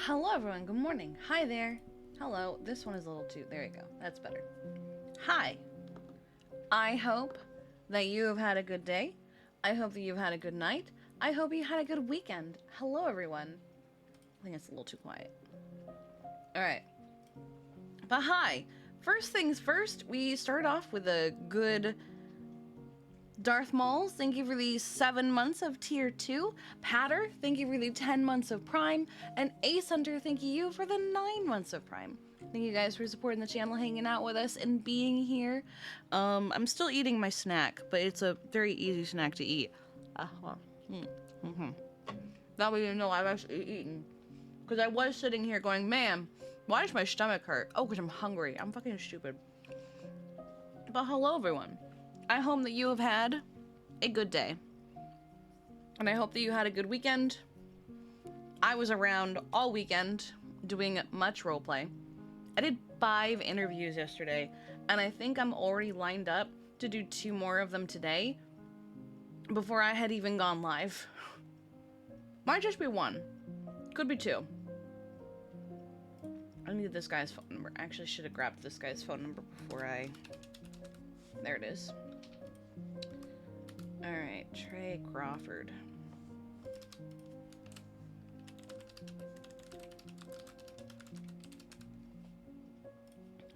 Hello everyone, good morning. Hi there. Hello, this one is a little too, there you go, that's better. Hi. I hope that you have had a good day. I hope that you've had a good night. I hope you had a good weekend. Hello everyone. I think it's a little too quiet. Alright. But hi. First things first, we start off with a good Darth Mauls, thank you for the 7 months of Tier 2. Patter, thank you for the 10 months of Prime. And Ace Hunter, thank you for the 9 months of Prime. Thank you guys for supporting the channel, hanging out with us, and being here. I'm still eating my snack, but it's a very easy snack to eat. That way you know I've actually eaten. Because I was sitting here going, man, why does my stomach hurt? Oh, because I'm hungry. I'm fucking stupid. But hello, everyone. I hope that you have had a good day. And I hope that you had a good weekend. I was around all weekend doing much roleplay. I did 5 interviews yesterday, and I think I'm already lined up to do 2 more of them today before I had even gone live. Might just be 1. Could be 2. I need this guy's phone number. I actually should have grabbed this guy's phone number before I... There it is. Alright, Trey Crawford.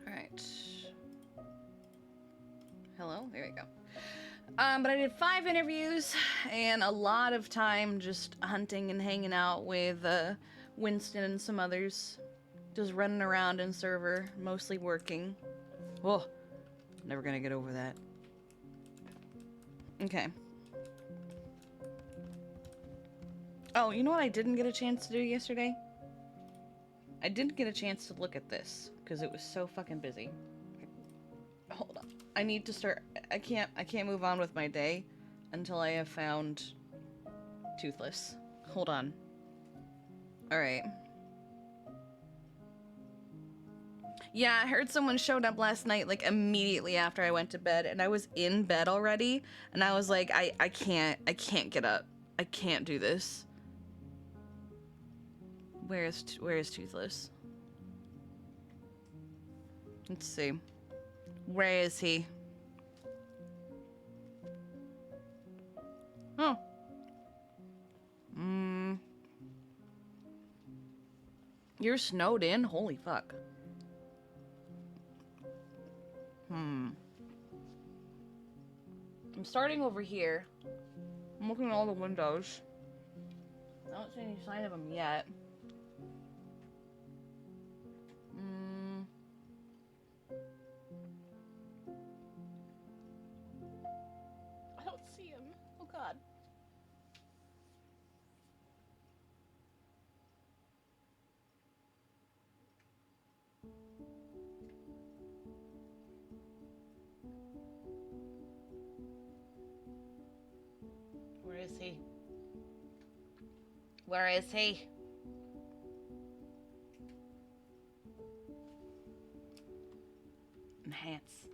Alright. Hello? There we go. But I did 5 interviews and a lot of time just hunting and hanging out with Winston and some others. Just running around in server, mostly working. Oh, never gonna get over that. Okay. Oh, you know what I didn't get a chance to do yesterday? I didn't get a chance to look at this because it was so fucking busy. Hold on. I need to start. I can't move on with my day until I have found Toothless. Hold on. All right. Yeah, I heard someone showed up last night, like, immediately after I went to bed, and I was in bed already, and I was like, I can't get up. I can't do this. Where is Toothless? Let's see. Where is he? Oh. You're snowed in? Holy fuck. I'm starting over here. I'm looking at all the windows. I don't see any sign of him yet. I don't see him. Oh god. Where is he? Where is he? Enhance.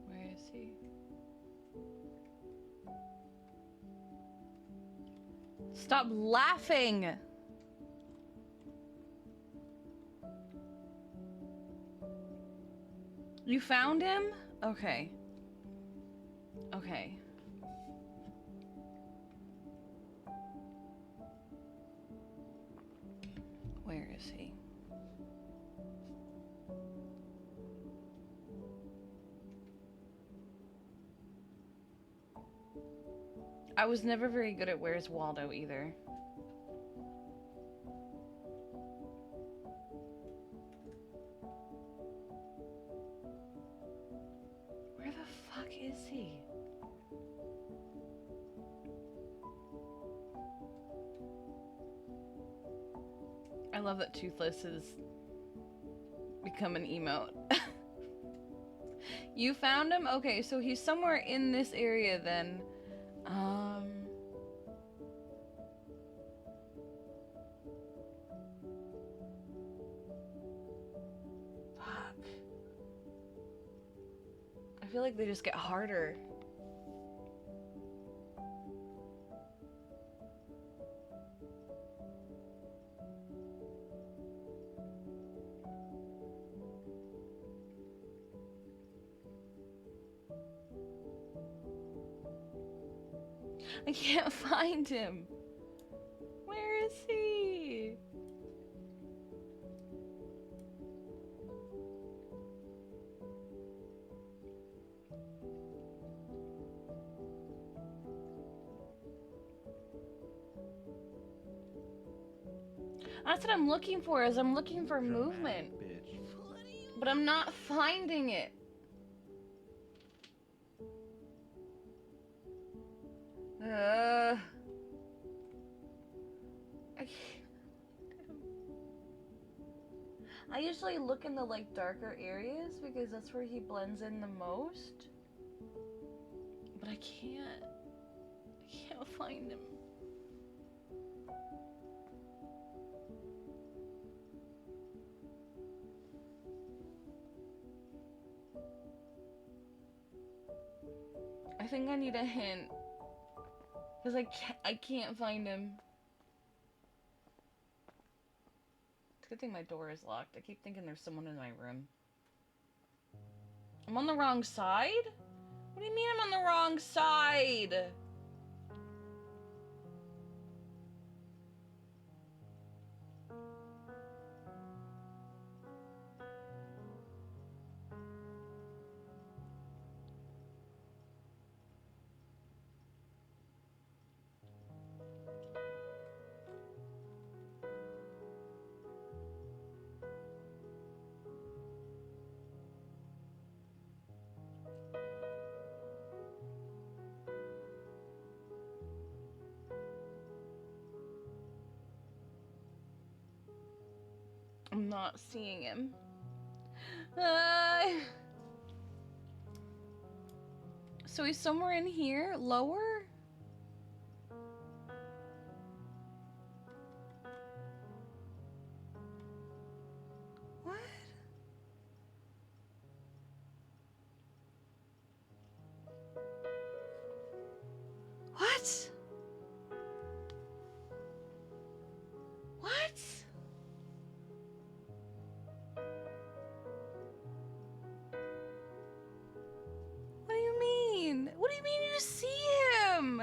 Where is he? Stop laughing! You found him? Okay. Okay. Where is he? I was never very good at Where's Waldo either. Where the fuck is he? I love that Toothless has become an emote. You found him? Okay, so he's somewhere in this area then. Fuck. I feel like they just get harder. I can't find him. Where is he? That's what I'm looking for, is I'm looking for movement. But I'm not finding it. I can't. I usually look in the like darker areas because that's where he blends in the most. But I can't find him. I think I need a hint. Because I can't find him. It's a good thing my door is locked. I keep thinking there's someone in my room. I'm on the wrong side? What do you mean I'm on the wrong side? I'm not seeing him. So he's somewhere in here, lower? What? What? What? What do you mean? What do you mean you see him?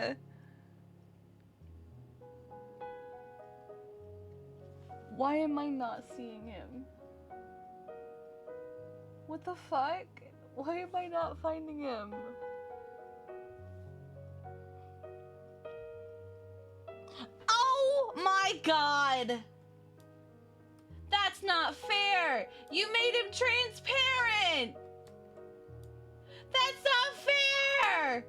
Why am I not seeing him? What the fuck? Why am I not finding him? Oh my god! That's not fair! You made him transparent! That's not fair!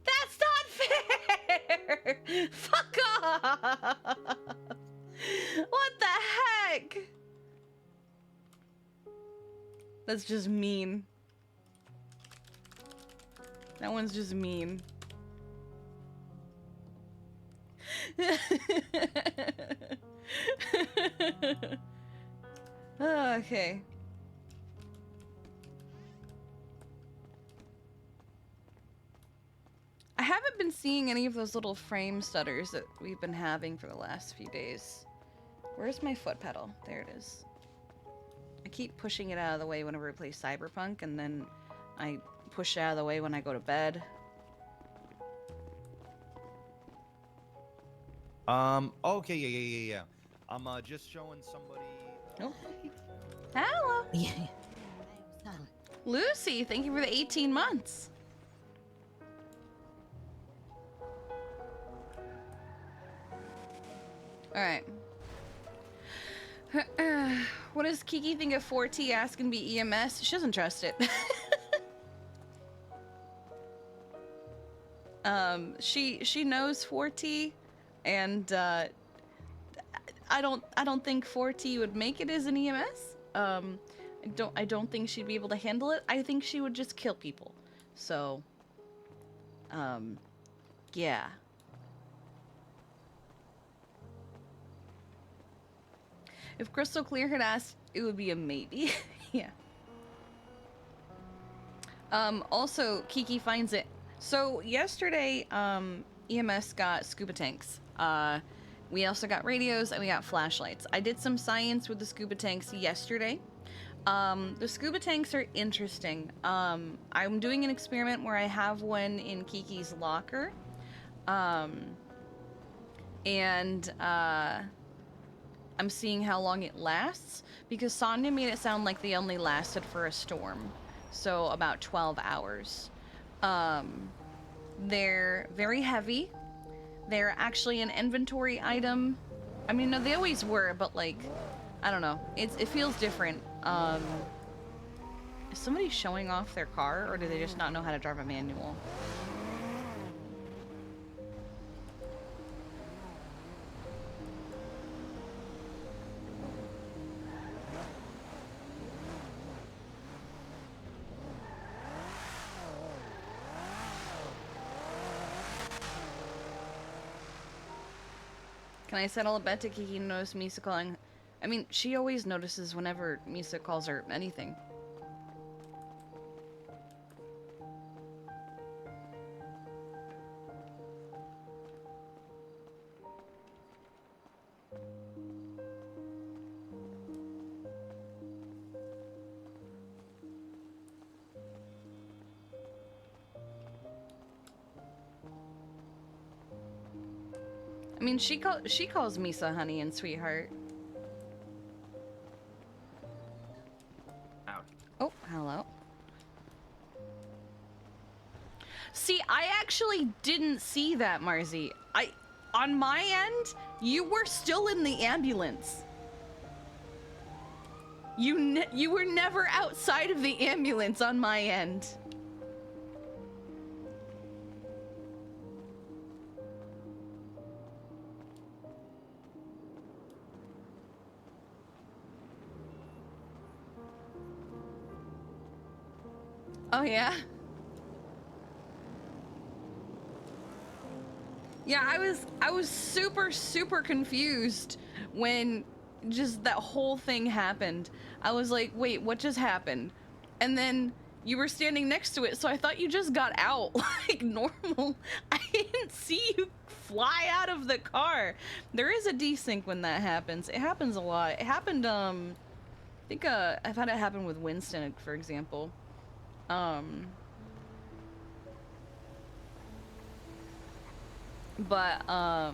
That's not fair! Fuck off! What the heck? That's just mean. That one's just mean. Okay. I haven't been seeing any of those little frame stutters that we've been having for the last few days. Where's my foot pedal? There it is. I keep pushing it out of the way whenever I play Cyberpunk, and then I push it out of the way when I go to bed. Okay, yeah. I'm just showing somebody. Oh. Hello. Yeah. Lucy, thank you for the 18 months. Alright. What does Kiki think of 4T asking to be EMS? She doesn't trust it. She knows 4T, and I don't think 4T would make it as an EMS. I don't think she'd be able to handle it. I think she would just kill people. So, yeah. If Crystal Clear had asked, it would be a maybe. Yeah. Also, Kiki finds it. So yesterday, EMS got scuba tanks. We also got radios and we got flashlights. I did some science with the scuba tanks yesterday. The scuba tanks are interesting. I'm doing an experiment where I have one in Kiki's locker. And I'm seeing how long it lasts, because Sonia made it sound like they only lasted for a storm. So about 12 hours. They're very heavy. They're actually an inventory item. I mean, no, they always were, but like, I don't know. It feels different. Is somebody showing off their car, or do they just not know how to drive a manual? Can I settle a bet to Kiki notice Misa calling? I mean, she always notices whenever Misa calls her anything. I mean, she calls Misa honey and sweetheart. Out. Oh, hello. See, I actually didn't see that, Marzi. On my end, you were still in the ambulance. You were never outside of the ambulance on my end. Oh, yeah? Yeah, I was super, super confused when just that whole thing happened. I was like, wait, what just happened? And then you were standing next to it, so I thought you just got out like normal. I didn't see you fly out of the car. There is a desync when that happens. It happens a lot. It happened, I think, I've had it happen with Winston, for example. But, I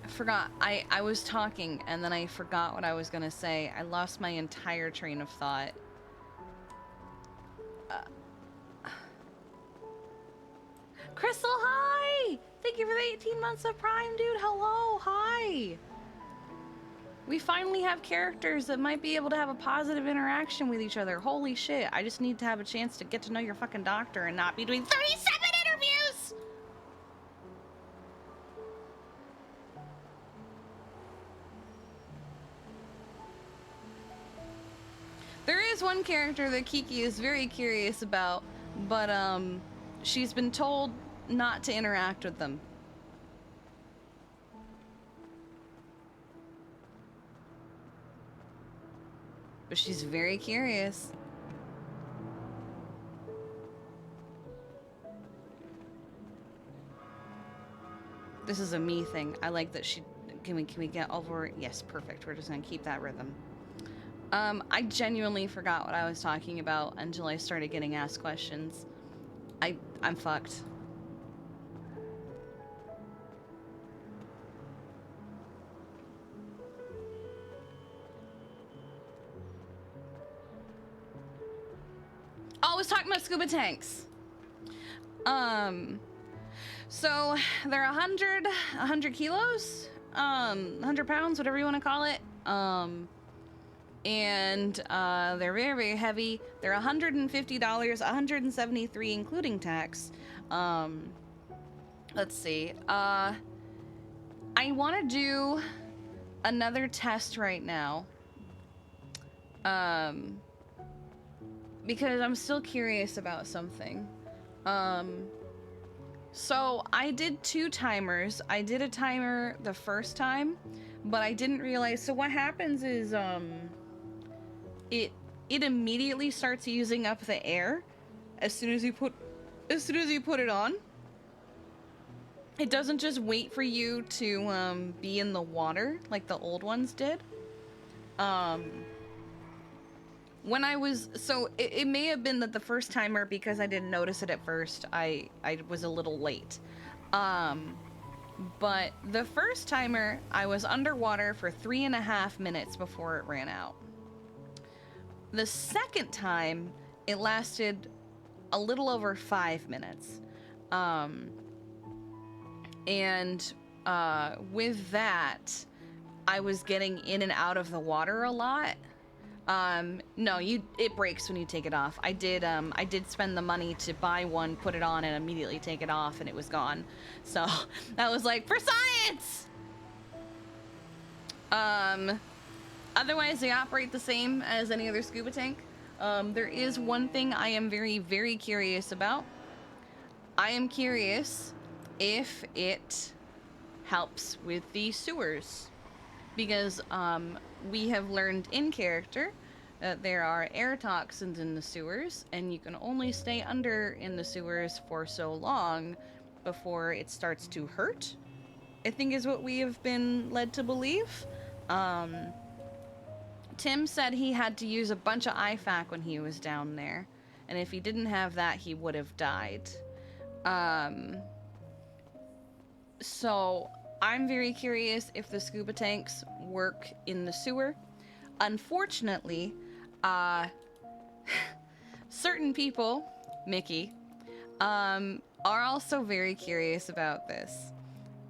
forgot. I was talking, and then I forgot what I was gonna say. I lost my entire train of thought. Crystal, hi! Thank you for the 18 months of Prime, dude. Hello, hi! We finally have characters that might be able to have a positive interaction with each other. Holy shit, I just need to have a chance to get to know your fucking doctor and not be doing 37 interviews! There is one character that Kiki is very curious about, but she's been told not to interact with them. But she's very curious. This is a me thing. I like that she... Can we get over... Yes, perfect. We're just gonna keep that rhythm. I genuinely forgot what I was talking about until I started getting asked questions. I'm fucked. Oh, I was talking about scuba tanks. So they're 100 kilos, 100 pounds, whatever you want to call it. And they're very, very heavy. They're $150, $173 including tax. Let's see. I want to do another test right now. Because I'm still curious about something. So I did 2 timers. I did a timer the first time, but I didn't realize. So what happens is, it immediately starts using up the air as soon as you put it on. It doesn't just wait for you to be in the water like the old ones did. When I was, so it may have been that the first timer, because I didn't notice it at first, I was a little late. But the first timer, I was underwater for 3.5 minutes before it ran out. The second time, it lasted a little over 5 minutes. With that, I was getting in and out of the water a lot. No, it breaks when you take it off. I did spend the money to buy one, put it on, and immediately take it off, and it was gone. So, that was like, for science! Otherwise, they operate the same as any other scuba tank. There is one thing I am very, very curious about. I am curious if it helps with the sewers. Because, we have learned in character that there are air toxins in the sewers, and you can only stay under in the sewers for so long before it starts to hurt, I think is what we have been led to believe. Tim said he had to use a bunch of IFAC when he was down there, and if he didn't have that, he would have died. So I'm very curious if the scuba tanks work in the sewer. Unfortunately, certain people, Mickey, are also very curious about this.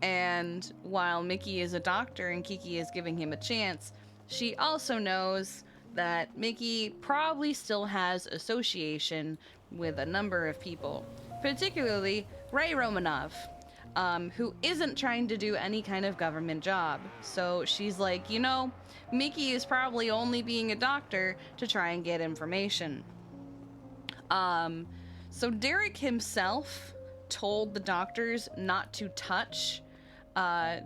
And while Mickey is a doctor and Kiki is giving him a chance, she also knows that Mickey probably still has association with a number of people, particularly Ray Romanov. who isn't trying to do any kind of government job. So she's like, you know, Mickey is probably only being a doctor to try and get information. So Derek himself told the doctors not to touch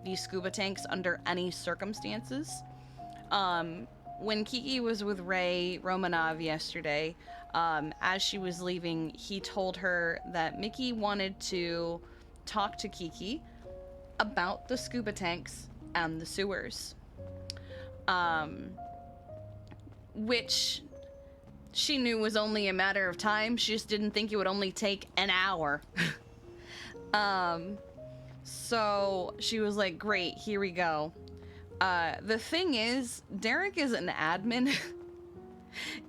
these scuba tanks under any circumstances. When Kiki was with Ray Romanov yesterday, as she was leaving, he told her that Mickey wanted to talk to Kiki about the scuba tanks and the sewers. Which she knew was only a matter of time. She just didn't think it would only take an hour. So she was like, great, here we go. The thing is, Derek is an admin.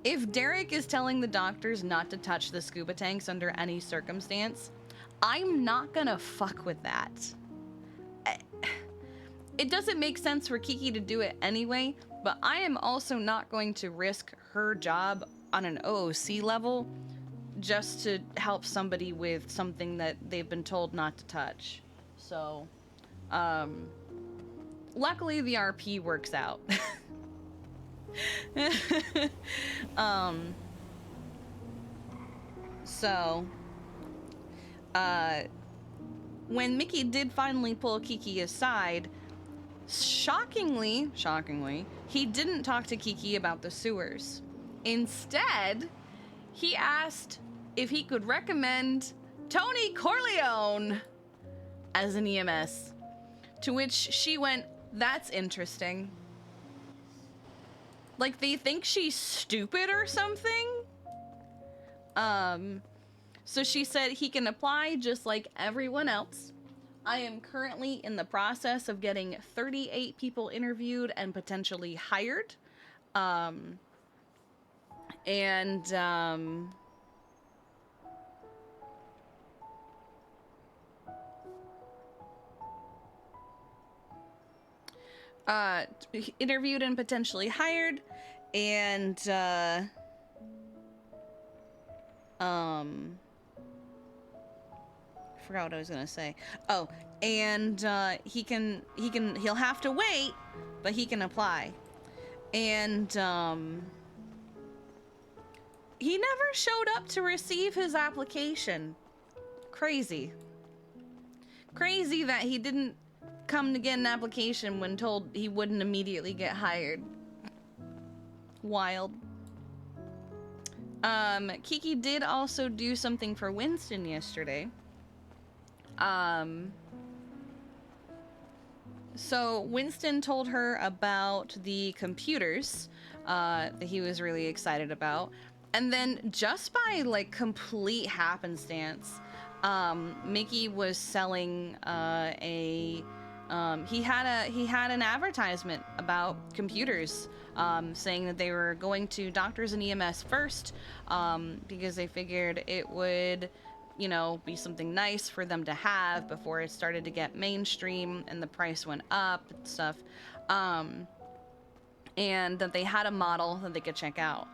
If Derek is telling the doctors not to touch the scuba tanks under any circumstance, I'm not gonna fuck with that. It doesn't make sense for Kiki to do it anyway, but I am also not going to risk her job on an OOC level just to help somebody with something that they've been told not to touch. So, luckily the RP works out. When Mickey did finally pull Kiki aside, shockingly, he didn't talk to Kiki about the sewers. Instead, he asked if he could recommend Tony Corleone as an EMS, to which she went, that's interesting. Like, they think she's stupid or something? So she said he can apply just like everyone else. I am currently in the process of getting 38 people interviewed and potentially hired. Interviewed and potentially hired, and forgot what I was gonna say. Oh, and he'll have to wait, but he can apply. And he never showed up to receive his application. Crazy that he didn't come to get an application when told he wouldn't immediately get hired. Wild. Kiki did also do something for Winston yesterday. So Winston told her about the computers that he was really excited about, and then just by like complete happenstance, Mickey was selling he had an advertisement about computers, saying that they were going to doctors and EMS first, because they figured it would, you know, be something nice for them to have before it started to get mainstream and the price went up and stuff. And that they had a model that they could check out.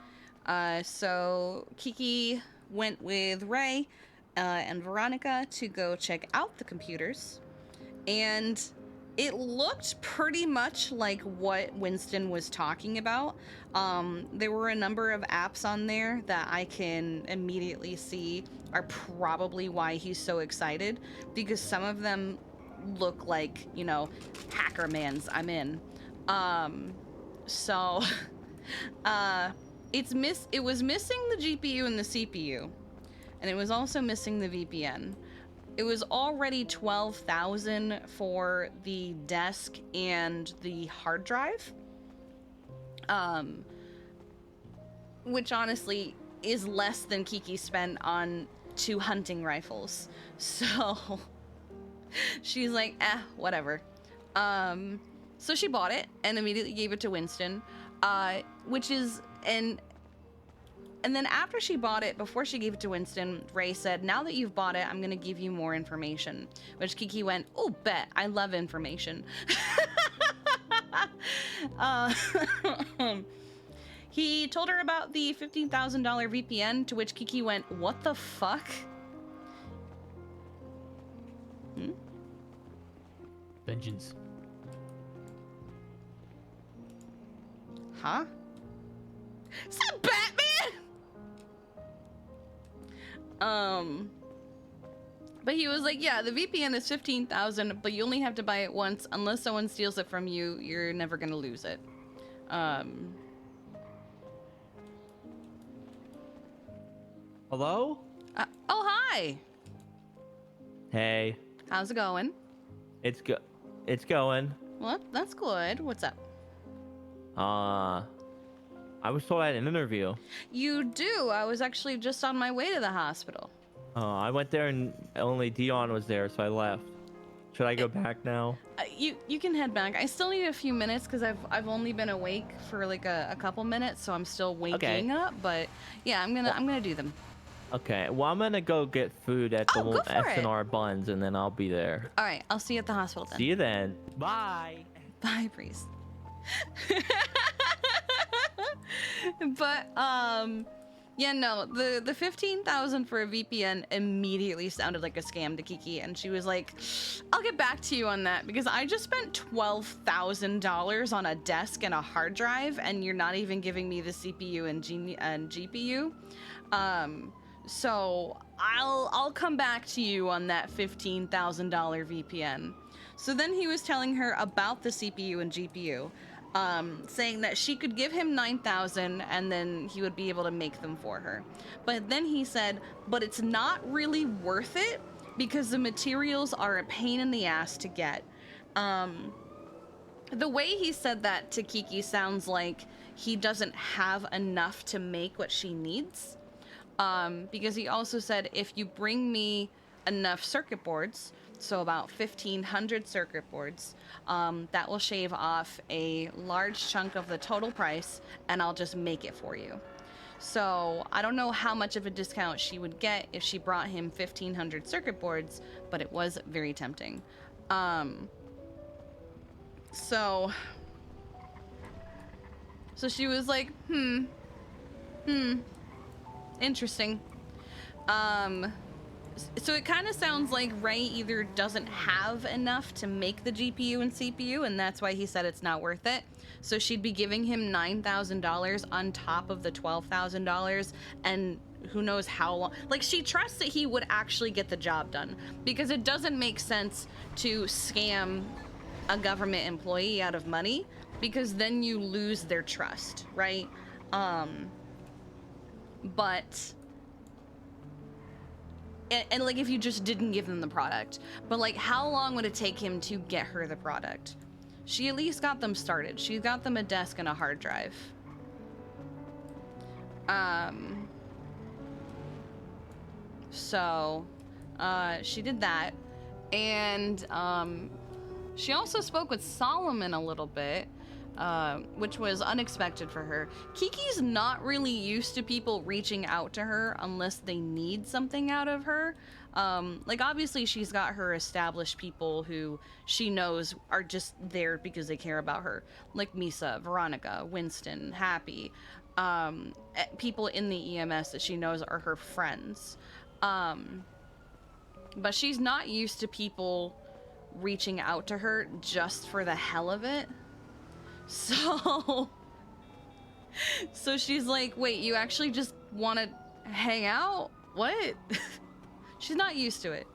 So Kiki went with Ray and Veronica to go check out the computers, and it looked pretty much like what Winston was talking about. There were a number of apps on there that I can immediately see are probably why he's so excited, because some of them look like, you know, Hacker Man's I'm in. It was missing the GPU and the CPU, and it was also missing the VPN. It was already $12,000 for the desk and the hard drive, which honestly is less than Kiki spent on 2 hunting rifles. So she's like, whatever. So she bought it and immediately gave it to Winston, and then after she bought it, before she gave it to Winston, Ray said, now that you've bought it, I'm going to give you more information. Which Kiki went, oh, bet. I love information. He told her about the $15,000 VPN, to which Kiki went, what the fuck? Vengeance. Huh? Is that Batman? But he was like, yeah, the VPN is 15,000, but you only have to buy it once. Unless someone steals it from you, you're never gonna lose it. Hello? Oh, hi. Hey. How's it going? It's going. Well, that's good. What's up? I was told I had an interview. You do. I was actually just on my way to the hospital. I went there and only Dion was there, so I left. Should I go back now? You can head back. I still need a few minutes because I've only been awake for like a couple minutes, so I'm still waking up. But yeah, I'm gonna do them. Okay. Well, I'm gonna go get food at the go for SNR Buns, and then I'll be there. All right, I'll see you at the hospital then. See you then. Bye. Bye, priest. But yeah, no, the 15,000 for a VPN immediately sounded like a scam to Kiki, and she was like, I'll get back to you on that because I just spent $12,000 on a desk and a hard drive, and you're not even giving me the CPU and GPU. So I'll come back to you on that $15,000 VPN. So then he was telling her about the CPU and GPU. Saying that she could give him 9,000 and then he would be able to make them for her. But then he said, but it's not really worth it because the materials are a pain in the ass to get. The way he said that to Kiki sounds like he doesn't have enough to make what she needs. Because he also said, if you bring me enough circuit boards, so about 1,500 circuit boards, that will shave off a large chunk of the total price, and I'll just make it for you. So I don't know how much of a discount she would get if she brought him 1,500 circuit boards, but it was very tempting. So she was like, interesting. So it kind of sounds like Ray either doesn't have enough to make the GPU and CPU, and that's why he said it's not worth it. So she'd be giving him $9,000 on top of the $12,000, and who knows how long. Like, she trusts that he would actually get the job done, because it doesn't make sense to scam a government employee out of money, because then you lose their trust, right? But... And like, if you just didn't give them the product. But like, how long would it take him to get her the product? She at least got them started. She got them a desk and a hard drive. So she did that. And she also spoke with Solomon a little bit, which was unexpected for her. Kiki's not really used to people reaching out to her unless they need something out of her. Like, obviously she's got her established people who she knows are just there because they care about her. Like Misa, Veronica, Winston, Happy. People in the EMS that she knows are her friends. But she's not used to people reaching out to her just for the hell of it. So she's like, wait, you actually just want to hang out? What? She's not used to it.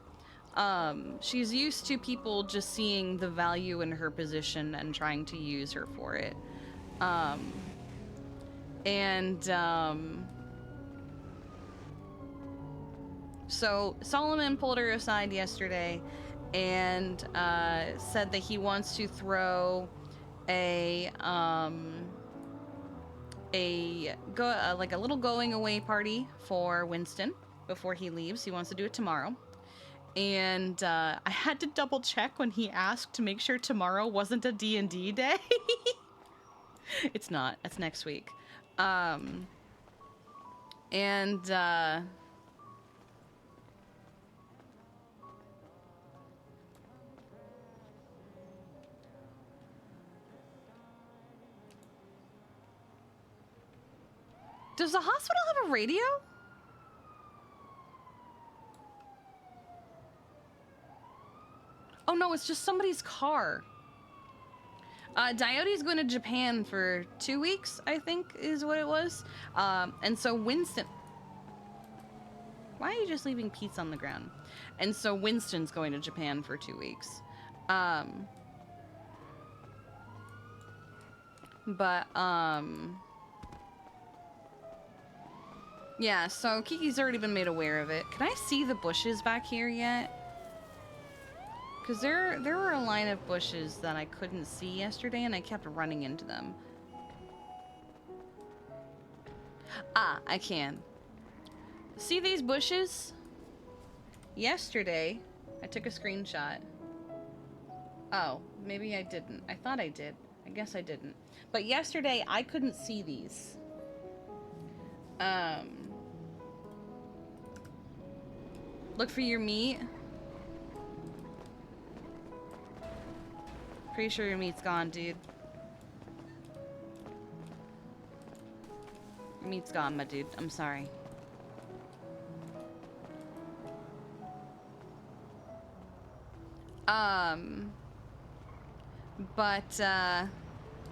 She's used to people just seeing the value in her position and trying to use her for it. So Solomon pulled her aside yesterday and said that he wants to throw a little going away party for Winston before he leaves. He wants to do it tomorrow. And I had to double check when he asked to make sure tomorrow wasn't a D&D day. It's not. It's next week. Does the hospital have a radio? Oh Oh no, it's just somebody's car. Diode's going to Japan for 2 weeks, I think is what it was. And so Winston... Why are you just leaving pizza on the ground? And so Winston's going to Japan for 2 weeks. Yeah, so Kiki's already been made aware of it. Can I see the bushes back here yet? Because there were a line of bushes that I couldn't see yesterday, and I kept running into them. Ah, I can. See these bushes? Yesterday, I took a screenshot. Oh, maybe I didn't. I thought I did. I guess I didn't. But yesterday, I couldn't see these. Look for your meat. Pretty sure your meat's gone, dude. Your meat's gone, my dude. I'm sorry.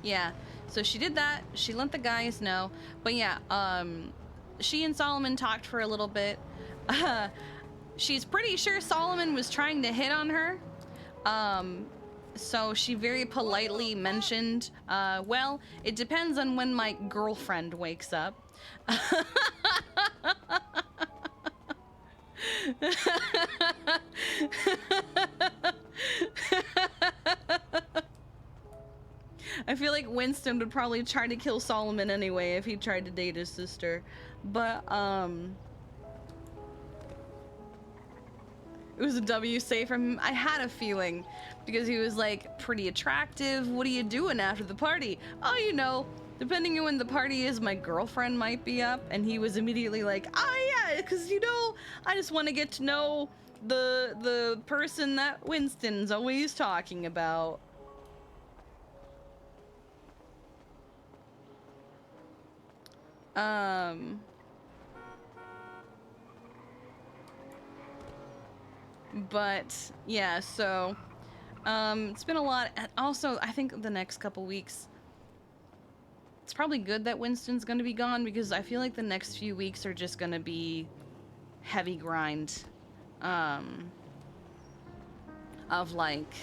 Yeah. So she did that. She let the guys know. But yeah, she and Solomon talked for a little bit. She's pretty sure Solomon was trying to hit on her. So she very politely mentioned, well, it depends on when my girlfriend wakes up. I feel like Winston would probably try to kill Solomon anyway if he tried to date his sister. But, it was a W say from him. I had a feeling because he was like pretty attractive. What are you doing after the party? Oh, you know, depending on when the party is, my girlfriend might be up. And he was immediately like, oh yeah, because you know, I just want to get to know the person that Winston's always talking about. But yeah, so it's been a lot. And also, I think the next couple weeks, it's probably good that Winston's gonna be gone because I feel like the next few weeks are just gonna be heavy grind of like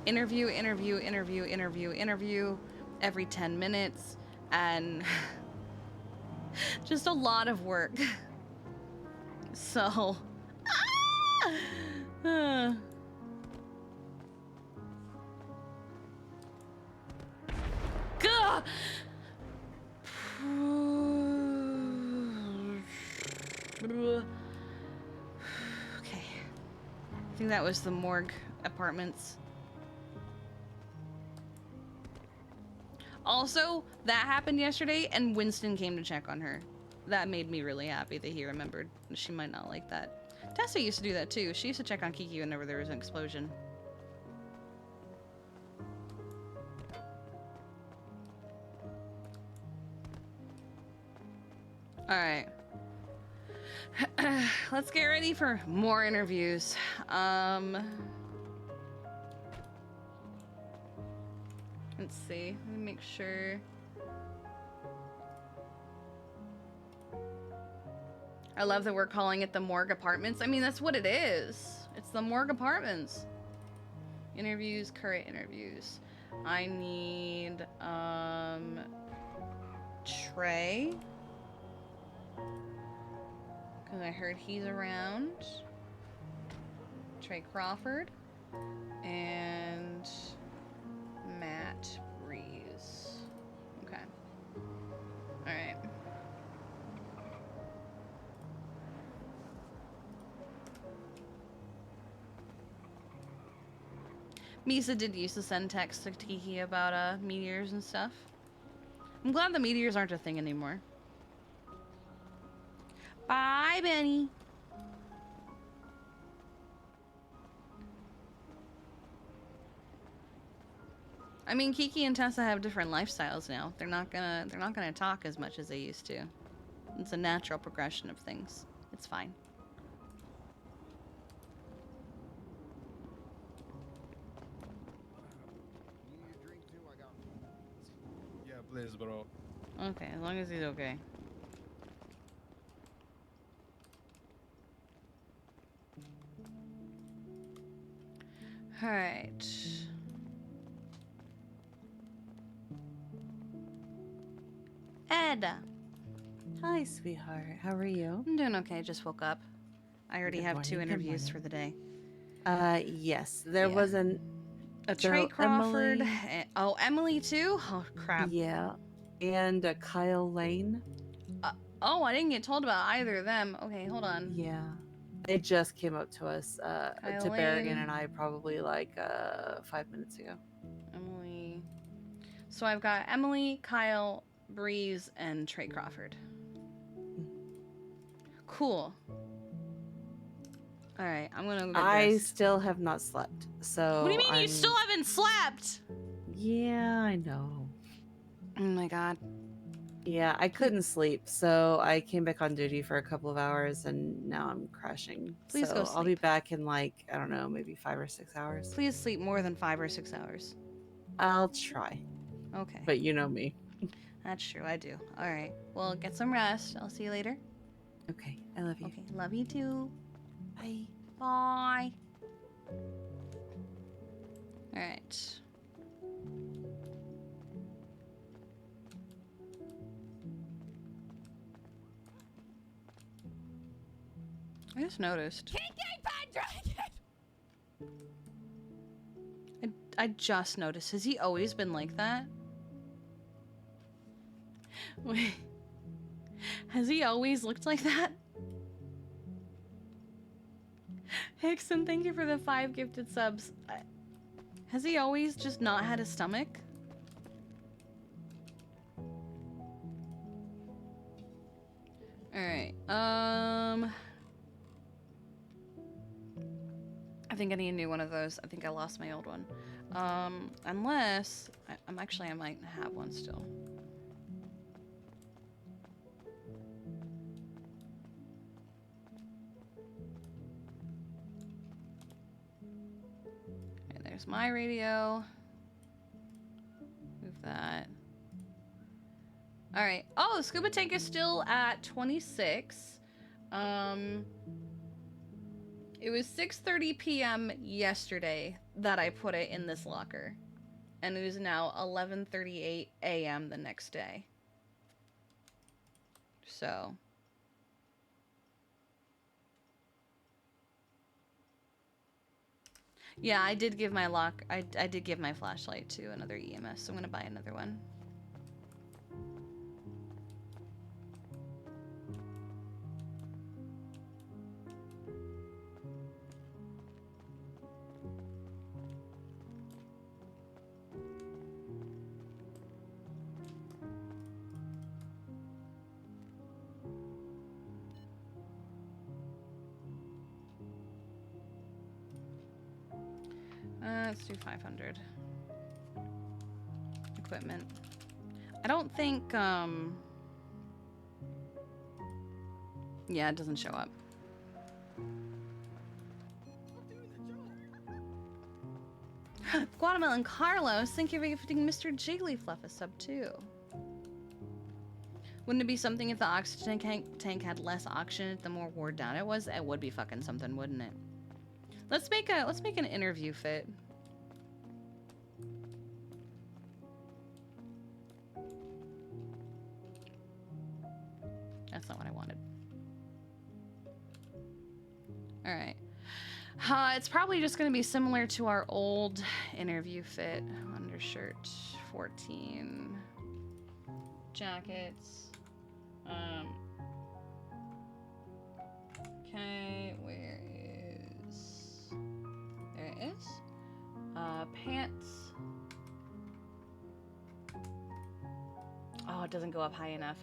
interview every 10 minutes and just a lot of work. So Gah! Okay, I think that was the morgue apartments. Also, that happened yesterday, and Winston came to check on her. That made me really happy that he remembered. She might not like that. Tessa used to do that too. She used to check on Kiki whenever there was an explosion. Alright. Let's get ready for more interviews. Let's see. Let me make sure. I love that we're calling it the morgue apartments. I mean, that's what it is. It's the morgue apartments. Interviews, current interviews. I need, Trey. Because I heard he's around. Trey Crawford. And Matt Breeze. Okay. Alright. Misa did used to send texts to Kiki about meteors and stuff. I'm glad the meteors aren't a thing anymore. Bye, Benny. I mean, Kiki and Tessa have different lifestyles now. They're not gonna talk as much as they used to. It's a natural progression of things. It's fine. business, bro. Okay, as long as he's okay. All right. Ed, Hi, sweetheart. How are you? I'm doing okay. Just woke up. I already Good have morning, two good interviews morning. for the day. Yes. There Yeah. was an A Trey Crawford. Emily. Oh, Emily too? Oh, crap. Yeah. And Kyle Lane. Oh, I didn't get told about either of them. Okay, hold on. Yeah. They just came up to us, Kyle to Berrigan Lane. and I probably like 5 minutes ago. Emily. So I've got Emily, Kyle, Breeze, and Trey Crawford. Cool. All right, I'm gonna go get I dressed. still have not slept, so What do you mean you still haven't slept? Yeah, I know. Oh my god. Yeah, I couldn't sleep, so I came back on duty for a couple of hours, and now I'm crashing. Please go So I'll be sleep. back in like, I don't know, maybe 5 or 6 hours. Please sleep more than 5 or 6 hours. I'll try, Okay. but you know me. That's true, I do. All right. Well, get some rest. I'll see you later. Okay, I love you. Okay, love you too. Bye. Bye. All right. I just noticed. Kiki Pendragon! I just noticed. Has he always been like that? Wait. Has he always looked like that? Hickson, thank you for the 5 gifted subs. Has he always just not had a stomach? Alright, I think I need a new one of those. I think I lost my old one. Unless... I might have one still. Okay, there's my radio. Move that. Alright. Oh, the scuba tank is still at 26. It was 6:30 p.m. yesterday that I put it in this locker. And it is now 11:38 a.m. the next day. So... yeah, I did give my I did give my flashlight to another EMS, so I'm gonna buy another one. Let's do 500. Equipment. I don't think, yeah, it doesn't show up. Guatemala and Carlos, thank you for gifting Mr. Jigglyfluff a sub too. Wouldn't it be something if the oxygen tank had less oxygen the more wore down it was? It would be fucking something, wouldn't it? Let's make an interview fit. That's not what I wanted. All right. It's probably just going to be similar to our old interview fit. Undershirt, 14. Jackets. Okay, where is... there it is. Pants. Oh, it doesn't go up high enough.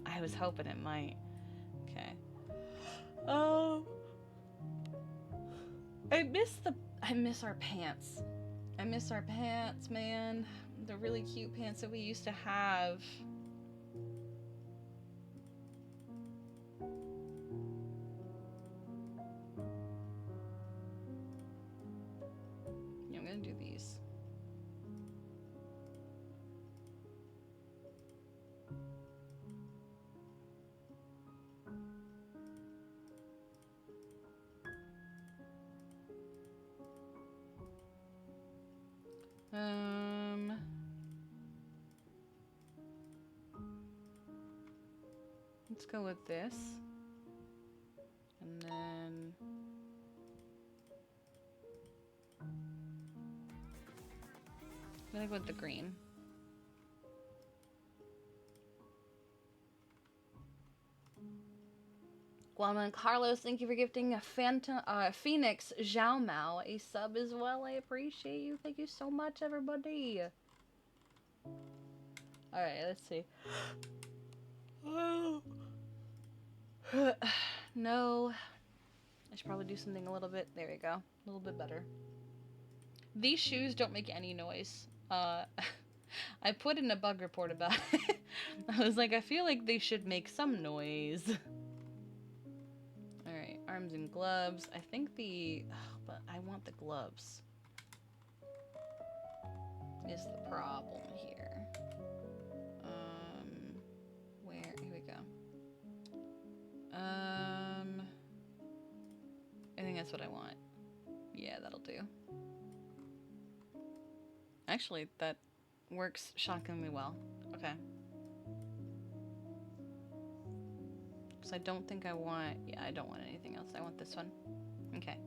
I was hoping it might. Okay. Oh. I miss our pants. I miss our pants, man. The really cute pants that we used to have. Yeah, I'm gonna do these. Let's go with this. And then... I'm gonna go with the green. Guaman Carlos, thank you for gifting a Phoenix Zhao Mao a sub as well. I appreciate you. Thank you so much, everybody. Alright, let's see. No. I should probably do something a little bit. There we go. A little bit better. These shoes don't make any noise. I put in a bug report about it. I was like, I feel like they should make some noise. Alright, arms and gloves. I think but I want the gloves. Is the problem here. Here we go. I think that's what I want. Yeah, that'll do. Actually, that works shockingly well. Okay. Because I don't think I want... Yeah, I don't want anything else. I want this one. Okay.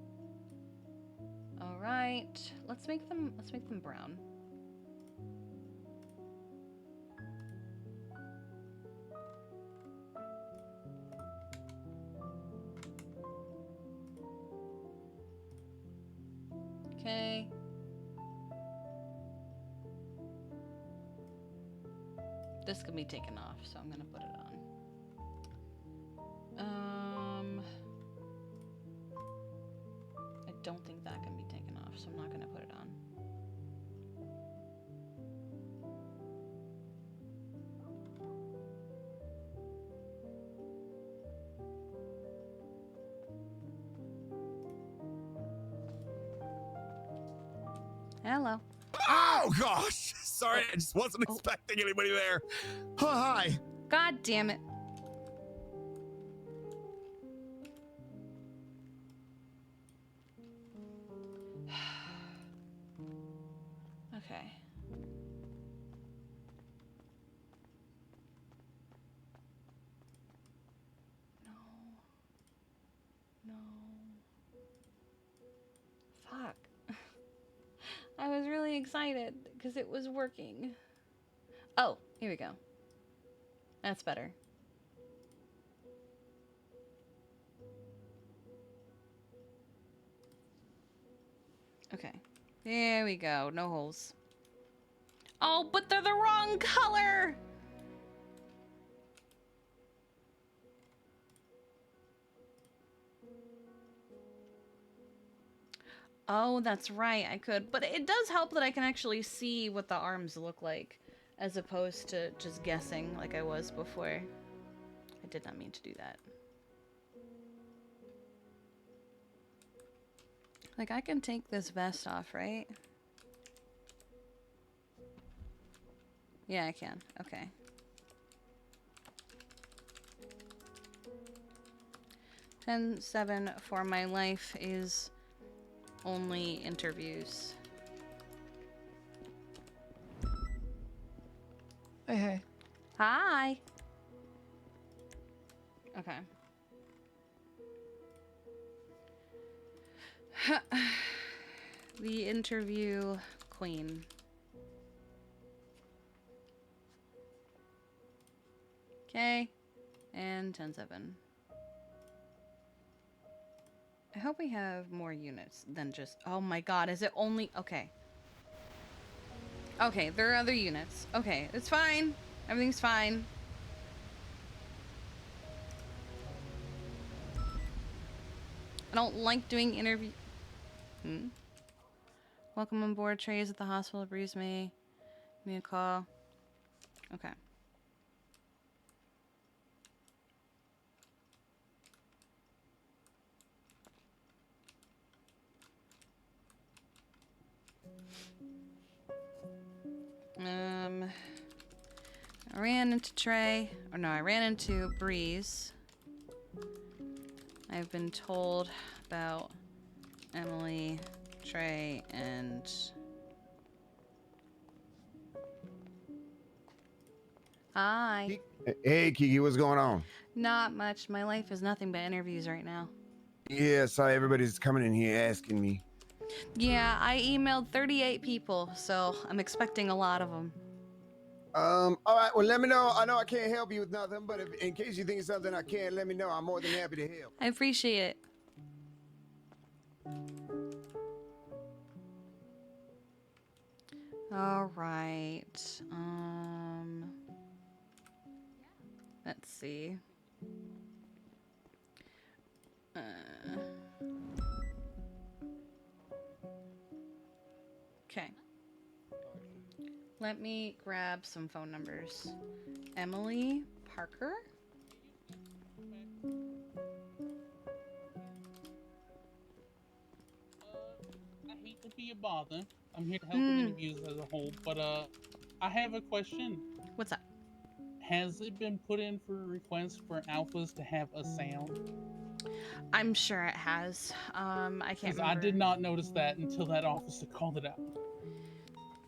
Alright. Let's make them brown. Okay. This can be taken off, so I'm gonna put it on. I don't think that can be taken off, so I'm not gonna put it on. Hello. Oh gosh! Sorry, I just wasn't expecting anybody there. Oh, hi. God damn it. Okay. No. Fuck. I was really excited because it was working. Oh, here we go. That's better. Okay. There we go. No holes. Oh, but they're the wrong color! Oh, that's right. I could. But it does help that I can actually see what the arms look like, as opposed to just guessing like I was before. I did not mean to do that. Like, I can take this vest off, right? Yeah, I can. Okay. $10.07 for my life is only interviews. Hey. Hi. Okay. The interview queen. Okay. And 10-7. I hope we have more units than just... Oh my god, is it only... Okay. Okay, there are other units. Okay, it's fine. Everything's fine. I don't like doing interview... Welcome on board. Trey is at the hospital. Breeze me. Give me a call. Okay. I ran into Trey. Or no, I ran into Breeze. I've been told about Emily, Trey, and Hi. Hey, Kiki, what's going on? Not much. My life is nothing but interviews right now. Yeah, sorry, everybody's coming in here asking me. Yeah, I emailed 38 people, so I'm expecting a lot of them. All right, well, let me know. I know I can't help you with nothing, but if, in case you think of something I can, let me know. I'm more than happy to help. I appreciate it. All right. Let's see. Okay. Let me grab some phone numbers. Emily Parker. I hate to be a bother. I'm here to help with interviews as a whole, but I have a question. What's up? Has it been put in for requests for alphas to have a sound? I'm sure it has. I can't Because remember. I did not notice that until that officer called it out.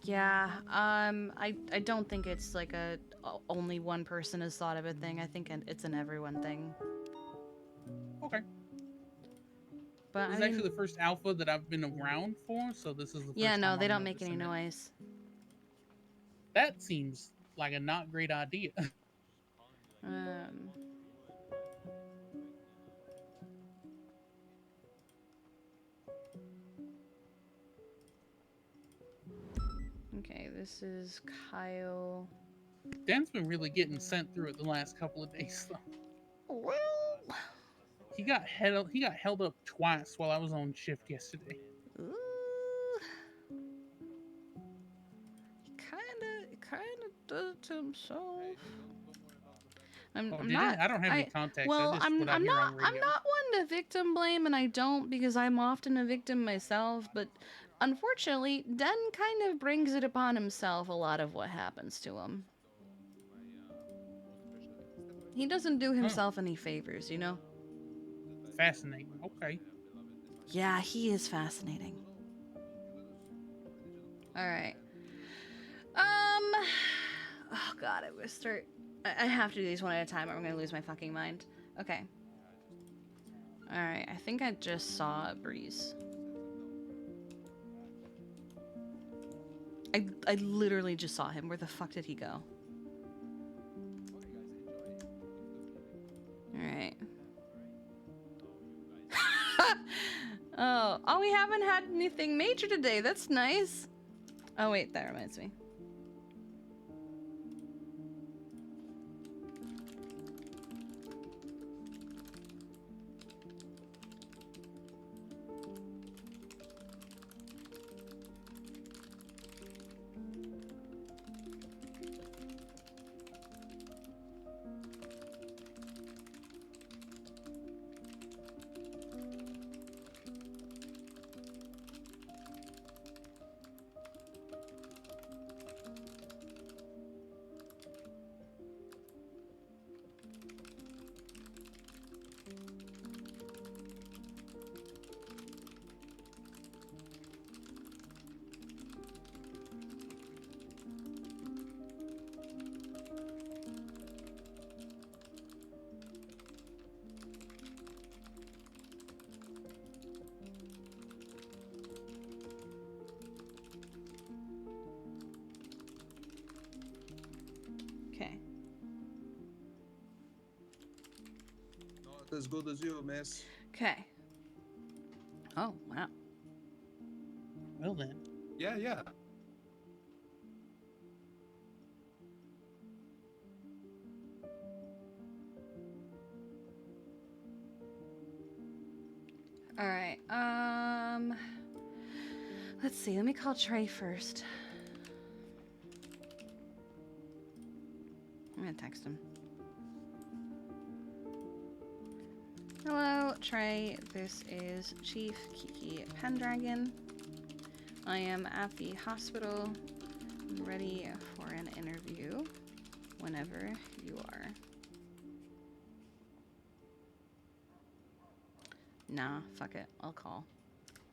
Yeah. I don't think it's like a only one person has thought of a thing. I think it's an everyone thing. Okay. But This is actually the first alpha that I've been around for, so this is the first yeah, time no, they I'm don't make any noticing it. noise. That seems like a not great idea. Okay, this is Kyle. Dan's been really getting sent through it the last couple of days, though. Well, He got held up twice while I was on shift yesterday. He kind of does it to himself. I'm Did not. I don't have any context. Well, I just what I I'm hear not. on radio. I'm not one to victim blame, and I don't because I'm often a victim myself. But unfortunately, Den kind of brings it upon himself a lot of what happens to him. He doesn't do himself any favors, you know? Fascinating. Okay. Yeah, he is fascinating. Alright. Oh god, I'm gonna start. I have to do these one at a time or I'm gonna lose my fucking mind. Okay. Alright, I think I just saw a Breeze. I literally just saw him. Where the fuck did he go? Alright. Oh, we haven't had anything major today. That's nice. Oh, wait, that reminds me. Okay. Not as good as you, miss. Okay. Oh, wow. Well then. Yeah. All right. Let's see. Let me call Trey first. I'm gonna text him. Hello, Trey. This is Chief Kiki Pendragon. I am at the hospital, ready for an interview whenever you are. Nah, fuck it. I'll call.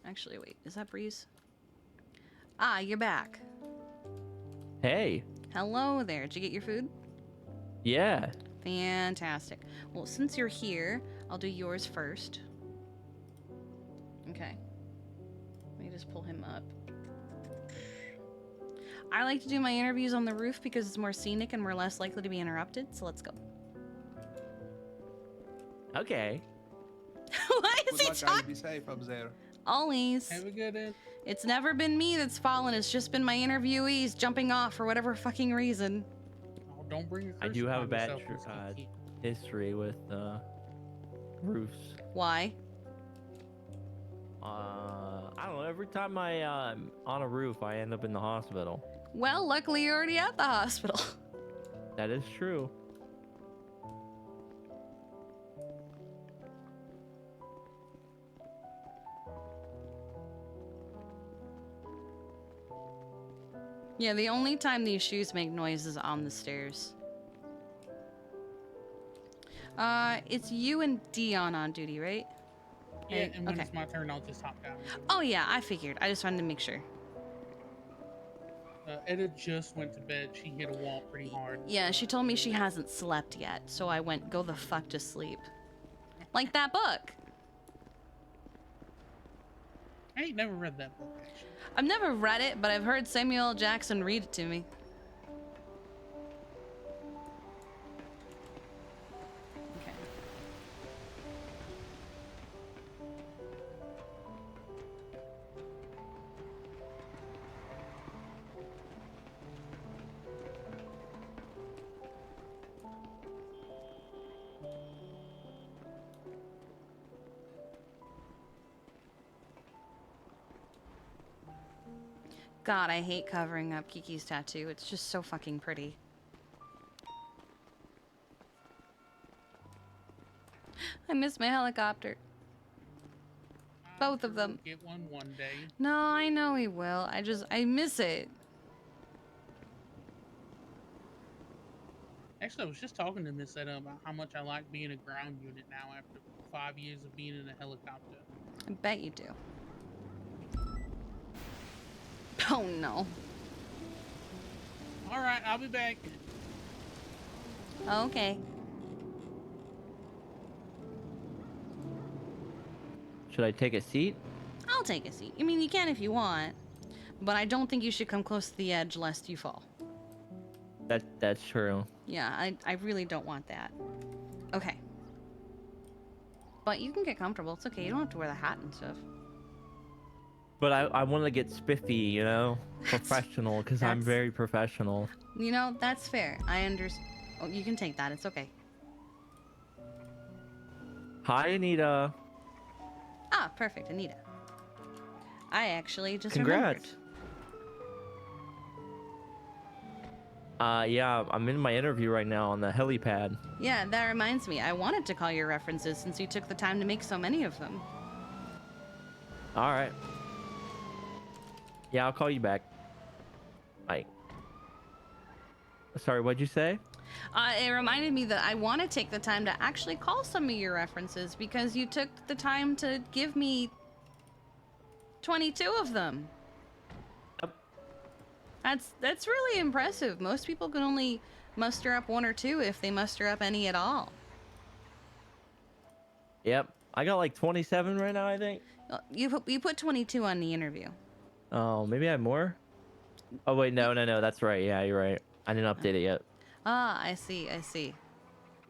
Actually, wait. Is that Breeze? Ah, you're back. Hey. Hello there. Did you get your food? Yeah. Fantastic. Well, since you're here, I'll do yours first. Okay. Let me just pull him up. I like to do my interviews on the roof because it's more scenic and we're less likely to be interrupted, so let's go. Okay. Why is Good he luck, guys. talking? Be safe up there. Always. Have a good one. It's never been me that's fallen, it's just been my interviewees jumping off for whatever fucking reason. Oh, don't bring a curse I do have a upon bad yourself, Miss Kiki. history with roofs. Why? I don't know. Every time I'm on a roof, I end up in the hospital. Well, luckily you're already at the hospital. That is true. Yeah, the only time these shoes make noise is on the stairs. It's you and Dion on duty, right? Yeah, Right, and when okay. it's my turn, I'll just hop down. And do it. Oh yeah, I figured. I just wanted to make sure. Etta just went to bed. She hit a wall pretty hard. Yeah, she told me she hasn't slept yet, so I went, go the fuck to sleep. Like that book. I ain't never read that book, actually. I've never read it, but I've heard Samuel L. Jackson read it to me. Okay. God, I hate covering up Kiki's tattoo. It's just so fucking pretty. I miss my helicopter. Both of them. Get one day. No, I know he will. I miss it. Actually, I was just talking to Miss Etta about how much I like being a ground unit now after 5 years of being in a helicopter. I bet you do. Oh no. All right, I'll be back. Okay. Should I take a seat? I'll take a seat. I mean, you can if you want. But I don't think you should come close to the edge lest you fall. That's true. Yeah, I really don't want that. Okay. But you can get comfortable. It's okay. You don't have to wear the hat and stuff. But I want to get spiffy, you know, professional, because I'm that's- very professional. You know, that's fair. I understand. Oh, you can take that. It's okay. Hi, Anita. Ah, perfect. Anita. I actually just Congrats. remembered. Yeah, I'm in my interview right now on the helipad. Yeah, that reminds me. I wanted to call your references since you took the time to make so many of them. All right. Yeah, I'll call you back. Bye. Sorry, what'd you say? It reminded me that I want to take the time to actually call some of your references because you took the time to give me 22 of them. Yep. That's really impressive. Most people can only muster up one or two if they muster up any at all. Yep. I got like 27 right now, I think. You put 22 on the interview. Oh, maybe I have more? Oh, wait, no, that's right. Yeah, you're right. I didn't update it yet. Ah, I see.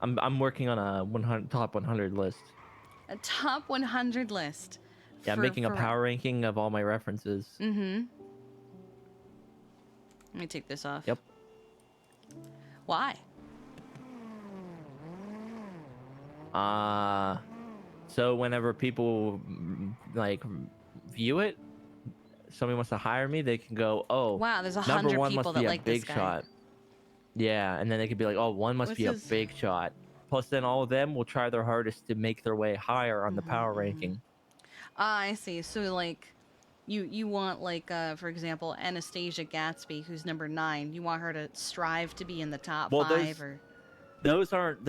I'm working on a top 100 list. A top 100 list. Yeah, I'm making a power ranking of all my references. Mm-hmm. Let me take this off. Yep. Why? So whenever people like view it, somebody wants to hire me, they can go, oh, Wow, there's number 100 one people must that be a like big this guy. shot. Yeah, and then they could be like, oh, one must What's be a his- big shot. Plus, then all of them will try their hardest to make their way higher on the Mhm, power mhm. ranking. Ah, I see. So like, you want like for example Anastasia Gatsby, who's number 9. You want her to strive to be in the top Well, 5, or Those aren't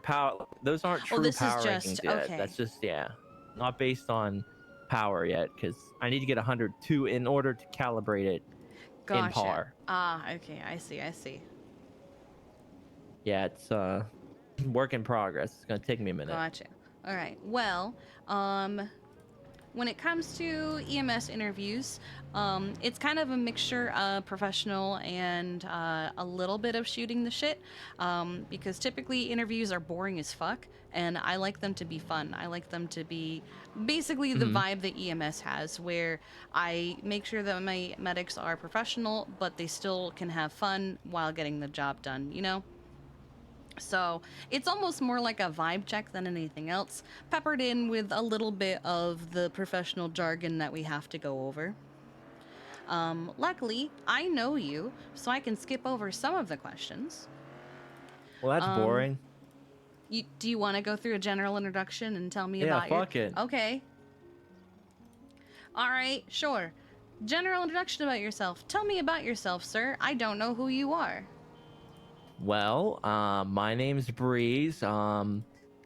power. Those aren't true this is power just- rankings yet. okay. That's just not based on power yet, because I need to get 102 in order to calibrate it in gotcha. par. Ah, okay. I see. Yeah, it's work in progress. It's gonna take me a minute. Gotcha. All right. Well, when it comes to EMS interviews, it's kind of a mixture of professional and a little bit of shooting the shit. Because typically interviews are boring as fuck, and I like them to be fun. I like them to be basically the vibe that EMS has, where I make sure that my medics are professional, but they still can have fun while getting the job done, you know? So it's almost more like a vibe check than anything else, peppered in with a little bit of the professional jargon that we have to go over. Luckily, I know you, so I can skip over some of the questions. Well, that's boring. Do you want to go through a general introduction and tell me Yeah, about your... fuck it. Okay. All right, sure. General introduction about yourself. Tell me about yourself, sir. I don't know who you are. Well, my name's Breeze. I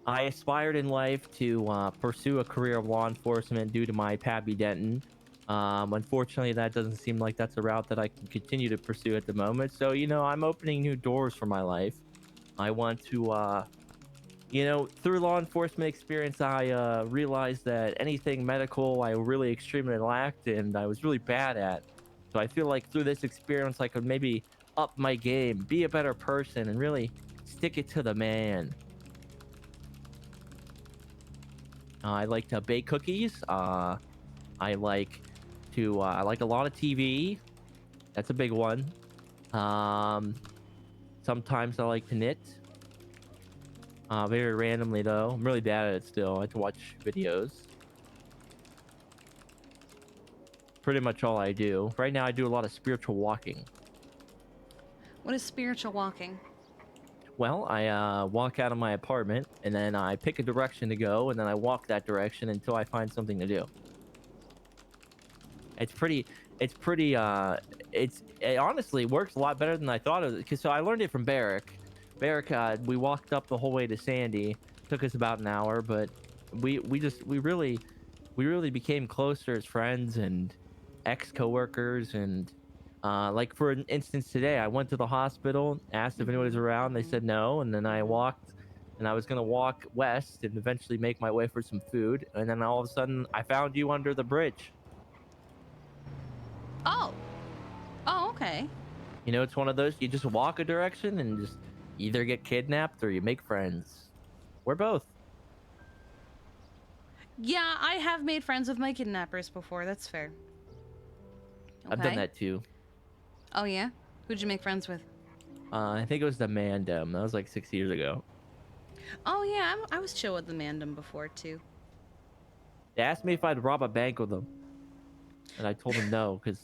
aspired in life to pursue a career of law enforcement due to my Pappy Denton. Unfortunately, that doesn't seem like that's a route that I can continue to pursue at the moment. So, you know, I'm opening new doors for my life. I want to, you know, through law enforcement experience, I realized that anything medical I really extremely lacked and I was really bad at. So I feel like through this experience, I could maybe up my game, be a better person, and really stick it to the man. I like to bake cookies. I like to, I like a lot of TV. That's a big one. Sometimes I like to knit. Very randomly though. I'm really bad at it still. I like to watch videos. Pretty much all I do. Right now I do a lot of spiritual walking. What is spiritual walking? Well, I walk out of my apartment and then I pick a direction to go and then I walk that direction until I find something to do. It honestly works a lot better than I thought it was. So I learned it from Barrick. Barrick, we walked up the whole way to Sandy. Took us about an hour, but we really became closer as friends and ex-coworkers. And like for instance today, I went to the hospital, asked if anyone was around. They said no, and then I walked, and I was gonna walk west and eventually make my way for some food. And then all of a sudden, I found you under the bridge. Oh. Oh, okay. You know, it's one of those, you just walk a direction and just either get kidnapped or you make friends. We're both. Yeah, I have made friends with my kidnappers before. That's fair. I've done that too. Oh, yeah? Who'd you make friends with? I think it was the Mandem. That was like 6 years ago. Oh, yeah, I was chill with the Mandem before, too. They asked me if I'd rob a bank with them. And I told them no, because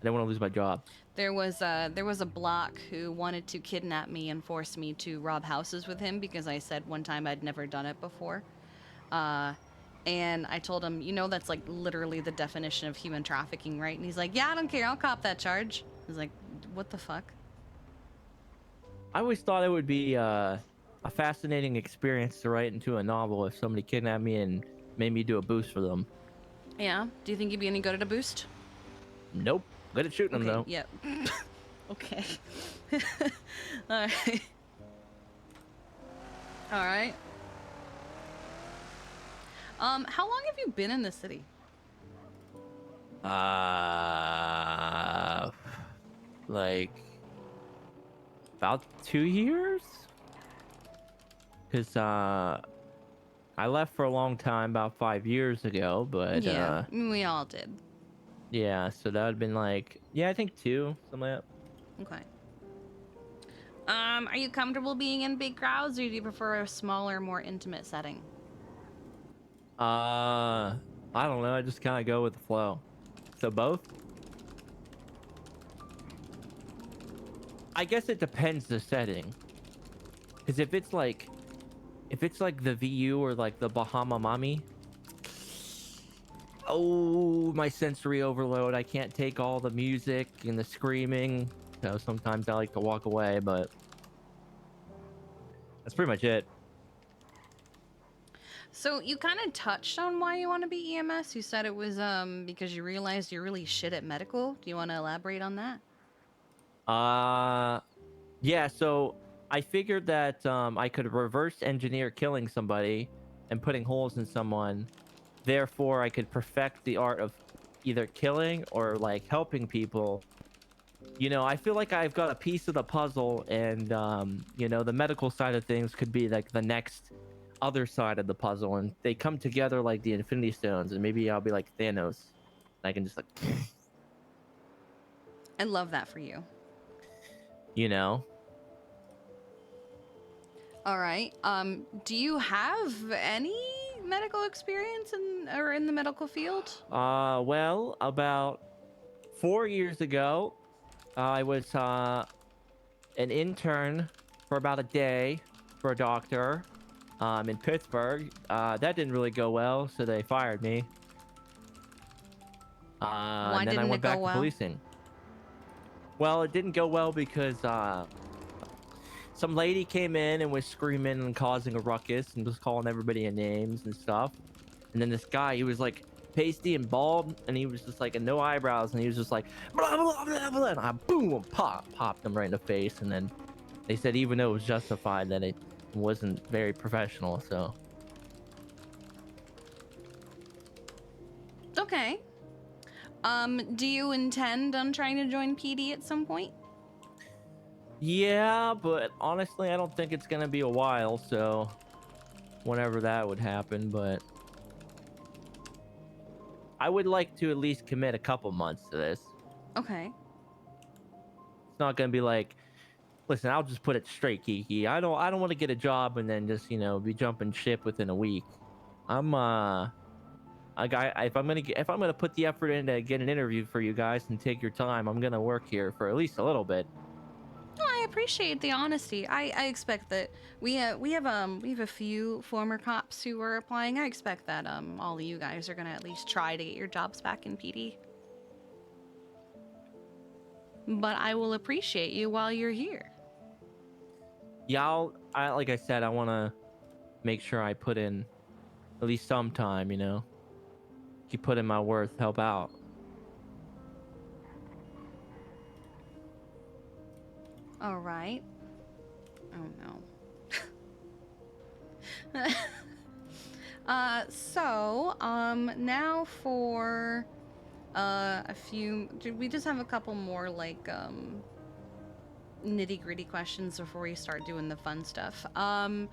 I didn't want to lose my job. There was a block who wanted to kidnap me and force me to rob houses with him because I said one time I'd never done it before. And I told him, you know, that's like literally the definition of human trafficking, right? And he's like, yeah, I don't care. I'll cop that charge. I was like, what the fuck? I always thought it would be a fascinating experience to write into a novel if somebody kidnapped me and made me do a boost for them. Yeah. Do you think you'd be any good at a boost? Nope. Good at shooting them, though. Yep. Okay. All right. All right. How long have you been in the city? Like about 2 years? Because I left for a long time about 5 years ago, but Yeah, we all did. yeah, so that would have been like, yeah, I think 2, something like that. Okay. Are you comfortable being in big crowds, or do you prefer a smaller, more intimate setting? I don't know. I just kind of go with the flow. So both? I guess it depends the setting. Because if it's like the VU or like the Bahama Mommy, oh, my sensory overload. I can't take all the music and the screaming. So sometimes I like to walk away, but that's pretty much it. So you kind of touched on why you want to be EMS. You said it was because you realized you're really shit at medical. Do you want to elaborate on that? Yeah, so I figured that I could reverse engineer killing somebody and putting holes in someone. Therefore, I could perfect the art of either killing or like helping people. You know, I feel like I've got a piece of the puzzle, and you know, the medical side of things could be like the next other side of the puzzle, and they come together like the Infinity Stones, and maybe I'll be like Thanos. I can just like, I love that for you. you know. All right. Do you have any medical experience in the medical field? Well, about 4 years ago, I was an intern for about a day for a doctor in Pittsburgh. That didn't really go well, so they fired me. Why And then I didn't went it go back to well? policing. Well, it didn't go well because some lady came in and was screaming and causing a ruckus and was calling everybody names and stuff. And then this guy, he was like pasty and bald, and he was just like, and no eyebrows, and he was just like, blah, blah, blah, blah, and I boom, popped him right in the face. And then they said, even though it was justified, that it wasn't very professional. So Okay. Do you intend on trying to join PD at some point? yeah, but honestly, I don't think it's gonna be a while. So whenever that would happen, but I would like to at least commit a couple months to this. Okay. It's not gonna be like, listen, I'll just put it straight, Kiki. I don't want to get a job and then just, you know, be jumping ship within a week. I'm if I'm gonna put the effort in to get an interview for you guys and take your time, I'm gonna work here for at least a little bit. No, I appreciate the honesty. I expect that we have a few former cops who are applying. I expect that all of you guys are gonna at least try to get your jobs back in PD. But I will appreciate you while you're here. Yeah, like I said, I want to make sure I put in at least some time, you know. Keep putting my worth, help out. All right. Oh no. Now for a few. We just have a couple more like nitty-gritty questions before we start doing the fun stuff. You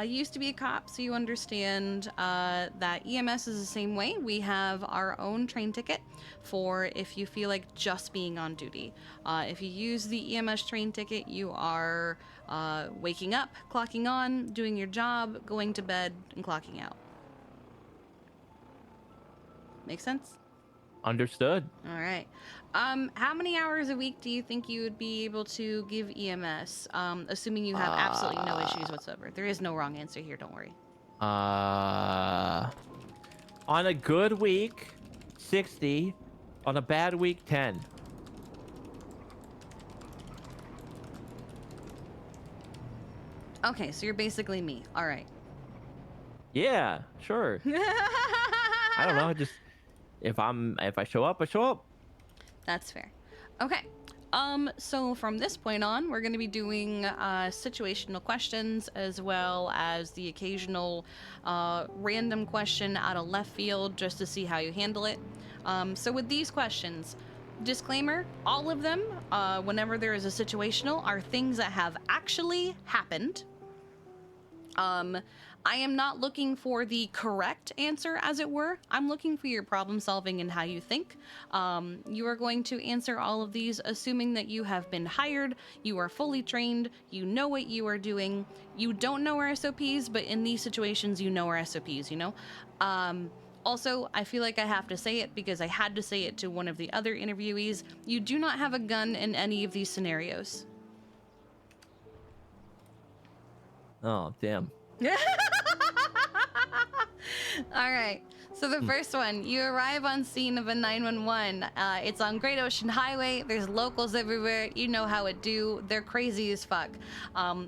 used to be a cop, so you understand that EMS is the same way. We have our own train ticket for if you feel like just being on duty. If you use the EMS train ticket, you are waking up, clocking on, doing your job, going to bed, and clocking out. Make sense? Understood. All right. How many hours a week do you think you would be able to give EMS, assuming you have absolutely no issues whatsoever? There is no wrong answer here, don't worry. On a good week, 60. On a bad week, 10. Okay, so you're basically me. All right. Yeah, sure. I don't know, just if I show up, I show up. That's fair. Okay. So from this point on, we're going to be doing situational questions as well as the occasional random question out of left field just to see how you handle it. So with these questions, disclaimer, all of them, whenever there is a situational, are things that have actually happened. I am not looking for the correct answer, as it were. I'm looking for your problem solving and how you think. You are going to answer all of these assuming that you have been hired, you are fully trained, you know what you are doing. You don't know our SOPs, but in these situations, you know our SOPs, you know? Also, I feel like I have to say it because I had to say it to one of the other interviewees. You do not have a gun in any of these scenarios. Oh, damn. All right. So the first one, you arrive on scene of a 911. It's on Great Ocean Highway. There's locals everywhere. You know how it do. They're crazy as fuck.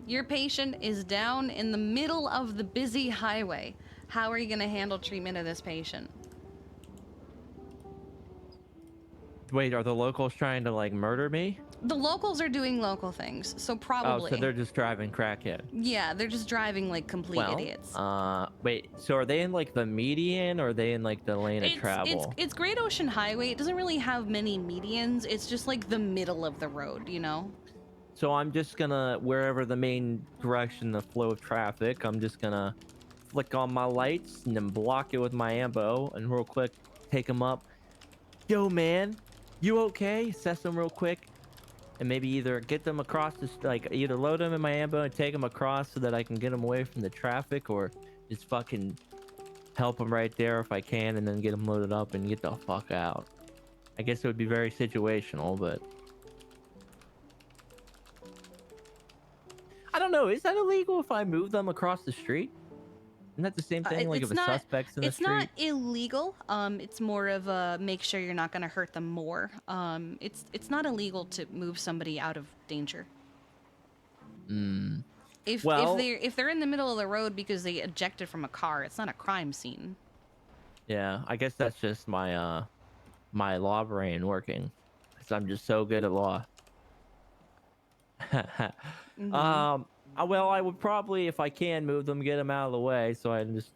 Your patient is down in the middle of the busy highway. How are you going to handle treatment of this patient? Wait, are the locals trying to like murder me? The locals are doing local things, so Oh, probably. so they're just driving crackhead. Yeah, they're just driving like complete idiots. Wait, so are they in like the median or are they in like the lane of travel? It's Great Ocean Highway. It doesn't really have many medians. It's just like the middle of the road, you know? So I'm just gonna, wherever the main direction, the flow of traffic, I'm just gonna flick on my lights and then block it with my ambo and real quick take them up. Yo, man, you okay? Assess them real quick and maybe either get them across this, like either load them in my ambo and take them across so that I can get them away from the traffic, or just fucking help them right there if I can and then get them loaded up and get the fuck out. I guess it would be very situational, but I don't know. Is that illegal if I move them across the street? Isn't that the same thing? Like if a suspect's in the street? It's not illegal. It's more of a make sure you're not gonna hurt them more. It's not illegal to move somebody out of danger. If they're in the middle of the road because they ejected from a car, it's not a crime scene. Yeah, I guess that's just my my law brain working, because I'm just so good at law. Well, I would probably, if I can, move them, get them out of the way, so I just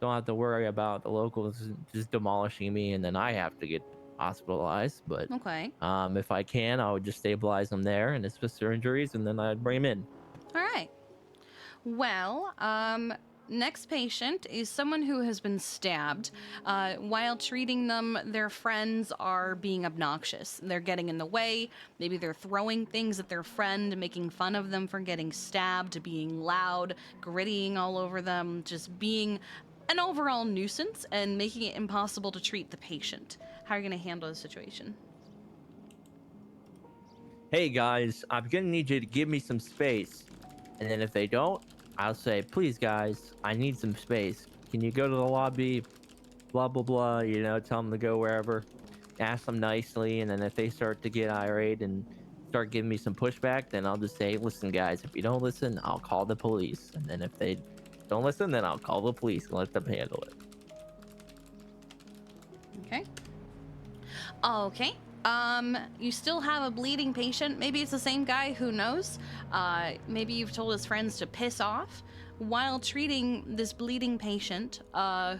don't have to worry about the locals just demolishing me, and then I have to get hospitalized. But Okay. if I can, I would just stabilize them there and assess their injuries, and then I'd bring them in. All right. Well, next patient is someone who has been stabbed. While treating them, their friends are being obnoxious. They're getting in the way. Maybe they're throwing things at their friend, making fun of them for getting stabbed, being loud, grittying all over them, just being an overall nuisance and making it impossible to treat the patient. How are you going to handle the situation? Hey guys, I'm gonna need you to give me some space. And then if they don't, I'll say, please guys, I need some space. Can you go to the lobby? Blah, blah, blah, you know, tell them to go wherever. Ask them nicely, and then if they start to get irate and start giving me some pushback, then I'll just say, listen guys, if you don't listen, I'll call the police. And then if they don't listen, then I'll call the police and let them handle it. Okay. Okay. You still have a bleeding patient. Maybe it's the same guy, who knows? Maybe you've told his friends to piss off while treating this bleeding patient,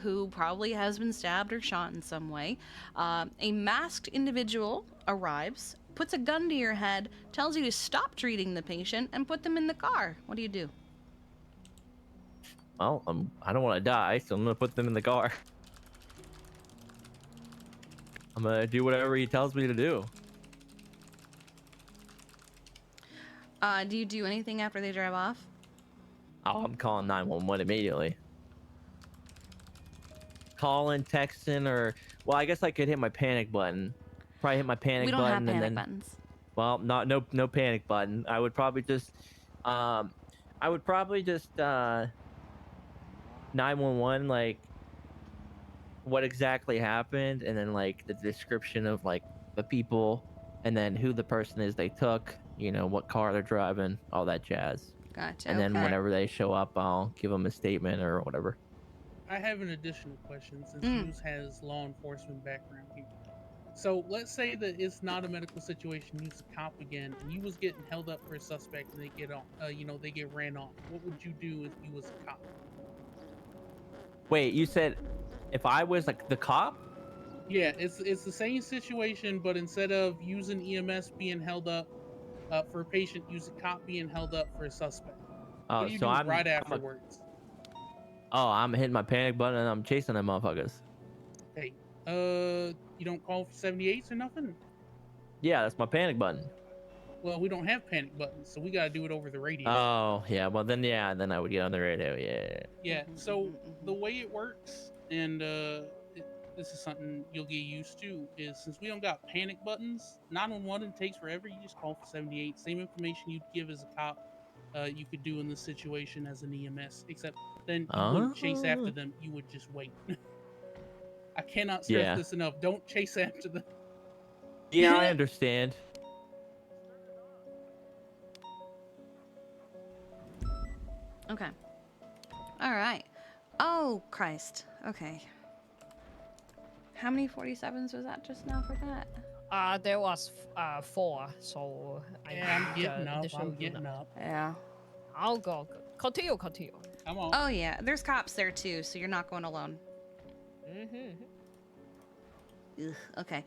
who probably has been stabbed or shot in some way. A masked individual arrives, puts a gun to your head, tells you to stop treating the patient, and put them in the car. What do you do? Well, I don't want to die, so I'm gonna put them in the car. I'm gonna do whatever he tells me to do. Do you do anything after they drive off? Oh, I'm calling 911 immediately. Calling, texting, or... Well, I guess I could hit my panic button. Probably hit my panic button. We don't have panic and then, buttons. Well, no panic button. I would probably just... 911, like... what exactly happened, and then like the description of like the people, and then who the person is they took, you know, what car they're driving, all that jazz. Gotcha. And then whenever they show up, I'll give them a statement or whatever. I have an additional question since Hughes has law enforcement background here. So let's say that it's not a medical situation, you's a cop again, and you was getting held up for a suspect and they get on, they get ran off. What would you do if you was a cop? Wait, you said if I was like the cop? Yeah, it's the same situation, but instead of using EMS being held up for a patient, use a cop being held up for a suspect. Oh, What do you so do I'm right afterwards? I'm hitting my panic button and I'm chasing them motherfuckers. Hey, you don't call for 78s or nothing? Yeah, that's my panic button. Well, we don't have panic buttons, so we gotta do it over the radio. Oh, yeah, well then then I would get on the radio, yeah. Yeah, so the way it works, and this is something you'll get used to, is since we don't got panic buttons, 911 takes forever, you just call for 78. Same information you'd give as a cop, you could do in this situation as an EMS, except then you wouldn't chase after them, you would just wait. I cannot stress this enough, don't chase after them. Yeah, I understand. Okay. All right. Oh, Christ. Okay. How many 47s was that just now for that? There was 4, so I Yeah, I'm need, getting up. additional I'm unit. getting up. Yeah. I'll go. Continue. Come on. Oh yeah, there's cops there too, so you're not going alone. Ugh, okay.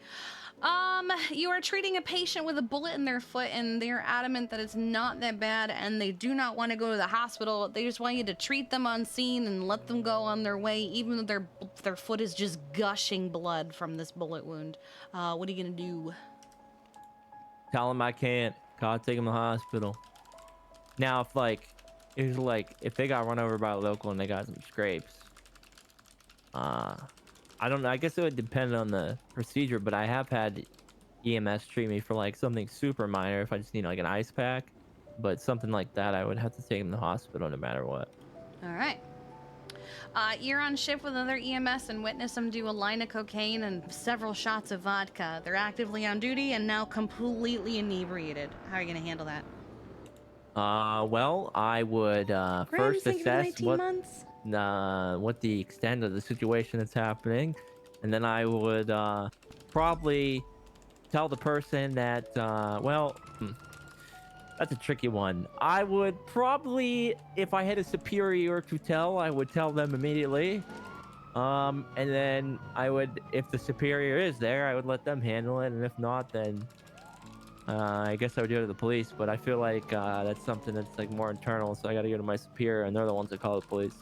You are treating a patient with a bullet in their foot, and they're adamant that it's not that bad, and they do not want to go to the hospital. They just want you to treat them on scene and let them go on their way, even though their foot is just gushing blood from this bullet wound. What are you gonna do? Tell them I can't. Gotta take them to the hospital. Now, if they got run over by a local and they got some scrapes, I don't know. I guess it would depend on the procedure, but I have had EMS treat me for like something super minor if I just need like an ice pack. But something like that, I would have to take them to the hospital no matter what. All right. You're on shift with another EMS and witness them do a line of cocaine and several shots of vodka. They're actively on duty and now completely inebriated. How are you gonna handle that? Well, I would first thank you for the assess 19 months. what the extent of the situation that's happening, and then I would probably tell the person that that's a tricky one. I would probably, if I had a superior to tell, I would tell them immediately. And then I would, if the superior is there, I would let them handle it, and if not, then I guess I would go to the police. But I feel like that's something that's like more internal, so I got to go to my superior, and they're the ones that call the police.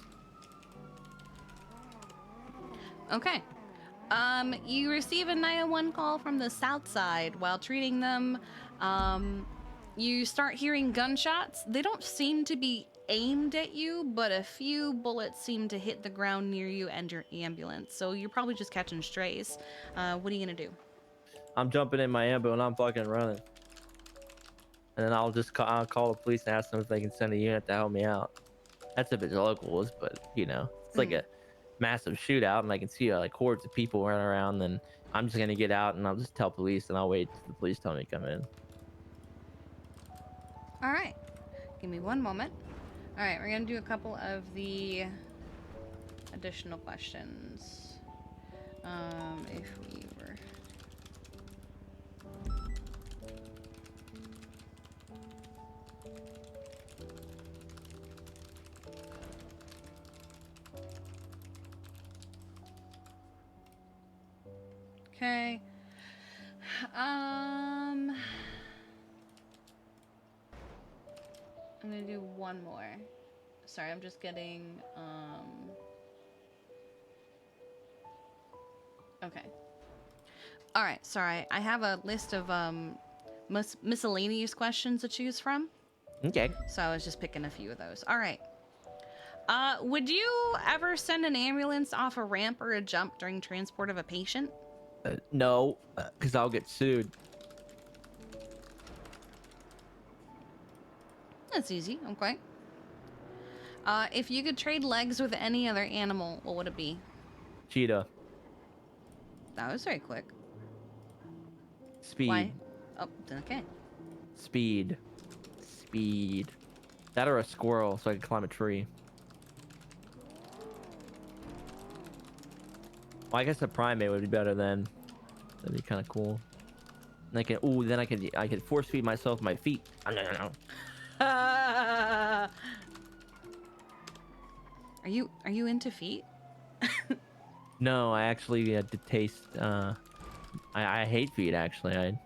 Okay. You receive a 911 call from the south side. While treating them, you start hearing gunshots. They don't seem to be aimed at you, but a few bullets seem to hit the ground near you and your ambulance. So you're probably just catching strays. What are you gonna do? I'm jumping in my ambulance and I'm fucking running. And then I'll call the police and ask them if they can send a unit to help me out. That's if it's locals, but you know, it's like a massive shootout and I can see like hordes of people running around, then I'm just gonna get out and I'll just tell police and I'll wait till the police tell me to come in. All right. Give me one moment. All right, we're gonna do a couple of the additional questions. If we were... Okay. I'm gonna do one more. Sorry, I'm just getting, okay. All right, sorry. I have a list of, miscellaneous questions to choose from. Okay. So I was just picking a few of those. All right. Would you ever send an ambulance off a ramp or a jump during transport of a patient? No, because I'll get sued. That's easy. Okay. If you could trade legs with any other animal, what would it be? Cheetah. That was very quick. Speed. Why? Oh, okay. Speed. That or a squirrel so I can climb a tree. Well, I guess a primate would be better then. That'd be kind of cool. And then I could force feed myself my feet. Are you into feet? No, I actually detest. I hate feet. Actually, I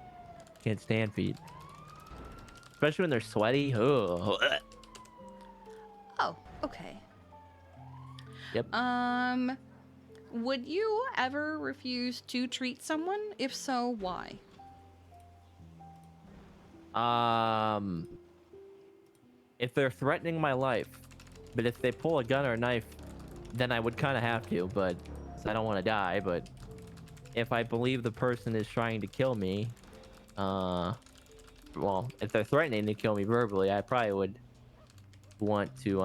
can't stand feet, especially when they're sweaty. Oh, okay. Yep. Would you ever refuse to treat someone? If so, why? If they're threatening my life, but if they pull a gun or a knife, then I would kind of have to, but I don't want to die. But if I believe the person is trying to kill me, well, if they're threatening to kill me verbally, I probably would want to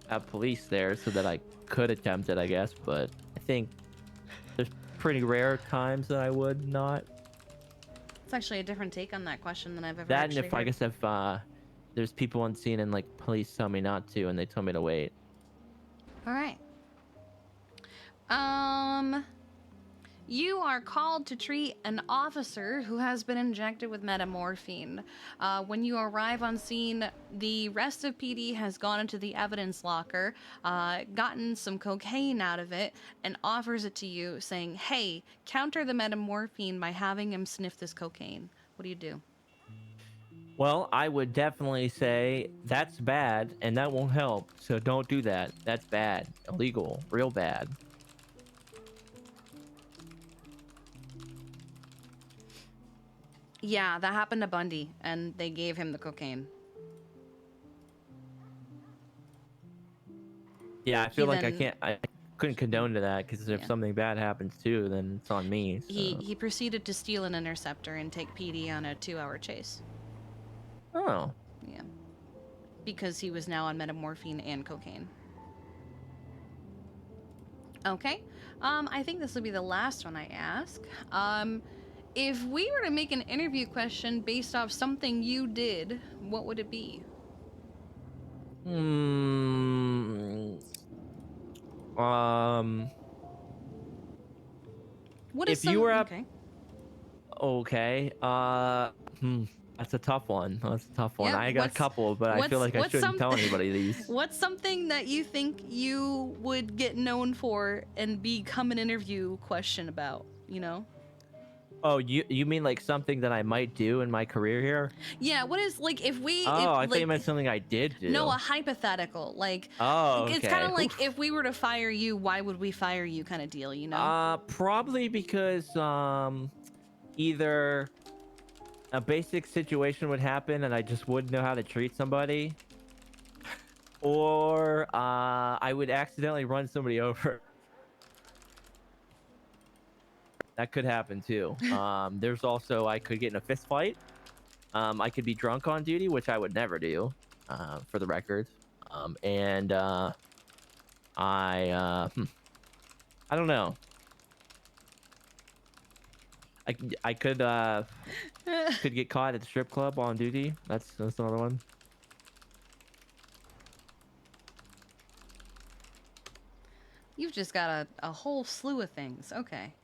have police there so that I could attempt it, I guess. But I think there's pretty rare times that I would not. It's actually a different take on that question than I've ever That, and actually if I heard. guess if there's people on scene and like police tell me not to and they tell me to wait. All right. You are called to treat an officer who has been injected with metamorphine. When you arrive on scene, the rest of PD has gone into the evidence locker, gotten some cocaine out of it, and offers it to you, saying, hey, counter the metamorphine by having him sniff this cocaine. What do you do? Well, I would definitely say that's bad and that won't help. So don't do that. That's bad. Illegal. Real bad. Yeah, that happened to Bundy, and they gave him the cocaine. Yeah, I feel like then- I couldn't condone to that because if Yeah. something bad happens too, then it's on me. So. He proceeded to steal an interceptor and take PD on a 2-hour chase. Oh. Yeah. Because he was now on metamorphine and cocaine. Okay. I think this will be the last one I ask. If we were to make an interview question based off something you did, what would it be? What is If you were up, okay. okay. That's a tough one. That's a tough one. Yeah, I got a what's- couple, but I feel like I what's shouldn't tell anybody these. What's something that you think you would get known for and become an interview question about, you know? Oh, you mean like something that I might do in my career here? Yeah, what is, like, if we... Oh, if, I like, thought you meant something I did do. No, a hypothetical. Like, Oh, okay. it's kind of like, Oof. if we were to fire you, why would we fire you kind of deal, you know? Probably because, either a basic situation would happen and I just wouldn't know how to treat somebody, or, I would accidentally run somebody over. That could happen too. There's also, I could get in a fist fight. I could be drunk on duty, which I would never do, for the record. I don't know. I could get caught at the strip club on duty. That's another one. You've just got a whole slew of things. Okay.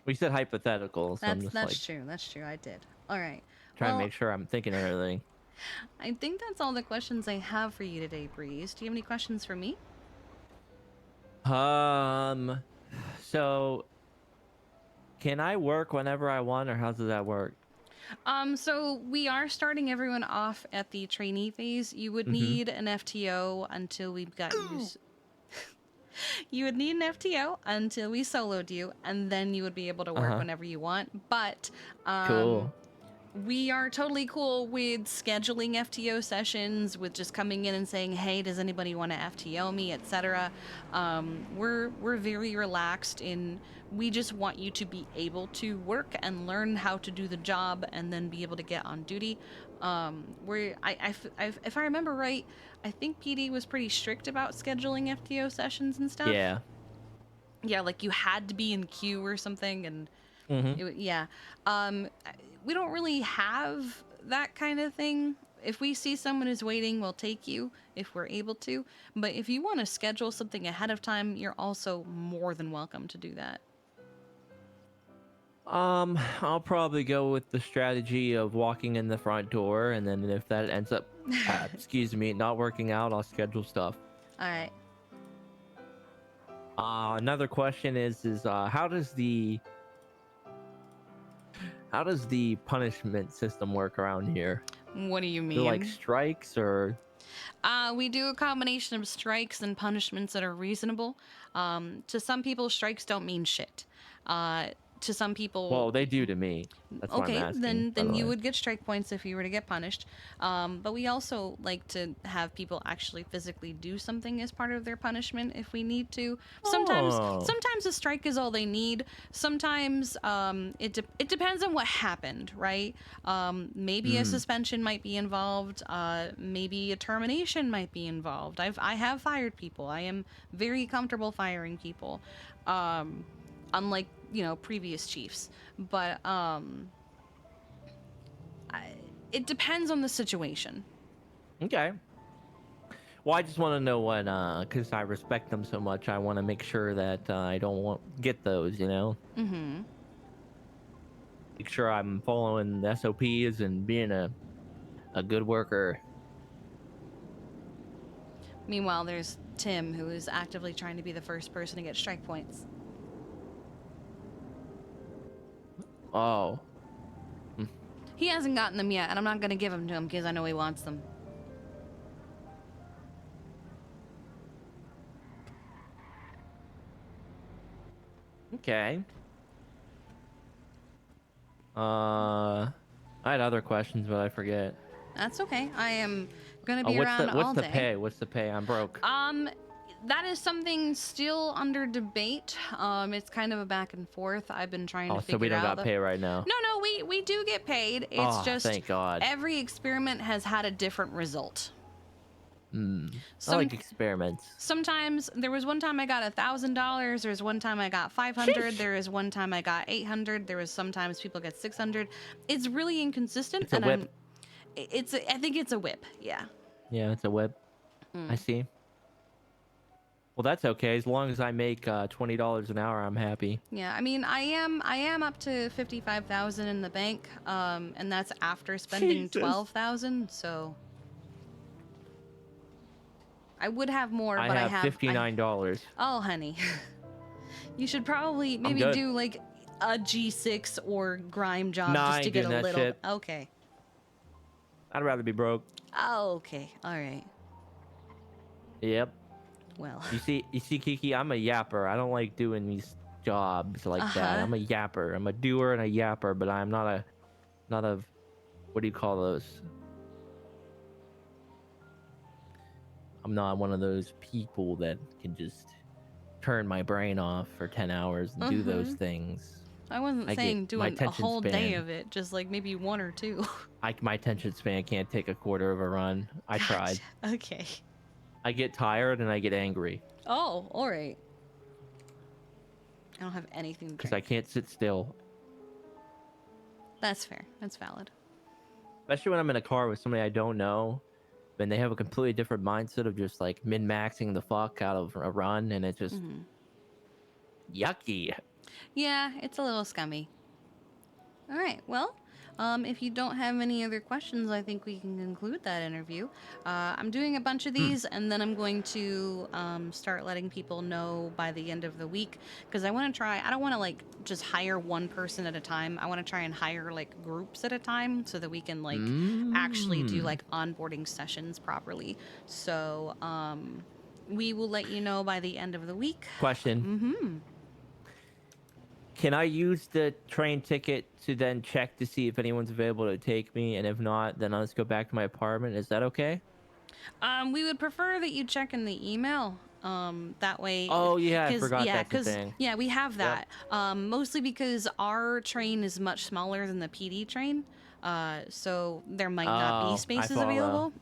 We said hypothetical, so I'm just That's like true. That's true. I did. All right. trying Well, to make sure I'm thinking of everything. I think that's all the questions I have for you today, Breeze. Do you have any questions for me? So can I work whenever I want, or how does that work? So we are starting everyone off at the trainee phase. You would need an FTO until we've got you. You would need an FTO until we soloed you, and then you would be able to work whenever you want. But Cool. we are totally cool with scheduling FTO sessions, with just coming in and saying, "Hey, does anybody want to FTO me?" etc. We're very relaxed in. We just want you to be able to work and learn how to do the job, and then be able to get on duty. If I remember right, I think PD was pretty strict about scheduling FTO sessions and stuff. Yeah. Yeah, like you had to be in queue or something, and yeah. We don't really have that kind of thing. If we see someone who's waiting, we'll take you if we're able to. But if you want to schedule something ahead of time, you're also more than welcome to do that. I'll probably go with the strategy of walking in the front door, and then if that ends up, excuse me, not working out, I'll schedule stuff. All right. Another question is how does the punishment system work around here? What do you Is mean? it like strikes or? We do a combination of strikes and punishments that are reasonable. To some people, strikes don't mean shit. To some people, Well, they do to me. That's why I'm okay, asking, then by the you way. would get strike points if you were to get punished. But we also like to have people actually physically do something as part of their punishment if we need to. Sometimes Oh. sometimes a strike is all they need. Sometimes it depends on what happened, right? Maybe a suspension might be involved. Maybe a termination might be involved. I have fired people. I am very comfortable firing people. Unlike, previous chiefs. But it depends on the situation. Okay. Well, I just want to know what, because I respect them so much. I want to make sure that I don't get those, you know? Mm-hmm. Make sure I'm following the SOPs and being a good worker. Meanwhile, there's Tim, who is actively trying to be the first person to get strike points. Oh. He hasn't gotten them yet, and I'm not going to give them to him because I know he wants them. Okay. I had other questions, but I forget. That's okay. I am going to be what's around the, what's all the day. pay? What's the pay? I'm broke. That is something still under debate. It's kind of a back and forth. I've been trying to Oh, figure so we don't out. got pay right now. No, we do get paid. It's just thank God. every experiment has had a different result. I like experiments. Sometimes there was one time I got $1,000. There was one time I got 500. There was one time I got 800. There was sometimes people get 600. It's really inconsistent. It's a whip. I think it's a whip. Yeah. Yeah, it's a whip. I see. Well, that's okay. As long as I make $20 an hour, I'm happy. Yeah, I mean, I am up to 55,000 in the bank, and that's after spending 12,000. So I would have more, but I have $59. Oh, honey, you should probably maybe do like a G6 or grime job just to get a little. Shit. Okay. I'd rather be broke. Oh, okay. All right. Yep. Well. You see, Kiki, I'm a yapper. I don't like doing these jobs like that. I'm a yapper. I'm a doer and a yapper, but I'm not a, what do you call those? I'm not one of those people that can just turn my brain off for 10 hours and do those things. I wasn't saying doing a whole day of it, just like maybe one or two. My attention span can't take a quarter of a run. I tried. Okay. I get tired and I get angry. Oh, all right. I don't have anything to because drink. I can't sit still. That's fair. That's valid. Especially when I'm in a car with somebody I don't know, and they have a completely different mindset of just like min-maxing the fuck out of a run, and it's just yucky. Yeah, it's a little scummy. All right. Well, if you don't have any other questions, I think we can conclude that interview. I'm doing a bunch of these, and then I'm going to start letting people know by the end of the week, because I want to try. I don't want to like just hire one person at a time. I want to try and hire like groups at a time so that we can like actually do like onboarding sessions properly. So we will let you know by the end of the week. Question. Can I use the train ticket to then check to see if anyone's available to take me? And if not, then I'll just go back to my apartment. Is that okay? We would prefer that you check in the email. That way. Oh, yeah, I forgot that's the thing. Yeah, we have that. Mostly because our train is much smaller than the PD train. So there might not be spaces available.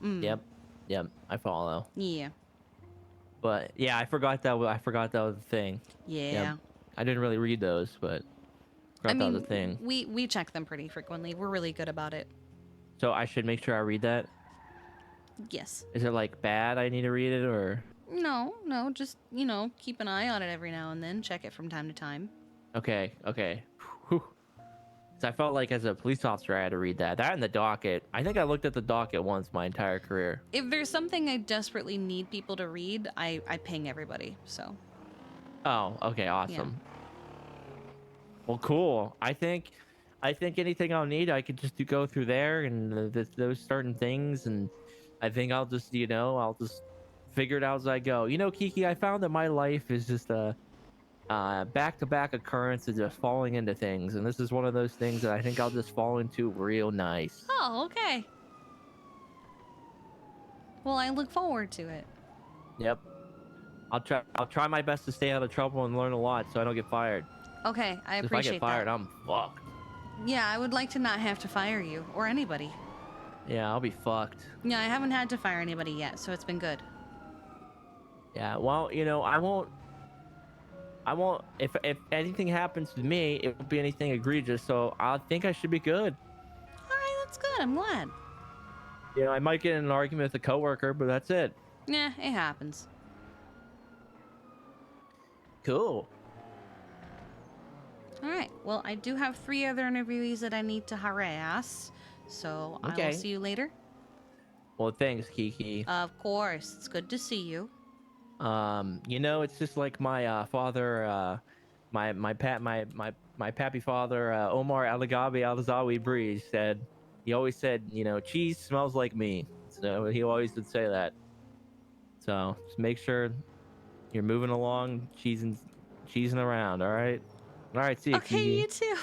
Yep, I follow. Yeah. But yeah, I forgot that was a thing. Yeah. Yep. I didn't really read those, but I mean, that was a thing. We check them pretty frequently. We're really good about it. So I should make sure I read that? Yes. Is it like bad I need to read it, or? No, just, keep an eye on it every now and then. Check it from time to time. Okay. Whew. So I felt like as a police officer I had to read that. That and the docket. I think I looked at the docket once my entire career. If there's something I desperately need people to read, I ping everybody, so. Oh, okay, awesome. Yeah. Well, cool. I think anything I'll need, I could just go through there and those certain things, and I think I'll just, I'll just figure it out as I go. Kiki, I found that my life is just a back-to-back occurrence of just falling into things, and this is one of those things that I think I'll just fall into real nice. Oh, okay. Well, I look forward to it. Yep. I'll try my best to stay out of trouble and learn a lot so I don't get fired. Okay, I appreciate that. If I get fired, I'm fucked. Yeah, I would like to not have to fire you or anybody. Yeah, I'll be fucked. Yeah, I haven't had to fire anybody yet, so it's been good. Yeah, well, I won't if anything happens to me, it won't be anything egregious, so I think I should be good. All right, that's good. I'm glad. I might get in an argument with a coworker, but that's it. Yeah, it happens. Cool. All right. Well, I do have 3 other interviewees that I need to harass, so I will Okay. see you later. Well, thanks, Kiki. Of course. It's good to see you. You know, it's just like my father, my pappy father, Omar Alagabi Alzawi Breeze said. He always said, you know, cheese smells like me. So he always would say that. So just make sure you're moving along, cheesing around. All right. All right. See you, Okay, Kiki. you too.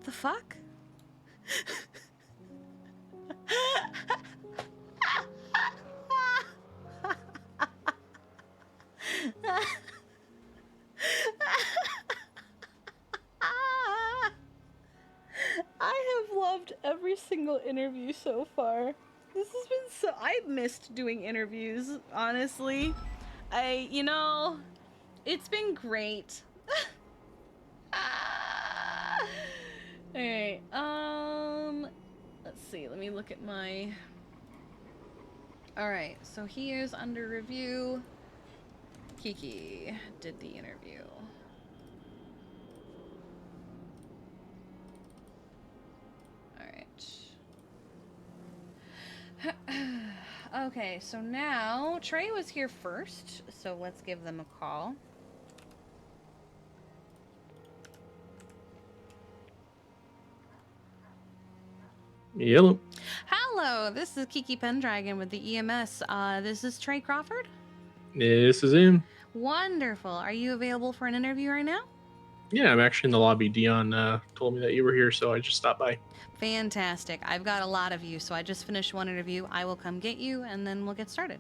The fuck? I have loved every single interview so far. This has been so. I missed doing interviews, honestly. It's been great. Alright, let's see. Let me look at my. Alright, so he is under review. Kiki did the interview. Okay, so now Trey was here first, so let's give them a call. Yellow. Hello, this is Kiki Pendragon with the EMS. This is Trey Crawford. This is him. Wonderful. Are you available for an interview right now? Yeah, I'm actually in the lobby. Dion told me that you were here, so I just stopped by. Fantastic. I've got a lot of you, so I just finished one interview. I will come get you, and then we'll get started.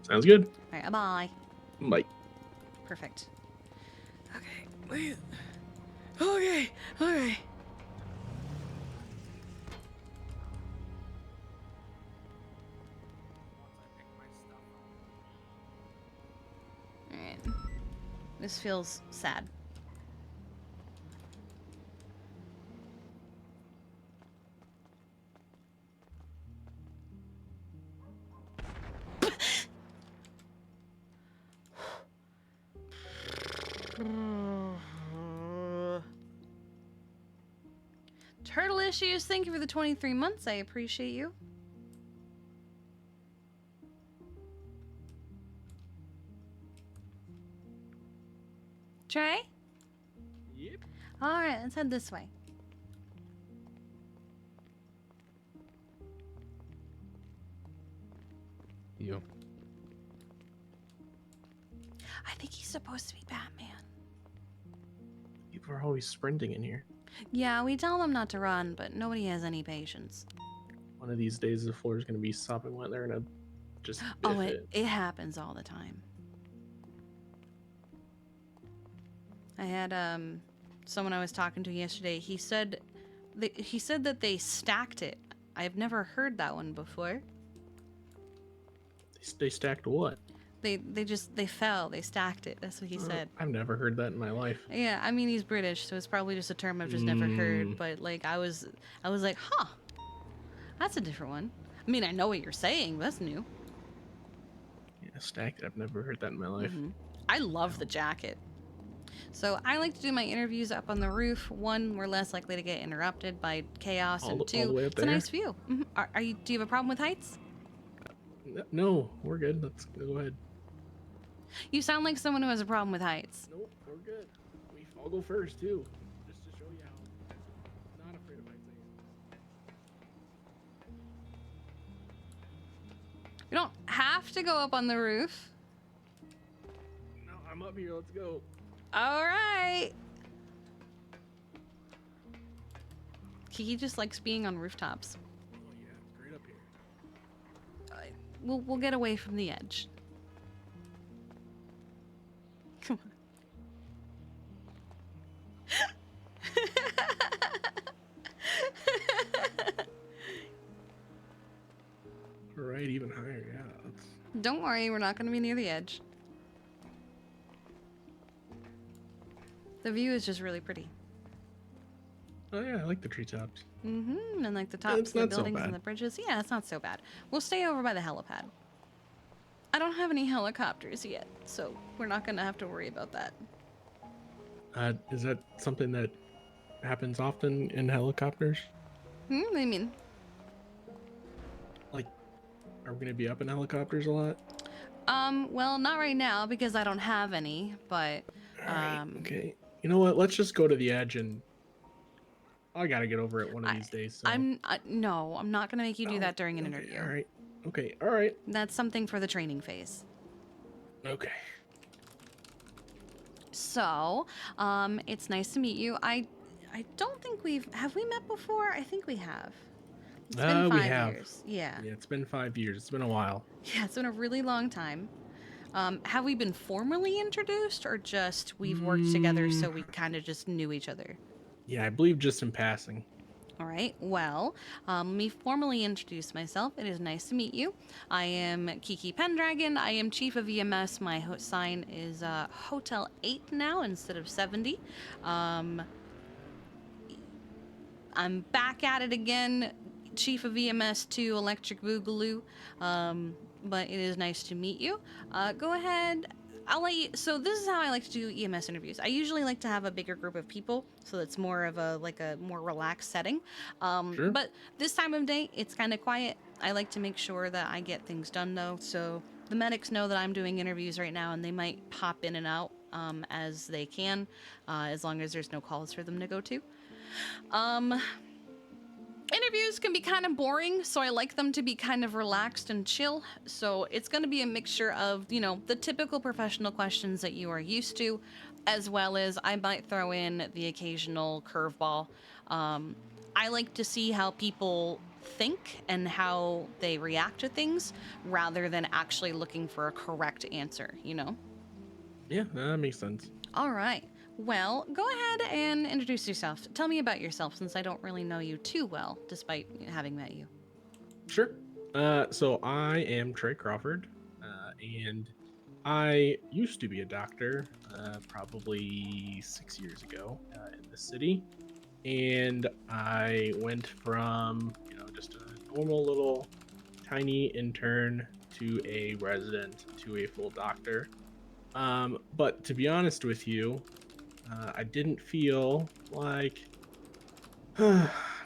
Sounds good. All right, bye. Bye. Perfect. Okay, wait. Okay, okay. Alright. This feels sad. Turtle Issues, thank you for the 23 months. I appreciate you. Trey? Yep. Alright, let's head this way. You. I think he's supposed to be Batman. People are always sprinting in here. Yeah, we tell them not to run, but nobody has any patience. One of these days, the floor is going to be sopping wet. They're going to just. Oh, it happens all the time. I had someone I was talking to yesterday. He said that they stacked it. I've never heard that one before. They stacked what? They fell. They stacked it. That's what he said. I've never heard that in my life. Yeah, I mean he's British, so it's probably just a term I've just never heard. But like I was like, huh, that's a different one. I mean I know what you're saying, but that's new. Yeah, stacked it. I've never heard that in my life. I love the jacket. So I like to do my interviews up on the roof. One, we're less likely to get interrupted by chaos, and All two, the way up it's a there? nice view. Are you? Do you have a problem with heights? No, we're good. Let's go ahead. You sound like someone who has a problem with heights. Nope, we're good. I'll go first too, just to show you how I'm not afraid of heights. You don't have to go up on the roof. No, I'm up here. Let's go. All right. Kiki just likes being on rooftops. Oh yeah, it's great up here. We'll get away from the edge. Come on. Right, even higher. Yeah. That's... Don't worry, we're not going to be near the edge. The view is just really pretty. Oh yeah, I like the treetops. Mm-hmm. And like the Yeah, tops it's of the not so buildings and bad. the bridges. Yeah, it's not so bad. We'll stay over by the helipad. I don't have any helicopters yet, so we're not gonna have to worry about that. Is that something that happens often in helicopters? What do you mean? Like, are we gonna be up in helicopters a lot? Well, not right now because I don't have any, but All right. Okay. You know what? Let's just go to the edge, and I gotta get over it one of I- these days. So. no, I'm not gonna make you do Oh, that during an okay, interview. All right. Okay. All right. That's something for the training phase. Okay. So, it's nice to meet you. I don't think have we met before? I think we have. It's been 5 We have. years. Yeah. Yeah, it's been 5 years. It's been a while. Yeah, it's been a really long time. Have we been formally introduced or just we've worked together so we kind of just knew each other? Yeah, I believe just in passing. All right, well, let me formally introduce myself. It is nice to meet you. I am Kiki Pendragon. I am Chief of EMS. My sign is Hotel 8 now instead of 70. I'm back at it again, Chief of EMS 2 Electric Boogaloo. But it is nice to meet you. Go ahead. I'll let you. So this is how I like to do EMS interviews. I usually like to have a bigger group of people, so it's more of a more relaxed setting. Sure. But this time of day, it's kind of quiet. I like to make sure that I get things done though. So the medics know that I'm doing interviews right now, and they might pop in and out as they can, as long as there's no calls for them to go to. Interviews can be kind of boring, so I like them to be kind of relaxed and chill. So it's going to be a mixture of, the typical professional questions that you are used to, as well as I might throw in the occasional curveball. I like to see how people think and how they react to things rather than actually looking for a correct answer, Yeah, that makes sense. All right. Well, go ahead and introduce yourself. Tell me about yourself since I don't really know you too well, despite having met you. Sure. So I am Trey Crawford, and I used to be a doctor, probably 6 years ago in the city. And I went from, just a normal little tiny intern to a resident to a full doctor. But to be honest with you, I didn't feel like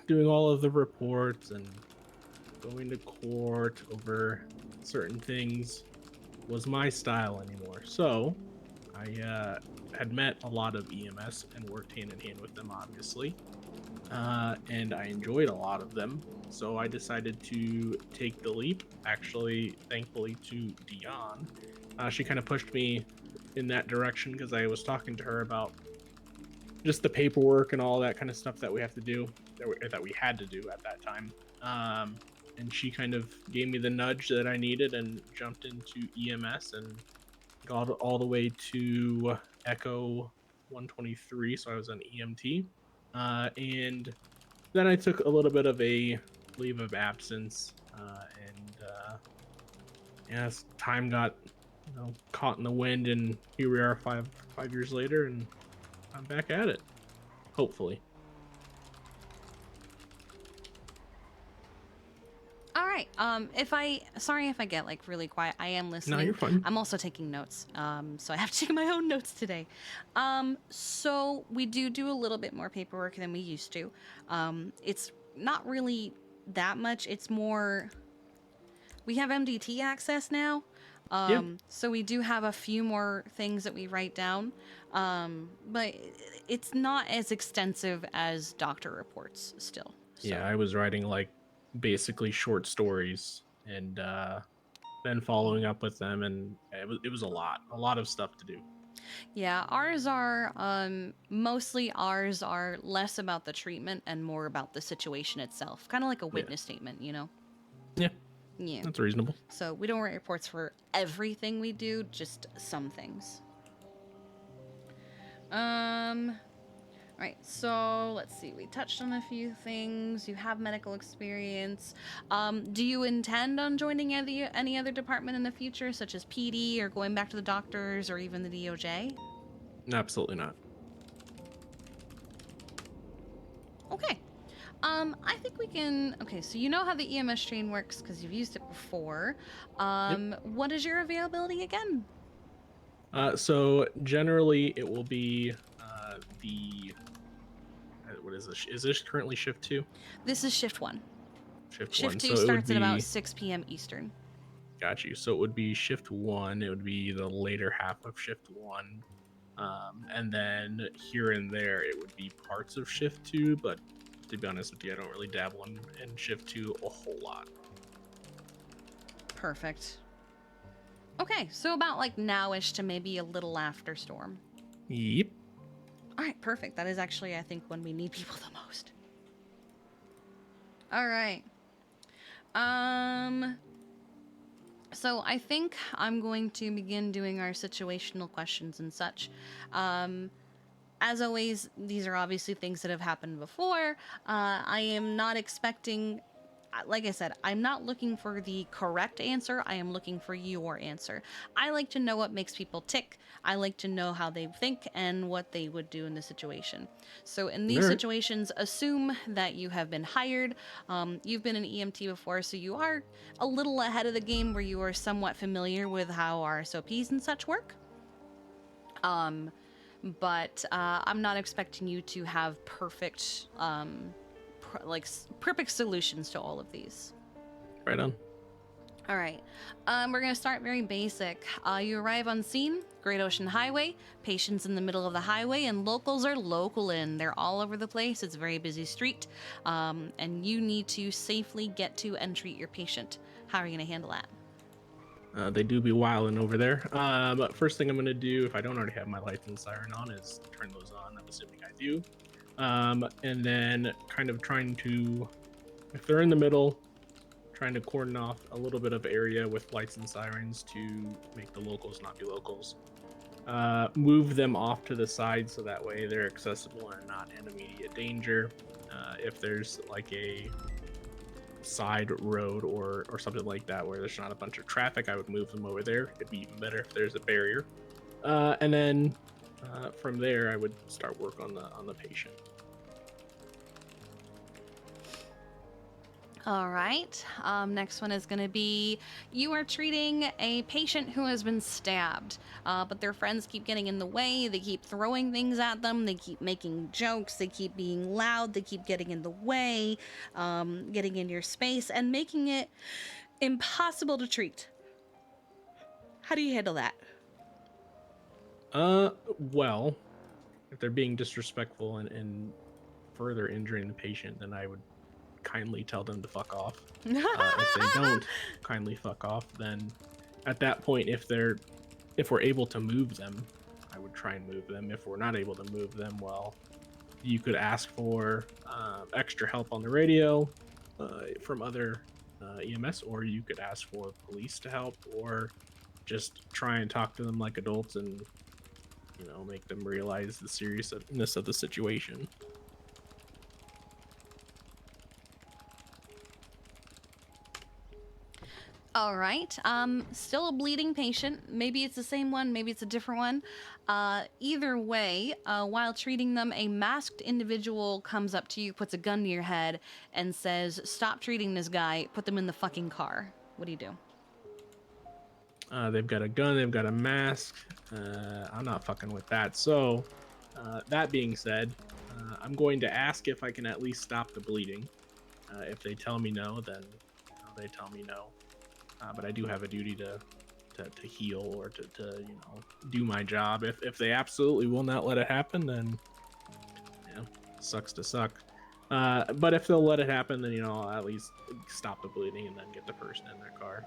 doing all of the reports and going to court over certain things was my style anymore. So I had met a lot of EMS and worked hand in hand with them, obviously. And I enjoyed a lot of them. So I decided to take the leap, actually, thankfully to Dion. She kind of pushed me in that direction because I was talking to her about just the paperwork and all that kind of stuff that we have to do, that we had to do at that time. And she kind of gave me the nudge that I needed and jumped into EMS and got all the way to Echo 123, so I was an EMT. And then I took a little bit of a leave of absence, as time got caught in the wind, and here we are five years later, and I'm back at it, hopefully. All right. Sorry if I get really quiet. I am listening. No, you're fine. I'm also taking notes. So I have to take my own notes today. So we do a little bit more paperwork than we used to. It's not really that much. It's more, we have MDT access now. So we do have a few more things that we write down. But it's not as extensive as doctor reports still. So. Yeah, I was writing basically short stories and then following up with them, and it was a lot of stuff to do. Yeah, mostly ours are less about the treatment and more about the situation itself, kind of like a witness statement, Yeah, that's reasonable. So we don't write reports for everything we do, just some things. All right, so let's see. We touched on a few things. You have medical experience. Do you intend on joining any other department in the future, such as PD or going back to the doctors or even the DOJ? Absolutely not. Okay. I think we can. Okay, so you know how the EMS train works because you've used it before. What is your availability again? So generally it will be what is this? Is this currently shift 2? This is shift 1. Shift Shift 1. 2 So it would starts at about be 6 p.m. Eastern. got you. So it would be shift 1. It would be the later half of shift 1. And then here and there it would be parts of shift 2, but to be honest with you, I don't really dabble in shift 2 a whole lot. Perfect. Okay, so about like nowish to maybe a little after storm. Yep. All right, perfect. That is actually, I think, when we need people the most. All right. So I think I'm going to begin doing our situational questions and such. As always, these are obviously things that have happened before. I am not expecting, like I said, I'm not looking for the correct answer. I am looking for your answer. I like to know what makes people tick. I like to know how they think and what they would do in the situation. So in these situations, assume that you have been hired. You've been an EMT before, so you are a little ahead of the game where you are somewhat familiar with how our SOPs and such work. But I'm not expecting you to have perfect, perfect solutions to all of these. Right on. All right. We're going to start very basic. You arrive on scene, Great Ocean Highway, patients in the middle of the highway, and locals are local in. They're all over the place. It's a very busy street, and you need to safely get to and treat your patient. How are you going to handle that? They do be wilding over there. But first thing I'm going to do, if I don't already have my lights and siren on, is turn those on. I'm assuming I do. And then kind of trying to, if they're in the middle, trying to cordon off a little bit of area with lights and sirens to make the locals not be locals. Move them off to the side so that way they're accessible and not in immediate danger. If there's like a side road or something like that where there's not a bunch of traffic, I would move them over there. It'd be even better if there's a barrier. And then from there, I would start work on the patient. All right. Next one is going to be you are treating a patient who has been stabbed, but their friends keep getting in the way. They keep throwing things at them. They keep making jokes. They keep being loud. They keep getting in the way, getting in your space, and making it impossible to treat. How do you handle that? Well, if they're being disrespectful and further injuring the patient, then I would kindly tell them to fuck off. If they don't kindly fuck off, then at that point, if we're able to move them, I would try and move them. If we're not able to move them, well, you could ask for extra help on the radio from other EMS, or you could ask for police to help, or just try and talk to them like adults and, you know, make them realize the seriousness of the situation. All right. Still a bleeding patient. Maybe it's the same one, maybe it's a different one. Either way, while treating them, a masked individual comes up to you, puts a gun to your head, and says, "Stop treating this guy. Put them in the fucking car." What do you do? They've got a gun, they've got a mask. I'm not fucking with that. So, that being said, I'm going to ask if I can at least stop the bleeding. If they tell me no, then they tell me no. But I do have a duty to heal or to you know, do my job. If they absolutely will not let it happen, then you know, sucks to suck. But if they'll let it happen, then, you know, I'll at least stop the bleeding and then get the person in their car.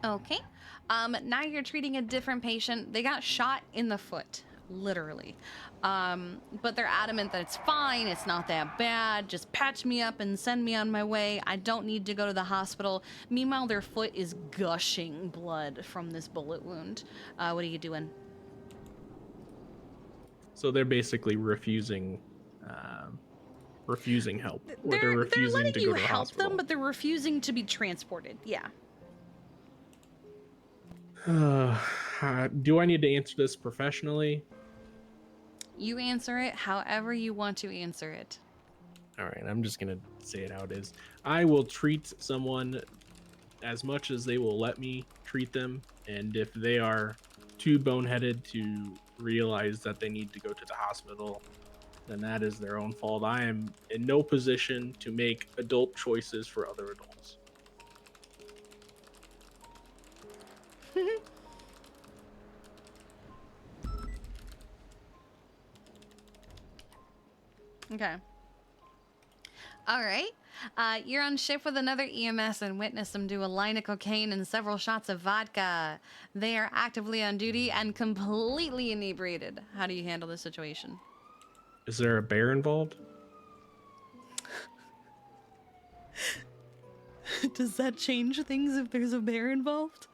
Okay. Now you're treating a different patient. They got shot in the foot, literally. But they're adamant that it's fine. It's not that bad. Just patch me up and send me on my way. I don't need to go to the hospital. Meanwhile, their foot is gushing blood from this bullet wound. What are you doing? So they're basically refusing help, or they're refusing letting to you go to the help hospital. them, but they're refusing to be transported. Yeah. Do I need to answer this professionally? You answer it however you want to answer it. All right, I'm just gonna say it how it is. I will treat someone as much as they will let me treat them, and if they are too boneheaded to realize that they need to go to the hospital, then that is their own fault. I am in no position to make adult choices for other adults. Okay. All right. You're on shift with another EMS and witness them do a line of cocaine and several shots of vodka. They are actively on duty and completely inebriated. How do you handle this situation? Is there a bear involved? Does that change things if there's a bear involved?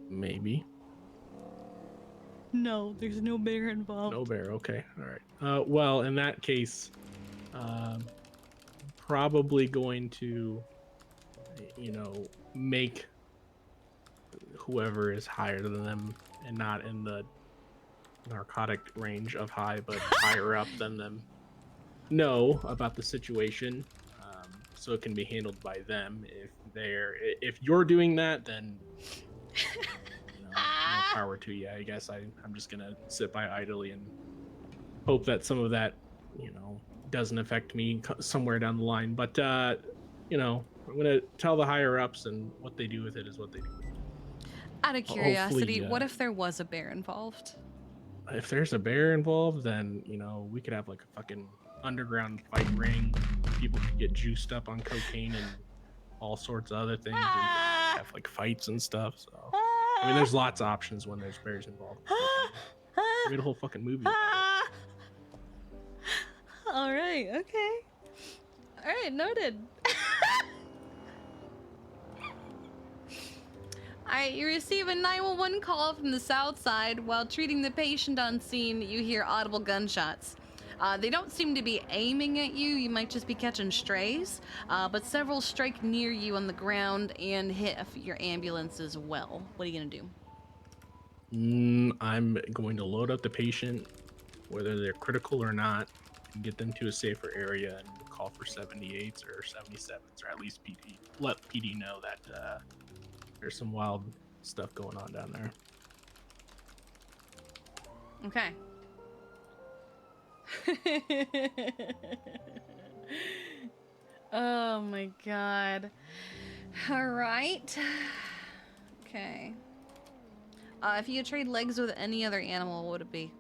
Maybe. No, there's no bear involved. No bear. Okay. All right. Well, in that case, probably going to, make whoever is higher than them and not in the narcotic range of high, but higher up than them, know about the situation, so it can be handled by them. If you're doing that, then more power to you. I guess I'm just gonna sit by idly and hope that some of that, doesn't affect me somewhere down the line. But I'm gonna tell the higher ups, and what they do with it is what they do. Out of curiosity, Hopefully, what if there was a bear involved? If there's a bear involved, then we could have like a fucking underground fight ring. People could get juiced up on cocaine and all sorts of other things, and have like fights and stuff. So I mean, there's lots of options when there's bears involved. We made a whole fucking movie about it. All right, okay. All right, noted. All right, you receive a 911 call from the south side. While treating the patient on scene, you hear audible gunshots. They don't seem to be aiming at you. You might just be catching strays, but several strike near you on the ground and hit your ambulance as well. What are you gonna do? I'm going to load up the patient, whether they're critical or not, and get them to a safer area and call for 78s or 77s, or at least PD. Let PD know that there's some wild stuff going on down there. Okay. Oh my god. All right. Okay. If you could trade legs with any other animal, what would it be?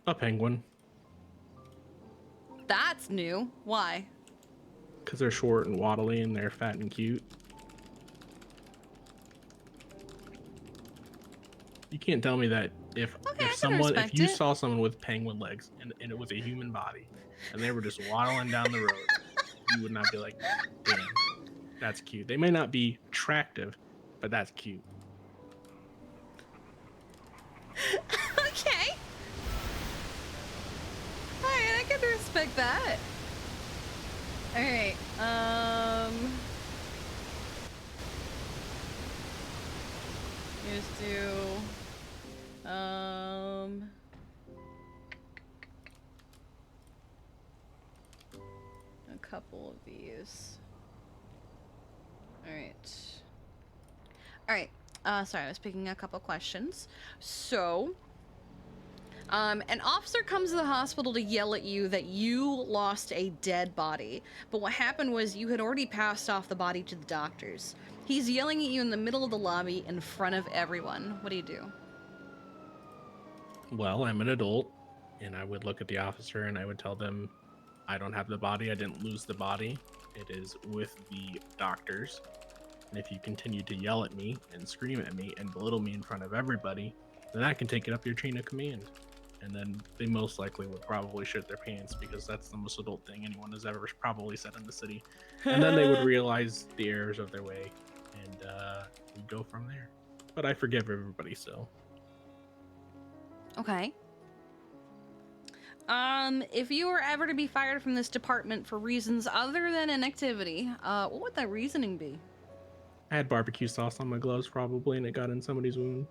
A penguin, That's new. Why? because they're short and waddly and they're fat and cute. You can't tell me that if you saw someone with penguin legs and it was a human body and they were just waddling down the road, you would not be like, damn, that's cute. They may not be attractive, but that's cute. Okay. Alright, I can respect that. Alright, just do a couple of these. Alright, sorry, I was picking a couple questions. So, an officer comes to the hospital to yell at you that you lost a dead body, but what happened was you had already passed off the body to the doctors. He's yelling at you in the middle of the lobby in front of everyone. What do you do? Well, I'm an adult, and I would look at the officer and I would tell them, I don't have the body. I didn't lose the body. It is with the doctors. And if you continue to yell at me and scream at me and belittle me in front of everybody, then I can take it up your chain of command. And then they most likely would probably shit their pants, because that's the most adult thing anyone has ever probably said in the city. And then they would realize the errors of their way, and we'd go from there. But I forgive everybody, so. Okay. If you were ever to be fired from this department for reasons other than inactivity, what would that reasoning be? I had barbecue sauce on my gloves probably, and it got in somebody's wound.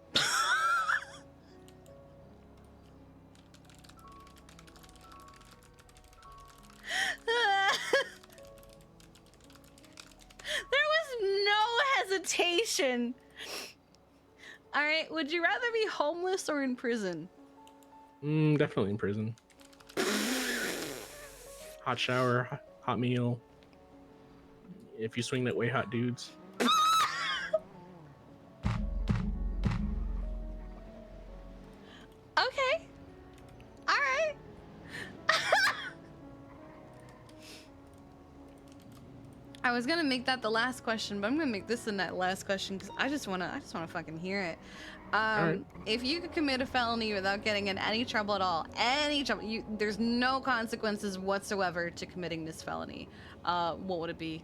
There was no hesitation. All right, would you rather be homeless or in prison? Definitely in prison. Hot shower, hot meal. If you swing that way, hot dudes. Okay. All right. I was gonna make that the last question, but I'm gonna make this the last question because I just wanna fucking hear it. right. If you could commit a felony without getting in any trouble at all, any trouble, there's no consequences whatsoever to committing this felony. What would it be?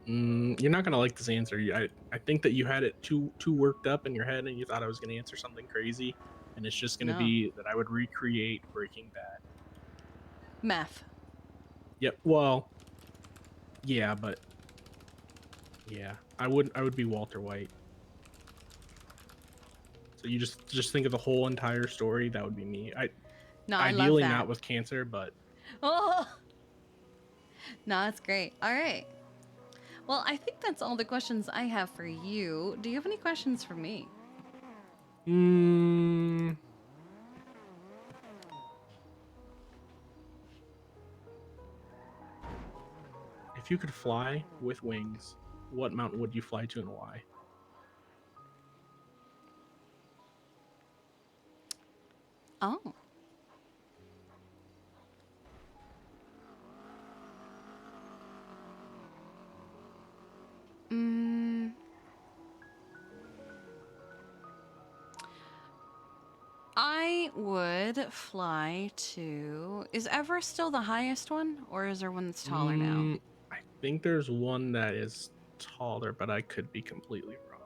You're not gonna like this answer. I think that you had it too worked up in your head, and you thought I was gonna answer something crazy, and it's just gonna No. be that I would recreate Breaking Bad. Meth. Yep. Well, yeah, but yeah, I would be Walter White. So you just think of the whole entire story. That would be me. No, I love Ideally that. not with cancer, but Oh. No, that's great. All right. Well, I think that's all the questions I have for you. Do you have any questions for me? if you could fly with wings, what mountain would you fly to and why? Oh. I would fly to... Is Everest still the highest one? Or is there one that's taller now? I think there's one that is taller, but I could be completely wrong.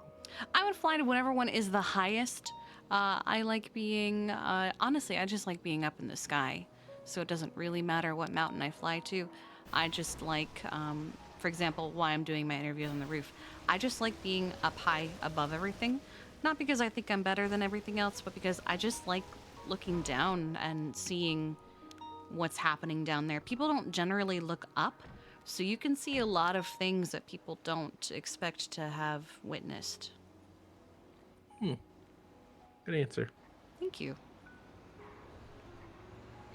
I would fly to whatever one is the highest. I like being... honestly, I just like being up in the sky. So it doesn't really matter what mountain I fly to. I just like... for example, why I'm doing my interviews on the roof. I just like being up high above everything. Not because I think I'm better than everything else, but because I just like looking down and seeing what's happening down there. People don't generally look up, so you can see a lot of things that people don't expect to have witnessed. Good answer. Thank you.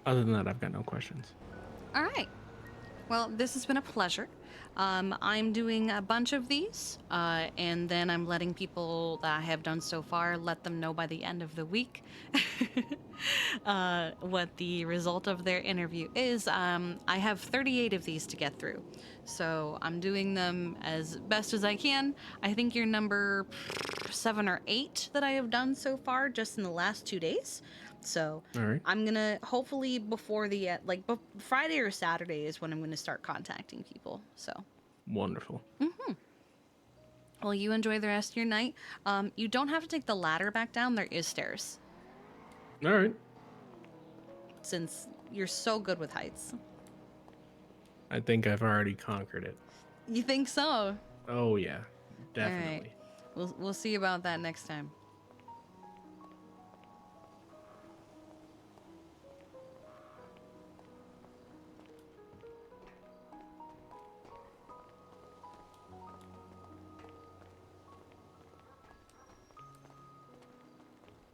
Other than that, I've got no questions. All right. Well, this has been a pleasure. I'm doing a bunch of these, and then I'm letting people that I have done so far, let them know by the end of the week what the result of their interview is. I have 38 of these to get through, so I'm doing them as best as I can. I think you're number 7 or 8 that I have done so far just in the last 2 days. So All right. I'm gonna hopefully before the Friday or Saturday is when I'm gonna start contacting people. So Wonderful. well, you enjoy the rest of your night. You don't have to take the ladder back down. There is stairs All right. since you're so good with heights. I think I've already conquered it. You think so? Oh yeah, definitely. We'll see about that next time.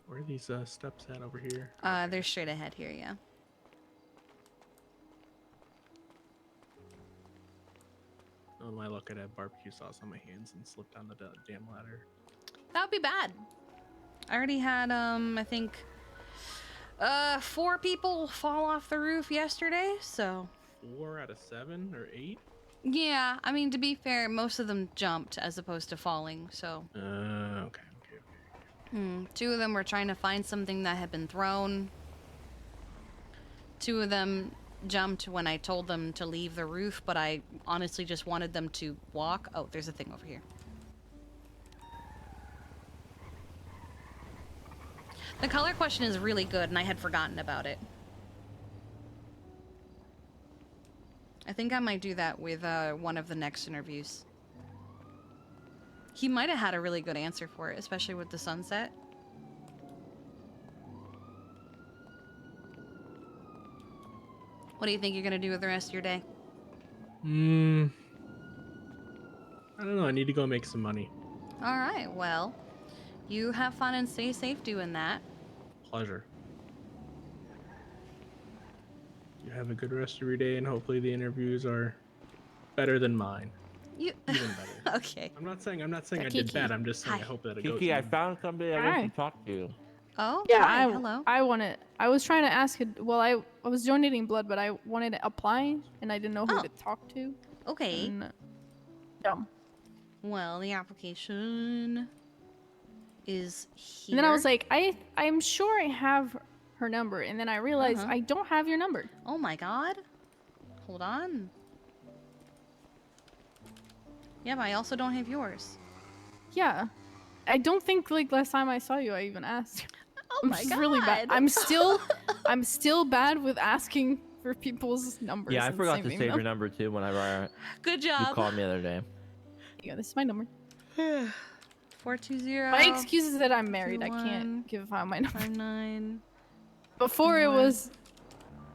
Where are these steps at over here? They're straight ahead here, yeah. On my luck, I'd have barbecue sauce on my hands and slip down the damn ladder. That would be bad. I already had, I think, 4 people fall off the roof yesterday, so... 4 out of 7 or 8? Yeah, I mean, to be fair, most of them jumped as opposed to falling, so... Okay. 2 of them were trying to find something that had been thrown. 2 of them jumped when I told them to leave the roof, but I honestly just wanted them to walk. Oh, there's a thing over here. The color question is really good, and I had forgotten about it. I think I might do that with one of the next interviews. He might have had a really good answer for it, especially with the sunset. What do you think you're gonna do with the rest of your day? I don't know. I need to go make some money. All right, well, you have fun and stay safe doing that. Pleasure. You have a good rest of your day, and hopefully the interviews are better than mine. You Even better. okay? I'm not saying I did Kiki. bad. I'm just saying Hi. I hope that it goes. Kiki, I found somebody I want Hi. to talk to. Oh, Yeah, hi, hello. I was trying to ask it. Well, I was donating blood, but I wanted to apply, and I didn't know who Oh. to talk to. Okay. And, yeah. Well, the application is here. And then I was like, I'm sure I have her number, and then I realized Uh-huh. I don't have your number. Oh my god. Hold on. Yeah, but I also don't have yours. Yeah, I don't think like last time I saw you, I even asked. Oh I'm my just god. really bad. I'm still bad with asking for people's numbers. Yeah, I and forgot to saving save them. your number too whenever Good you job. called me the other day. Yeah, this is my number. 420. My excuse is that I'm married. I 21, can't give out my number. 59. Before it one. was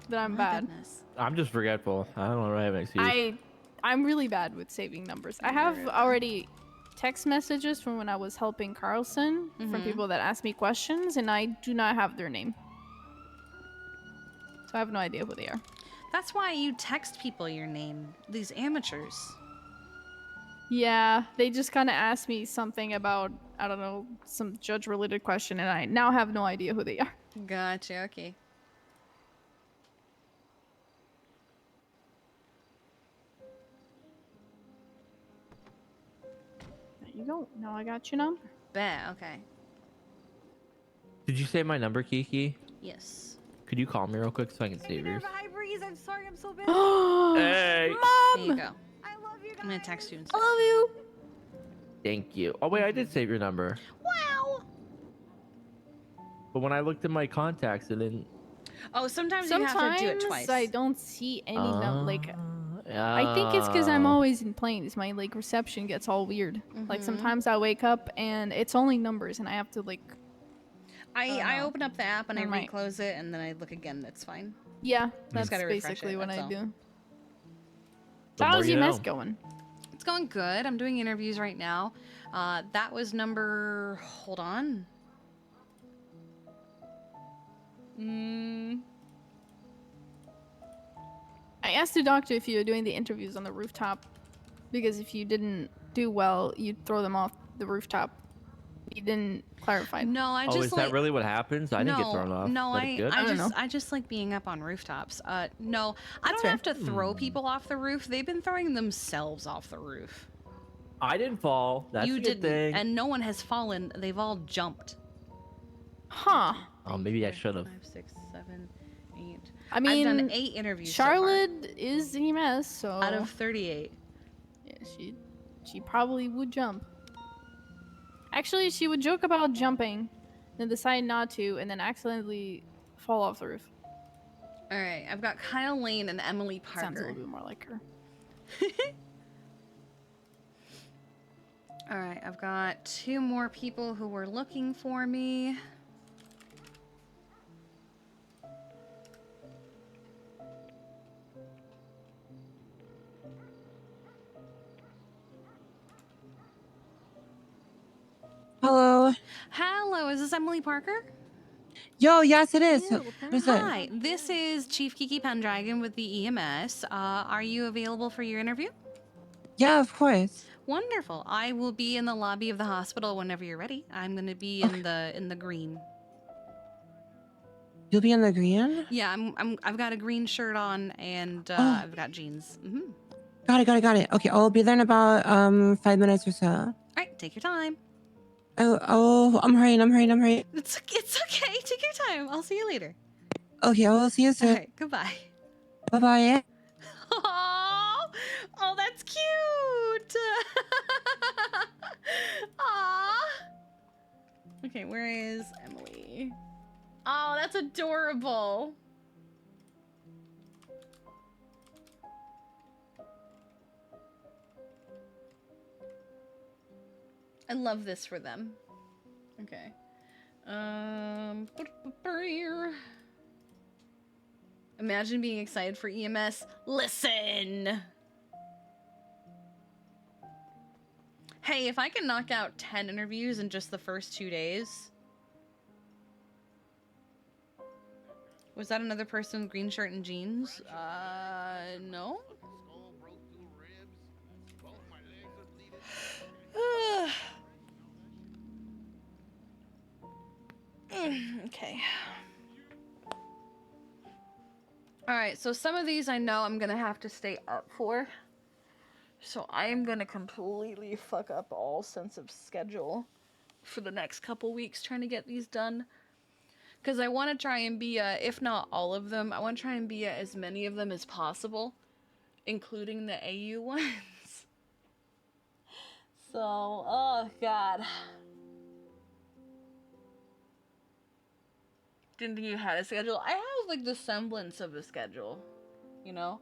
that I'm My bad. goodness. I'm just forgetful. I don't really have an excuse. I'm really bad with saving numbers. I have already text messages from when I was helping Carlson from Mhm. people that ask me questions, and I do not have their name. So I have no idea who they are. That's why you text people your name. These amateurs. Yeah, they just kind of asked me something about, I don't know, some judge-related question, and I now have no idea who they are. Gotcha, okay. There you go. Now I got your number. Bet, okay. Did you say my number, Kiki? Yes. Could you call me real quick so I can save yours? Hi, Breeze. I'm sorry I'm so busy. Hey! There you go. I love you guys. I'm gonna text you I instead. love you. Thank you. Oh wait, I did save your number. Wow. But when I looked at my contacts, it didn't. Oh, sometimes you have to do it twice. I don't see any like. Yeah. I think it's because I'm always in planes. My like reception gets all weird. Like Mhm. sometimes I wake up and it's only numbers, and I have to like. I open up the app and I Never mind. reclose it and then I look again. That's fine. Yeah, that's gotta refresh basically it, what that's I all. do. The So more how's you EMS know. going? It's going good. I'm doing interviews right now. That was number. Hold on. I asked the doctor if you were doing the interviews on the rooftop, because if you didn't do well, you'd throw them off the rooftop. He didn't clarify. No, I Oh, just is like. that really what happens? I didn't get thrown off. No, That is good? I don't know. I just like being up on rooftops. No, I That's don't fair. have to throw people off the roof. They've been throwing themselves off the roof. I didn't fall. That's You a good didn't, thing. and no one has fallen. They've all jumped. Huh. Oh, maybe I should have. 5, 6, 7, 8. I mean, I've done 8 interviews. so far. Charlotte is EMS, so out of 38. yeah, she probably would jump. Actually, she would joke about jumping, then decide not to, and then accidentally fall off the roof. All right, I've got Kyle Lane and Emily Sounds a Parker. little bit more like her. All right, I've got 2 more people who were looking for me. Hello. Hello, is this Emily Parker? Yo, yes, it is. Who's it? Hi, this is Chief Kiki Pendragon with the EMS. Are you available for your interview? Yeah, of course. Wonderful. I will be in the lobby of the hospital whenever you're ready. I'm gonna be in the green. You'll be in the green? Yeah, I've got a green shirt on and Oh. I've got jeans. Mm-hmm. Got it. Okay, I'll be there in about 5 minutes or so. All right, take your time. Oh, I'm hurrying. It's okay. Take your time. I'll see you later. Okay, I will see you All soon. right, goodbye. Bye-bye. Oh, that's cute. Aw. Okay, where is Emily? Oh, that's adorable. I love this for them. Okay. Imagine being excited for EMS. Listen! Hey, if I can knock out 10 interviews in just the first 2 days... Was that another person with green shirt and jeans? No? Okay. Alright, so some of these I know I'm gonna have to stay up for. So I am gonna completely fuck up all sense of schedule for the next couple weeks trying to get these done. Because I want to try and be, if not all of them, I want to try and be as many of them as possible, including the AU ones. So, oh god. Didn't think you had a schedule. I have, like, the semblance of a schedule, you know?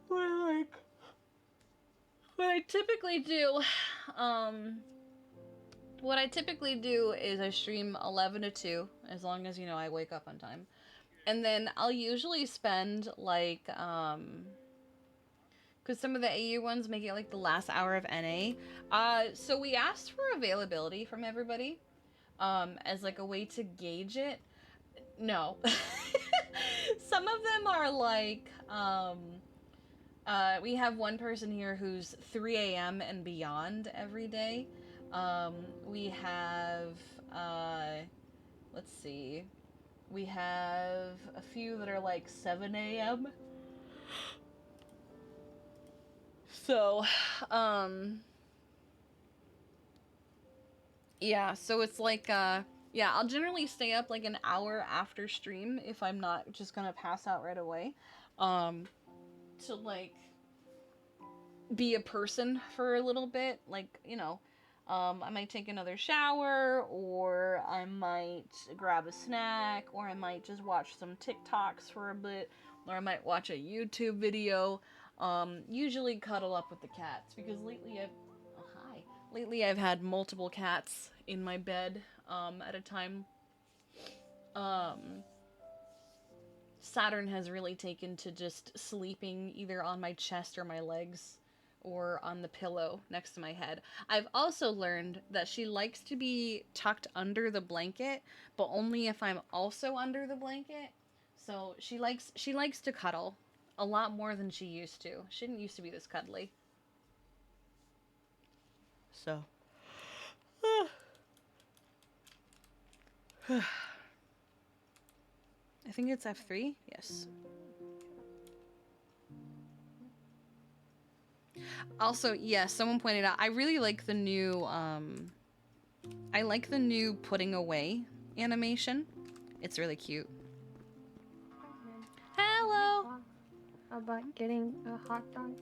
Where, like, what I typically do is I stream 11 to 2, as long as, you know, I wake up on time. And then I'll usually spend, like, because some of the AU ones make it, like, the last hour of NA. So we asked for availability from everybody, as, like, a way to gauge it. No. Some of them are, like, we have one person here who's 3 a.m. and beyond every day. We have, let's see, we have a few that are like 7 a.m. So, yeah, so it's like, yeah, I'll generally stay up like an hour after stream if I'm not just gonna pass out right away, to like be a person for a little bit, like, you know. I might take another shower, or I might grab a snack, or I might just watch some TikToks for a bit, or I might watch a YouTube video. Usually cuddle up with the cats, because lately I've had multiple cats in my bed, at a time. Saturn has really taken to just sleeping either on my chest or my legs, or on the pillow next to my head. I've also learned that she likes to be tucked under the blanket, but only if I'm also under the blanket. So she likes to cuddle a lot more than she used to. She didn't used to be this cuddly. So. I think it's F3? Yes. Also, yes, someone pointed out, I really like the new, I like the new putting away animation. It's really cute. Hello! How about getting a hot dog?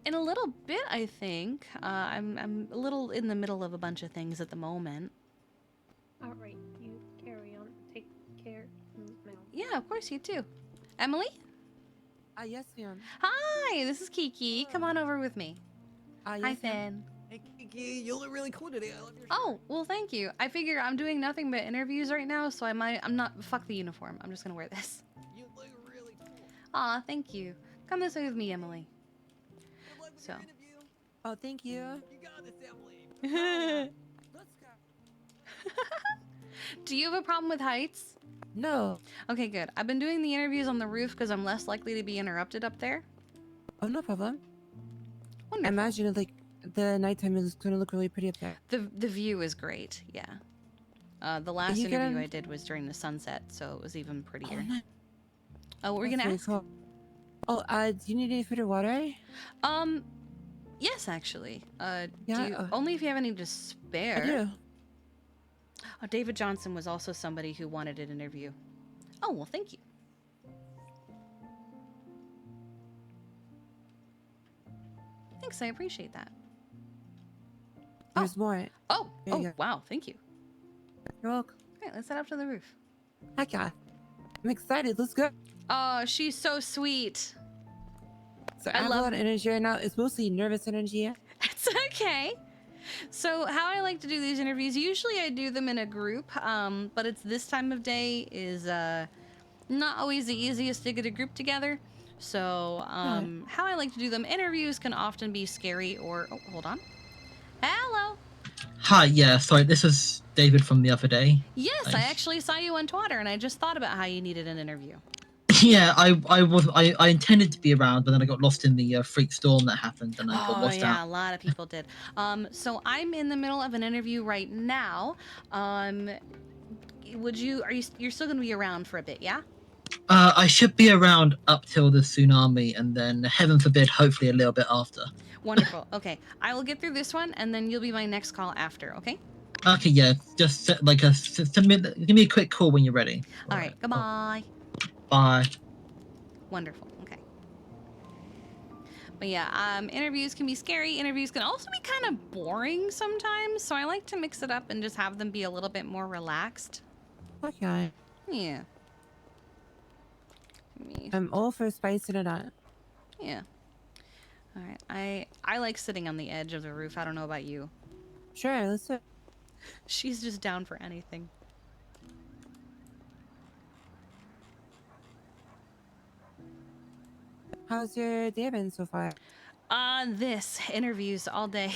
In a little bit, I think. I'm a little in the middle of a bunch of things at the moment. Alright, you carry on. Take care, ma'am. Yeah, of course, you too. Emily? Yes, ma'am. Hi, this is Kiki. Come on over with me. Yes, Hi, Finn. Hey, Kiki, you look really cool today. I love your shirt. Oh, well, thank you. I figure I'm doing nothing but interviews right now, so I'm not, fuck the uniform. I'm just gonna wear this. You look really cool. Aw, thank you. Come this way with me, Emily. Good luck with So. your interview. Oh, thank you. You got this, Emily. Let's go. Do you have a problem with heights? No. Okay, good. I've been doing the interviews on the roof because I'm less likely to be interrupted up there. Oh, no problem. Wonderful. I imagine like the nighttime is going to look really pretty up there. The view is great, yeah. The last interview I did was during the sunset, so it was even prettier. Oh, nice. Oh, what were we gonna ask? Cool. Oh, do you need any food or water? Yes, actually. Yeah, only if you have any to spare. I do. Oh, David Johnson was also somebody who wanted an interview. Oh, well, thank you. Thanks, I appreciate that. There's more. Oh, There you go. wow, thank you. You're welcome. All right, let's head up to the roof. Heck yeah. I'm excited. Let's go. Oh, she's so sweet. So I have a lot of energy right now. It's mostly nervous energy. It's okay. So how I like to do these interviews, usually I do them in a group, but it's this time of day is not always the easiest to get a group together. So how I like to do them, interviews can often be scary or, oh, hold on. Hello. Hi, yeah, sorry, this is David from the other day. Yes, I actually saw you on Twitter and I just thought about how you needed an interview. Yeah, I intended to be around, but then I got lost in the freak storm that happened, and I got Oh lost yeah, out. a lot of people did. So I'm in the middle of an interview right now. You're still gonna be around for a bit, yeah? I should be around up till the tsunami, and then heaven forbid, hopefully a little bit after. Wonderful. Okay, I will get through this one, and then you'll be my next call after. Okay? Okay, yeah, just give me a quick call when you're ready. All right. Goodbye. Bye. Wonderful. Okay. But yeah, interviews can be scary. Interviews can also be kind of boring sometimes. So I like to mix it up and just have them be a little bit more relaxed. Okay. Yeah. I'm all for spicing it up. Yeah. All right. I like sitting on the edge of the roof. I don't know about you. Sure, let's do it. She's just down for anything. How's your day been so far? This interviews all day.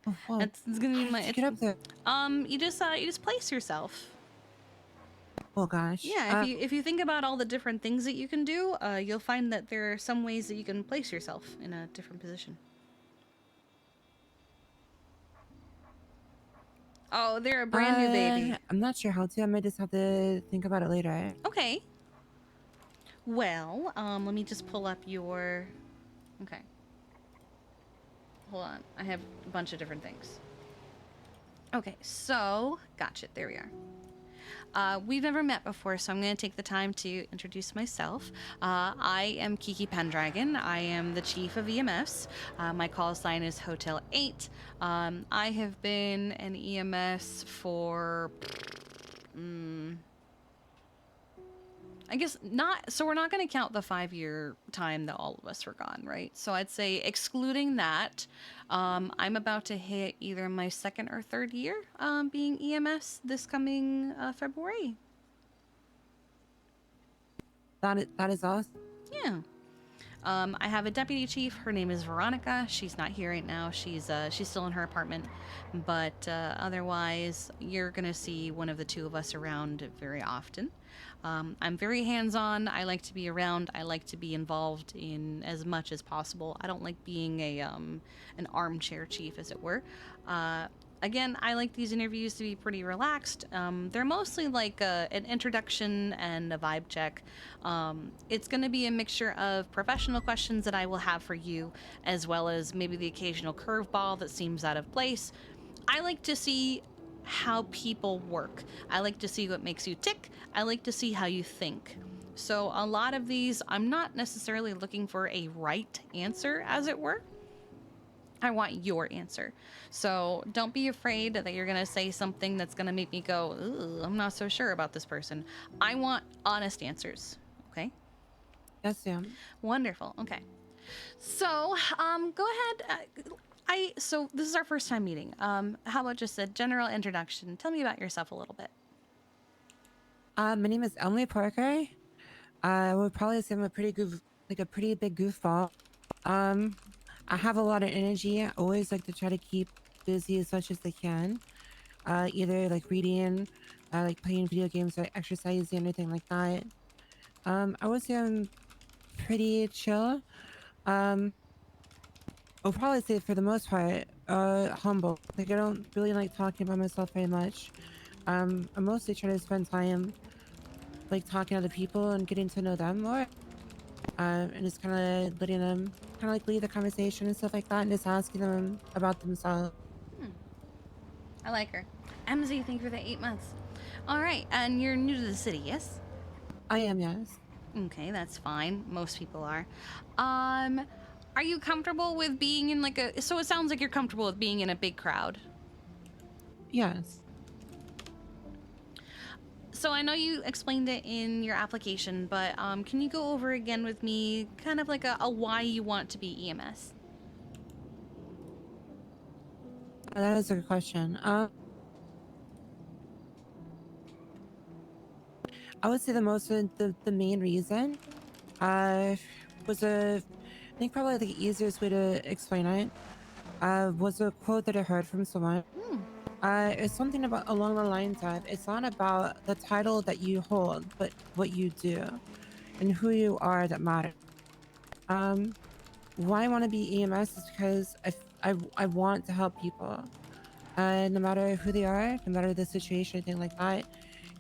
Oh, wow. It's gonna be my. Get up there. You just place yourself. Oh gosh. Yeah, if you think about all the different things that you can do, you'll find that there are some ways that you can place yourself in a different position. Oh, they're a brand new baby. I'm not sure how to. I might just have to think about it later. Okay. Well, let me just pull up your. Okay. Hold on. I have a bunch of different things. Okay, so gotcha. There we are. We've never met before, so I'm going to take the time to introduce myself. I am Kiki Pendragon. I am the chief of EMS. My call sign is Hotel 8. I have been an EMS for... I guess not. So we're not going to count the 5-year time that all of us were gone, right? So I'd say excluding that, I'm about to hit either my 2nd or 3rd year being EMS this coming February. That is awesome. Yeah. I have a deputy chief. Her name is Veronica. She's not here right now. She's still in her apartment. But otherwise, you're gonna see one of the two of us around very often. I'm very hands-on. I like to be around. I like to be involved in as much as possible. I don't like being an armchair chief, as it were. Again, I like these interviews to be pretty relaxed. They're mostly like an introduction and a vibe check. It's going to be a mixture of professional questions that I will have for you, as well as maybe the occasional curveball that seems out of place. I like to see how people work. I like to see what makes you tick. I like to see how you think. So a lot of these, I'm not necessarily looking for a right answer, as it were. I want your answer. So don't be afraid that you're going to say something that's going to make me go, ooh, I'm not so sure about this person. I want honest answers. Okay? Yes, ma'am. Wonderful. Okay. So, go ahead. So this is our first time meeting. How about just a general introduction? Tell me about yourself a little bit. My name is Emily Parker. I would probably say I'm a pretty big goofball. I have a lot of energy. I always like to try to keep busy as much as I can. Either like reading, like playing video games, or exercising, anything like that. I would say I'm pretty chill. I'll probably say for the most part, humble. Like I don't really like talking about myself very much. I mostly try to spend time like talking to other people and getting to know them more. And just kind of letting them kind of like lead the conversation and stuff like that, and just asking them about themselves. I like her. MZ, thank you for the 8 months. All right, and you're new to the city, yes? I am, yes. Okay, that's fine. Most people are. Are you comfortable with being in like a... So it sounds like you're comfortable with being in a big crowd. Yes. So I know you explained it in your application, but can you go over again with me kind of like a why you want to be EMS? That is a good question. I would say the main reason was I think probably the easiest way to explain it was a quote that I heard from someone. It's something about along the lines of it's not about the title that you hold, but what you do and who you are that matters. Why I want to be EMS is because I want to help people. No matter who they are, no matter the situation, anything like that.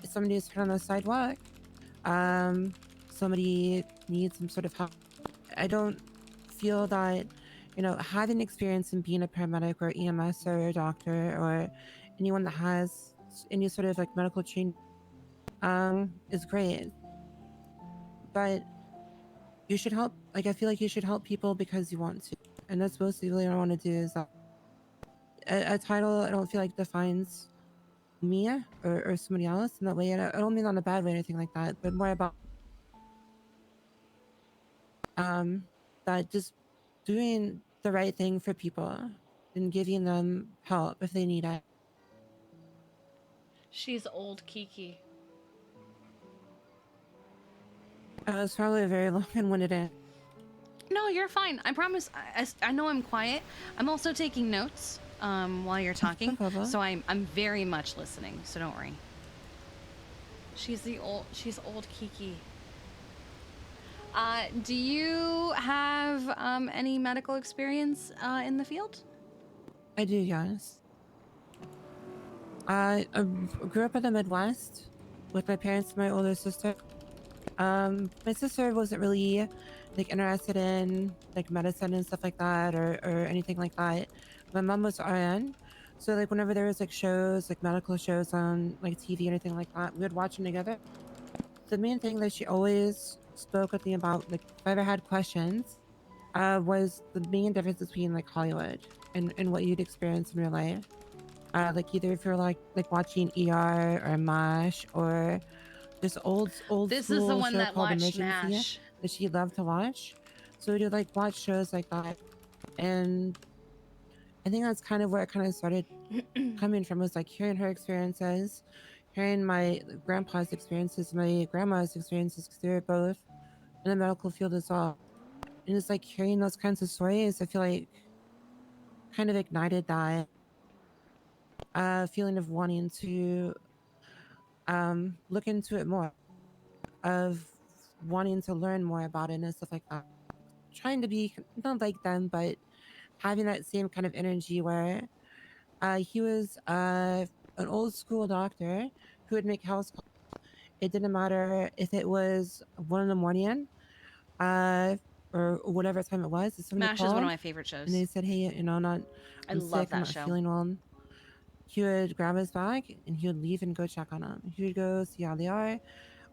If somebody is hurt on the sidewalk, somebody needs some sort of help. I don't feel that, having experience in being a paramedic or EMS or a doctor or anyone that has any sort of like medical training, is great. But you should help. Like, I feel like you should help people because you want to. And that's mostly really what I want to do is that a title I don't feel like defines me or somebody else in that way. And I don't mean that in a bad way or anything like that, but more about that just doing the right thing for people and giving them help if they need it. She's old Kiki. It's probably a very long-winded answer. No, you're fine. I promise. I know I'm quiet. I'm also taking notes while you're talking, so I'm very much listening. So don't worry. She's old Kiki. Do you have any medical experience in the field? I do, yes. I grew up in the Midwest with my parents and my older sister. My sister wasn't really like interested in like medicine and stuff like that or anything like that. My mom was RN. So like whenever there was like shows, like medical shows on like TV or anything like that, we would watch them together. The main thing that she always spoke with me about, like if I ever had questions, was the main difference between like Hollywood and what you'd experience in real life. Like either if you're like watching ER or MASH or this old This is the school one show that called watched Emergency MASH. that she loved to watch. So we'd like watch shows like that, and I think that's kind of where it kind of started coming from, was like hearing her experiences, hearing my grandpa's experiences, my grandma's experiences, because they were both in the medical field as well. And it's like hearing those kinds of stories, I feel like kind of ignited that feeling of wanting to look into it more, of wanting to learn more about it and stuff like that. Trying to be not like them, but having that same kind of energy where he was an old school doctor who would make house calls. It didn't matter if it was 1 in the morning or whatever time it was. If somebody MASH is one of called my favorite shows. and they said, "Hey, I I'm love sick, I'm that not show. feeling well," he would grab his bag and he would leave and go check on them. He would go see how they are,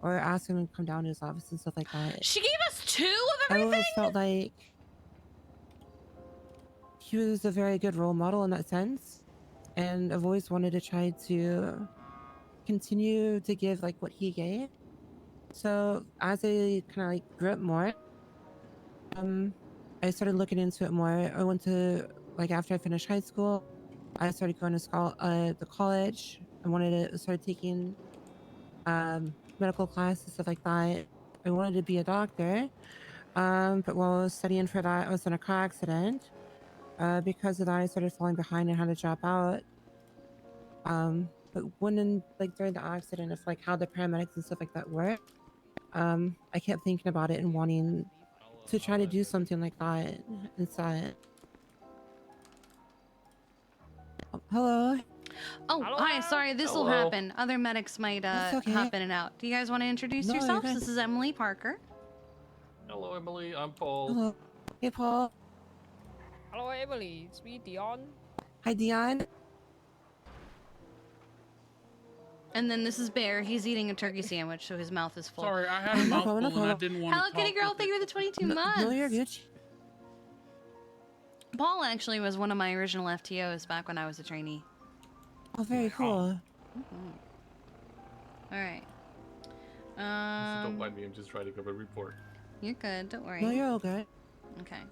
or ask him to come down to his office and stuff like that. She gave us 2 of I everything? always felt like he was a very good role model in that sense, and I've always wanted to try to continue to give like what he gave. So as I kind of like grew up more, I started looking into it more. I went to, like, after I finished high school, I started going to college. I wanted to start taking medical classes, stuff like that. I wanted to be a doctor, but while I was studying for that, I was in a car accident. Because of that, I started falling behind and had to drop out. But like during the accident, of like how the paramedics and stuff like that work, I kept thinking about it and wanting to try to do something like that inside. Hello. Oh, hi. Sorry, this will Hello. happen. Other medics might That's okay. hop in and out. Do you guys want to introduce No, you're yourselves? good. This is Emily Parker. Hello, Emily. I'm Paul. Hello. Hey, Paul. Hello, Emily. It's me, Dion. Hi, Dion. And then this is Bear. He's eating a turkey sandwich, so his mouth is full. Sorry, I had a mouthful and I didn't want to Hello, talk. Kitty Girl. Thank you for the 22 months. No, you're good. Paul actually was one of my original FTOs back when I was a trainee. Oh, very cool. All right. Don't mind me. I'm just writing up a report. You're good. Don't worry. No, you're all good. Okay.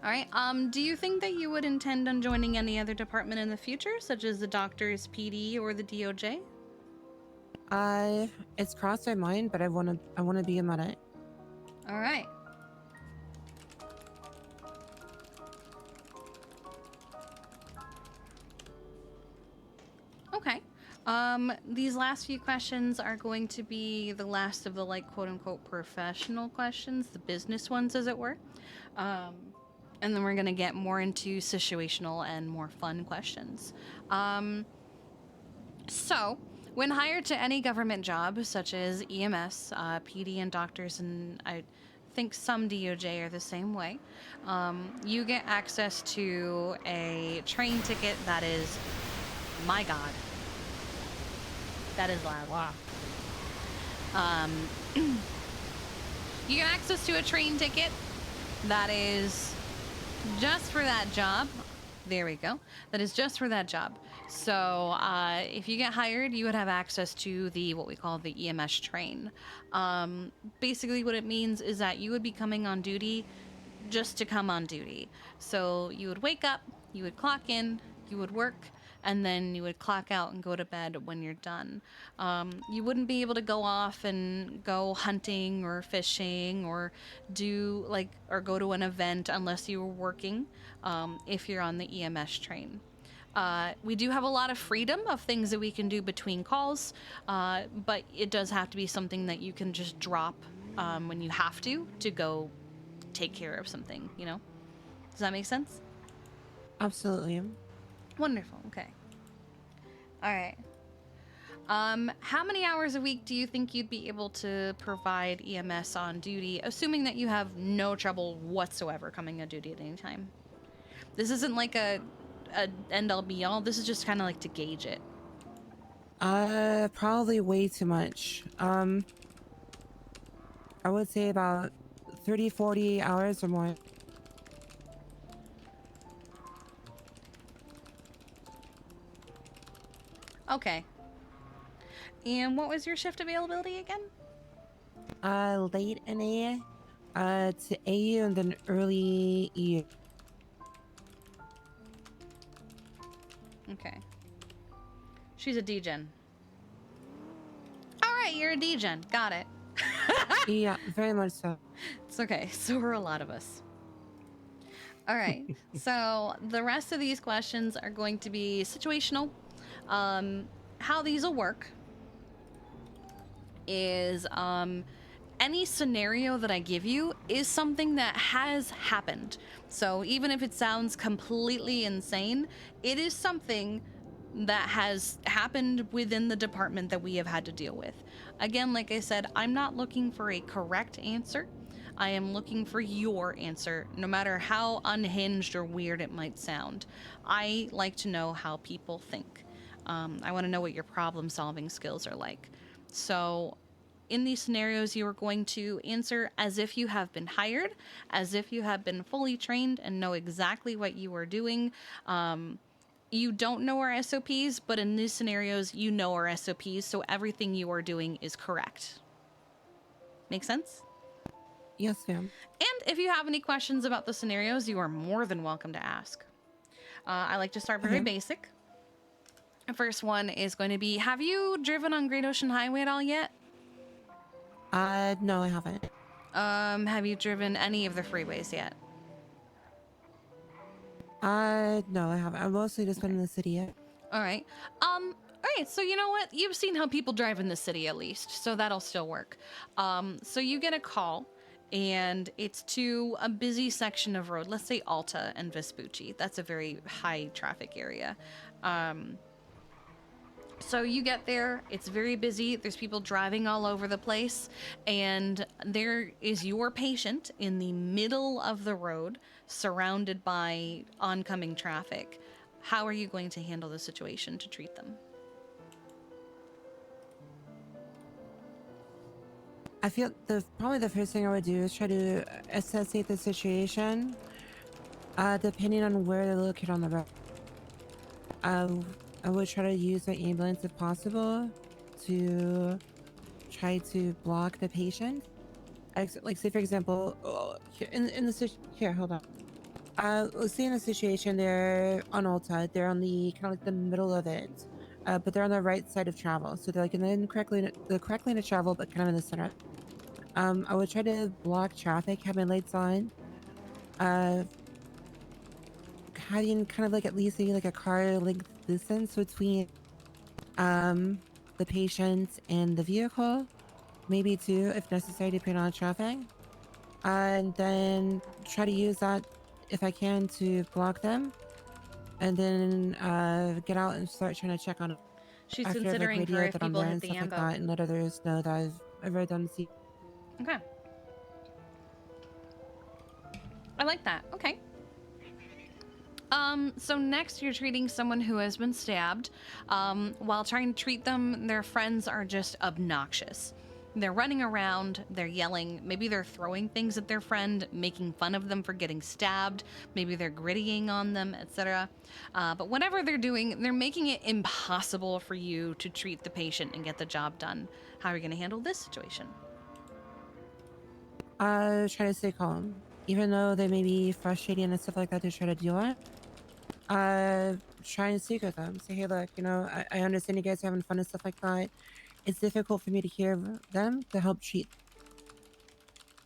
All right. Do you think that you would intend on joining any other department in the future, such as the doctor's PD or the DOJ? It's crossed my mind, but I wanna be a medic. All right. Okay. These last few questions are going to be the last of the, like, quote-unquote professional questions, the business ones, as it were. And then we're gonna get more into situational and more fun questions. So, when hired to any government job, such as EMS, PD, and doctors, and I think some DOJ are the same way, you get access to a train ticket that is, my God, that is loud. Wow. You get access to a train ticket that is just for that job. There we go. That is just for that job. So if you get hired, you would have access to the what we call the EMS train. Basically what it means is that you would be coming on duty just to come on duty. So you would wake up, you would clock in, you would work, and then you would clock out and go to bed when you're done. You wouldn't be able to go off and go hunting or fishing or do or go to an event unless you were working, if you're on the EMS train. We do have a lot of freedom of things that we can do between calls, but it does have to be something that you can just drop when you have to go take care of something, you know? Does that make sense? Absolutely. Wonderful. Okay. All right. How many hours a week do you think you'd be able to provide EMS on duty, assuming that you have no trouble whatsoever coming on duty at any time? This isn't like a end-all be-all. This is just kind of like to gauge it. Probably way too much. I would say about 30, 40 hours or more. Okay. And what was your shift availability again? Late NA, to AU and then early EU. Okay. She's a D-Gen. All right, you're a D-Gen. Got it. Yeah, very much so. It's okay. So are a lot of us. All right. So the rest of these questions are going to be situational. How these will work is any scenario that I give you is something that has happened. So even if it sounds completely insane, it is something that has happened within the department that we have had to deal with. Again, like I said, I'm not looking for a correct answer. I am looking for your answer, no matter how unhinged or weird it might sound. I like to know how people think. I want to know what your problem-solving skills are like. So in these scenarios, you are going to answer as if you have been hired, as if you have been fully trained and know exactly what you are doing. You don't know our SOPs, but in these scenarios, you know our SOPs, so everything you are doing is correct. Make sense? Yes, ma'am. And if you have any questions about the scenarios, you are more than welcome to ask. I like to start very basic. The first one is going to be, have you driven on Great Ocean Highway at all yet? No, I haven't. Have you driven any of the freeways yet? No, I haven't. I've mostly just been in the city yet. All right. All right, so you know what? You've seen how people drive in the city at least, so that'll still work. So you get a call, and it's to a busy section of road. Let's say Alta and Vespucci. That's a very high traffic area. So you get there, it's very busy, there's people driving all over the place, and there is your patient in the middle of the road, surrounded by oncoming traffic. How are you going to handle the situation to treat them? I feel probably the first thing I would do is try to assess the situation, depending on where they're located on the road. I would try to use my ambulance if possible to try to block the patient. Like say for example, here, hold on. We'll see in a situation they're on Ulta. They're on the kind of like the middle of it, but they're on the right side of travel. So they're like in the correct lane of travel, but kind of in the center. I would try to block traffic, have my lights on. Having kind of like at least maybe like a car length distance between the patient and the vehicle, maybe two if necessary, depending on traffic. And then try to use that if I can to block them, and then get out and start trying to check on them. She's After I've like considering for radioed if that I'm people there hit and the stuff like ambo. that, and let others know that I've already done see. Okay. I like that. Okay. So next you're treating someone who has been stabbed. While trying to treat them, their friends are just obnoxious. They're running around, they're yelling, maybe they're throwing things at their friend, making fun of them for getting stabbed, maybe they're grittying on them, etc. But whatever they're doing, they're making it impossible for you to treat the patient and get the job done. How are you going to handle this situation? Try to stay calm. Even though they may be frustrating and stuff like that to try to deal with. Try and speak with them. Say, hey, look, I understand you guys are having fun and stuff like that. It's difficult for me to hear them to help treat.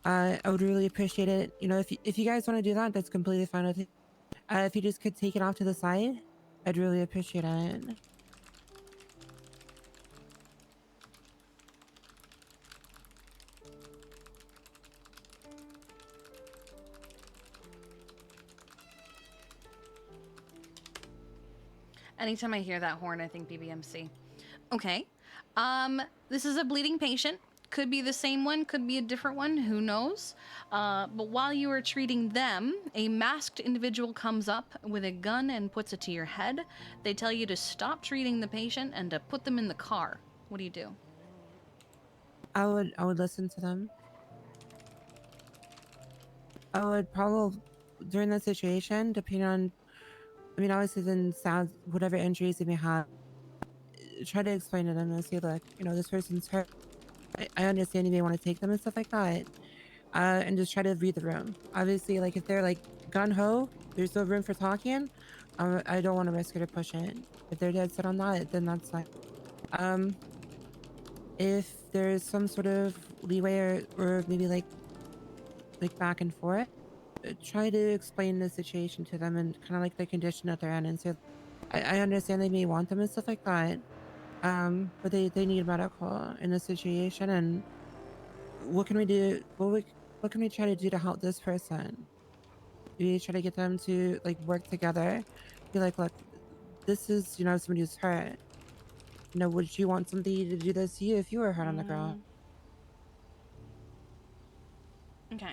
I would really appreciate it. If you guys want to do that, that's completely fine with it. If you just could take it off to the side, I'd really appreciate it. Anytime I hear that horn, I think BBMC. Okay. This is a bleeding patient. Could be the same one, could be a different one, who knows? But while you are treating them, a masked individual comes up with a gun and puts it to your head. They tell you to stop treating the patient and to put them in the car. What do you do? I would listen to them. I would probably, during that situation, depending on, obviously then sounds, whatever injuries they may have, try to explain to them and say, look, this person's hurt. I understand you may want to take them and stuff like that. And just try to read the room. Obviously, like if they're like gun ho, there's no room for talking. I don't want to risk it or push it. If they're dead set on that, then that's fine. If there's some sort of leeway or maybe like back and forth, try to explain the situation to them and kind of like the condition that they're in, and say, I understand they may want them and stuff like that. But they need medical in this situation, and what can we do? What can we try to do to help this person? We try to get them to like work together. Be like, look, this is somebody who's hurt. Would you want somebody to do this to you if you were hurt on the ground? Okay.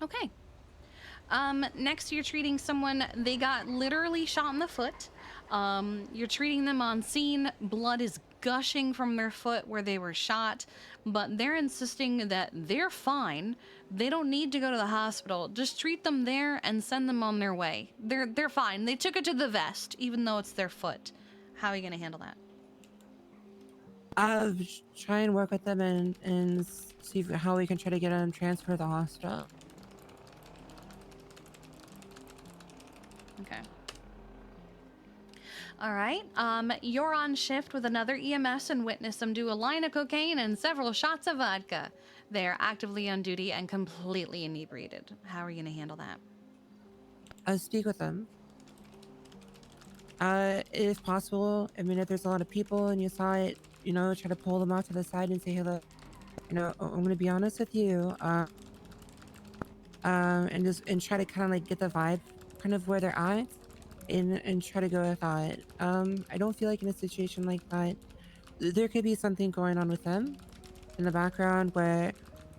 Okay. Next you're treating someone, they got literally shot in the foot. You're treating them on scene. Blood is gushing from their foot where they were shot, but they're insisting that they're fine. They don't need to go to the hospital. Just treat them there and send them on their way. They're fine. They took it to the vest, even though it's their foot. How are you going to handle that? Try and work with them and see how we can try to get them transferred to the hospital. Okay. All right. You're on shift with another EMS and witness them do a line of cocaine and several shots of vodka. They're actively on duty and completely inebriated. How are you going to handle that? I'll speak with them. If possible, if there's a lot of people and you saw it, try to pull them off to the side and say, hey, look, I'm going to be honest with you. And try to kind of like get the vibe kind of where they're at and try to go with that. I don't feel like in a situation like that, there could be something going on with them in the background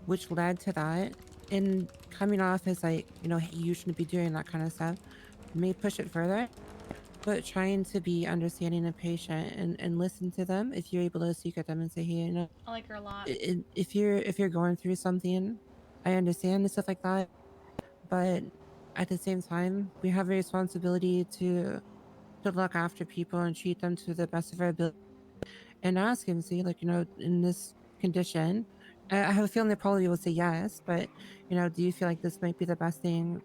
which led to that, and coming off as like, hey, you shouldn't be doing that kind of stuff may push it further. But trying to be understanding and patient and listen to them if you're able to speak with them and say, hey, I like her a lot. if you're going through something, I understand and stuff like that. But at the same time, we have a responsibility to look after people and treat them to the best of our ability. And ask him, see, like, in this condition, I have a feeling they probably will say yes, but you know, do you feel like this might be the best thing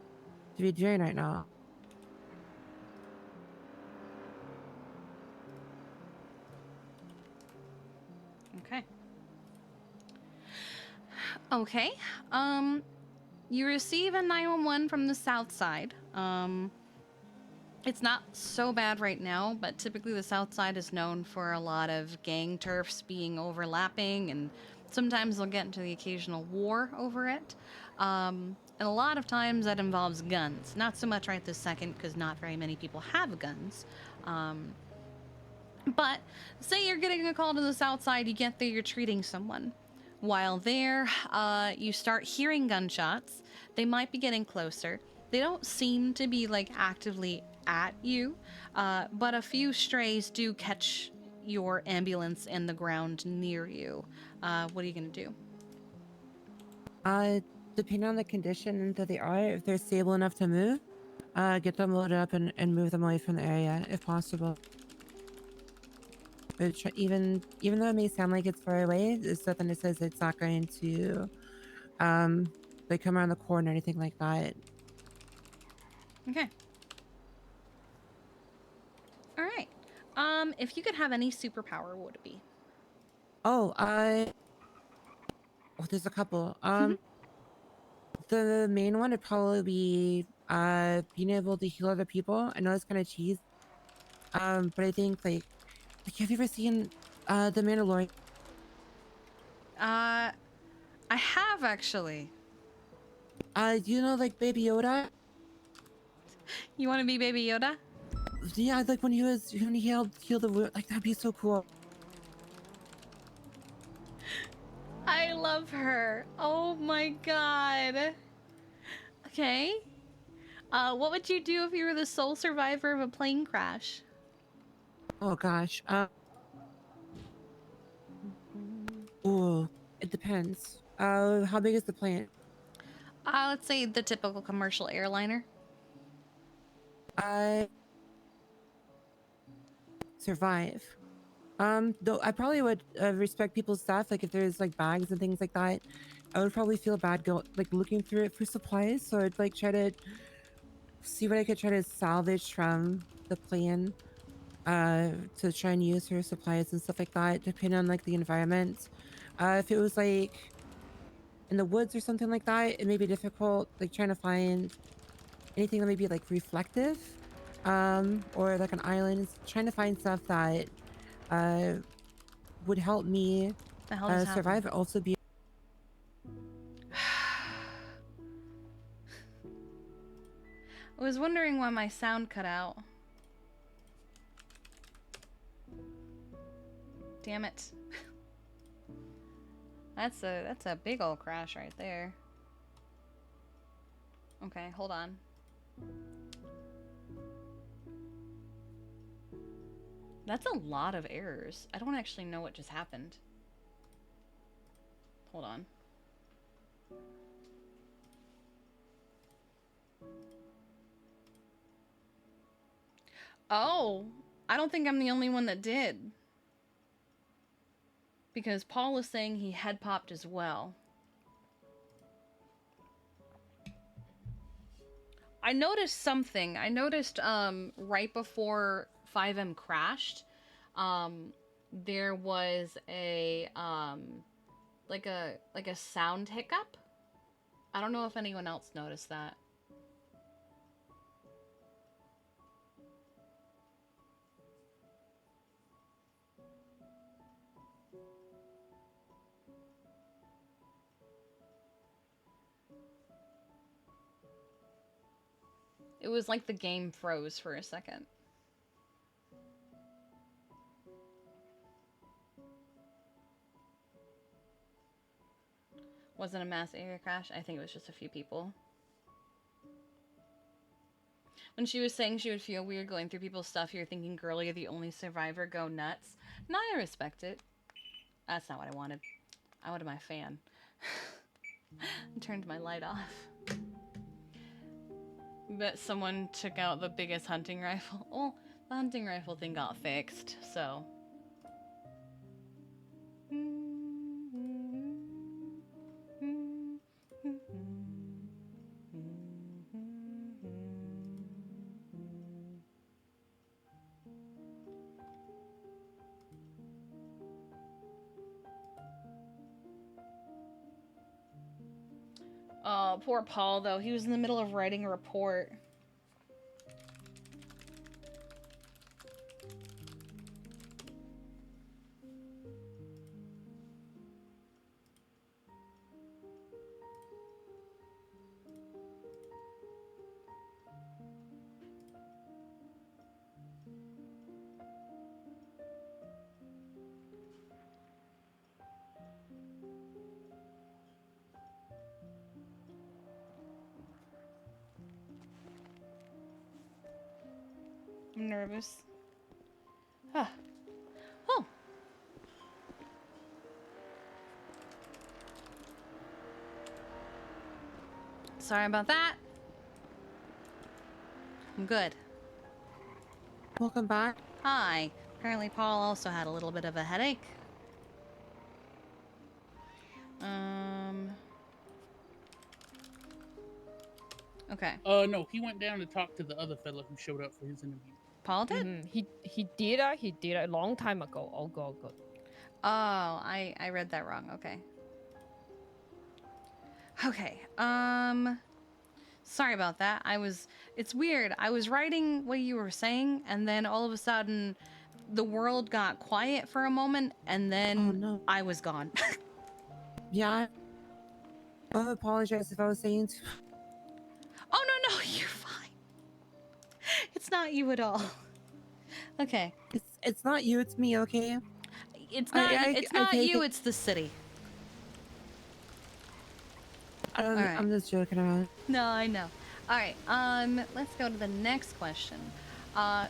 to be doing right now? Okay. Okay. You receive a 911 from the south side. It's not so bad right now, but typically the south side is known for a lot of gang turfs being overlapping, and sometimes they'll get into the occasional war over it. And a lot of times that involves guns. Not so much right this second, because not very many people have guns. But say you're getting a call to the south side, you get there, you're treating someone. While there, you start hearing gunshots. They might be getting closer. They don't seem to be like actively at you, but a few strays do catch your ambulance in the ground near you. What are you gonna do? Depending on the condition that they are, if they're stable enough to move, get them loaded up and move them away from the area if possible. But even though it may sound like it's far away, it's nothing that says it's not going to like come around the corner or anything like that. Okay. All right. If you could have any superpower, what would it be? Oh, well, there's a couple. The main one would probably be being able to heal other people. I know it's kind of cheese. But I think like have you ever seen The Mandalorian? I have actually. Do you know like Baby Yoda? You want to be Baby Yoda? Yeah, like when he healed the wound, like that'd be so cool. I love her. Oh my god. Okay. What would you do if you were the sole survivor of a plane crash? Oh gosh. Oh, it depends. How big is the plane? Let's say the typical commercial airliner. I survive. Though I probably would respect people's stuff. Like if there's like bags and things like that, I would probably feel bad looking through it for supplies. So I'd like try to see what I could try to salvage from the plane, to try and use for supplies and stuff like that, depending on like the environment. If it was like in the woods or something like that, it may be difficult, like trying to find anything that may be like reflective, or like an island, trying to find stuff that would help me The hell just survive. happened? Also be I was wondering why my sound cut out. Damn it. That's a big old crash right there. Okay, hold on. That's a lot of errors. I don't actually know what just happened. Hold on. Oh, I don't think I'm the only one that did. Because Paul is saying he head popped as well. I noticed something. I noticed right before 5M crashed, there was a like a sound hiccup. I don't know if anyone else noticed that. It was like the game froze for a second. Wasn't a mass area crash. I think it was just a few people. When she was saying she would feel weird going through people's stuff, you're thinking, girl, you're the only survivor, go nuts. No, I respect it. That's not what I wanted. I wanted my fan. I turned my light off. Bet someone took out the biggest hunting rifle. Well, the hunting rifle thing got fixed, so. Oh, poor Paul, though. He was in the middle of writing a report. I'm nervous. Huh. Oh. Sorry about that. I'm good. Welcome back. Hi. Apparently Paul also had a little bit of a headache. Okay. No, he went down to talk to the other fella who showed up for his interview. Paul did? He did that. He did it a long time ago. Oh god. Oh, I read that wrong. Okay. Okay. Sorry about that. It's weird. I was writing what you were saying, and then all of a sudden the world got quiet for a moment, and then I was gone. Yeah. I apologize if I was saying too. Oh, no, you're fine. It's not you at all. Okay. It's not you, it's me, okay? It's not you, it's the city. I'm just joking around. No, I know. All right. Let's go to the next question. I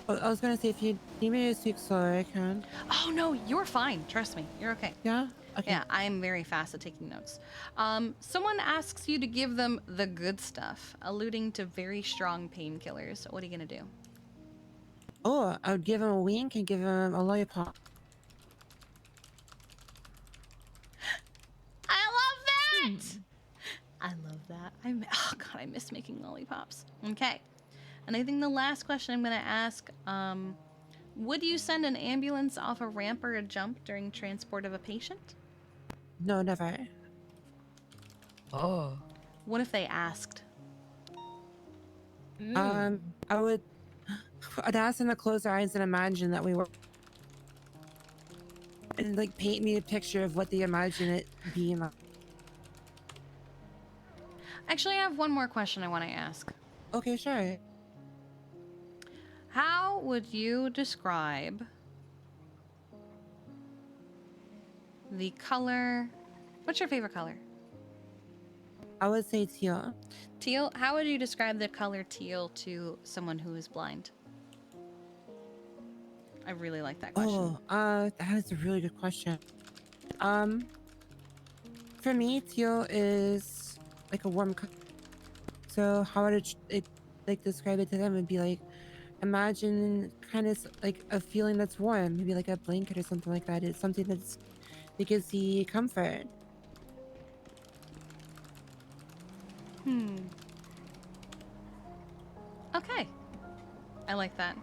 was gonna say, if you need me to speak slower, I can. Oh no, you're fine. Trust me, you're okay. Yeah. Okay. Yeah, I am very fast at taking notes. Someone asks you to give them the good stuff, alluding to very strong painkillers. What are you gonna do? Oh, I would give him a wink and give him a lollipop. I love that. I love that. Oh god, I miss making lollipops. Okay, and I think the last question I'm gonna ask, would you send an ambulance off a ramp or a jump during transport of a patient? No, never. Oh. What if they asked? I'd ask them to close their eyes and imagine that we were, and like paint me a picture of what they imagine it being like. Actually, I have one more question I want to ask. Okay, sure. How would you describe the color? What's your favorite color? I would say teal. Teal? How would you describe the color teal to someone who is blind? I really like that question. That is a really good question. For me, teal is like a warm color. So how would it like describe it to them? Would be like, imagine kind of like a feeling that's warm, maybe like a blanket or something like that. It's something that gives you comfort. Okay. I like that.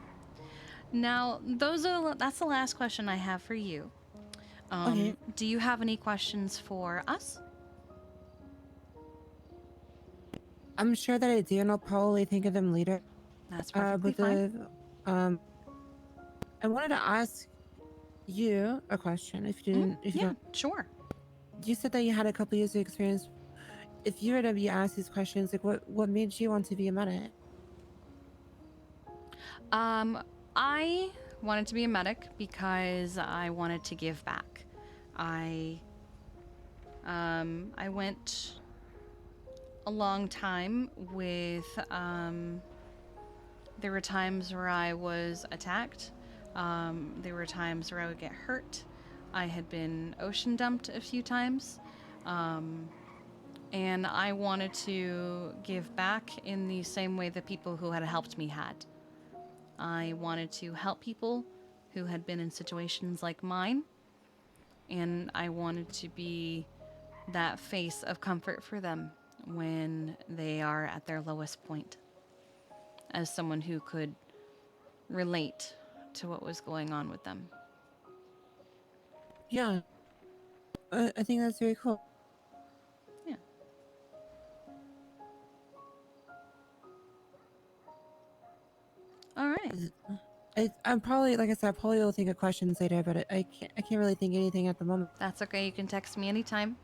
Now, that's the last question I have for you. Okay. Do you have any questions for us? I'm sure that I do, and I'll probably think of them later. That's perfectly fine. I wanted to ask you a question. If you didn't, if you don't, sure. You said that you had a couple years of experience. If you were to be asked these questions, like what made you want to be a medic? I wanted to be a medic because I wanted to give back. I went a long time with, there were times where I was attacked. There were times where I would get hurt. I had been ocean dumped a few times. And I wanted to give back in the same way that people who had helped me had. I wanted to help people who had been in situations like mine, and I wanted to be that face of comfort for them when they are at their lowest point, as someone who could relate to what was going on with them. Yeah, I think that's very cool. Yeah, right. I'm probably, like I said, I probably will think of questions later, but I can't really think of anything at the moment. That's okay. You can text me anytime.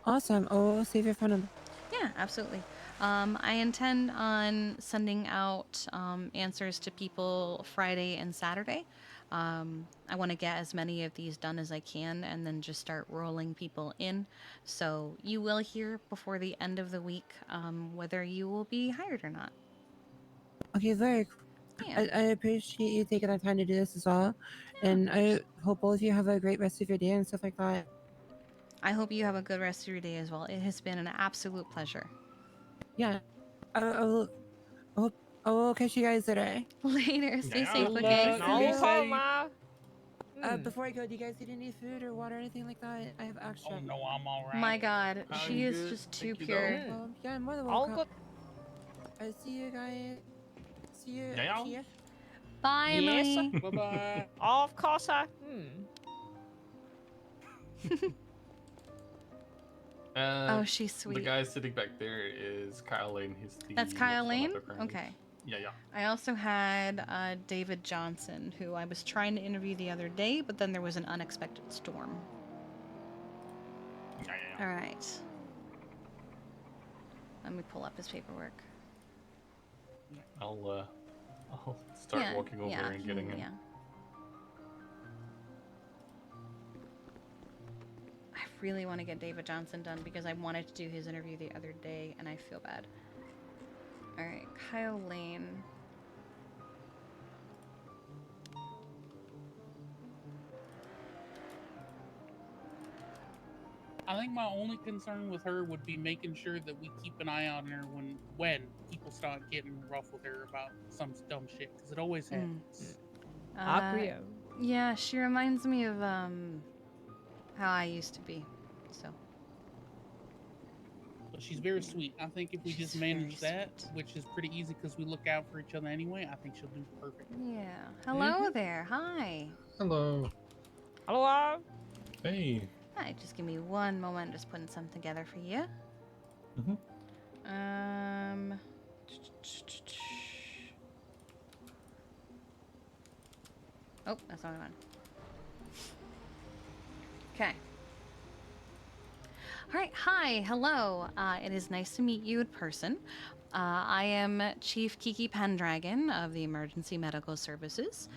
Awesome. Oh, I'll save your phone number. Yeah, absolutely. I intend on sending out answers to people Friday and Saturday. I want to get as many of these done as I can and then just start rolling people in. So you will hear before the end of the week whether you will be hired or not. Okay, very cool. Yeah. I appreciate you taking the time to do this as well. And I hope both of you have a great rest of your day and stuff like that. I hope you have a good rest of your day as well. It has been an absolute pleasure. Yeah. I will catch you guys later. Later. Stay safe, Good okay? luck. Aloha. Before I go, do you guys need any food or water or anything like that? I have extra. Oh no, I'm all right. My God, I'm she is good. just too Thank you, pure. though. Yeah, more than All welcome. good. I see you guys. See you, Yeah. Chief. Bye, Yes. Emily. Bye bye. Of course, Oh, she's sweet. The guy sitting back there is Kyle Lane. He's the That's Kyle next one Lane? up apparently. Okay. Yeah. I also had David Johnson, who I was trying to interview the other day, but then there was an unexpected storm. All right. Let me pull up his paperwork. I'll start walking over and getting him. Yeah. I really want to get David Johnson done because I wanted to do his interview the other day, and I feel bad. All right, Kyle Lane. I think my only concern with her would be making sure that we keep an eye on her when people start getting rough with her about some dumb shit, because it always happens. Yeah, she reminds me of how I used to be. So. But she's very sweet. I think if we just manage that, which is pretty easy because we look out for each other anyway, I think she'll do perfect. Yeah. Hello there. Hi. Hello. Hello. Hey. Hi. Just give me one moment. Just putting something together for you. Oh, that's not what I want. Okay. All right. Hi. Hello. It is nice to meet you in person. I am Chief Kiki Pendragon of the Emergency Medical Services.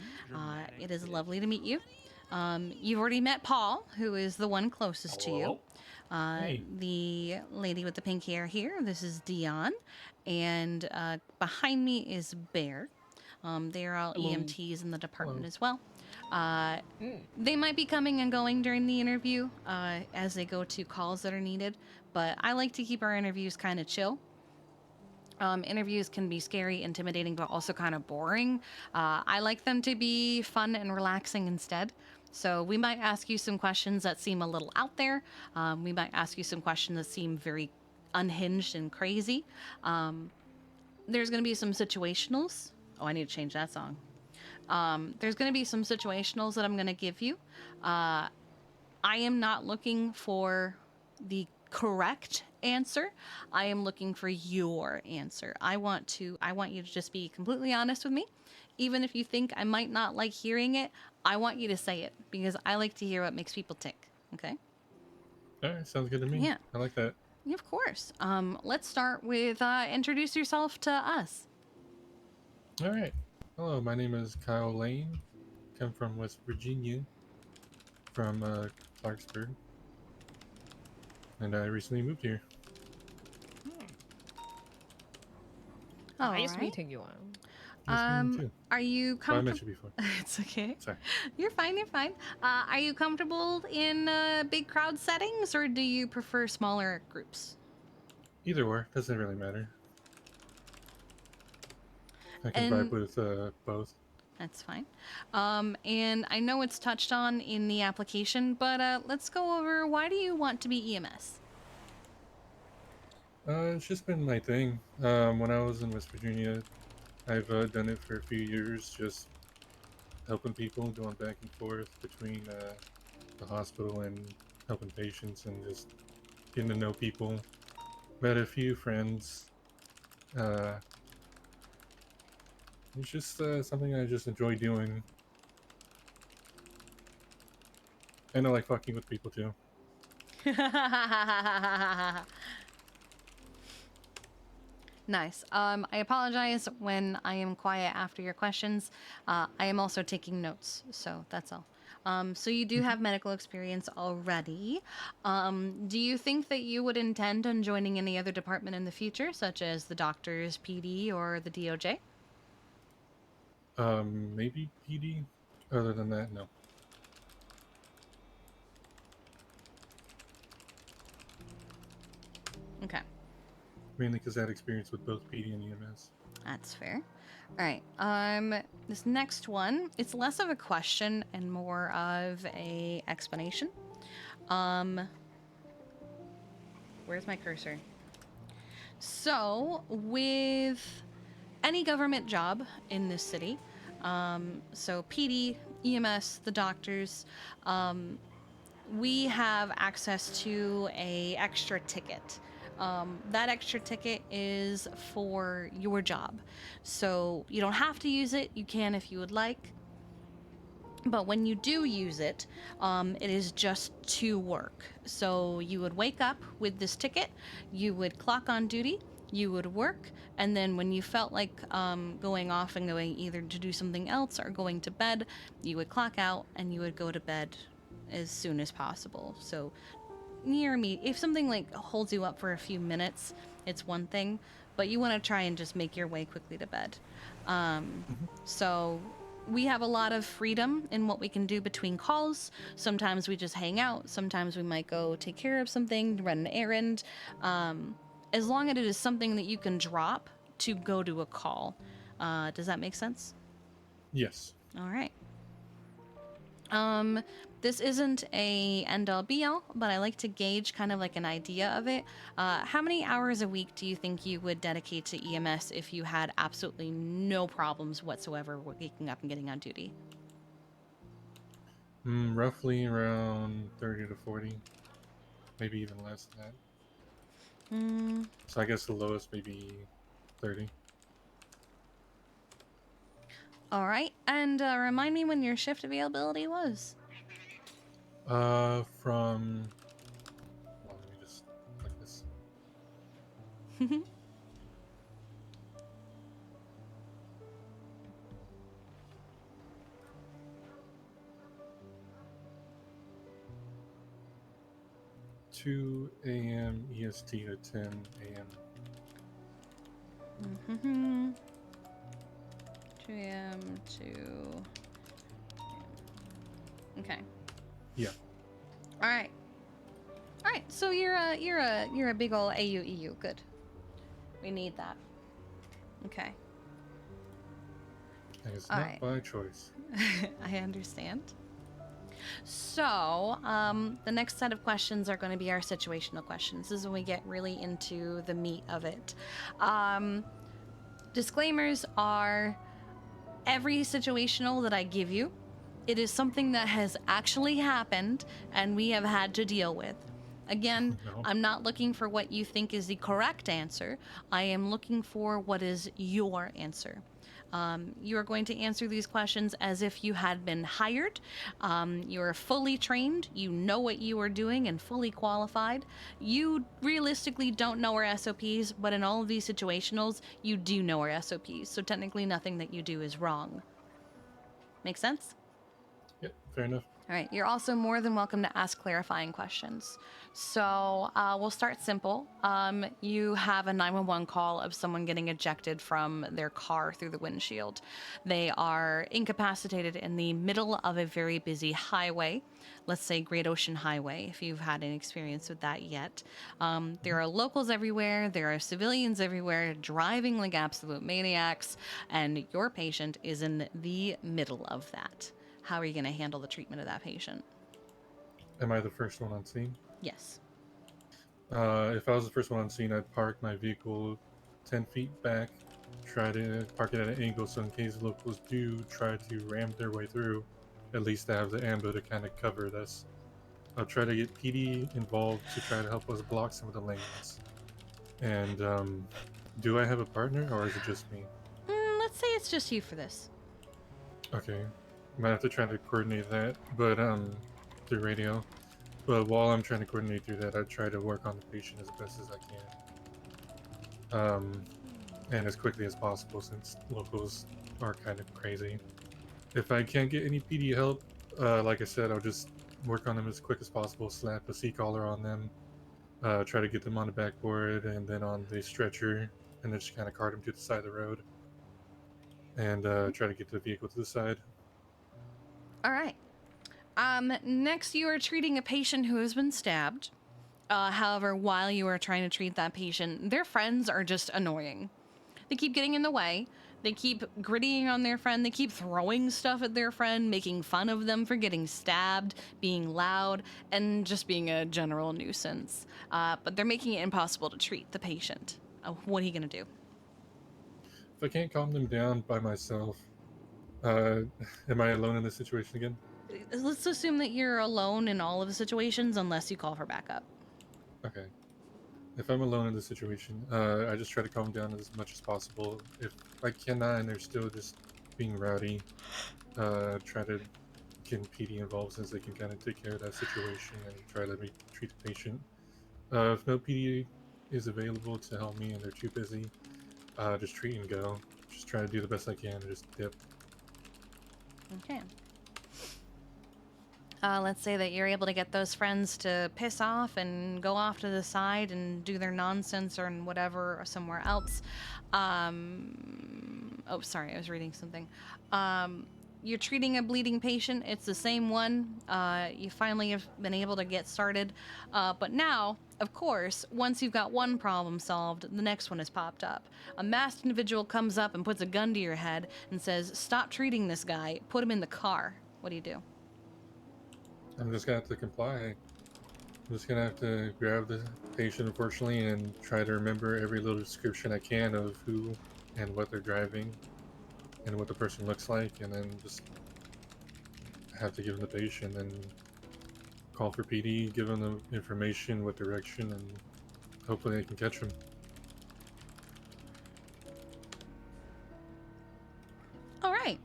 It is lovely to meet you. You've already met Paul, who is the one closest to you. Hey. The lady with the pink hair here, this is Dion. And behind me is Bear. They are all Hello. EMTs in the department Hello. as well. They might be coming and going during the interview as they go to calls that are needed, but I like to keep our interviews kind of chill. Interviews can be scary, intimidating, but also kind of boring. I like them to be fun and relaxing instead. So we might ask you some questions that seem a little out there. We might ask you some questions that seem very unhinged and crazy. There's going to be some situationals. Oh, I need to change that song. There's going to be some situationals that I'm going to give you. I am not looking for the correct answer. I am looking for your answer. I want you to just be completely honest with me. Even if you think I might not like hearing it, I want you to say it because I like to hear what makes people tick. Okay? All right, sounds good to me. Yeah. I like that. Yeah, of course. Let's start with introduce yourself to us. All right. Hello, my name is Kyle Lane. Come from West Virginia, from Clarksburg, and I recently moved here. Nice Alright. meeting you. Nice meeting you too. Are you Well, I comfortable? met you before. It's okay. Sorry. You're fine. You're fine. Are you comfortable in big crowd settings, or do you prefer smaller groups? Either or, doesn't really matter. I can And- vibe with both. That's fine. And I know it's touched on in the application, but let's go over why do you want to be EMS? It's just been my thing. When I was in West Virginia, I've done it for a few years, just helping people, going back and forth between the hospital and helping patients, and just getting to know people. Met a few friends It's just something I just enjoy doing. And I like fucking with people too. Nice. I apologize when I am quiet after your questions. I am also taking notes, so that's all. So you do have medical experience already. Do you think that you would intend on joining any other department in the future, such as the doctors, PD, or the DOJ? Maybe PD. Other than that, no. Okay. Mainly because I had experience with both PD and EMS. That's fair. All right. This next one, it's less of a question and more of a explanation. Where's my cursor? So, with any government job in this city, so PD, EMS, the doctors, we have access to a extra ticket. That extra ticket is for your job. So you don't have to use it. You can if you would like. But when you do use it, it is just to work. So you would wake up with this ticket, you would clock on duty, you would work, and then when you felt like going off and going either to do something else or going to bed, you would clock out and you would go to bed as soon as possible. So near me, if something like holds you up for a few minutes, it's one thing, but you want to try and just make your way quickly to bed. So we have a lot of freedom in what we can do between calls. Sometimes we just hang out. Sometimes we might go take care of something, run an errand. As long as it is something that you can drop to go to a call. Does that make sense? Yes. All right. This isn't a end-all be-all, but I like to gauge kind of like an idea of it. How many hours a week do you think you would dedicate to EMS if you had absolutely no problems whatsoever waking up and getting on duty? Roughly around 30 to 40. Maybe even less than that. So I guess the lowest maybe 30. All right, and remind me when your shift availability was. From... Well, let me just click this. 2 a.m. EST to 10 a.m. 2 a.m. to... Okay. Yeah. All right. All right. So you're a big ol' AU. Good. We need that. Okay. It's All not right. by choice. I understand. So, the next set of questions are going to be our situational questions. This is when we get really into the meat of it. Disclaimers are every situational that I give you, it is something that has actually happened and we have had to deal with. Again, I'm not looking for what you think is the correct answer. I am looking for what is your answer. You are going to answer these questions as if you had been hired. You are fully trained. You know what you are doing and fully qualified. You realistically don't know our SOPs, but in all of these situationals, you do know our SOPs. So technically nothing that you do is wrong. Make sense? Yep, fair enough. All right, you're also more than welcome to ask clarifying questions. So we'll start simple. You have a 911 call of someone getting ejected from their car through the windshield. They are incapacitated in the middle of a very busy highway, let's say Great Ocean Highway, if you've had any experience with that yet. There are locals everywhere, there are civilians everywhere, driving like absolute maniacs, and your patient is in the middle of that. How are you going to handle the treatment of that patient? Am I the first one on scene? Yes. If I was the first one on scene, I'd park my vehicle 10 feet back, try to park it at an angle so in case locals do try to ram their way through, at least I have the ambo to kind of cover this. I'll try to get PD involved to try to help us block some of the lanes. And do I have a partner or is it just me? Let's let's say it's just you for this. Okay. Might have to try to coordinate that, but through radio. But while I'm trying to coordinate through that, I try to work on the patient as best as I can. And as quickly as possible since locals are kind of crazy. If I can't get any PD help, like I said, I'll just work on them as quick as possible, slap a C-collar on them, try to get them on the backboard and then on the stretcher, and then just kind of cart them to the side of the road, and try to get the vehicle to the side. All right. Next, you are treating a patient who has been stabbed. However, while you are trying to treat that patient, their friends are just annoying. They keep getting in the way. They keep grittying on their friend. They keep throwing stuff at their friend, making fun of them for getting stabbed, being loud, and just being a general nuisance. But they're making it impossible to treat the patient. What are you gonna do? If I can't calm them down by myself, am I alone in this situation again? Let's assume that you're alone in all of the situations unless you call for backup. Okay. If I'm alone in this situation, I just try to calm down as much as possible. If I cannot and they're still just being rowdy, try to get PD involved since they can kind of take care of that situation and try to treat the patient. If no PD is available to help me and they're too busy, just treat and go. Just try to do the best I can and just dip. Okay. Let's say that you're able to get those friends to piss off and go off to the side and do their nonsense or whatever somewhere else. Oh, sorry, I was reading something. You're treating a bleeding patient. It's the same one. You finally have been able to get started. But now, of course, once you've got one problem solved, the next one has popped up. A masked individual comes up and puts a gun to your head and says, "Stop treating this guy. Put him in the car." What do you do? I'm just gonna have to comply. I'm just gonna have to grab the patient, unfortunately, and try to remember every little description I can of who and what they're driving and what the person looks like, and then just have to give them the patient and call for PD, give them the information, what direction, and hopefully they can catch him. All right.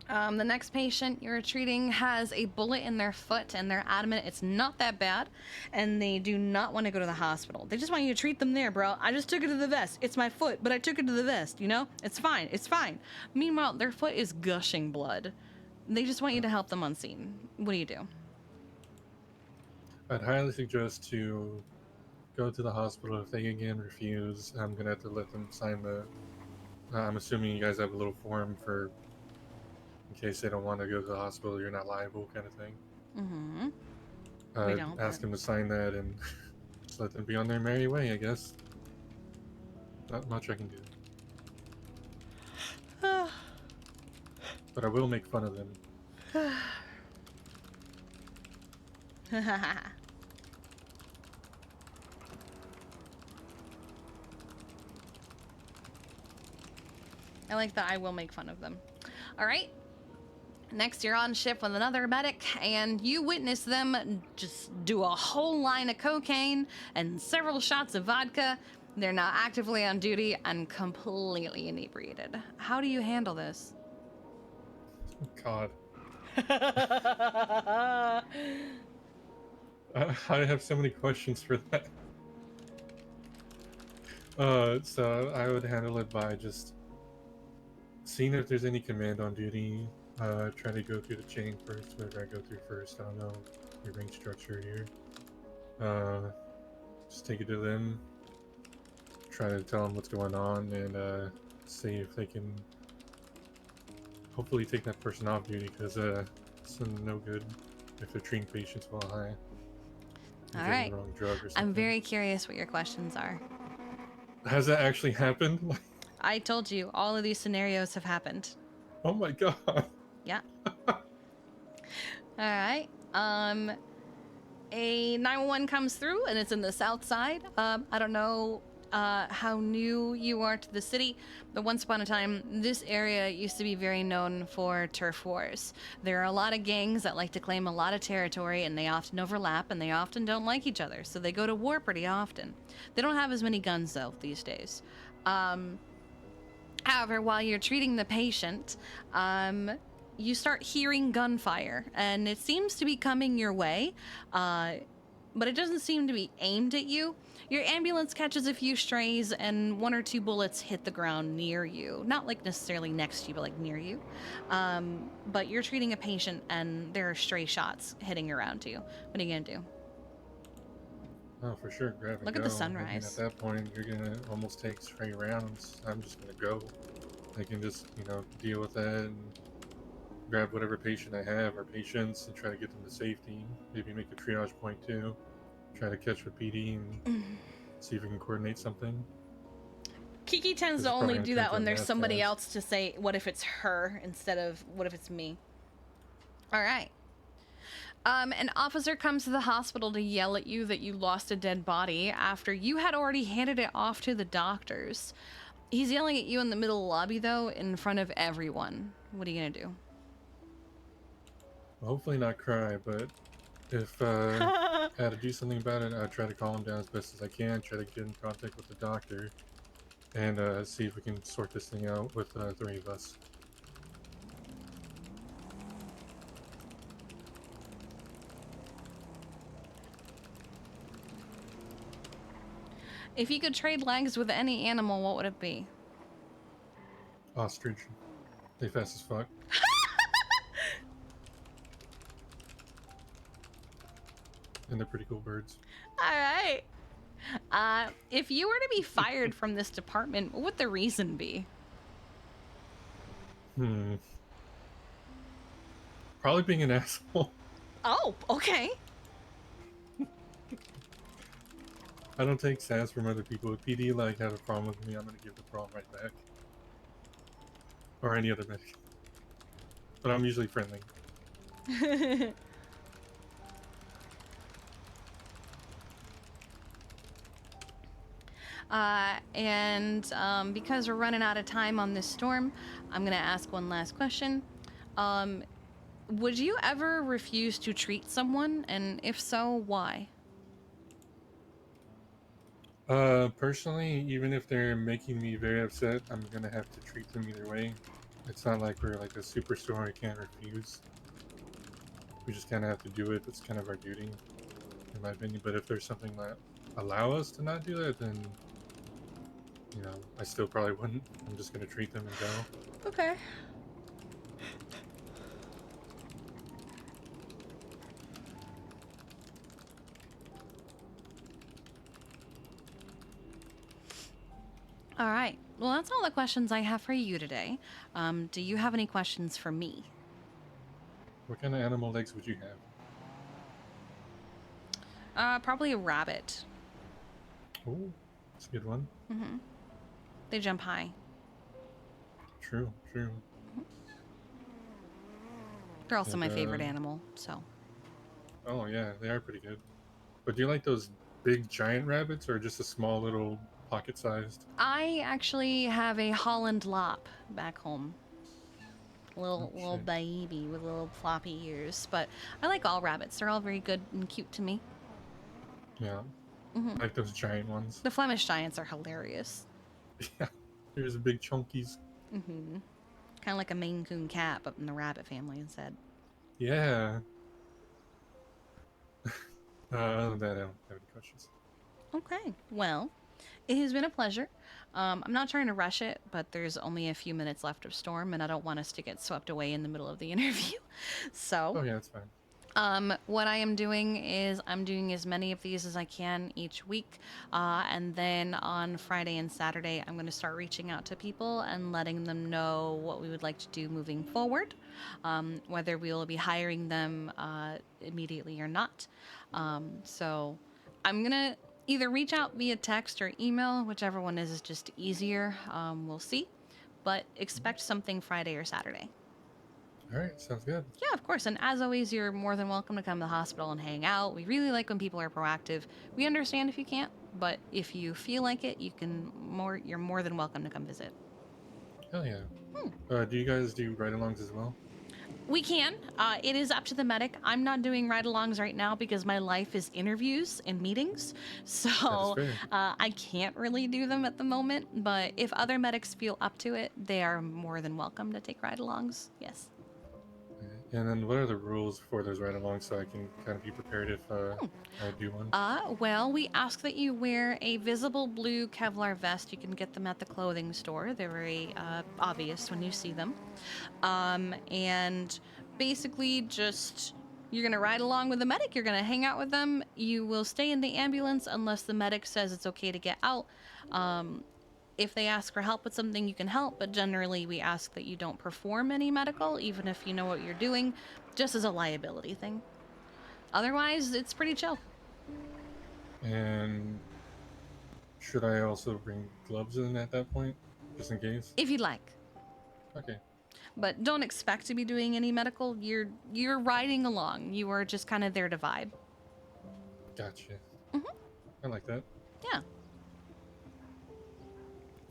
The next patient you're treating has a bullet in their foot, and they're adamant it's not that bad, and they do not want to go to the hospital. They just want you to treat them there, bro. I just took it to the vest. It's my foot, but I took it to the vest, you know? It's fine. It's fine. Meanwhile, their foot is gushing blood. They just want you to help them on scene. What do you do? I'd highly suggest to go to the hospital. If they again refuse, I'm gonna have to let them sign the... I'm assuming you guys have a little form for... in case they don't want to go to the hospital, you're not liable kind of thing. Mm-hmm. We don't, Ask them to sign that and just let them be on their merry way, I guess. Not much I can do. But I will make fun of them. I like that. I will make fun of them. All right. Next, you're on shift with another medic, and you witness them just do a whole line of cocaine and several shots of vodka. They're now actively on duty and completely inebriated. How do you handle this? God. I have so many questions for that. So I would handle it by just seeing if there's any command on duty. Try to go through the chain first, whatever I go through first. I don't know the ring structure here. Just take it to them. Try to tell them what's going on and see if they can hopefully take that person off duty, because it's no good if they're treating patients while high. All right. The wrong drug or I'm something. very curious what your questions are. Has that actually happened? I told you, all of these scenarios have happened. Oh my god. Yeah. All right. A 911 comes through, and it's in the south side. I don't know how new you are to the city, but once upon a time, this area used to be very known for turf wars. There are a lot of gangs that like to claim a lot of territory, and they often overlap, and they often don't like each other, so they go to war pretty often. They don't have as many guns, though, these days. However, while you're treating the patient, you start hearing gunfire, and it seems to be coming your way, but it doesn't seem to be aimed at you. Your ambulance catches a few strays, and 1 or 2 bullets hit the ground near you. Not like necessarily next to you, but like near you. But you're treating a patient, and there are stray shots hitting around you. What are you gonna do? Oh, for sure, grab and Look go. at the I mean, sunrise. at that point, you're gonna almost take stray rounds. I'm just gonna go. I can just, deal with that and grab whatever patient I have or patients and try to get them to safety. Maybe make a triage point too. Try to catch with PD and see if we can coordinate something. Kiki tends to only do that when there's somebody else to say, what if it's her, instead of what if it's me. All right. An officer comes to the hospital to yell at you that you lost a dead body after you had already handed it off to the doctors. He's yelling at you in the middle of the lobby, though, in front of everyone. What are you gonna do? Well, hopefully not cry, but if I had to do something about it, I'd try to calm him down as best as I can, try to get in contact with the doctor, and see if we can sort this thing out with 3 of us. If you could trade legs with any animal, what would it be? Ostrich. They fast as fuck. And they're pretty cool birds. All right. If you were to be fired from this department, what would the reason be? Probably being an asshole. Oh, okay. I don't take sass from other people. If PD have a problem with me, I'm gonna give the problem right back. Or any other medic. But I'm usually friendly. Because we're running out of time on this storm, I'm gonna ask one last question. Would you ever refuse to treat someone, and if so, why? Personally, even if they're making me very upset, I'm gonna have to treat them either way. It's not like we're like a superstore I can't refuse. We just kind of have to do it. It's kind of our duty, in my opinion. But if there's something that allow us to not do that, then, I still probably wouldn't. I'm just gonna treat them and go. Okay. All right. Well, that's all the questions I have for you today. Do you have any questions for me? What kind of animal legs would you have? Probably a rabbit. Oh, that's a good one. Mm-hmm. They jump high. True. They're also my favorite animal, so. Oh yeah, they are pretty good. But do you like those big giant rabbits or just a small little pocket-sized? I actually have a Holland Lop back home. Little baby with little floppy ears, but I like all rabbits. They're all very good and cute to me. Yeah. Mm-hmm. I like those giant ones. The Flemish Giants are hilarious. Yeah, there's the big chunkies. Mm-hmm. Kind of like a Maine Coon cat, but in the rabbit family instead. Yeah. Other than that, I don't have any questions. Okay, well, it has been a pleasure. I'm not trying to rush it, but there's only a few minutes left of storm, and I don't want us to get swept away in the middle of the interview. So, oh yeah, that's fine. What I am doing is I'm doing as many of these as I can each week, and then on Friday and Saturday, I'm going to start reaching out to people and letting them know what we would like to do moving forward, whether we will be hiring them immediately or not. So I'm going to either reach out via text or email, whichever one is just easier. We'll see, but expect something Friday or Saturday. All right, sounds good. Yeah, of course. And as always, you're more than welcome to come to the hospital and hang out. We really like when people are proactive. We understand if you can't, but if you feel like it, you're more than welcome to come visit. Hell yeah. Do you guys do ride-alongs as well? We can. It is up to the medic. I'm not doing ride-alongs right now because my life is interviews and meetings. So fair. I can't really do them at the moment. But if other medics feel up to it, they are more than welcome to take ride-alongs. Yes. And then what are the rules for those ride-alongs so I can kind of be prepared if I do one? Well, we ask that you wear a visible blue Kevlar vest. You can get them at the clothing store. They're very obvious when you see them. And basically just, you're gonna ride along with the medic, you're gonna hang out with them, you will stay in the ambulance unless the medic says it's okay to get out. If they ask for help with something, you can help, but generally we ask that you don't perform any medical, even if you know what you're doing, just as a liability thing. Otherwise, it's pretty chill. And should I also bring gloves in at that point, just in case? If you'd like. Okay. But don't expect to be doing any medical. You're riding along. You are just kind of there to vibe. Gotcha. Mhm. I like that. Yeah.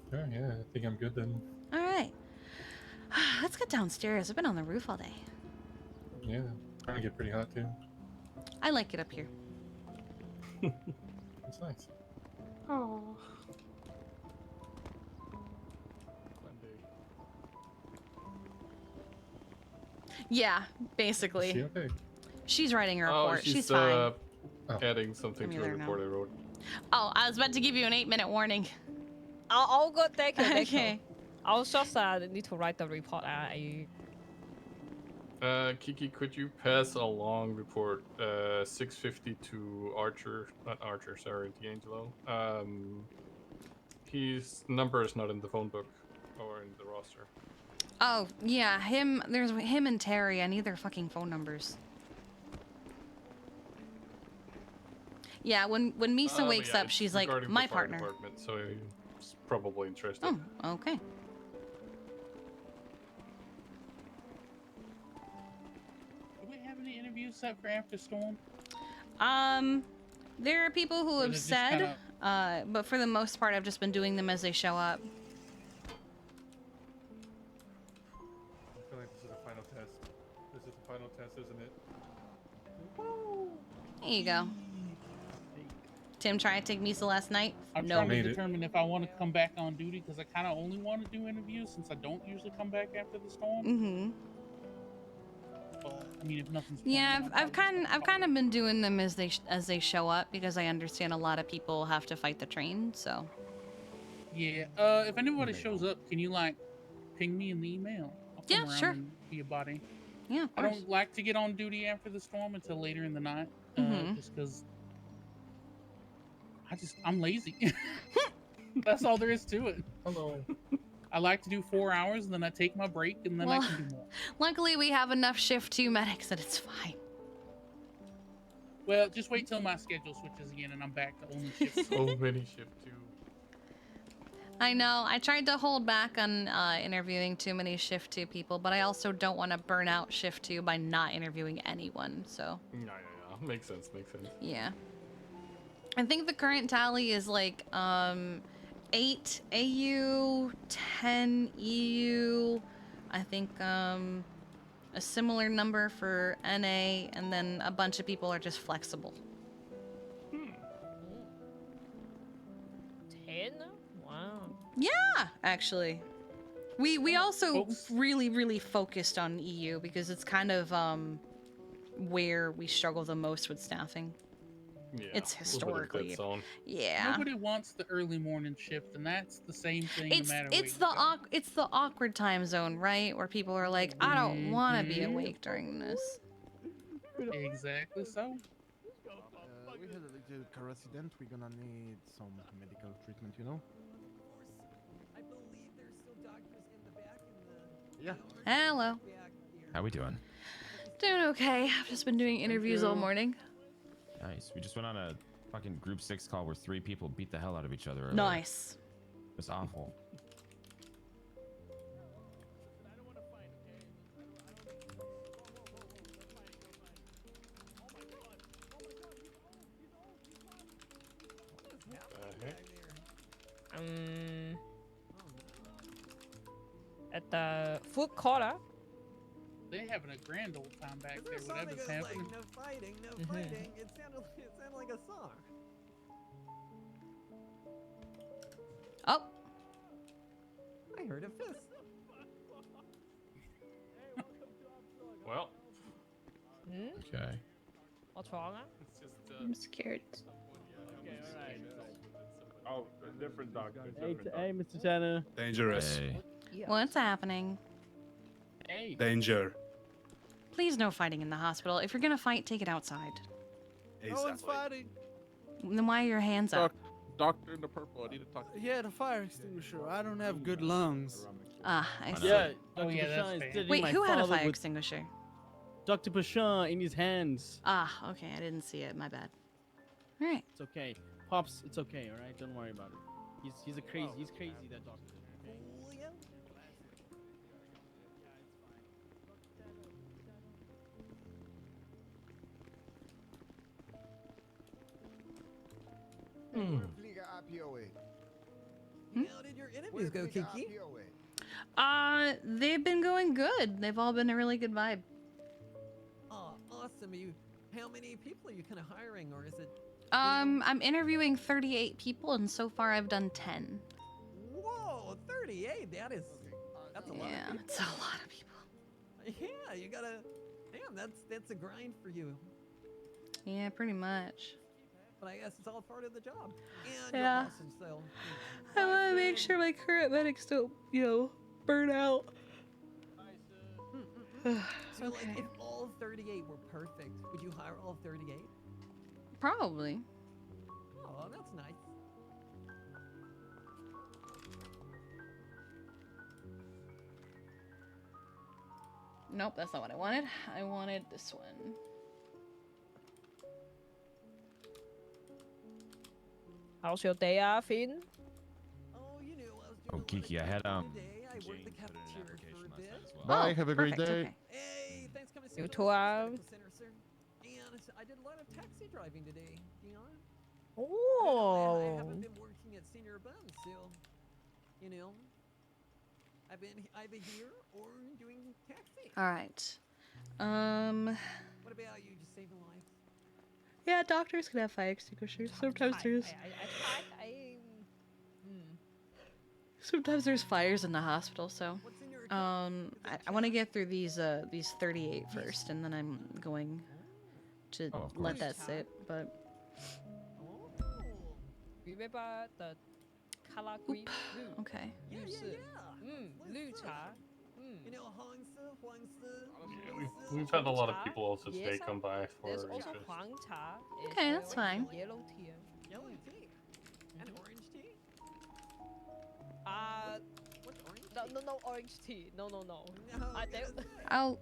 Sure, yeah, I think I'm good then. All right. Let's get downstairs. I've been on the roof all day. Yeah, trying to get pretty hot too. I like it up here. It's nice. Oh. Yeah, basically. Is she okay? She's writing a Oh, report. she's She's fine. adding something to Let the me let her report I wrote. Oh, I was about to give you an 8-minute warning. I'll go take it. Okay. I was just need to write the report. Kiki, could you pass along report 650 to Archer? Not Archer, sorry, D'Angelo. His number is not in the phone book or in the roster. Oh, yeah, him. There's him and Terry. I need their fucking phone numbers. Yeah, when Misa wakes Yeah, up, it's she's like, regarding my the fire partner. department, so he's probably interested. Oh, okay. Do we have any interviews set for after storm? There are people who Or have is it just said, but for the most part, I've just been doing them as they show up. I feel like this is the final test. This is the final test, isn't it? There you go. Tim tried to take Misa last night. I'm No. trying to determine if I want to come back on duty because I kind of only want to do interviews since I don't usually come back after the storm. Mm-hmm. But I mean, if nothing's Yeah, I've kind of been doing them as they show up because I understand a lot of people have to fight the train. So. Yeah. If anybody shows up, can you like ping me in the email? I'll come around sure. and be a body. Yeah, of I course. don't like to get on duty after the storm until later in the night, just because I'm lazy. That's all there is to it. Hello. I like to do 4 hours, and then I take my break, and then I can do more. Luckily, we have enough shift 2 medics that it's fine. Well, just wait till my schedule switches again, and I'm back to only shift. So many shift 2. I know. I tried to hold back on interviewing too many shift 2 people, but I also don't want to burn out shift 2 by not interviewing anyone. So. Yeah. Makes sense. Yeah. I think the current tally is like 8 AU, 10 EU. I think a similar number for NA, and then a bunch of people are just flexible. 10? Wow. Yeah, actually. We also really focused on EU because it's kind of where we struggle the most with staffing. Yeah, it's historically. Yeah. Nobody wants the early morning shift, and that's the same thing. It's no matter it's where the the awkward time zone, right? Where people are like, I don't want to be awake during this. Exactly so. We had a little car accident. We're gonna need some medical treatment, you know? I believe there's still doctors in the back in the... Yeah. Hello. How we doing? Doing okay. I've just been doing interviews all morning. Nice. We just went on a fucking group 6 call where 3 people beat the hell out of each other. Nice. It was awful. At the food court. they having a grand old time back there. There's a song that Whatever's goes happening. like, no fighting, no fighting. It sounded like a song. Oh, I heard a fist. Well. Okay. What's wrong? It's just, I'm scared. Okay, alright. Oh, a different doctor. Hey, Mr. Tanner. Dangerous. what's happening? Hey. Danger. Please no fighting in the hospital. If you're gonna fight, take it outside. No one's fighting. Then why are your hands up? Doctor in the purple. I need to talk to you. Yeah, the fire extinguisher. I don't have good lungs. Ah, I see. Yeah, Oh, Dr. yeah, that's Pashan is fair. sitting Wait, my who had a father fire with extinguisher? Dr. Pashan in his hands. Ah, okay, I didn't see it. My bad. All right. It's okay. Pops, it's okay, alright? Don't worry about it. He's crazy, that doctor. How did your interviews go, Kiki? They've been going good. They've all been a really good vibe. Oh, awesome. How many people are you kind of hiring, or is it? I'm interviewing 38 people, and so far I've done 10. Whoa, 38. That's a lot. Yeah, Of people. it's a lot of people. Yeah, you gotta. Damn, that's a grind for you. Yeah, pretty much. But I guess it's all part of the job. And Yeah. you're awesome, so. I want to make sure my current medics don't, burn out. So, like, if all 38 were perfect, would you hire all 38? Probably. Oh, that's nice. Nope, that's not what I wanted. I wanted this one. How's your day, Finn? Oh, you know, I was Oh, Kiki, I had today. I worked the cafeteria for a bit. Bye, have a great perfect, day. okay. Hey, thanks for coming to see You me too, at the center, sir. And I did a lot of taxi driving today, Dion. I Oh. haven't been working at Senior Bun, so, I've been either here or doing taxi. All right. What about you, just saving lives? Yeah, doctors can have fire extinguishers. Sometimes there's fires in the hospital, so I want to get through these 38 first, and then I'm going to let that sit. But Remember the color green? okay. Blue cha. You know, We've had a lot of people also today Yes, come by for There's also refills. Huang cha. It's Okay, that's fine. Yellow tea. Yellow tea. And orange tea? What's orange tea? No orange tea. No. No,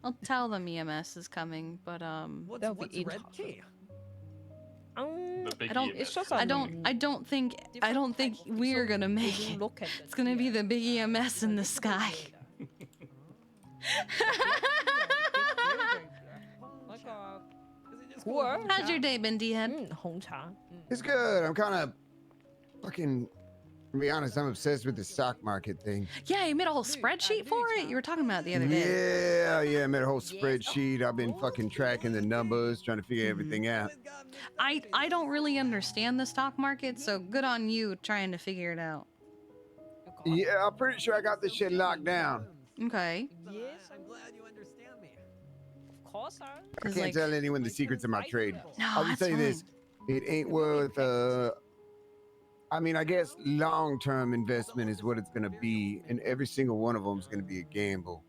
I'll tell them EMS is coming, but What's red tea? The big I don't. EMS. It's just I don't think we're gonna make it. Look at It's gonna be the big EMS in the sky. Like How's your day been, D-Head? Hong cha. It's good. I'm kind of fucking. To be honest, I'm obsessed with the stock market thing. Yeah, you made a whole spreadsheet for it. You were talking about it the other day. Yeah, I made a whole spreadsheet. I've been fucking tracking the numbers, trying to figure everything out. I don't really understand the stock market, so good on you trying to figure it out. Yeah, I'm pretty sure I got this shit locked down. Okay. Yes, I'm glad you understand me. Of course, sir. I can't tell anyone the secrets of my trade. No, I'll just that's say this: it ain't worth. I mean, I guess long-term investment is what it's gonna be, and every single one of them is gonna be a gamble.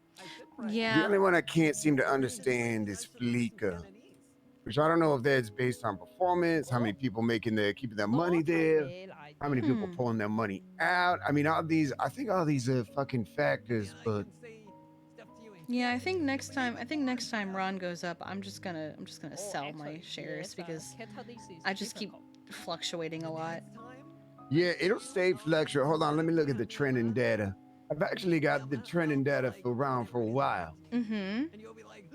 The Yeah. only one I can't seem to understand is Fleeka, which I don't know if that's based on performance, how many people keeping their money there, how many people pulling their money out. I mean, I think all these are fucking factors, but Yeah, I think next time Ron goes up, I'm just gonna sell my shares because I just keep fluctuating a lot. yeah, it'll stay fluctuating. Hold on, let me look at the trending data. I've actually got the trending data around for a while. Mm-hmm. And you'll be like,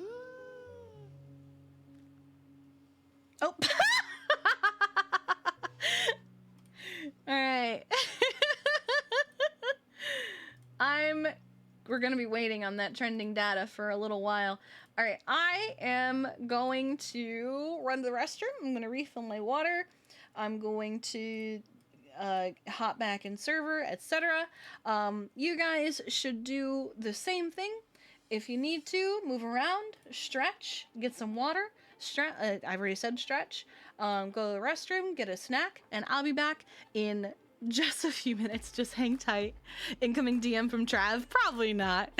Oh. All right. We're gonna be be waiting on that trending data for a little while. All right, I am going to run to the restroom. I'm going to refill my water. I'm going to hop back in server, etc. You guys should do the same thing. If you need to, move around, stretch, get some water. I've already said stretch. Go to the restroom, get a snack, and I'll be back in just a few minutes. Just hang tight. Incoming DM from Trav. Probably not.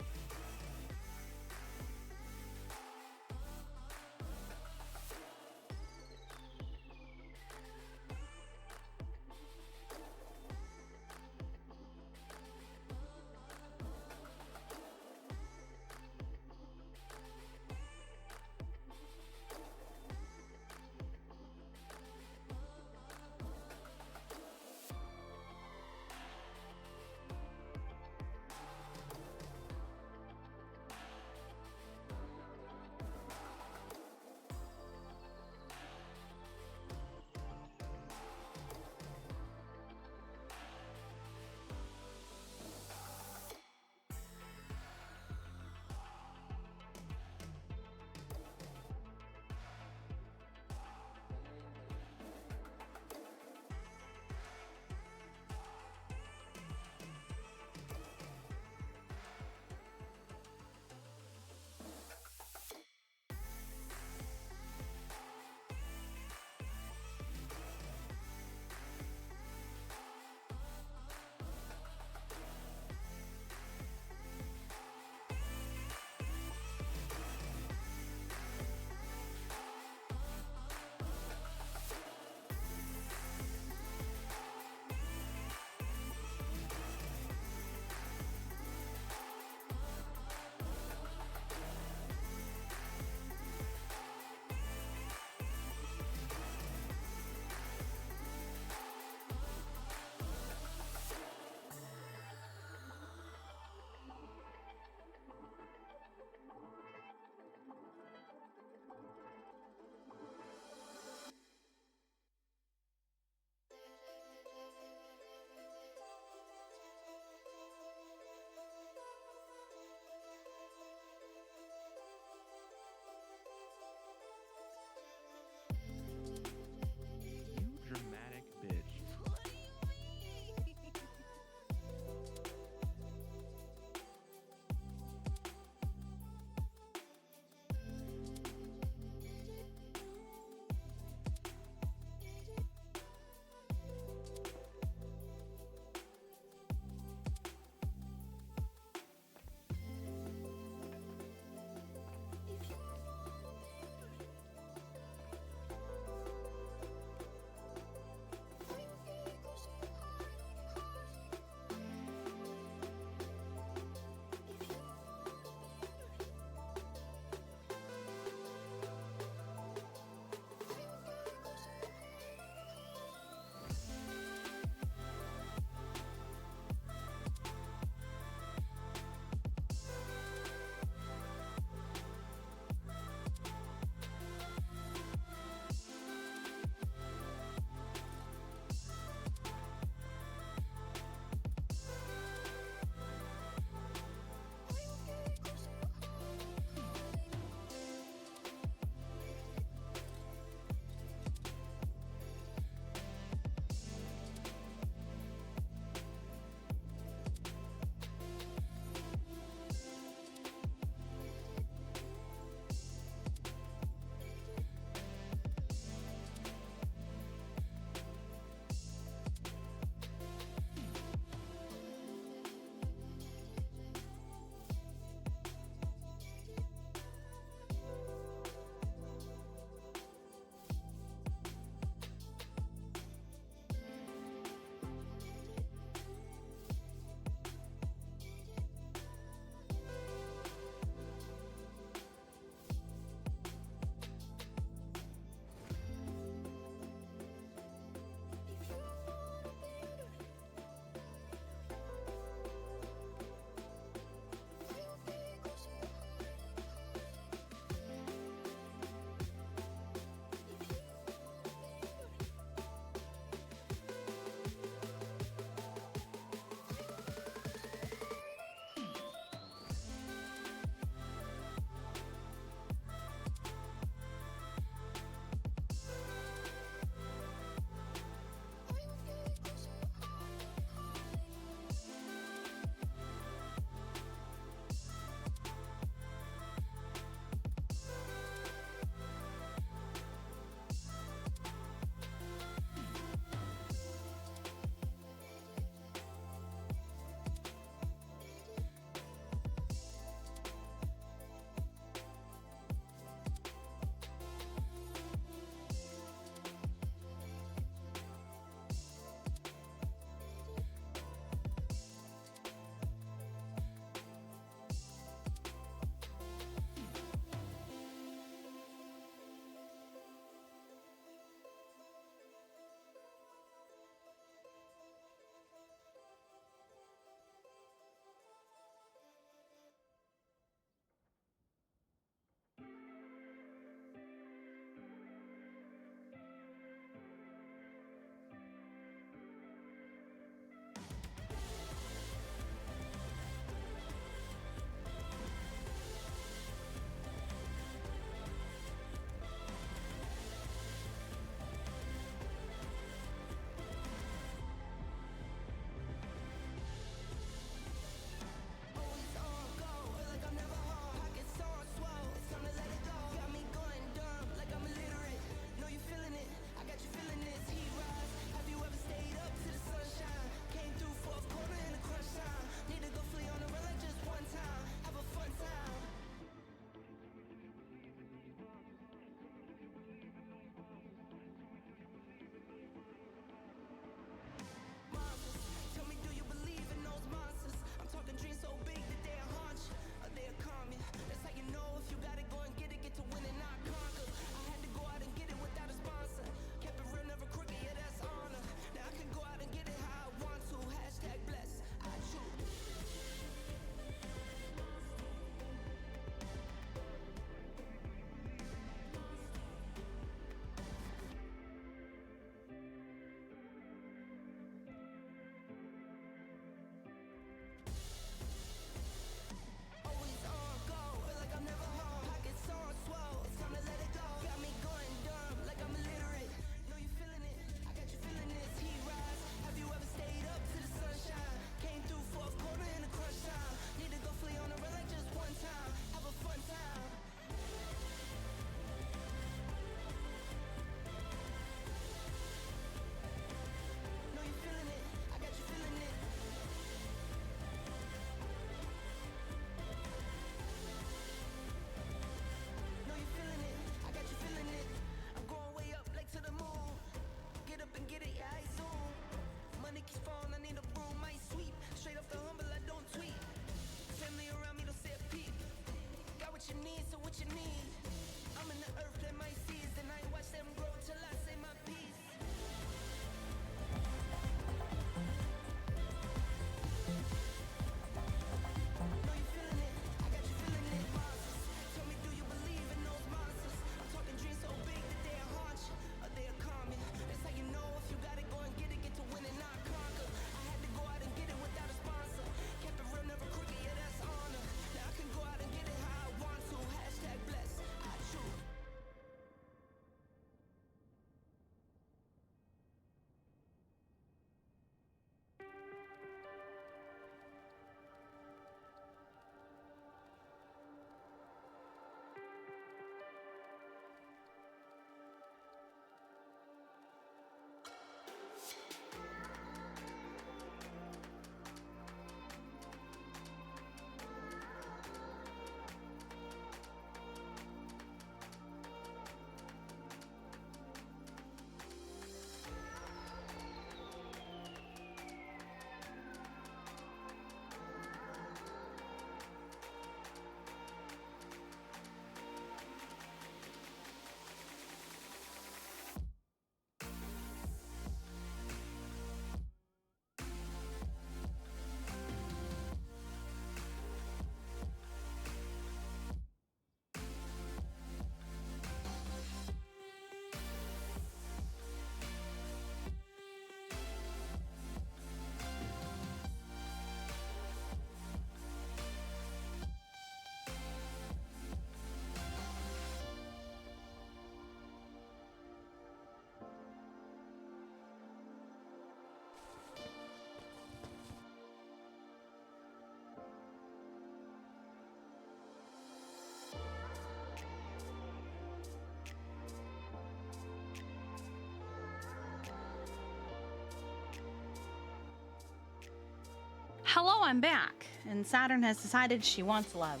Hello, I'm back, and Saturn has decided she wants love,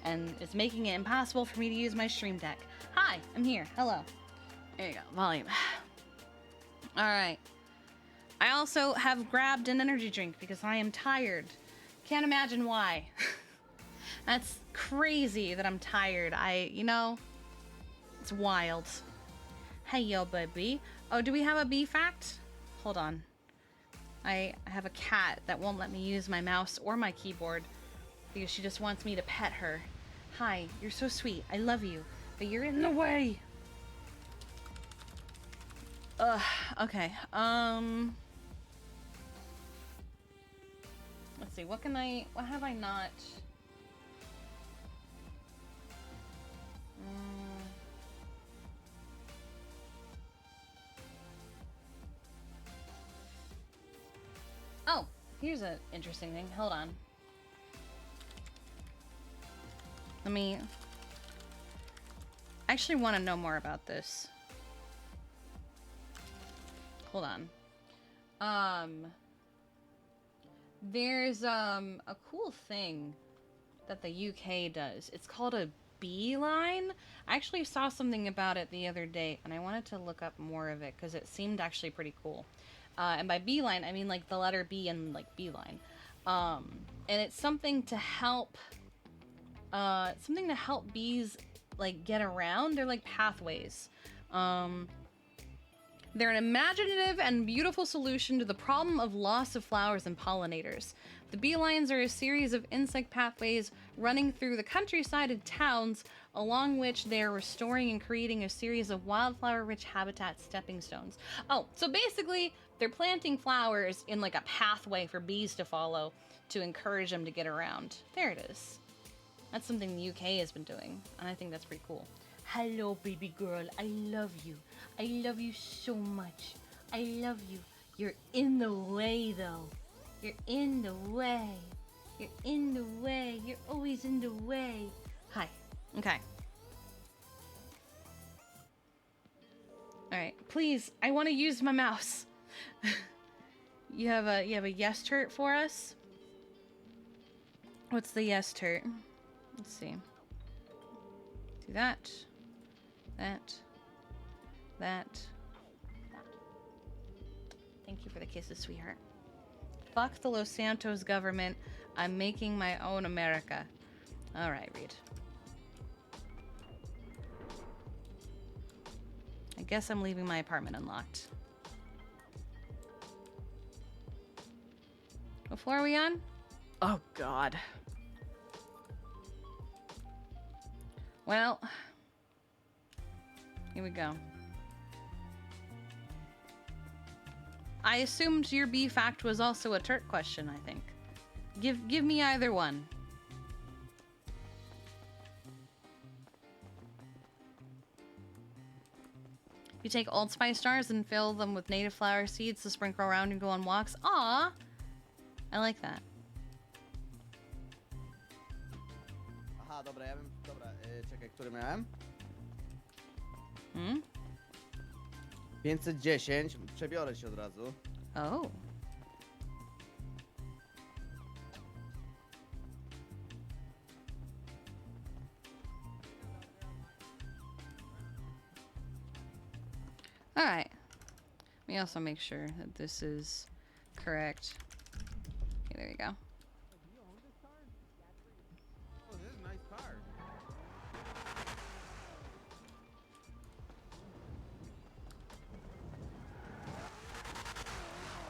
and is making it impossible for me to use my stream deck. Hi, I'm here. Hello. There you go. Volume. Alright. I also have grabbed an energy drink because I am tired. Can't imagine why. That's crazy that I'm tired. You know, it's wild. Hey, yo, baby. Oh, do we have a bee fact? Hold on. I have a cat that won't let me use my mouse or my keyboard because she just wants me to pet her. Hi, you're so sweet. I love you, but you're in the way. Ugh, okay. Let's see, what have I not? Oh, here's an interesting thing. Hold on. I actually want to know more about this. Hold on. There's a cool thing that the UK does. It's called a beeline. I actually saw something about it the other day, and I wanted to look up more of it because it seemed actually pretty cool. And by beeline, I mean like the letter B and like beeline. And it's something to help bees like get around. They're like pathways. They're an imaginative and beautiful solution to the problem of loss of flowers and pollinators. The beelines are a series of insect pathways running through the countryside and towns, along which they are restoring and creating a series of wildflower-rich habitat stepping stones. Oh, so basically, they're planting flowers in like a pathway for bees to follow to encourage them to get around. There it is. That's something the UK has been doing, and I think that's pretty cool. Hello, baby girl. I love you. I love you so much. I love you. You're in the way, though. You're in the way. You're in the way. You're always in the way. Hi. Okay. Alright. Please, I want to use my mouse. You have a yes turret for us? What's the yes turret? Let's see. Do that. That. Thank you for the kisses, sweetheart. Fuck the Los Santos government. I'm making my own America. Alright, Reed. I guess I'm leaving my apartment unlocked. What floor are we on? Oh, God. Well, here we go. I assumed your B fact was also a Turk question, I think. Give me either one. You take Old Spice jars and fill them with native flower seeds to sprinkle around and go on walks. Aw! I like that. Aha, dobra, ja bym... Dobra, czekaj, który miałem? 510, przebiorę się od razu. Oh. Alright. Let me also make sure that this is correct. Okay, there you go. Oh, this is a nice car.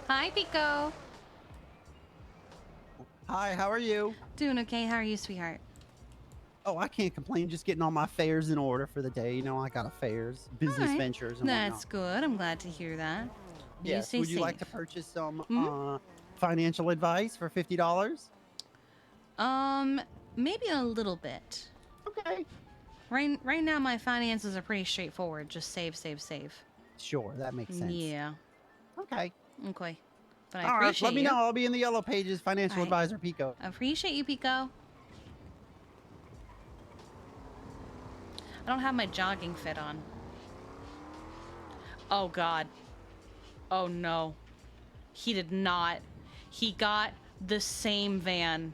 Hi, Pico. Hi, how are you? Doing okay. How are you, sweetheart? Oh, I can't complain. Just getting all my affairs in order for the day. You know, I got affairs, business Alright. ventures, and That's good. I'm glad to hear that. You yes. stay Would you like to safe. purchase some financial advice for $50? Maybe a little bit. Okay. Right now, my finances are pretty straightforward. Just save, save, save. Sure, that makes sense. Yeah. Okay. Okay. But I All right. appreciate Let me you. know. I'll be in the yellow pages. Financial All right. advisor Pico. I appreciate you, Pico. I don't have my jogging fit on. Oh, God. Oh, no. He did not. He got the same van.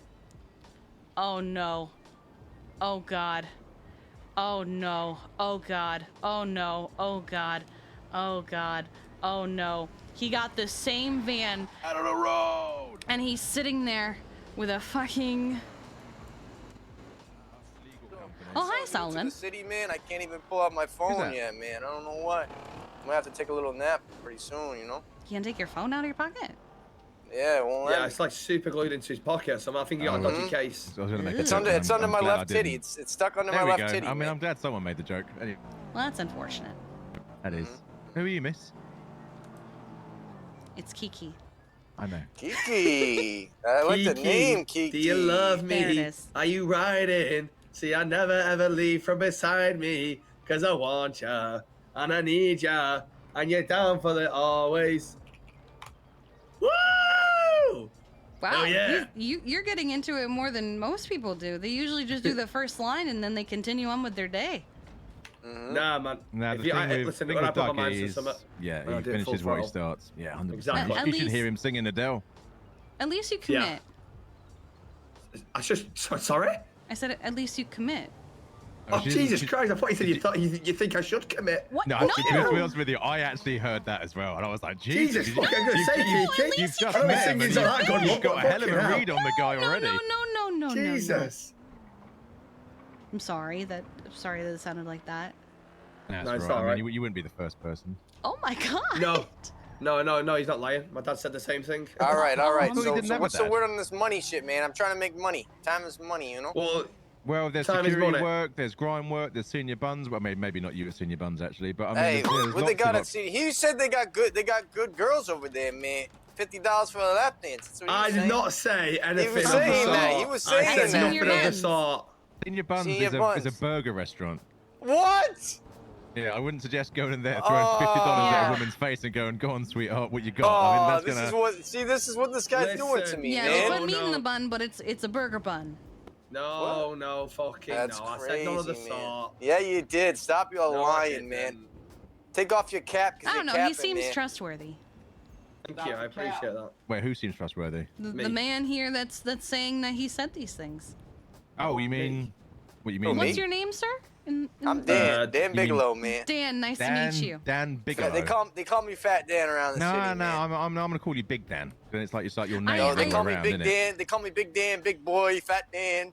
Oh, no. Oh, God. Oh, no. Oh, God. Oh, no. Oh, God. Oh, God. Oh, no. He got the same van. Out of the road! And he's sitting there with a fucking... Oh, hi, To Solomon. the city, man. I can't even pull out my phone that? yet, man. I don't know what. I'm gonna have to take a little nap pretty soon, you know? You can take your phone out of your pocket? Yeah, it won't let Yeah, me. it's like super glued into his pocket, so I think you got a dodgy case. I was gonna make a It's joke, under, but it's I'm under my glad I left titty. didn't. It's stuck under There my we left go. titty, I mean, man. I'm glad someone made the joke. Anyway, Well, that's unfortunate. that is. Who are you, miss? It's Kiki. I know. Kiki! I like the name, Kiki. Do you love me? There it is. Are you riding? See, I never ever leave from beside me, cause I want ya, and I need ya, and you're down for it always. Woo! Wow, Oh, yeah. you're getting into it more than most people do. They usually just do the first line and then they continue on with their day. Nah, man. Now, If the you- thing I- with, listen, thing when I with put my Doug mind to is, something, yeah, when I he do it full finishes where he throttle. starts. Yeah, 100%. Exactly. At You should least- hear him singing Adele. At least you Yeah. commit. I just sorry. I said at least you commit. Oh, Jesus Christ! I thought you said you think I should commit. What? No, to be honest with you, I actually heard that as well, and I was like, Jesus, Jesus, fuck, I'm gonna say, Kiki. you've just I don't met think him, and singing's all that good. you've What got a hell of fucking a hell? read on the guy already. No. Jesus. I'm sorry that it sounded like that. That's No, it's right. all I right. mean, you wouldn't be the first person. Oh my God. No, he's not lying. My dad said the same thing. All right. Oh, he So didn't have what's a the dad. word on this money shit, man? I'm trying to make money. Time is money, you know? Well, there's time is security money. work, there's grime work, there's senior buns. Well, maybe not you at senior buns actually, but I mean, Hey, there's what they lots got of at city? He said they got good girls over there, man. $50 for a lap dance. That's what he I was did saying. not say anything. was of saying the that. sort. He was I saying said that. nothing of the sort. Senior buns Senior is a buns. burger restaurant. What? Yeah, I wouldn't suggest going in there throwing $50 at a woman's face and going, "Go on, sweetheart, what you got?" I mean, that's this gonna. is what this guy's doing to me, Yeah, man. they put meat in the bun, but it's a burger bun. No, fucking That's no. I crazy, said none of the man. sort. Yeah, you did. Stop your No, I lying, man. Take off your cap, cause I don't you're know. He capping, seems man. trustworthy. Thank you, I appreciate that. Wait, who seems trustworthy? The man here that's saying that he said these things. Oh, you mean? What you mean? What's your name, sir? I'm Dan. Dan you mean- Bigelow, man. Dan, nice Dan, to meet you. Dan Bigelow. They call me Fat Dan around the No, city, no, man. I'm gonna call you Big Dan. Then it's like your name. No, they all call me around, Big innit? Dan. They call me Big Dan, Big Boy, Fat Dan.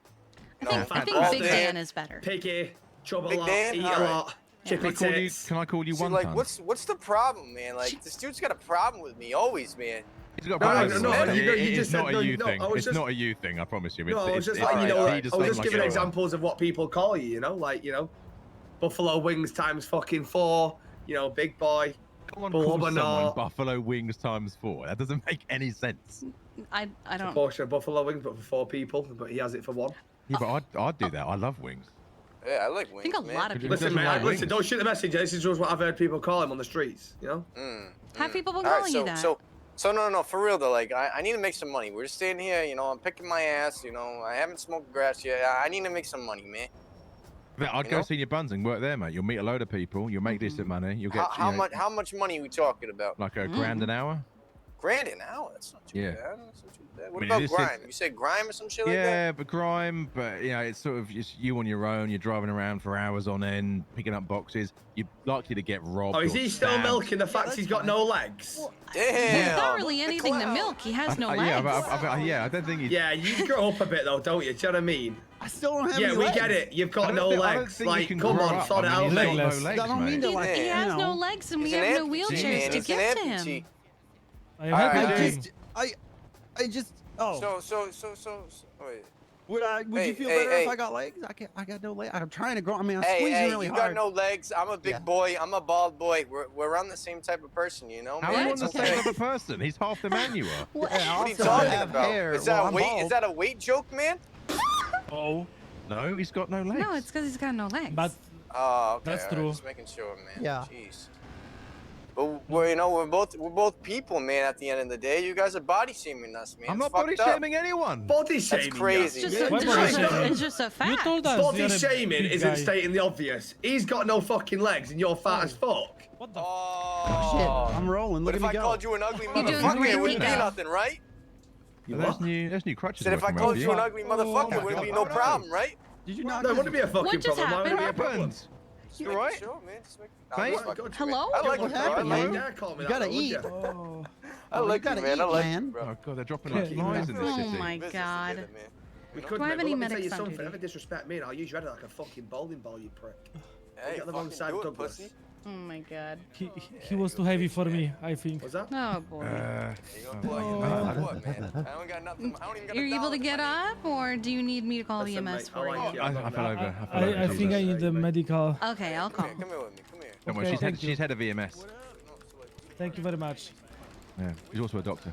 I think Ball Big Dan is better. Piggy, trouble Big a lot, Dan? eat All a right. lot. Chippy tits. Can I call you See, one like, ton? what's the problem, man? Like, this dude's got a problem with me always, man. He's got No, problems. no, no, you It's just said- not no, a you no, thing. I was It's just- not a you thing. I promise you. No, I was It's, just letting you know. alright, I was alright. just giving examples of what people call you. You know, like Buffalo Wings times fucking 4. Big boy. Someone calls someone Blubberknot. Buffalo Wings times 4. That doesn't make any sense. I A don't. portion of Buffalo Wings, but for 4 people. But he has it for 1. Yeah, but I'd do that. I love wings. Yeah, I like wings. I think a lot of Who people. Listen, doesn't man. like Listen, wings? don't shoot the messenger. This is just what I've heard people call him on the streets. Have people been Alright, calling you that? So no, for real though, like I need to make some money. We're just staying here, I'm picking my ass, I haven't smoked grass yet. I need to make some money, man. But I'd go see your buns and work there, mate. You'll meet a load of people. You'll make decent money. You'll get How much money are we talking about? like a grand an hour. Grand an hour? That's not too Yeah. bad. That's not too bad. What I mean, about this grime? You said grime or some shit like that? Yeah, but grime. But it's sort of just you on your own. You're driving around for hours on end, picking up boxes. You're likely to get robbed. Oh, is or he still stabbed. milking the fact he's got no legs? Damn. There's not really anything to milk. He has no legs. Yeah, I don't think he's. Yeah, you grow up a bit though, don't you? Do you know what I mean? I still don't have Yeah, any we legs. get it. You've got I no don't legs. think you Like, can come grow on, up. sort it I mean, out, he's got mate. no legs, I don't mean to mate. like. He has you no know. legs, and we He's an have no amputee, wheelchairs man. to He's an give to amputee. him. I Alright, have alright. I just. Oh. So wait. Would Hey, you feel hey, better hey. if I got legs? I got no legs. I'm trying to grow. I mean, I'm Hey, squeezing really you hard. got no legs. I'm a big Yeah. boy. I'm a bald boy. We're on the same type of person, How man. are you on It's the okay. same type of person? He's half the man you are. Yeah, What are you also, I talking have about? hair. Is that Well, a I'm weight? bald. Is that a weight joke, man? Oh, No, he's got no legs. No, it's because he's got no legs. but Oh, okay. That's alright, true. Just making sure, man. Yeah. Jeez. But we're both people, man. At the end of the day, you guys are body shaming us, man. I'm It's not body fucked up. shaming anyone. Body That's shaming. crazy. It's man. just, Why body shaming? it's just a you fact. told us Body you're a shaming big isn't guy. stating the obvious. He's got no fucking legs and you're fat as fuck. What the? Oh, Shit, I'm rolling. But Look if at I me go. called you an ugly You're doing motherfucker, great, it wouldn't be Tito. nothing, right? There's new crutches. Said if I working called well you for an ugly motherfucker, it wouldn't be no problem, right? Did you not? No, it wouldn't be a fucking What just problem. Why would it be a happened? problem? Happened. You all right? Sure, man. Just make... Mate? I'm just fucking with you, Hello? man. I like What you, bro. I happened, like man? you. Dare call me You that, gotta though, would eat. ya? Oh, I like you, gotta man. I eat, like man. you, bro. Oh god, they're dropping Okay, like flies in this Oh city. my Business god. together, man. We know? could, Do I mate, have but any let me tell you medics on something. duty? Ever disrespect me, and I'll use your head like a fucking bowling ball, you prick. Hey, Get the wrong fucking side do of it, Douglas. pussy. Oh my god. he was too heavy for me, I think. What's that? Oh boy. You gonna plug in like what, man? I don't got nothing. I don't even got a You're able dollar to in get my up, or do you need me to call Listen, EMS mate, for I you? like you. I fell over. I think I need the medical. Okay, I'll call. Come here with me. Come here. Don't worry, Okay, thank you. she's head of EMS. Thank you very much. Yeah, she's also a doctor.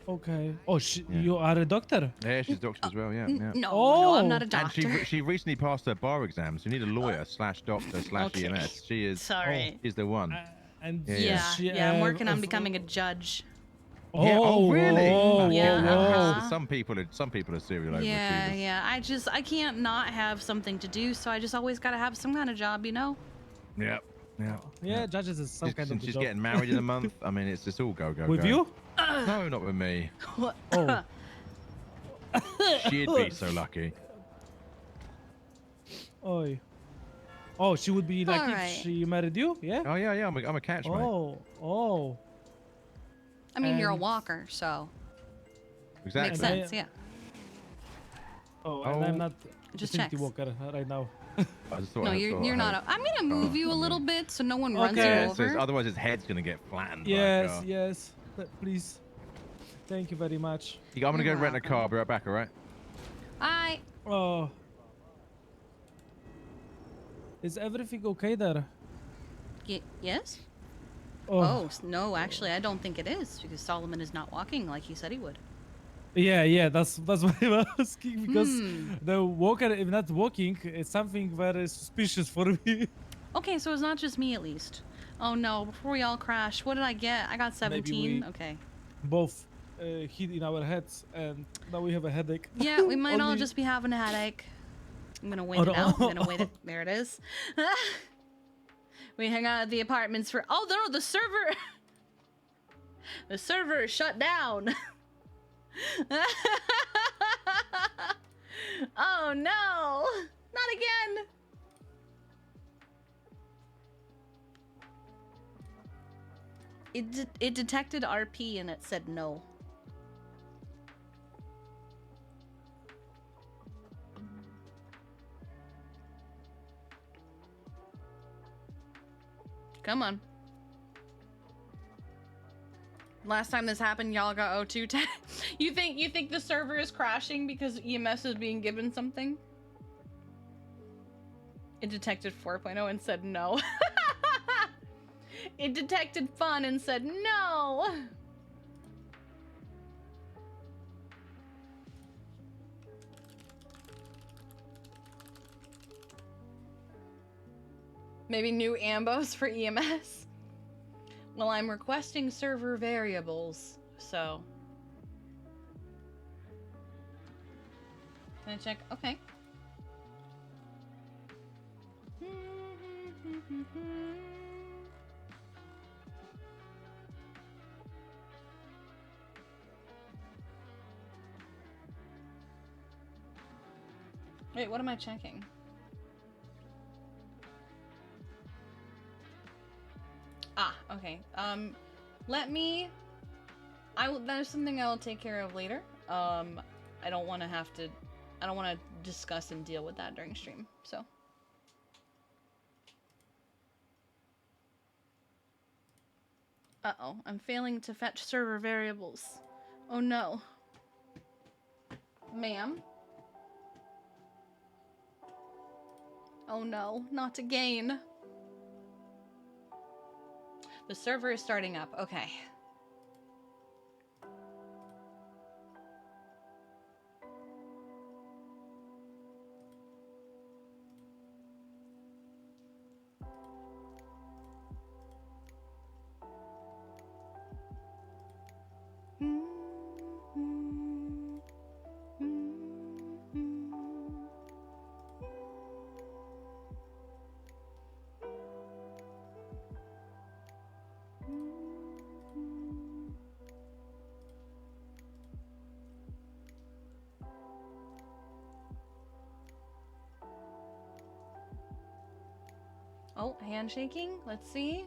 Okay. Oh, Yeah. you are a doctor? Yeah, she's a doctor as well. Yeah, yeah. No, I'm not a And doctor. she recently passed her bar exams. You need a lawyer / doctor / Okay. EMS. She is. Sorry. She's the one. And Yeah, she, I'm working on becoming a judge. Yeah, oh, really? Oh, Yeah, Well, uh-huh. Some people are serial Yeah, overachievers. yeah. I can't not have something to do, so I just always gotta have some kind of job, you know? Yep. Yeah. Yeah, judges is some kind of Since she's job. getting married in a month, I mean, it's just all go. With you? No, not with me. What? Oh. She'd be so lucky. Oi. Oh, she would be like Alright. if she married you? Yeah? Oh yeah, I'm a catch, mate. Oh. I mean, you're a And- walker, so Exactly. makes sense, yeah. Oh, and I'm not Just a safety checks. walker right now. I just thought No, I you're thought I not. had- I'm gonna move you a little bit so no one runs Okay. you Yeah, so over. otherwise his head's gonna get flattened. Yes, like, yes. Please. Thank you very much. I'm gonna go You're rent a car. I'll be right back. All right. I. Oh. Is everything okay there? Yes. Oh. Oh no, actually, I don't think it is because Solomon is not walking like he said he would. Yeah, that's why I'm asking because Hmm. the walker, if not walking, it's something very suspicious for me. Okay, so it's not just me at least. Oh no, before we all crash, what did I get? I got 17. we- Okay. Both hit in our heads, and now we have a headache. Yeah, we might all Only- just be having a headache. I'm gonna wait Oh, it no. out. I'm gonna wait it. There it is. We hang out at the apartments for. Oh no, the server. The server is shut down. Oh no! Not again! It detected RP and it said no. Come on. Last time this happened, y'all got O2 tag. You think the server is crashing because EMS is being given something? It detected 4.0 and said no. It detected fun and said no. Maybe new ambos for EMS. Well, I'm requesting server variables, so. Can I check? Okay. Wait, what am I checking? Ah, okay. That is something I will take care of later. I don't want to discuss and deal with that during stream, so. Uh-oh, I'm failing to fetch server variables. Oh no. Ma'am? Oh no, not again. The server is starting up, okay. Oh, handshaking? Let's see.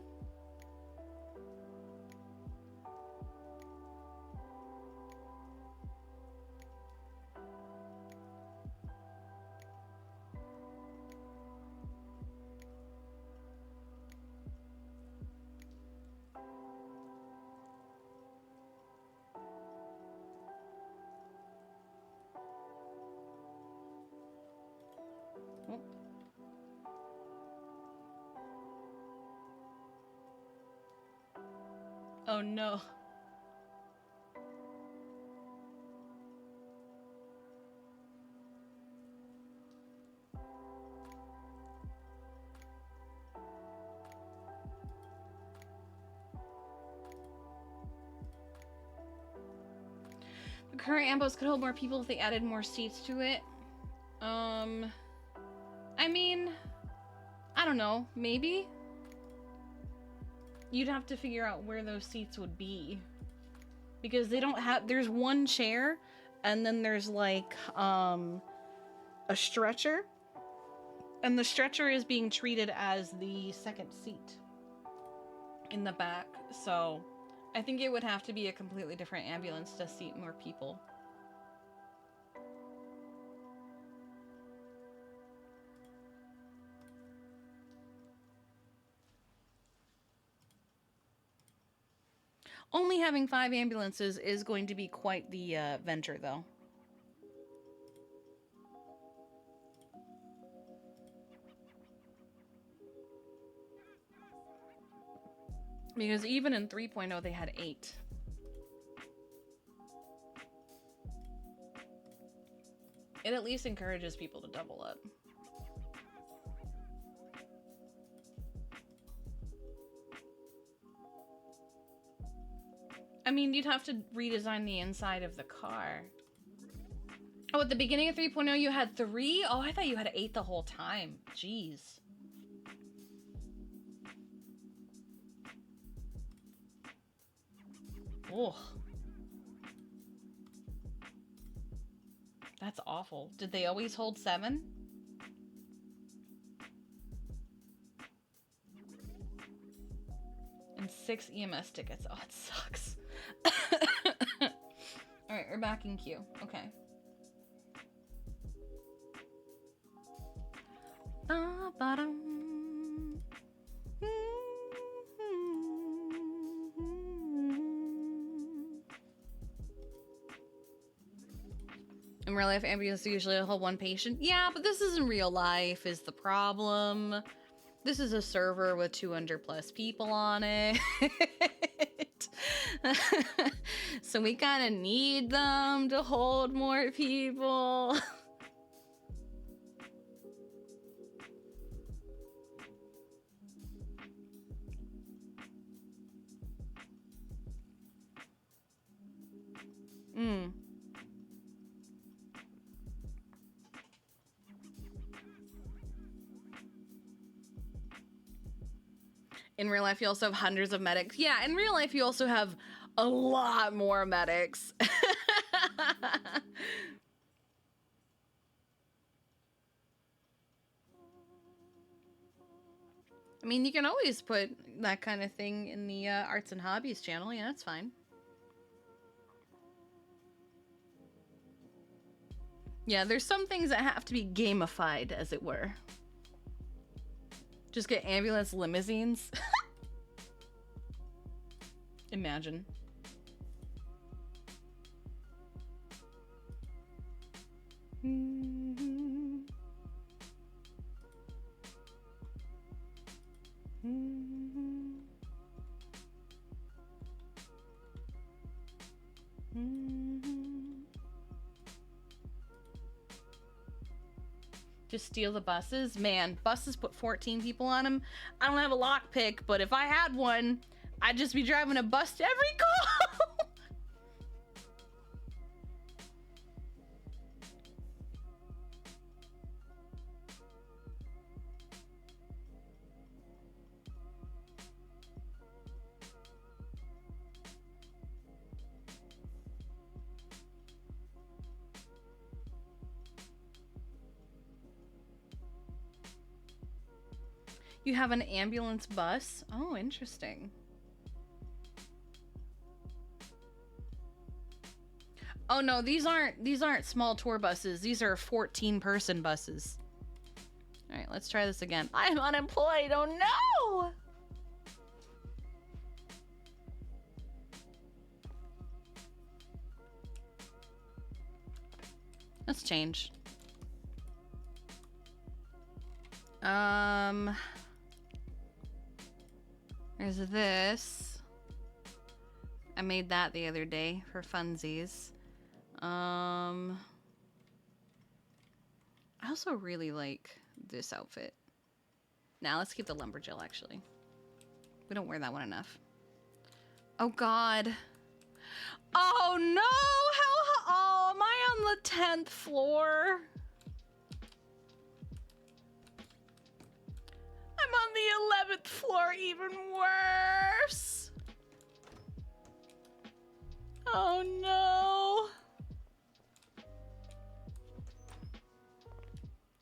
Oh no. The current ambos could hold more people if they added more seats to it. I mean, I don't know, maybe? You'd have to figure out where those seats would be. Because they don't have, there's one chair, and then there's like, a stretcher. And the stretcher is being treated as the second seat in the back. So I think it would have to be a completely different ambulance to seat more people. Only having 5 ambulances is going to be quite the venture, though. Because even in 3.0, they had 8. It at least encourages people to double up. I mean, you'd have to redesign the inside of the car. Oh, at the beginning of 3.0, you had 3? Oh, I thought you had 8 the whole time. Jeez. Ugh. That's awful. Did they always hold 7? And 6 EMS tickets. Oh, it sucks. Alright, we're back in queue. Okay. real life, ambulances usually hold one patient. Yeah, but this isn't real life is the problem. This is a server with 200 plus people on it. So we kind of need them to hold more people. Mm. In real life, you also have hundreds of medics. Yeah, in real life, you also have a lot more medics. I mean, you can always put that kind of thing in the arts and hobbies channel. Yeah, that's fine. Yeah, there's some things that have to be gamified, as it were. Just get ambulance limousines. Imagine. Just steal the buses? Man, buses put 14 people on them. I don't have a lockpick, but if I had one, I'd just be driving a bus to every call. You have an ambulance bus? Oh, interesting. Oh no, these aren't small tour buses. These are 14-person buses. All right, let's try this again. I'm unemployed. Oh no! Let's change. There's this. I made that the other day for funsies. I also really like this outfit. Now let's keep the lumberjill, actually. We don't wear that one enough. Oh God. Oh no! Oh, am I on the 10th floor? I'm on the 11th floor, even worse. Oh no.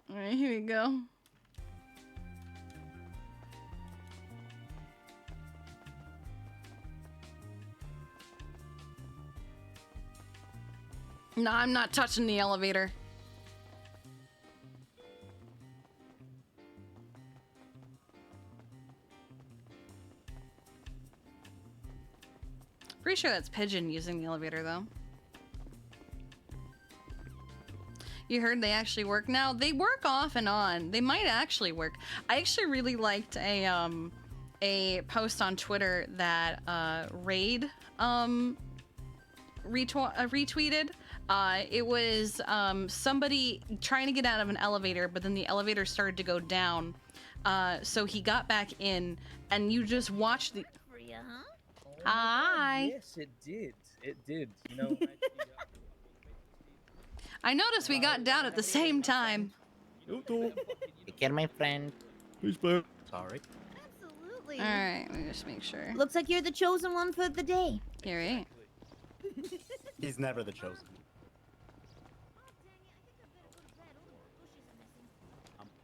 All right, here we go. No, I'm not touching the elevator. Pretty sure that's Pigeon using the elevator, though. You heard they actually work now? They work off and on. They might actually work. I actually really liked a post on Twitter that Raid retweeted. It was somebody trying to get out of an elevator, but then the elevator started to go down. So he got back in, and you just watched the... Hi. Yes, it did. It did. You know, I noticed we got down at the same time. Take care, my friend. Please, bro. Sorry. Absolutely. All right, let me just make sure. Looks like you're the chosen one for the day. Here, right? He's never the chosen.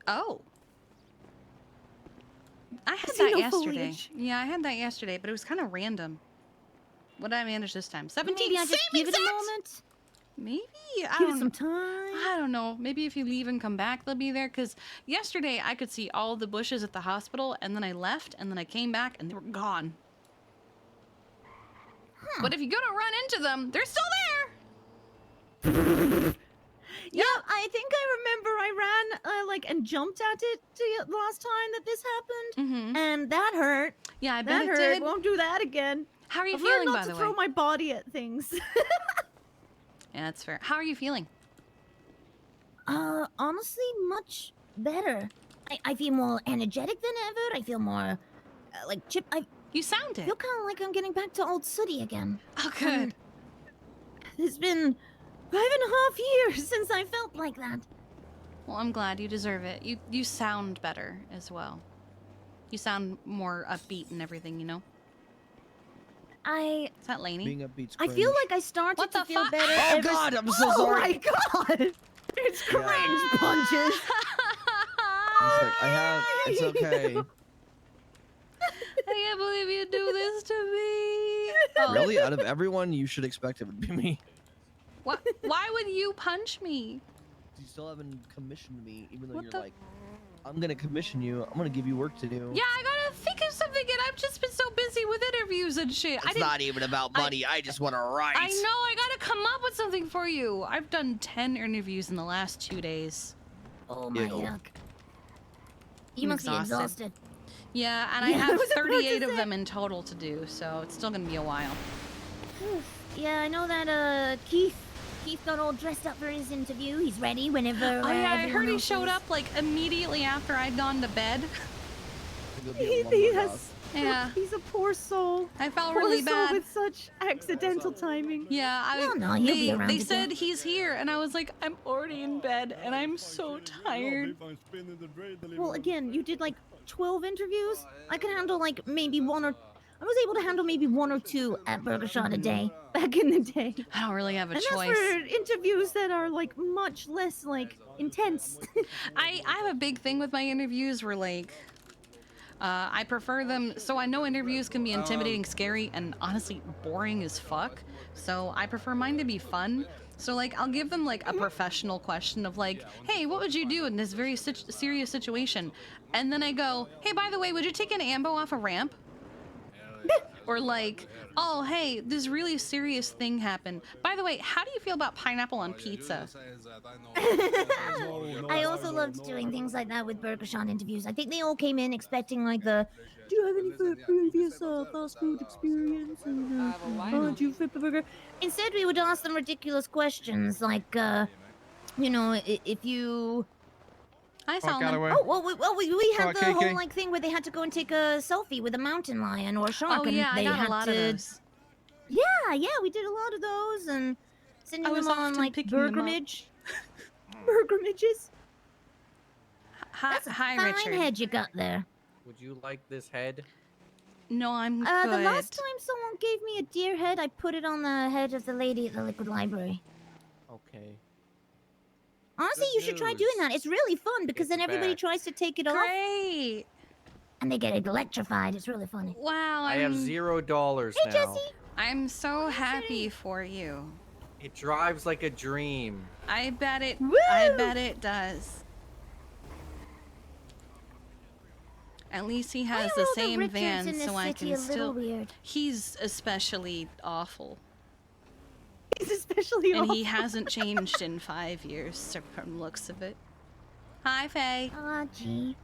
Oh. I had see that no yesterday. foliage. Yeah, I had that yesterday, but it was kind of random. What did I manage this time? 17. Maybe I just Same give it a exact- moment. Maybe. I Give it don't some time. I don't know. Maybe if you leave and come back, they'll be there. Because yesterday I could see all the bushes at the hospital, and then I left, and then I came back, and they were gone. But if you go to run into them, they're still there. Yeah, I think I remember I ran like and jumped at it the last time that this happened, and that hurt. Yeah, I bet that it hurt. did. Won't do that again. How are you I've learned feeling, not by to the throw way? my body at things. Yeah, that's fair. How are you feeling? Honestly, much better. I feel more energetic than ever. I feel more like chip. You sound it. Feel kind of like I'm getting back to old Sooty again. Oh, good. It's been 5.5 years since I felt like that. Well, I'm glad. You deserve it. You sound better as well. You sound more upbeat and everything, you know? Is that Lainey? Being upbeat's I feel like I started to feel better. Oh ever God, I'm so Oh sorry. my God! It's cringe punches. He's like, I have. It's okay. I can't believe you do this to me. Oh. Really, out of everyone, you should expect it would be me. Why would you punch me? You still haven't commissioned me, even though What you're the- like, I'm gonna commission you. I'm gonna give you work to do. Yeah, I gotta think of something, and I've just been so busy with interviews and shit. It's not even about money. I just want to write. I know, I gotta come up with something for you. I've done 10 interviews in the last 2 days. Oh my Ew. yuck. You I'm must be exhausted. Yeah, and I Yeah, I have was about to 38 of say. them in total to do, so it's still gonna be a while. Yeah, I know that Keith got all dressed up for his interview. He's ready whenever. Oh yeah, I everyone heard he else showed is. up like immediately after I'd gone to bed. He has. Yeah. He's a poor soul. I felt Poor really soul bad. with such accidental timing. Yeah, No, he'll be around they again. said he's here, and I was like, I'm already in bed, and I'm so tired. Well, again, you did like 12 interviews. I could handle like maybe one or. I was able to handle maybe 1 or 2 at Burger Shot a day back in the day. I don't really have a and choice. that's for interviews that are like much less like intense. I have a big thing with my interviews where like I prefer them, so I know interviews can be intimidating, scary, and honestly boring as fuck. So I prefer mine to be fun. So like I'll give them like a professional question of like, hey, what would you do in this very serious situation? And then I go, hey, by the way, would you take an ambo off a ramp? Or like, oh, hey, this really serious thing happened. By the way, how do you feel about pineapple on pizza? I also loved doing things like that with Burger Shot interviews. I think they all came in expecting like the, do you have any previous fast food experience? And, do you flip a burger? Instead, we would ask them ridiculous questions like, you know, if you. Hi, Solomon. Oh, well, we had Right, the Kiki. whole like thing where they had to go and take a selfie with a mountain lion or a shark. Oh and yeah, I they got had a lot to... of those. Yeah, we did a lot of those and sending I was them on often like picking them up. pilgrimage. Pilgrimages. Hi, Fine Richard. head you got there. Would you like this head? No, I'm The good. last time someone gave me a deer head, I put it on the head of the lady at the Liquid Library. Okay. Honestly, you should try doing that. It's really fun because then everybody back. tries to take it off. Great. And they get electrified. It's really funny. Wow. I have $0 Hey, now. Jesse. I'm so happy for you. It drives like a dream. I bet it. Woo! I bet it does. At least he has Why the are all the same Richards van, in this so I city can a little still. weird? He's especially awful, It's especially and awful. he hasn't changed in 5 years, so from looks of it. Hi, Faye. Ah, gee.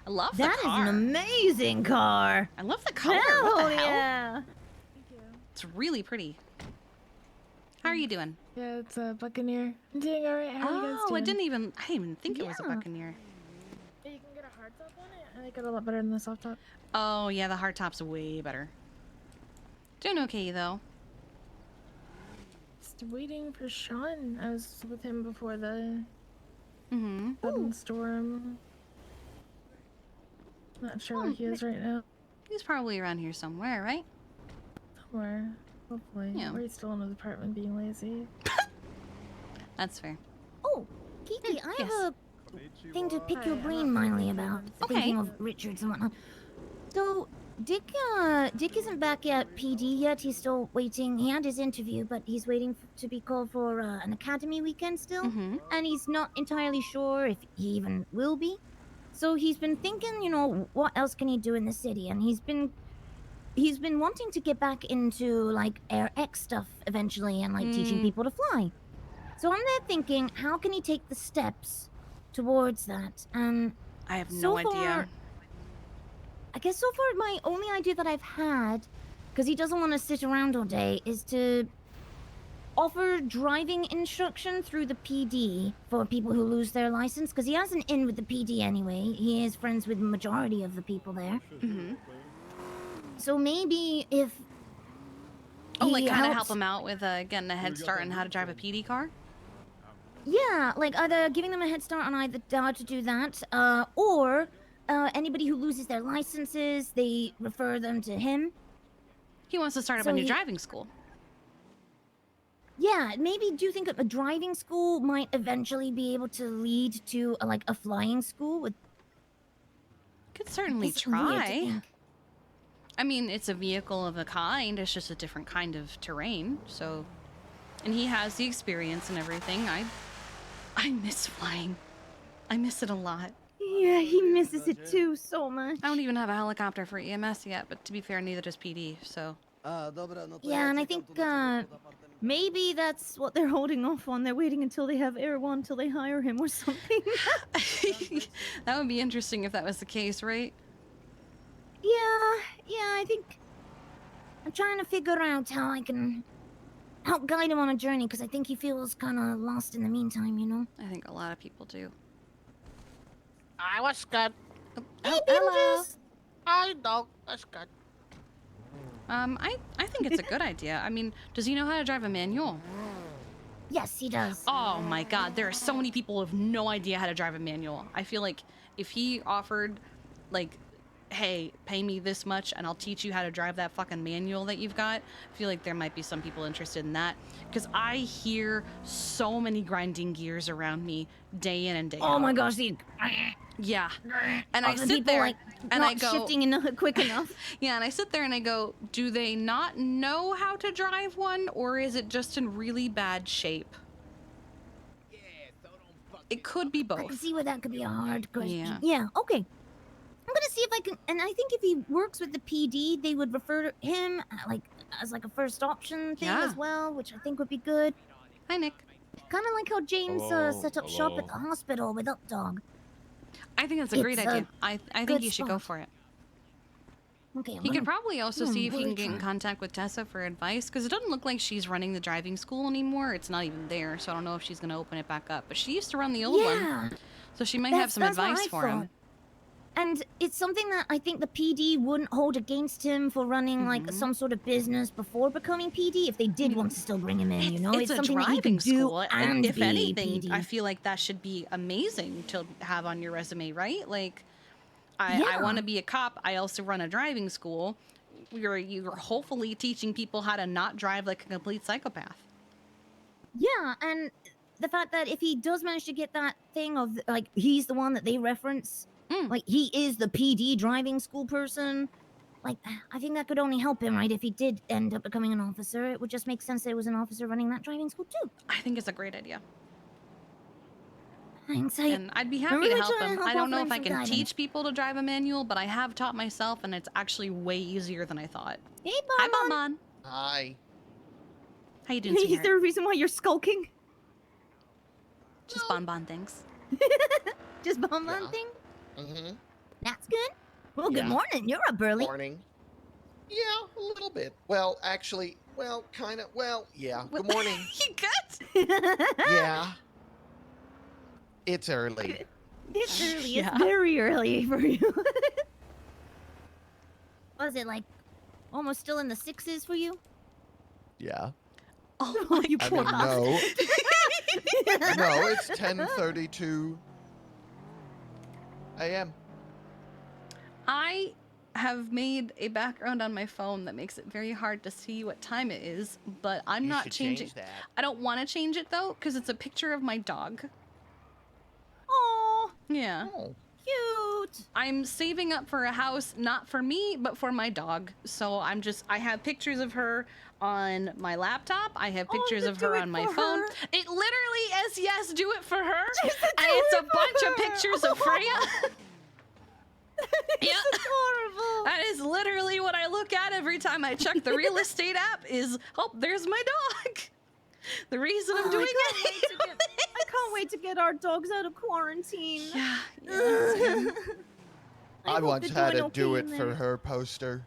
I love That the is car. an amazing car. I love the color. Hell What the hell? yeah. It's really pretty. How are you doing? Yeah, it's a Buccaneer. I'm doing alright. How are you guys Oh, doing? I didn't even think it was a Buccaneer. You can get a hard top on it. I like it a lot better than the soft top. Oh yeah, the hard top's way better. Doing okay though. Just waiting for Sean. I was with him before the Mm-hmm. storm. Not sure where he is right now. He's probably around here somewhere, right? Somewhere. Hopefully. Yeah. Or he's still in his apartment being lazy. That's fair. Oh, Kiki, I have yes. a thing to pick your brain, Miley, about. Okay. Speaking of Richards and whatnot. So, Dick isn't back at PD yet. He's still waiting. He had his interview, but he's waiting to be called for an academy weekend still. Mm-hmm. And he's not entirely sure if he even will be. So he's been thinking, you know, what else can he do in the city? And he's been he's been wanting to get back into like Air X stuff eventually and like teaching people to fly. So I'm there thinking, how can he take the steps towards that? And I have so no idea. far, I guess so far my only idea that I've had, because he doesn't want to sit around all day, is to offer driving instruction through the PD for people who lose their license, because he has an in with the PD anyway. He is friends with the majority of the people there. So maybe if Oh, like he kind of help helps- him out with getting a head start on how to drive a PD car? Yeah, like either giving them a head start on either how to do that, or anybody who loses their licenses, they refer them to him. He wants to start up So a new he- driving school. Yeah, maybe do you think a driving school might eventually be able to lead to like a flying school with? Could certainly It's weird to try. think. I mean, it's a vehicle of a kind. It's just a different kind of terrain. So, and he has the experience and everything. I miss flying. I miss it a lot. Yeah, he misses it too so much. I don't even have a helicopter for EMS yet, but to be fair, neither does PD. So. Yeah, and I think maybe that's what they're holding off on. They're waiting until they have Air One till they hire him or something. That would be interesting if that was the case, right? Yeah, I think I'm trying to figure out how I can help guide him on a journey, because I think he feels kind of lost in the meantime, you know? I think a lot of people do. I was good. Hey, hello. I know, that's good. I think it's a good idea. I mean, does he know how to drive a manual? Yes, he does. Oh my god, there are so many people who have no idea how to drive a manual. I feel like if he offered, like, hey, pay me this much and I'll teach you how to drive that fucking manual that you've got, I feel like there might be some people interested in that. Because I hear so many grinding gears around me day in and day out. Oh my gosh, Yeah. And I the sit people, there like, and not I go shifting enough quick enough. Yeah, and I sit there and I go, do they not know how to drive one, or is it just in really bad shape? It could be I both. can see where that could be a hard question. Yeah. Yeah, okay. I'm gonna see if I can, and I think if he works with the PD, they would refer him like as like a first option thing Yeah. as well, which I think would be good. Hi, Nick. Kind of like how James Hello, set up shop at the hospital with Updog. I think that's a great It's a idea. I think good you should go spot. for it. Okay, He could probably also see if he really can get in try. contact with Tessa for advice, because it doesn't look like she's running the driving school anymore. It's not even there, so I don't know if she's going to open it back up. But she used to run the old Yeah. one, so she might have some That's what advice I for him. thought. And it's something that I think the PD wouldn't hold against him for running like some sort of business before becoming PD if they did want to still bring him in, you know? It's a something that he driving could do school, and if be anything, PD. I feel like that should be amazing to have on your resume, right? Like, I Yeah. want to be a cop. I also run a driving school. You're hopefully teaching people how to not drive like a complete psychopath. Yeah, and the fact that if he does manage to get that thing of like he's the one that they reference, like he is the PD driving school person, like I think that could only help him, right? If he did end up becoming an officer, it would just make sense that it was an officer running that driving school too. I think it's a great idea. Thanks. And I'd be happy really to help trying him. to help I don't know offer if I him can some guidance. teach people to drive a manual, but I have taught myself, and it's actually way easier than I thought. Hey, Hi, Bonbon. Hi. How you doing, Is sweetheart? there a reason why you're skulking? Just Bonbon things. Just Bonbon thing? Mm-hmm. That's good. Well, good Yeah. morning. You're up early. Morning. Yeah, a little bit. Well, actually, kind of. Well, yeah. Good morning. You good? Yeah. It's early. It's early. Yeah. It's very early for you. Was it like almost still in the sixes for you? Yeah. Oh, you I poor mean, bastard. no, it's 10:32 a.m. I have made a background on my phone that makes it very hard to see what time it is, but I'm You not should changing. change that. I don't want to change it though, because it's a picture of my dog. Oh, Yeah. cute. I'm saving up for a house, not for me, but for my dog. So I have pictures of her on my laptop. I have pictures you of do her it on my for phone. her? It literally is, yes, do it for her. And Do it's a it for bunch of her. pictures of Freya. Yeah. It's adorable. That is literally what I look at every time I check the real estate app is, oh, there's my dog. The reason I'm doing it. I can't wait to get our dogs out of quarantine. Yeah. I once had to do it in for there. her poster.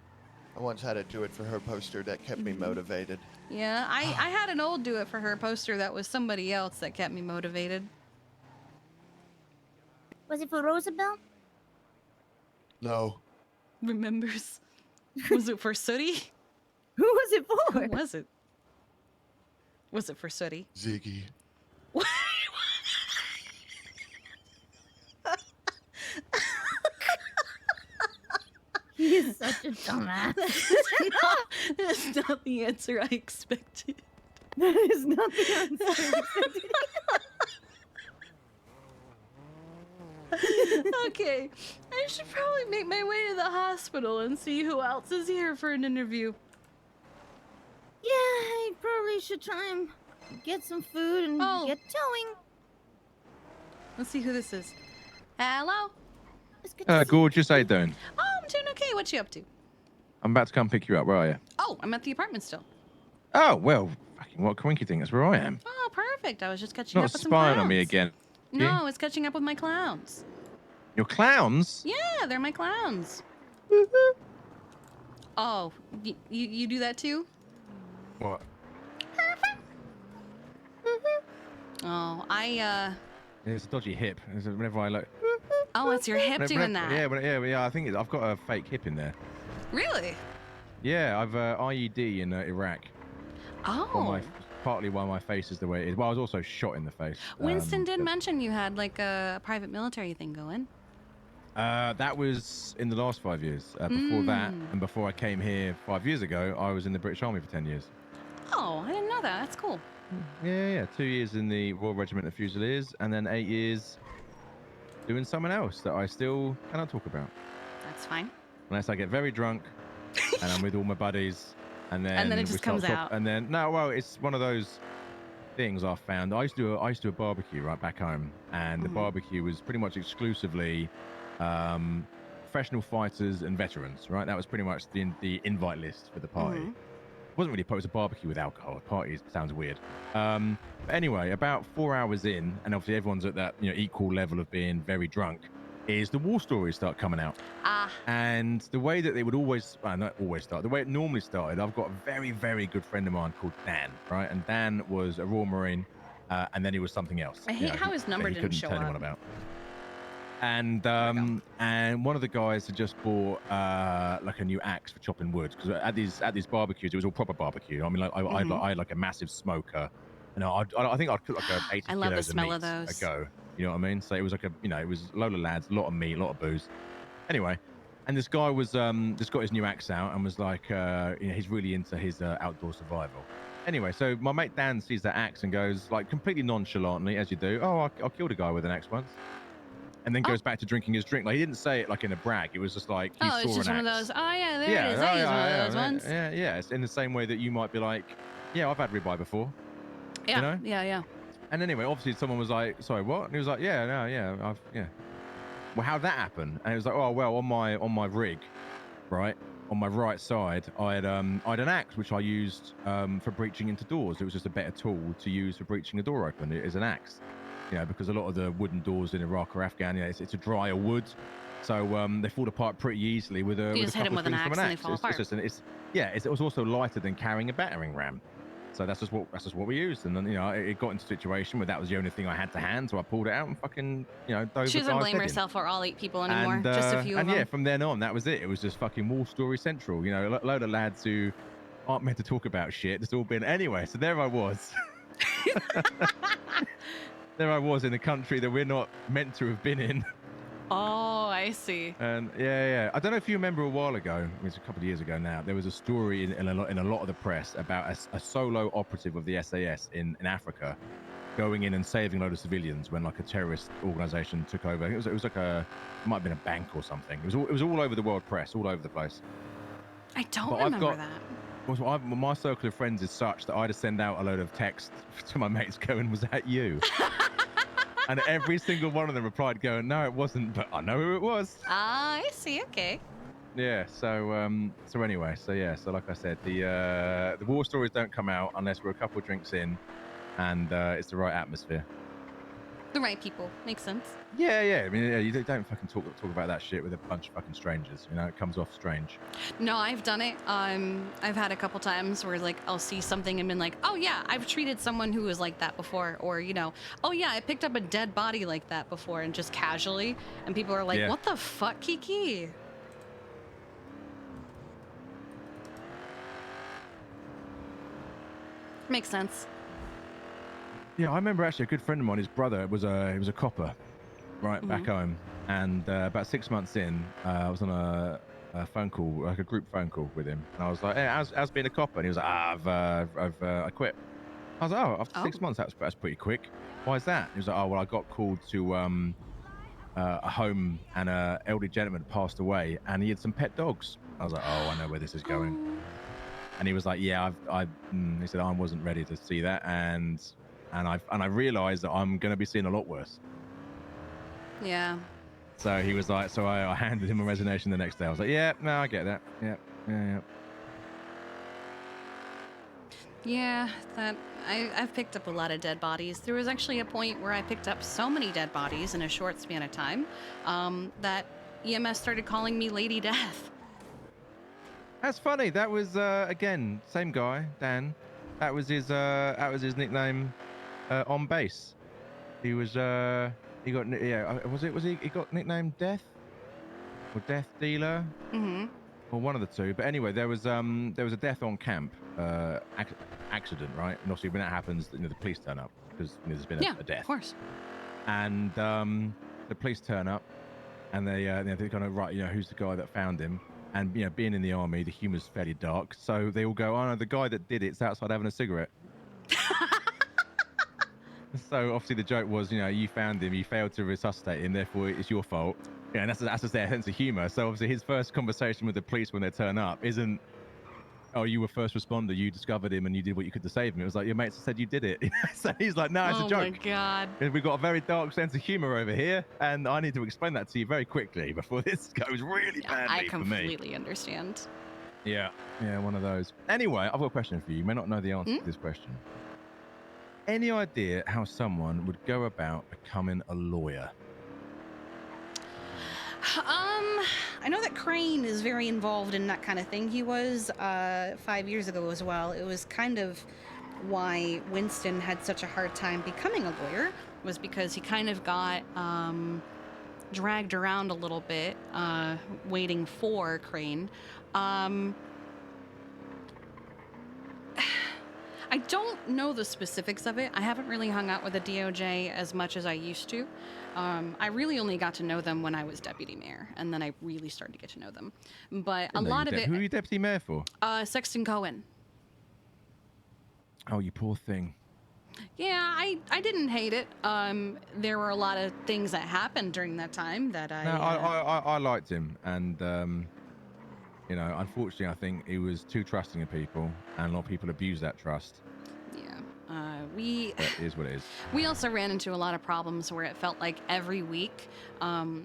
I once had to do it for her poster that kept me motivated. Yeah, I had an old do it for her poster that was somebody else that kept me motivated. Was it for Rosabelle? No. Remembers? Was it for Sooty? Who was it for? Who was it? Was it for Sooty? Ziggy. He is such a dumbass. That's not the answer I expected. That is not the answer I expected. Okay, I should probably make my way to the hospital and see who else is here for an interview. Yeah, I probably should try and get some food and get towing. Let's see who this is. Hello? Gorgeous, how you doing? Oh, I'm doing okay. What you up to? I'm about to come pick you up. Where are you? Oh, I'm at the apartment still. Oh, well, fucking what coinky thing. That's where I am. Oh, perfect. I was just catching Not up with some spying clowns. on me again. No, it's catching up with my clowns. Your clowns? Yeah, they're my clowns. Oh, you do that too? What? Oh, It's a dodgy hip. Whenever I look. Oh, it's your hip doing that. Yeah. I think I've got a fake hip in there. Really? Yeah, I've IED in Iraq. Oh. Partly why my face is the way it is. Well, I was also shot in the face. Winston did mention you had like a private military thing going. That was in the last 5 years. Before that, and before I came here 5 years ago, I was in the British Army for 10 years. Oh, I didn't know that. That's cool. Yeah. 2 years in the Royal Regiment of Fusiliers, and then 8 years doing something else that I still cannot talk about. That's fine. Unless I get very drunk and I'm with all my buddies, and then it just comes out. And then well, it's one of those things I've found. I used to do a barbecue right back home, and the barbecue was pretty much exclusively professional fighters and veterans. Right, that was pretty much the invite list for the party. It wasn't really it was a barbecue with alcohol. A party sounds weird. But anyway, about 4 hours in, and obviously everyone's at that equal level of being very drunk, is the war stories start coming out. And the way that they would always, not always start, the way it normally started, I've got a very, very good friend of mine called Dan, right? And Dan was a Royal Marine, and then he was something else. I hate how his number didn't show tell anyone up. about. And one of the guys had just bought like a new axe for chopping wood, because at these barbecues it was all proper barbecue. I mean, like I had like a massive smoker, and I think I'd cook like a 80 I love the kilos smell of of meat those. a go. You know what I mean? So it was like it was a load of lads, a lot of meat, a lot of booze. Anyway, and this guy was just got his new axe out and was like, he's really into his outdoor survival. Anyway, so my mate Dan sees that axe and goes, like, completely nonchalantly, as you do, oh, I killed a guy with an axe once. And then goes back to drinking his drink. Like, he didn't say it like in a brag. It was just like he saw Oh, it's just an one of axe. those. Oh yeah, there it is. I used one of those ones. Yeah. It's in the same way that you might be like, yeah, I've had ribeye before. Yeah, You know? yeah. And anyway, obviously someone was like, sorry, what? And he was like, yeah. Well, how'd that happen? And it was like, oh, well, on my rig, right, on my right side, I had an axe which I used for breaching into doors. It was just a better tool to use for breaching a door open. It is an axe, because a lot of the wooden doors in Iraq or Afghan, it's a drier wood, so they fall apart pretty easily with a. You just hit them with an axe and they fall apart. It was also lighter than carrying a battering ram. So that's just what we used, and then it got into a situation where that was the only thing I had to hand, so I pulled it out and fucking dove. She doesn't blame herself for all 8 people anymore. Just a few of and them. yeah, from then on, that was it. It was just fucking War Story Central. A load of lads who aren't meant to talk about shit. It's all been anyway. So there I was. There I was in a country that we're not meant to have been in. Oh, I see. And yeah. I don't know if you remember a while ago, it's a couple of years ago now, there was a story in a lot of the press about a solo operative of the SAS in Africa going in and saving a load of civilians when like a terrorist organization took over. It was like it might have been a bank or something. It was all over the world press, all over the place. I don't remember that. My circle of friends is such that I just send out a load of text to my mates going, was that you? And every single one of them replied going, no, it wasn't, but I know who it was. I see, okay. Yeah. So anyway. So yeah. So like I said, the war stories don't come out unless we're a couple drinks in, and it's the right atmosphere. The right people. Makes sense. Yeah. I mean, yeah, you don't fucking talk about that shit with a bunch of fucking strangers. You know, it comes off strange. No, I've done it. I've had a couple times where like I'll see something and been like, oh yeah, I've treated someone who was like that before, or you know, oh yeah, I picked up a dead body like that before, and just casually, and people are like, Yeah. what the fuck, Kiki? Makes sense. Yeah, I remember actually a good friend of mine. His brother was a copper, right back home, and about 6 months in, I was on a phone call, like a group phone call with him, and I was like, "Hey, how's being a copper?" And he was like, I quit." I was like, "Oh, after 6 months, that's pretty quick. Why is that?" He was like, "Oh, well, I got called to a home, and a elderly gentleman passed away, and he had some pet dogs." I was like, "Oh, I know where this is going." And he was like, "Yeah, he said I wasn't ready to see that, and I realized that I'm going to be seeing a lot worse." Yeah. So he was like, so I handed him a resignation the next day. I was like, "Yeah, no, I get that. Yeah." Yeah, I've picked up a lot of dead bodies. There was actually a point where I picked up so many dead bodies in a short span of time that EMS started calling me Lady Death. That's funny. That was again same guy, Dan. That was his nickname on base. He was he got he got nicknamed Death or Death Dealer. Or one of the two. But anyway, there was a death on camp accident, right? And obviously when that happens, the police turn up because there's been a death. Of course. And the police turn up, and they kind of right, who's the guy that found him? And being in the army, the humor's fairly dark, so they all go, "Oh no, the guy that did it's outside having a cigarette." So obviously the joke was, you found him, you failed to resuscitate him, therefore it's your fault. Yeah, and that's their sense of humor. So obviously his first conversation with the police when they turn up isn't, "Oh, you were first responder, you discovered him and you did what you could to save him." It was like, "Your mates said you did it." So he's like, "No, it's a joke." Oh my god. We've got a very dark sense of humor over here, and I need to explain that to you very quickly before this goes really badly I for me. completely understand. Yeah, one of those. Anyway, I've got a question for you. You may not know the answer to this question. Any idea how someone would go about becoming a lawyer? I know that Crane is very involved in that kind of thing. He was 5 years ago as well. It was kind of why Winston had such a hard time becoming a lawyer, was because he kind of got dragged around a little bit waiting for Crane. I don't know the specifics of it. I haven't really hung out with the DOJ as much as I used to. I really only got to know them when I was deputy mayor, and then I really started to get to know them. But a lot of it... Who are you deputy mayor for? Sexton Cohen. Oh, you poor thing. Yeah, I didn't hate it. There were a lot of things that happened during that time that I... No, I liked him, and unfortunately, I think he was too trusting of people, and a lot of people abuse that trust. Yeah, But it is what it is. We also ran into a lot of problems where it felt like every week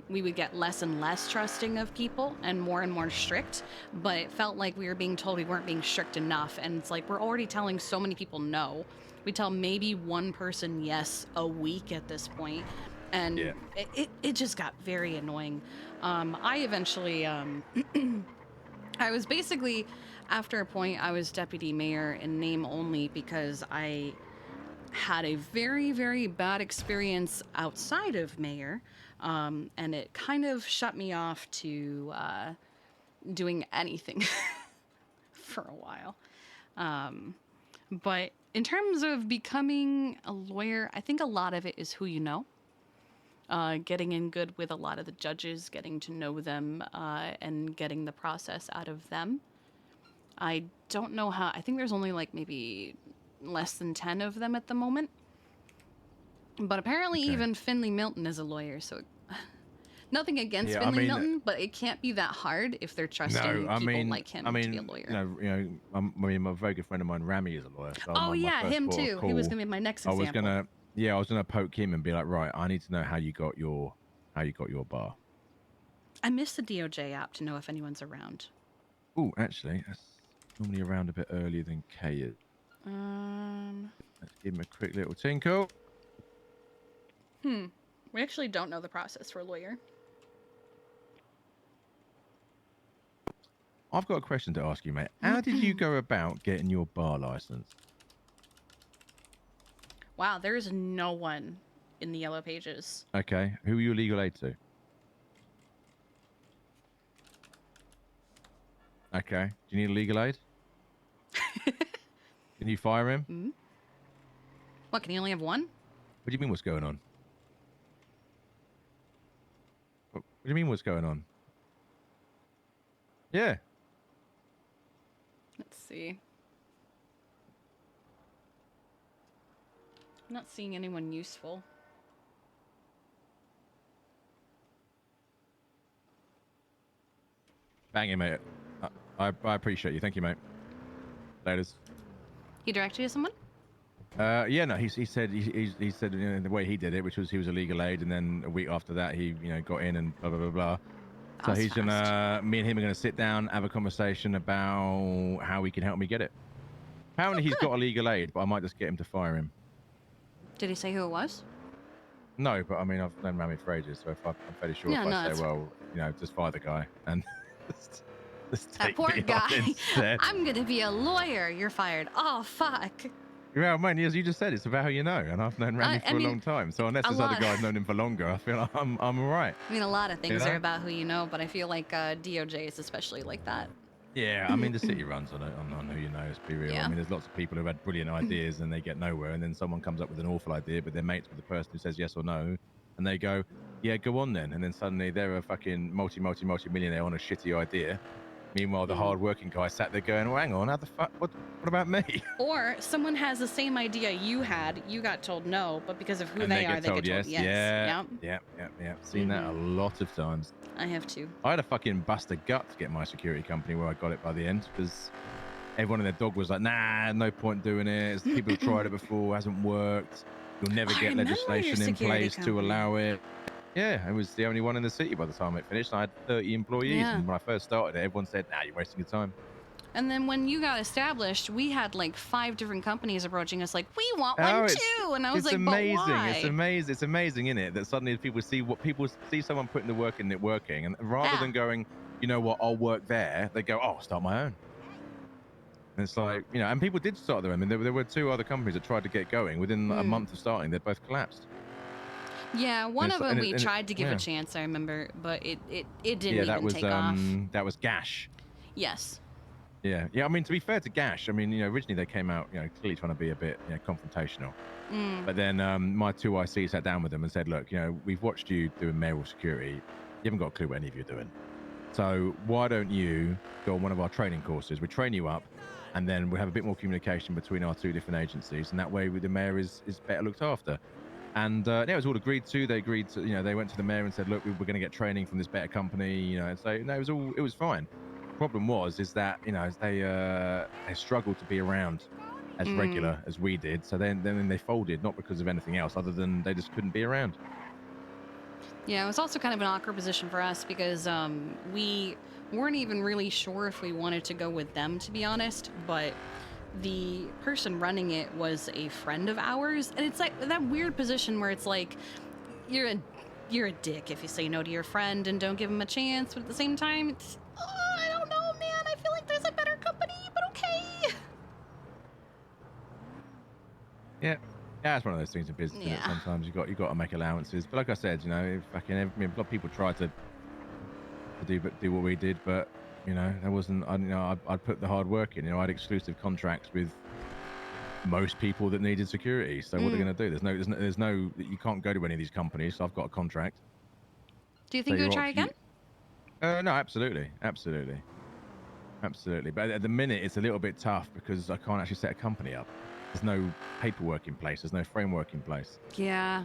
we would get less and less trusting of people and more strict, but it felt like we were being told we weren't being strict enough, and it's like we're already telling so many people no. We tell maybe one person yes a week at this point, and it just got very annoying. I eventually... I was basically, after a point, I was deputy mayor in name only because I had a very, very bad experience outside of mayor, and it kind of shut me off to doing anything for a while. But in terms of becoming a lawyer, I think a lot of it is who you know. Getting in good with a lot of the judges, getting to know them, and getting the process out of them. I don't know how... I think there's only like maybe less than 10 of them at the moment. But apparently even Finley Milton is a lawyer, so... Nothing against Finley Milton, but it can't be that hard if they're trusting people like him to be a lawyer. A very good friend of mine, Rami, is a lawyer. So him too. He was going to be my next example. I was gonna poke him and be like, right, I need to know how you got your bar. I missed the DOJ app to know if anyone's around. Oh, actually, that's normally around a bit earlier than K is. Let's give him a quick little tinkle. We actually don't know the process for a lawyer. I've got a question to ask you, mate. How did you go about getting your bar license? Wow, there is no one in the yellow pages. Okay, who are you legal aid to? Okay, do you need a legal aid? Can you fire him? What, can you only have one? What do you mean, what's going on? What do you mean, what's going on? Yeah. Let's see. I'm not seeing anyone useful. Bang him, mate. I appreciate you. Thank you, mate. Laters. He directed you to someone? Yeah, no, he said he said the way he did it, which was he was a legal aid, and then a week after that he got in and blah blah blah blah. So That's he's gonna me and him are gonna sit down, have a conversation about how he can help me get it. Apparently he's got a legal aid, but I might just get him to fire him. Did he say who it was? No, but I mean I've known Rami for ages, so I'm fairly sure Yeah, if no, I that's say, well, just fire the guy and just That take poor me on guy. instead. I'm gonna be a lawyer. You're fired. Oh, fuck. Yeah, man, as you just said, it's about how you know, and I've known Rami for a long time. So unless a there's other lot. guys known him for longer, I feel like I'm all right. I mean, a lot of things You know? are about who you know, but I feel like DOJ is especially like that. Yeah, I mean, the city runs on who you know, let's be real. Yeah. I mean, there's lots of people who've had brilliant ideas and they get nowhere, and then someone comes up with an awful idea, but they're mates with the person who says yes or no, and they go, yeah, go on then. And then suddenly they're a fucking multi-millionaire on a shitty idea. Meanwhile, the hard-working guy sat there going, well, hang on, how the fuck, what about me? Or someone has the same idea you had, you got told no, but because of who And they are, get they told get told yes. Yeah. Seen that a lot of times. I have too. I had a fucking bust a gut to get my security company where I got it by the end, because everyone and their dog was like, nah, no point doing it. People have tried it before, hasn't worked. You'll never get legislation in place to allow it. Yeah, I was the only one in the city by the time it finished. I had 30 employees, Yeah. and when I first started it, everyone said, nah, you're wasting your time. And then when you got established, we had like 5 different companies approaching us like, we want one too. And I was like, amazing. but why? It's amazing, isn't it? That suddenly people see someone putting the work in it working, and rather than going, you know what, I'll work there, they go, oh, I'll start my own. And it's like, and people did start their own. I mean, there were 2 other companies that tried to get going. Within a month of starting, they both collapsed. Yeah, one of them we tried to give a chance, I remember, but it didn't even take off. That was Gash. Yes. Yeah. I mean, to be fair to Gash, I mean, originally they came out, clearly trying to be a bit, confrontational. But then my 2 ICs sat down with them and said, look, we've watched you doing mayoral security. You haven't got a clue what any of you are doing. So why don't you go on one of our training courses? We train you up, and then we'll have a bit more communication between our 2 different agencies, and that way the mayor is better looked after. And it was all agreed to. They agreed to, they went to the mayor and said, look, we're going to get training from this better company, and so no, it was fine. The problem is that, they struggled to be around as regular as we did. So then they folded, not because of anything else other than they just couldn't be around. Yeah, it was also kind of an awkward position for us because we weren't even really sure if we wanted to go with them, to be honest, but the person running it was a friend of ours, and it's like that weird position where it's like you're a dick if you say no to your friend and don't give him a chance, but at the same time it's I don't know, man, I feel like there's a better company, but okay. Yeah, it's one of those things in business. Yeah. Sometimes you got to make allowances, but like I said, a lot of people try to do what we did, but there wasn't. I'd put the hard work in. I had exclusive contracts with most people that needed security. So what are they going to do? There's no. You can't go to any of these companies. So I've got a contract. Do you think you would try again? No, absolutely. But at the minute, it's a little bit tough because I can't actually set a company up. There's no paperwork in place. There's no framework in place. Yeah,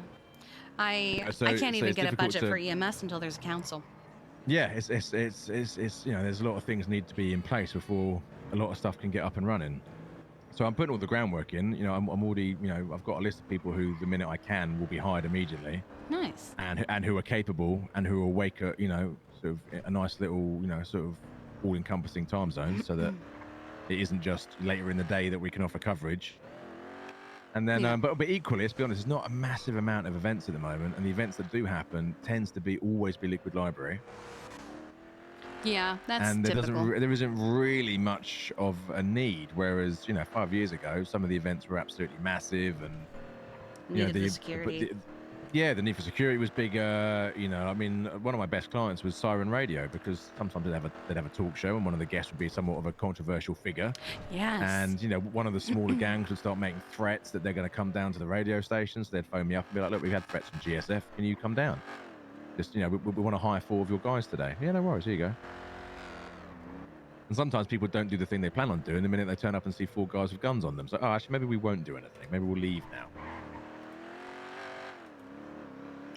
I can't even get a budget for EMS until there's a council. Yeah, it's there's a lot of things need to be in place before a lot of stuff can get up and running. So I'm putting all the groundwork in. I'm already, I've got a list of people who, the minute I can, will be hired immediately. Nice. And who are capable and who are awake at, sort of a nice little, sort of all-encompassing time zone, so that it isn't just later in the day that we can offer coverage. And then, but equally, let's be honest, there's not a massive amount of events at the moment, and the events that do happen tends to be always be Liquid Library. Yeah, that's and typical. There isn't really much of a need. Whereas 5 years ago, some of the events were absolutely massive, and Needed the security. The need for security was bigger. I mean, one of my best clients was Siren Radio, because sometimes they'd have a talk show, and one of the guests would be somewhat of a controversial figure. Yes. And one of the smaller gangs would start making threats that they're going to come down to the radio stations. They'd phone me up and be like, "Look, we've had threats from GSF. Can you come down? Just we want to hire 4 of your guys today." Yeah, no worries. Here you go. And sometimes people don't do the thing they plan on doing the minute they turn up and see 4 guys with guns on them. So, actually, maybe we won't do anything. Maybe we'll leave now.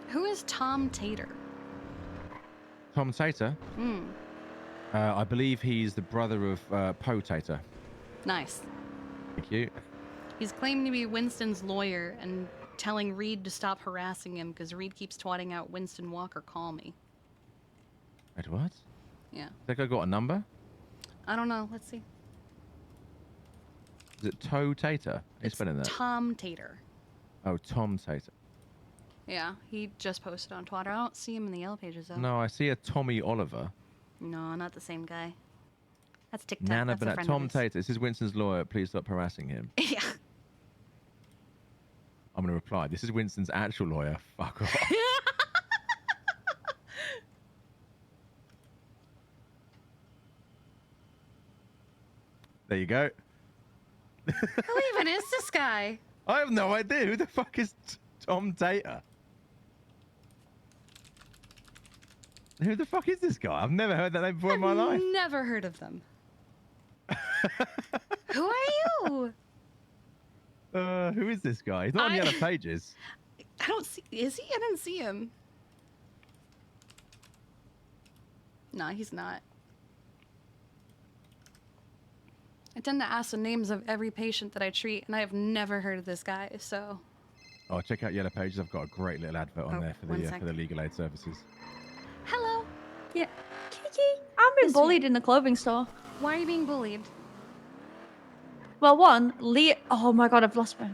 Who is Tom Tater? Tom Tater? I believe he's the brother of Poe Tater. Nice. Thank you. He's claiming to be Winston's lawyer and telling Reed to stop harassing him because Reed keeps twatting out Winston Walker, call me. Wait, what? Yeah. That guy got a number? I don't know. Let's see. Is it Toe Tater? How you spelling that? Tom Tater. Oh, Tom Tater. Yeah, he just posted on Twitter. I don't see him in the Yellow Pages, though. No, I see a Tommy Oliver. No, not the same guy. That's TikTok. Nana, That's a but friend Tom of his. Tater. This is Winston's lawyer. Please stop harassing him. Yeah. I'm going to reply. This is Winston's actual lawyer. Fuck off. There you go. Who even is this guy? I have no idea. Who the fuck is Tom Tater? Who the fuck is this guy? I've never heard that name before in my life. Never heard of them. Who are you? Who is this guy? He's not on the Yellow Pages. I don't see. Is he? I didn't see him. No, he's not. I tend to ask the names of every patient that I treat, and I have never heard of this guy, so... Oh, check out Yellow Pages. I've got a great little advert on there for the legal aid services. Hello. Yeah. Kiki, I'm being bullied in the clothing store. Why are you being bullied? Well, one, oh my god, I've lost my...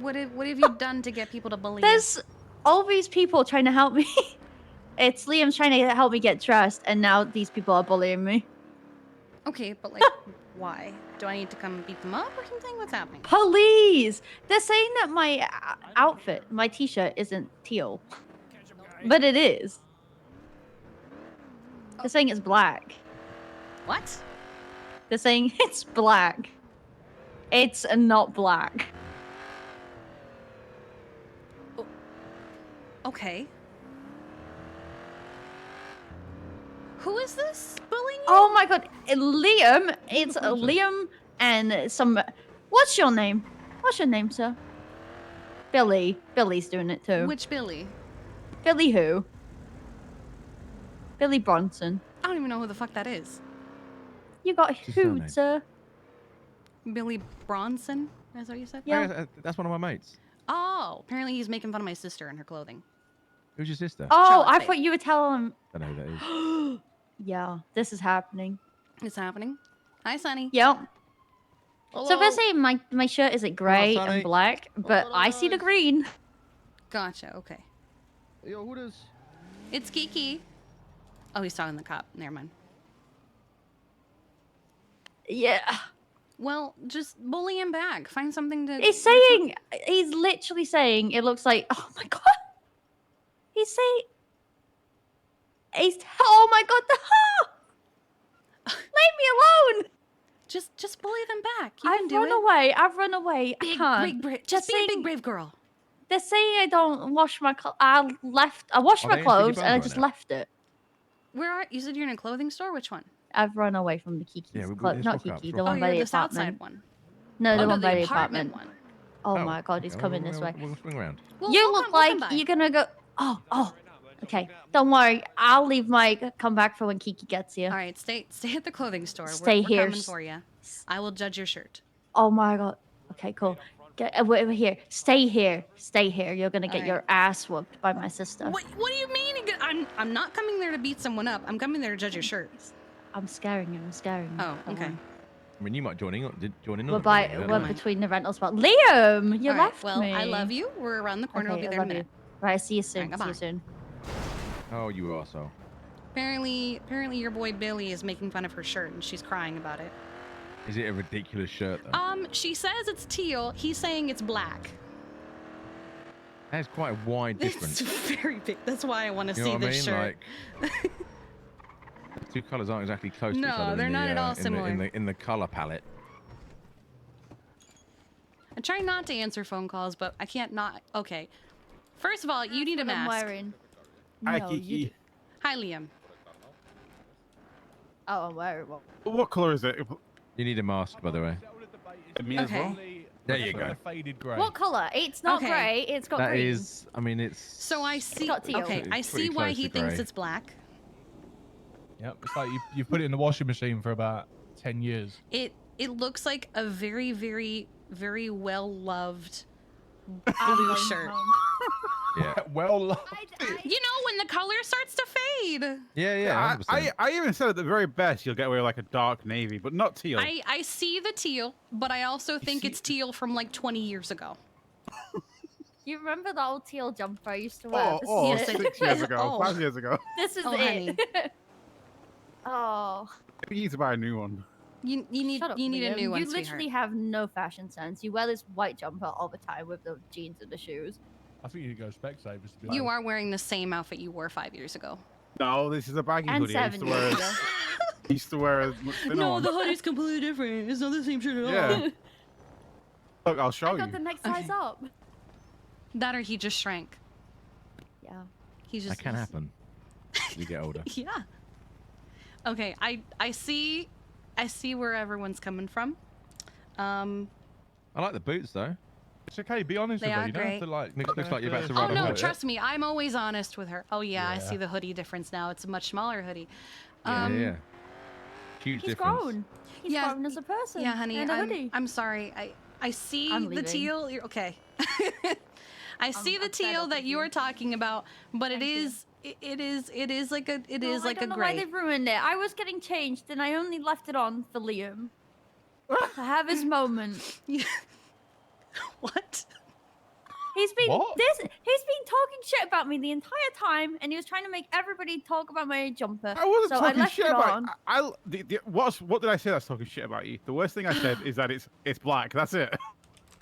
What have you done to get people to bully you? There's all these people trying to help me. It's Liam's trying to help me get dressed, and now these people are bullying me. Okay, but like, why? Do I need to come beat them up or something? What's happening? Police! They're saying that my outfit, my t-shirt isn't teal. But it is. They're saying it's black. What? They're saying it's black. It's not black. Okay. Who is this bullying you? Oh my god, Liam! It's Liam and some... What's your name? What's your name, sir? Billy. Billy's doing it too. Which Billy? Billy who? Billy Bronson. I don't even know who the fuck that is. You got who, sir? Billy Bronson? Is that what you said? Yeah. That's one of my mates. Oh, apparently he's making fun of my sister and her clothing. Who's your sister? Oh, Charlotte's I babe. thought you were telling him. I don't know who that is. Yeah, this is happening. It's happening. Hi, Sonny. Yep. Hello. So they're saying my shirt isn't grey Sonny. and black, but I see the green. Gotcha, okay. Yo, who does? It's Kiki. Oh, he's talking to the cop. Never mind. Yeah. Well, just bully him back. Find something to... He's literally saying, it looks like, oh my god. Oh my god, leave me alone. Just bully them back. You can do it. I've run away. Big, I big, can't. just be a big brave girl. They're saying I don't wash my clothes. I washed my clothes and I just left it. Where are you? Said you're in a clothing store? Which one? I've run away from the Kiki's not Kiki, the one by you're the the south apartment. side one. No, the Oh, one no, by the the apartment apartment. one. Oh my god, he's coming this way. We'll swing around. You look like you're gonna go. Oh. Okay, don't worry. I'll leave my come back for when Kiki gets here. All right, stay at the clothing store. Stay we're here. coming for you. I will judge your shirt. Oh my god. Okay, cool. We're here. Stay here. Stay here. You're gonna get right. your ass whooped by my sister. What do you mean? I'm not coming there to beat someone up. I'm coming there to judge your shirt. I'm scaring you. I'm scaring you. Oh, Don't okay. worry. I mean, you might join in. Join in on We're the by. meeting, I don't We're know. between the rental spot. Liam, you All right, left well, me. I love you. We're around the corner. Okay, I'll be I there in a love you. minute. Right, see you soon. All right, See you goodbye. soon. Oh, you arsehole. Apparently your boy Billy is making fun of her shirt and she's crying about it. Is it a ridiculous shirt though? She says it's teal. He's saying it's black. That's quite a wide difference. It's very big. That's why I want to You see know what I this mean? shirt. Like, the two colors aren't exactly close to each No, other. they're not at all in the, similar. in the color palette. I try not to answer phone calls, but I can't not. Okay. First of all, you need a What I'm mask. wearing. Hi, No, Kiki. you d- Hi, Liam. Oh, I'm wearing one. What color is it? You need a mask, by the way. Me as well. There you go. Faded grey. What color? It's not Okay. grey. It's got That green. is, I mean, it's. So I see. got teal. Okay, I Pretty see why close he to thinks grey. it's black. Yep, it's like you put it in the washing machine for about 10 years. It looks like a very, very, very well loved blue shirt. Yeah. Well, You know when the color starts to fade. Yeah, 100%. I even said at the very best you'll get away with like a dark navy, but not teal. I see the teal, but I also think it's teal from like 20 years ago. You remember the old teal jumper I used to wear? Oh, This is 6 years it. ago, 5 years ago. This is Oh, honey. it. Oh. You need to buy a new one. You need Shut up, a Liam. new one, You literally have no fashion sense. You wear this white jumper all the time with the jeans and the shoes. I think you could go Specsavers to be You honest. are wearing the same outfit you wore 5 years ago. No, this is a baggy And hoodie. I used 7 to wear. years ago. I used to wear a much thinner No, one. the hoodie's completely different. It's not the same shirt at all. Yeah. Look, I'll show I you. got the next size up. That or he just shrank. Yeah. He's just. That can happen as you get older. Yeah. Okay, I see where everyone's coming from. I like the boots though. It's okay. Be honest They with her. are You don't have to great. like. Looks like you're about to Oh ride a no, horse. trust me, I'm always honest with her. Oh yeah, I Yeah. see the hoodie difference now. It's a much smaller hoodie. Yeah. Huge He's difference. grown. He's Yeah, grown as a person. Yeah, honey, And a hoodie. I'm sorry. I see I'm the leaving. teal. Okay. I see the I'm fed teal up that with you you. are talking about, but Thank you. it is like a No, I don't know why gray. they've ruined it. I was getting changed and I only left it on for Liam. To have his moment. What? He's been What? he's been talking shit about me the entire time, and he was trying to make everybody talk about my jumper. I wasn't so I talking left shit it about. on. What did I say that's talking shit about you? The worst thing I said is that it's black. That's it.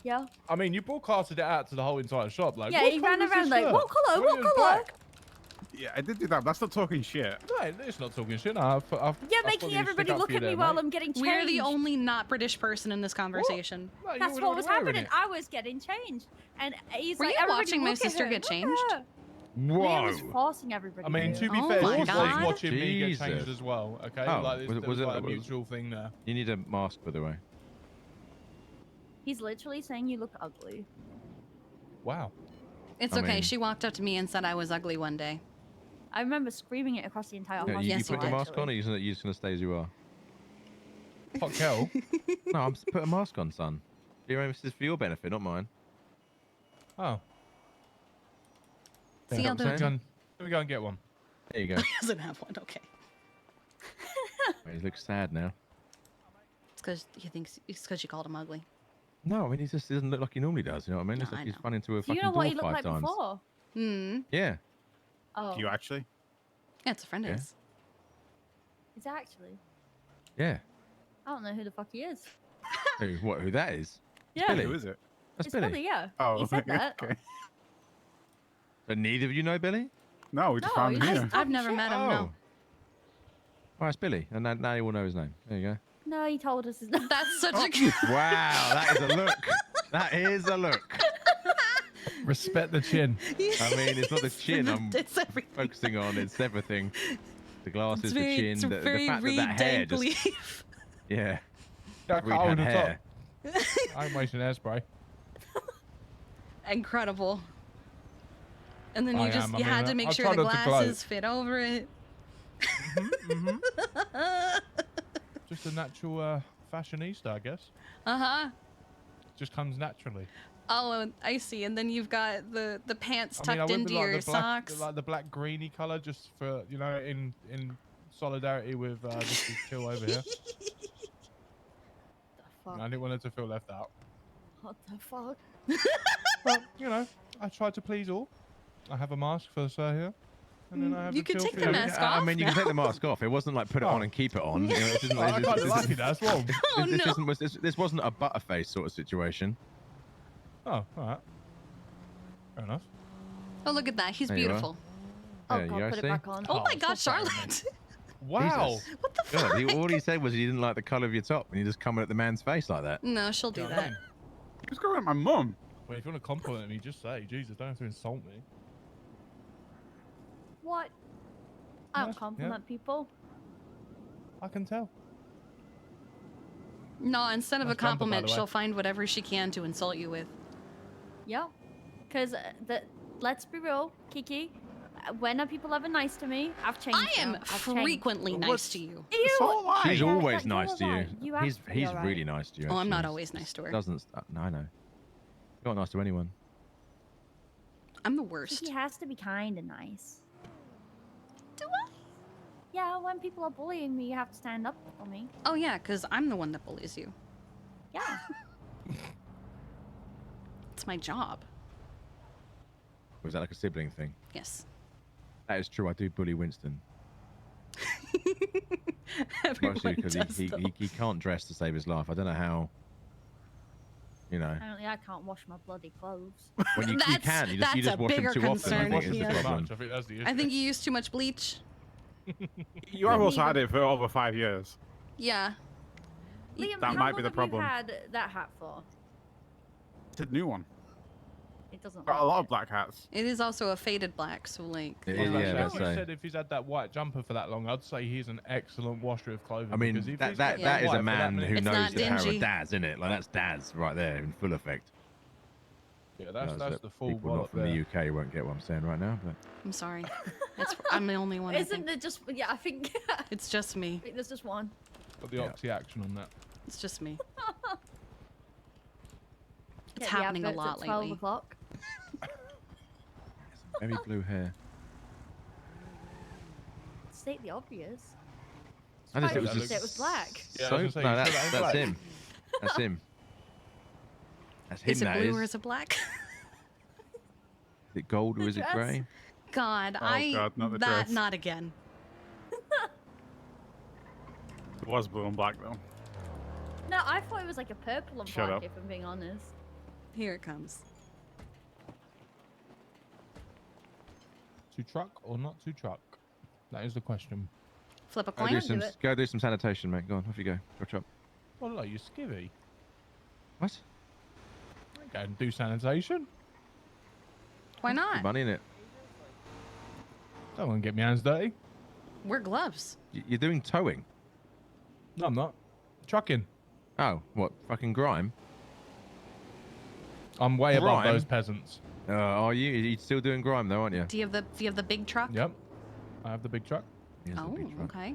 Yeah. I mean, you broadcasted it out to the whole entire shop. Like, Yeah, what he colour ran is this around like, shirt? what color? Why What is it color? black? Yeah, I did do that. But that's not talking shit. No, it's not talking shit. No, You're making everybody look at me while I'm getting changed. We're the only not British person in this conversation. No, you That's were what the was one wearing happening. it. I was getting changed, and he's Were like, you "Everybody watching my look at sister her, get look at changed? her." Liam was Whoa. forcing everybody. I mean, to be Oh fair, my she was God. watching me get Jesus. changed as well. Okay, Oh, like was it- there was it- like a was- mutual thing there. You need a mask, by the way. He's literally saying you look ugly. Wow. It's I okay. mean- She walked up to me and said I was ugly one day. I remember screaming it across the entire Yeah, hospital. you Yes, you put your did. mask on, or you're just gonna stay as you are? Hot Kel. No, I'm put a mask on, son. This is for your benefit, not mine. Oh. See how the Let me go and get one. There you go. he doesn't have one. Okay. Wait, he looks sad now. It's because he thinks it's because you called him ugly. No, I mean he just doesn't look like he normally does. You know what I mean? It's No, like I he's know. run into a Do fucking you know what door he looked 5 like times. before? Hmm. Yeah. Oh, Do you actually? Yeah, it's a friend of Yeah. his. is it actually? Yeah. I don't know who the fuck he is. Who that is? Yeah, Billy. Who is it? That's it's Billy. Billy. Yeah, Oh, he said that. okay. So neither of you know Billy? No, we just No, found him he's here. just- I've never shit. met him. Oh. No. Oh, it's Billy. And now you all know his name. There you go. No, he told us his That's such a. Wow, that is a look. That is a look. Respect the chin. I mean, it's not the chin I'm It's everything. focusing on, it's everything. The glasses, It's the very, chin, it's the very fact that Reed that hair Dank just... belief. Yeah. That Reed car had on the top. hair. I'm wasting hairspray. Incredible. And then I you just am. I you mean, had to I make sure try the not to gloat. glasses fit over it. Just a natural fashionista, I guess. Uh-huh. Just comes naturally. Oh, I see. And then you've got the pants I mean, I tucked went into with, your like, the black, socks. like the black greeny color, just for in solidarity with this chill over here. Fuck. I didn't want her to feel left out. What the fuck? But I tried to please all. I have a mask for the sir here, and then I have You the could chill take the feeling. mask I off mean, you can now. take the mask off. It wasn't like put it on and keep it on. You know, it isn't, I can't like it. That's wrong. This wasn't a butterface sort of situation. Oh, all right. Fair enough. Oh, look at that. He's There you are. beautiful. Oh There you god, go, put it see? back on. Oh my God, Charlotte. Wow. Jesus. God, all he said was he didn't like the colour of your top, and you just come at the man's face like that. No, she'll do that. Just go at my mum. Well, if you want to compliment me, just say, Jesus, don't have to insult me. What? I don't Yes, compliment people. I can tell. No, instead of Nice a jumper, by compliment, the way. she'll find whatever she can to insult you with. Yeah. Because let's be real, Kiki. When are people ever nice to me? I've changed. I am now. I've changed. frequently nice to you. She's Yeah, always that nice goes to you. on. You have He's to be he's alright. really nice to you. Oh, I'm actually. not always nice to her. Doesn't no, I know. You're not nice to anyone. I'm the worst. Kiki has to be kind and nice. Do I? Yeah, when people are bullying me, you have to stand up for me. Oh yeah, because I'm the one that bullies you. Yeah. It's my job. Was that like a sibling thing? Yes. That is true. I do bully Winston. Everyone Mostly because does, he though. can't dress to save his life. I don't know how. You know. Apparently, I can't wash my bloody clothes. When you can, you just that's a wash them bigger too often. I concern. think is the Yeah. problem. I think that's the issue. I think you use too much bleach. You have also had it for over 5 years. Yeah. Liam, That how might be long the have problem. you had that hat for? It's a new one. It doesn't. Got a lot of black hats. It is also a faded black, so like. Yeah, Like, yeah, if that's you right. said if he's had that white jumper for that long, I'd say he's an excellent washer of clothing. I mean, because if that he's that, got that is white a for that man many- who It's knows not the power dingy. of Daz, isn't it? Like that's Daz right there in full effect. Yeah, that's No, the full people wallop not from there. the UK won't get what I'm saying right now, but I'm sorry. I'm the only one. I Isn't think. it just? Yeah, I think. It's just me. There's just one. Got the oxy action on that. It's just me. It's Get the happening a adverts lot at 12 lately. o'clock. very blue hair. State the obvious. I just Why it was did you just say it was black. Yeah, I so was no, gonna say, you said that in that's black. him. That's him. That's him. Is it That blue is. or is it black? Is it gold or is it dress. grey? God, Oh, God, not the that dress. not again. It was blue and black though. No, I thought it was like a purple and Shut black. up. If I'm being honest. Here it comes. To truck or not to truck? That is the question. Flip a Go coin. do some, go do some sanitation, mate. Go on, off you go. Go chop. What are you, skivvy? What? Go and do sanitation. Why Good not? money in it. Don't want to get my hands dirty. Wear gloves. You're doing towing. No, I'm not. Trucking. Oh, what? Fucking grime? I'm way above Grime? those peasants. Are you? You're still doing grime though, aren't you? Do you have the big truck? Yep. I have the big truck. He has the Oh, big truck. okay.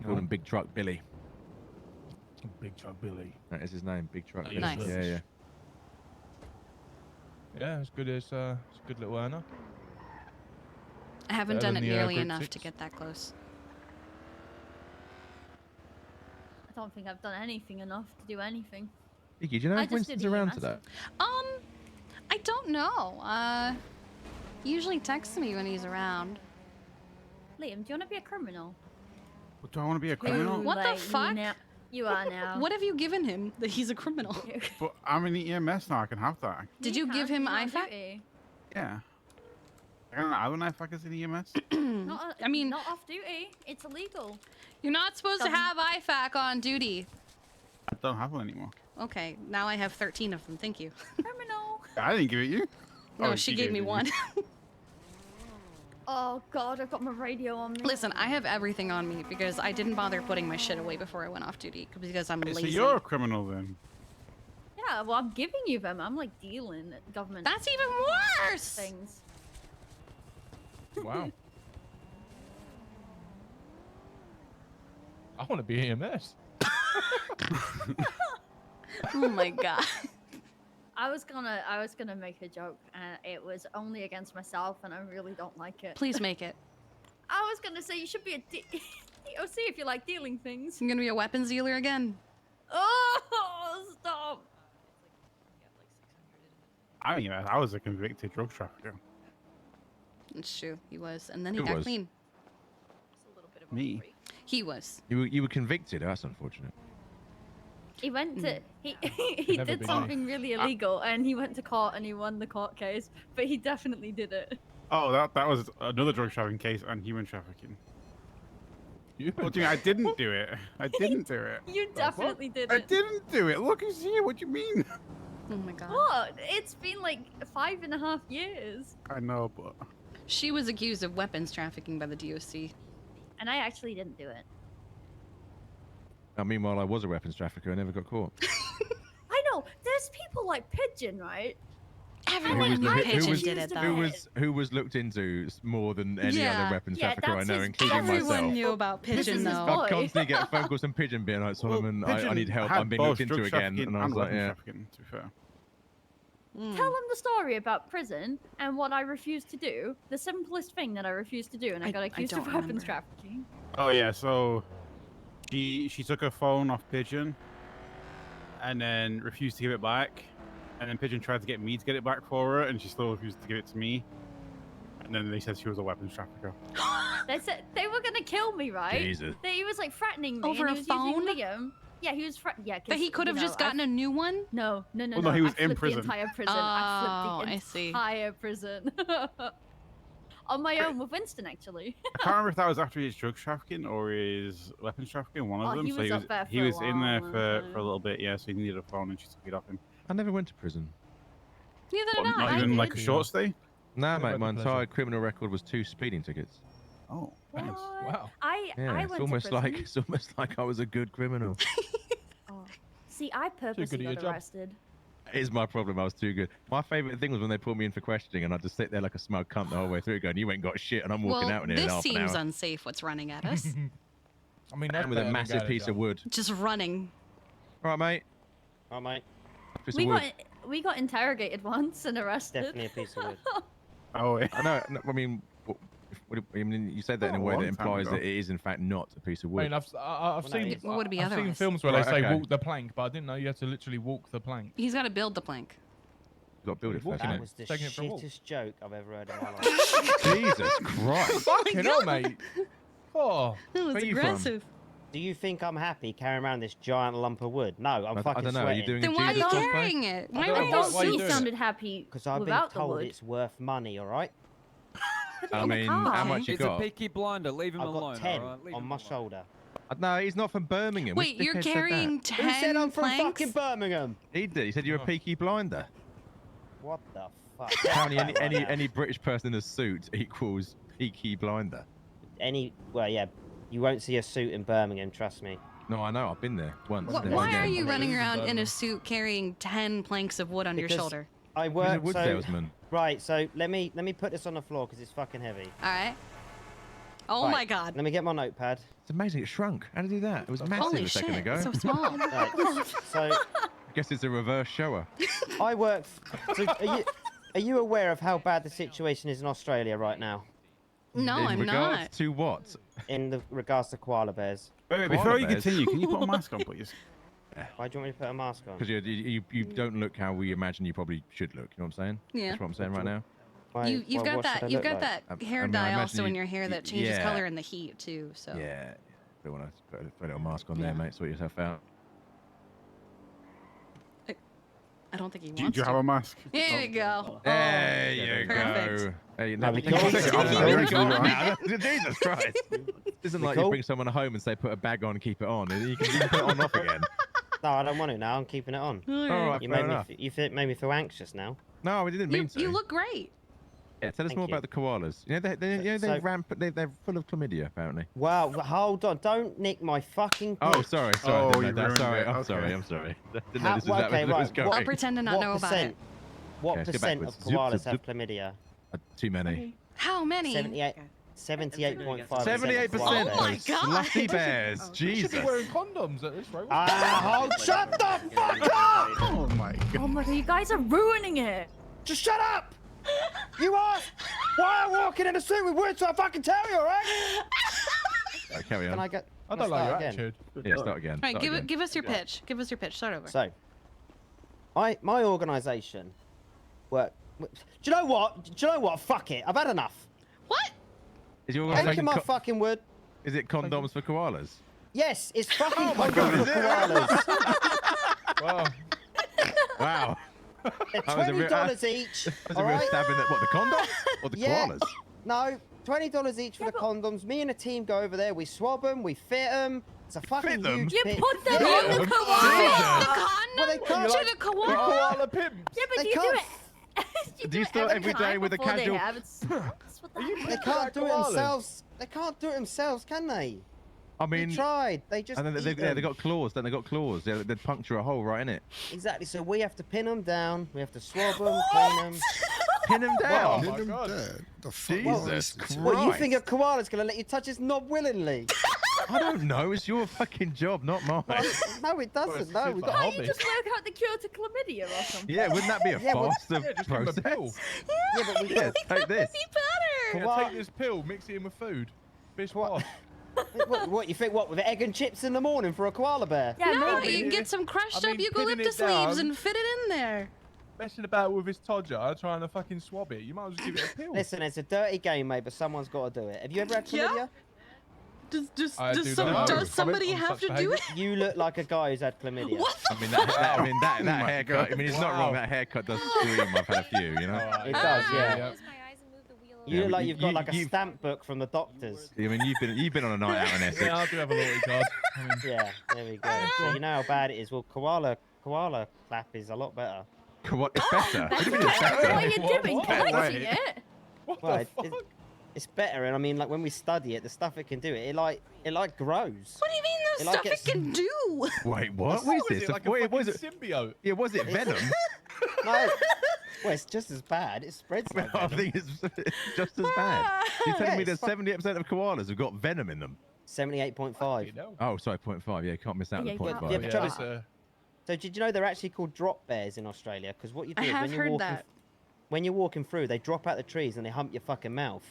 Call him Big Truck Billy. Big truck Billy. That is his name, Big Truck Billy. Nice. Yeah, yeah. Yeah, it's good. It's a good little earner. I haven't Better done it than the, nearly Group enough 6. to get that close. I don't think I've done anything enough to do anything. Kiki, do you know I if just Winston's did the around EMS. today? I don't know. He usually texts me when he's around. Liam, do you want to be a criminal? Do I want to be a criminal? What the Like, fuck? You are now. What have you given him that he's a criminal? But I'm in the EMS now. I can have that. Did you give him IFAC? IFAC? Yeah. I don't know. I don't know if I can in the EMS. I mean, not off duty. It's illegal. You're not supposed to have IFAC on duty. I don't have one anymore. Okay, now I have 13 of them. Thank you. Criminal. I didn't give it you. No, Oh, she gave me it you. one. Oh god, I've got my radio on me. Listen, I have everything on me because I didn't bother putting my shit away before I went off duty because I'm Hey, so lazy. you're a criminal then? Yeah, well, I'm giving you them. I'm like dealing government. That's even worse. Things. Wow. I want to be EMS. Oh my god. I was gonna make a joke, and it was only against myself, and I really don't like it. Please make it. I was gonna say you should be a DOC if you like dealing things. I'm gonna be a weapons dealer again. Oh, stop! I mean, I was a convicted drug trafficker. It's true, he was, and then he Who got was? clean. Me. He was. You were convicted. That's unfortunate. He went to he Never did been something really illegal, and he went to court and he won the court case. But he definitely did it. Oh, that was another drug trafficking case and human trafficking. What do you mean? I didn't do it. I didn't do it. You definitely did I it. didn't do it. Look, it's here. What do you mean? Oh my god. What? It's been like 5.5 years, I know, but She was accused of weapons trafficking by the DOC. and I actually didn't do it. Now, meanwhile, I was a weapons trafficker. I never got caught. I know. There's people like Pigeon, right? Everyone Who knew was- Pigeon who did was- it though. who was looked into more than any Yeah. other weapons Yeah, trafficker I that's know, his- including Everyone myself. knew about This Pigeon is his though. boy. I'd constantly get phone calls from Pigeon being like, Solomon, I need help. I'm being looked into again. And I was like, yeah. To be fair. Tell them the story about prison and what I refused to do. The simplest thing that I refused to do, and I got accused of don't weapons remember. trafficking. Oh yeah, so she took her phone off Pigeon, and then refused to give it back, and then Pigeon tried to get me to get it back for her, and she still refused to give it to me. And then they said she was a weapons trafficker. They said they were gonna kill me, right? Jesus. He was like threatening me. Over and a he was using phone? Liam. Yeah, he was yeah. But he could have just gotten a new one? No. Well, no, he was I in flipped prison. the entire prison. Oh, I I flipped the see. entire prison. On my own with Winston, actually. I can't remember if that was after his drug trafficking or his weapons trafficking, one of Oh, them. he So was up there he for a was in there long for a little bit, yeah. So he needed a phone, and she took it off him. I never went to prison. Neither What, did not I. even like a short stay. No, mate, went my to entire pleasure. criminal record was 2 speeding tickets. Oh, Wow. I Yeah, went it's to almost prison. like it's almost like I was a good criminal. Oh. See, I good purposely at your got job. arrested. Is my problem. I was too good. My favourite thing was when they pulled me in for questioning, and I just sit there like a smug cunt the whole way through, going, "You ain't got shit," and I'm walking Well, out in this half an seems hour. unsafe. What's running at us? I mean, And with a massive piece of wood. Just running. All right, mate. Oh, mate. Piece We of wood. we got interrogated once and arrested. Definitely a piece of wood. Oh, yeah. I know. No, I mean, I mean, you said that in a Oh, way a that long time implies ago. that it is in fact not a piece of I wood. mean, I've seen What would it be I've seen otherwise? films where Right, they say okay. walk the plank, but I didn't know you had to literally walk the plank. He's got to build the plank. You've got to build it first, That innit? was the Taking it for a walk. shittest joke I've ever heard in my life. Jesus Christ. Fucking hell, mate. Oh, That was Where you from? aggressive. Do you think I'm happy carrying around this giant lump of wood? No, I'm I fucking don't know. Are sweating. you doing Then a why are you Jesus cosplay? carrying it? Why don't are know you why so you He doing it. sounded happy Because I've been without the told wood. it's worth money, alright? I in the mean, car. how much you He's got? a peaky blinder. Leave him I've alone. got 10 alright? Leave on him my alone. shoulder. No, he's not from Birmingham. Which Wait, you're dickhead said that? carrying Who said 10 I'm from planks? fucking Birmingham? He did. He said you're a peaky blinder. What the fuck? Apparently, any British person in a suit equals peaky blinder. Well, yeah, you won't see a suit in Birmingham, trust me. No, I know. I've been there once. Why never are again. you running This is around in a Birmingham. suit carrying 10 planks of wood on your Because shoulder? I He's a work wood so... salesman. Right, so let me put this on the floor because it's fucking heavy. All right. Oh Right, my god. Let me get my notepad. It's amazing. It shrunk. How did it do that? It was massive Holy a second shit. ago. So small. Right, so I guess it's a reverse shower. I work... So are you aware of how bad the situation is in Australia right now? No, in I'm regards not. to what? In the regards to koala bears. Wait, before you bears. continue, can you put a mask on, please? Why do you want me to put a mask on? Because you don't look how we imagine you probably should look. You know what I'm saying? Yeah. That's what I'm saying right now. Why, You've got what should I that. You've look got like? that I hair mean, I dye imagine also in you- your hair that changes yeah. color in the heat too. So. Yeah. Don't want to put a little mask on there, mate. Sort yourself out. I don't think he Do wants you to. have a mask? Here we go. There you Perfect. go. Hey, Now, no, we take cool? a second. Yeah, I'm yeah, gone yeah. now. Jesus Christ. It isn't We like you cool? bring someone home and say put a bag on and keep it on. You can put it on and off again. No, I don't want it now. I'm keeping it on. All right, You fair made me. enough. Made me feel anxious now. No, I didn't mean to. You look great. Yeah, tell us Thank more you. about the koalas. You know, they're So- they're full of chlamydia, apparently. Wow, hold on! Don't nick my fucking. Oh, pic. sorry. Oh, I didn't you know that. ruined Sorry, it. I'm Okay. sorry. I'm sorry. Didn't know How- this was that okay, was right, going. I'll pretend to not know about it. What Okay, let's go percent of backwards. Zoop, koalas zoop, have zoop. chlamydia? Too many. How many? 78. 78.5%. 78%. Oh my God. Lucky bears. You should be Jesus. wearing condoms at this rate. Shut the fuck up! Oh my god. Oh my god, you guys are ruining it. Just shut up! You asked why I'm walking in a suit with words, so I fucking tell you, alright? Carry on. Can I get? I don't like your again? attitude. Yeah, start again. All right, start again. give us your pitch. Give us your pitch. Start over. So, my organisation work. Do you know what? Do you know what? Fuck it. I've had enough. What? Is your Taking organisation my fucking word. is it condoms for koalas? Yes, it's fucking Oh my condoms God, for is it? koalas. Wow. Wow. They're That was a real- $20 each. That's a all real right? stab in the what? The condoms or the Yeah. koalas? No, $20 each for the condoms. Me and a team go over there. We swab them. We fit them. It's a fucking Fit 'em? huge You pit. put them Yeah. on the koala. The condom Well, they can't. to the koala. Koala pimps. Yeah, but They you do can't. it. Do you start every day with a before casual? They have. It's what the heck? They can't do it koalas? themselves. They can't do it themselves, can they? I mean, They tried. They just. and then eat they them. got claws. Then they got claws. They'd puncture a hole right in it. Exactly. So we have to pin them down. We have to swab them, clean them. Pin them down. Oh my god. The fuck? Jesus Christ. What, you think a koala's gonna let you touch his knob willingly? I don't know. It's your fucking job, not mine. No, it doesn't. No, we got. Can't you just work out the cure to chlamydia or something? Yeah, wouldn't that be a Yeah, well- faster Yeah, just give him a pill. process? Yeah, but we Yeah, got. take this. Better. Yeah, take this pill, mix it in with food. Bish What? what? What you think? What with egg and chips in the morning for a koala bear? Yeah, No, maybe. you can get some crushed I up mean, pinning it eucalyptus leaves down. and fit it in there. Messing about with his todger, trying to fucking swab it. You might as well give it a pill. Listen, it's a dirty game, mate, but someone's got to do it. Have you ever had Yeah. chlamydia? I do not know. Does somebody Comment on have such to do it? You look like a guy who's had chlamydia. What the I mean, that Oh my haircut. I mean, it's not Wow. wrong. That haircut does scream. I've had a few, you know. It does, yeah. Yeah. You look Yeah, like you've got like a stamp book from the doctors. I mean, you've been on a night out in Essex. Yeah, I do have a loyalty card. I mean, Yeah, there we go. So you know how bad it is. Well, koala clap is a lot better. What? It's better. What do you mean it's What better? are you doing? What? Collecting Wait. it? what Well, the fuck? it's better, and I mean, like when we study it, the stuff it can do, it like grows. What do you mean It the like stuff gets- it can do? Wait, what? What is What is this? it, like a Wait, was fucking it? symbiote? Yeah, was it venom? No, well, it's just as bad. It spreads like I venom. think it's just as bad. You're telling Yeah, me it's there's 78% of koalas have got venom in them? 78.5. You know. Oh, sorry, 0.5. Yeah, can't miss out Yeah, the you 0.5. can't- Yeah, but Yeah, trouble it's, So did you know they're actually called drop bears in Australia? Because what you do I is have when you're heard walking, that. when you're walking through, they drop out the trees and they hump your fucking mouth.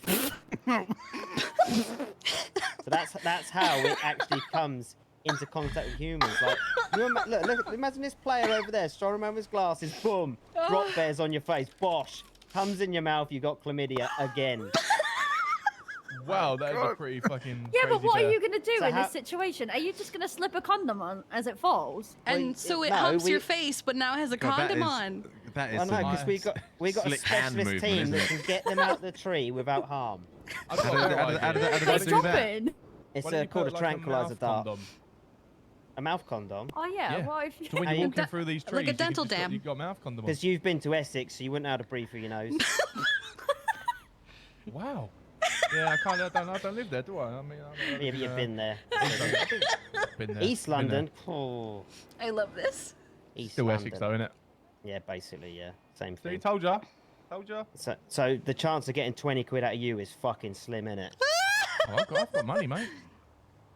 So that's how it actually comes into contact with humans. Like, look, imagine this player over there strolling around with his glasses. Boom, drop bears on your face. Bosh, comes in your mouth. You got chlamydia again. wow, that is a pretty fucking. Yeah, but crazy what bear. are you gonna do So in how- this situation? Are you just gonna slip a condom on as it falls? And Well, so it no, humps your we- face, but now has a God, that condom is- on. That is I know some because we got a slick hand specialist movement, team isn't that it? can get them out the tree without harm. I've got How a do- better how do- how do- idea. how do they What's do that? dropping? It's Why don't you called a put, like, a tranquilizer mouth dart. condom? A mouth condom. Oh yeah. Yeah. Well, if you... So when And you're walking da- through these trees, like a you can dental just got- dam. You've got a mouth condom on. Because you've been to Essex, so you wouldn't know how to breathe through your nose. Wow. Yeah, I don't live there, do I? I mean, Yeah, but you've been there. been there. East been there. London. Oh, I love this. East Still London. Essex though, innit? Yeah, basically, yeah. Same See, thing. told ya. Told ya. So the chance of getting 20 quid out of you is fucking slim, innit? Oh, I've got money, mate.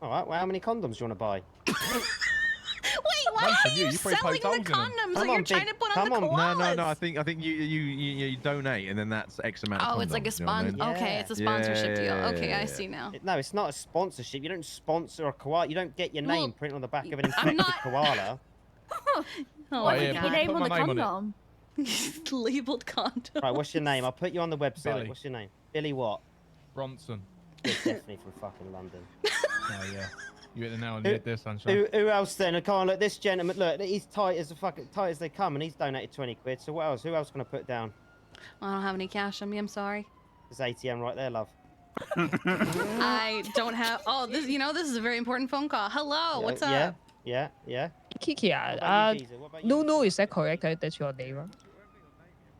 All right, well, how many condoms do you want to buy? Wait, why None for are you, you you probably selling paid the thousands in them. condoms Come that you're on, trying big- to put on the come on. koalas? No. I think you donate, and then that's X amount. Oh, of it's like a condoms, you know what I mean? sponsor. Okay, it's a sponsorship deal. Yeah, Okay, I yeah. see now. No, it's not a sponsorship. You don't sponsor a koala. You don't get your Well, name printed on the back of an I'm infected not- koala. Oh Oh, yeah, my put god. name put on my the name on it. condom. Labeled condom. Right, what's your name? I'll put you on the website. Billy. What's your name? Billy what? Bronson. You're definitely from fucking London. Oh yeah. You hit the nail on the Who- head there, sunshine. Who else then? Come on, look, this gentleman, look, he's tight as tight as they come, and he's donated 20 quid. So what else? Who else can I put down? I don't have any cash on me. I'm sorry. There's ATM right there, love. I don't have. Oh, this. You know, this is a very important phone call. Hello. What's up? Yeah. Kiki, What about you, Jesus? What about you? no, is that correct? That's your name, right?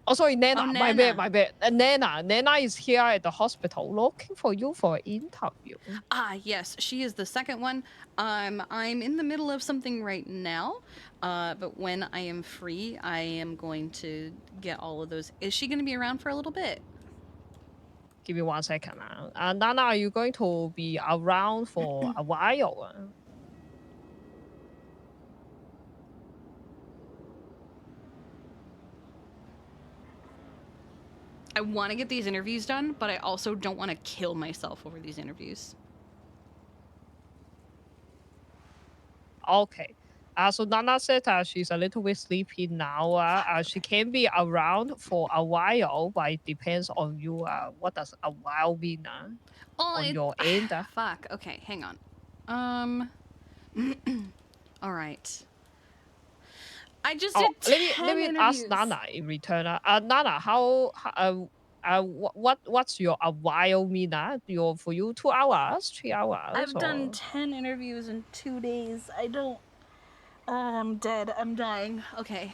Oh, sorry, Nana. Oh, My Nana. bad. Nana is here at the hospital looking for you for an interview. Ah, yes, she is the second one. I'm in the middle of something right now, but when I am free, I am going to get all of those. Is she going to be around for a little bit? give me 1 second. Nana, are you going to be around for a while? I want to get these interviews done, but I also don't want to kill myself over these interviews. Okay. So Nana said she's a little bit sleepy now. She can be around for a while, but it depends on you. What does a while mean on your end? Fuck. Okay, hang on. All right. I just did 10 let me ask interviews. Nana in return. Nana, what's your a while mean? For you 2 hours, 3 hours? I've done 10 interviews in 2 days. I don't. I'm dead. I'm dying. Okay.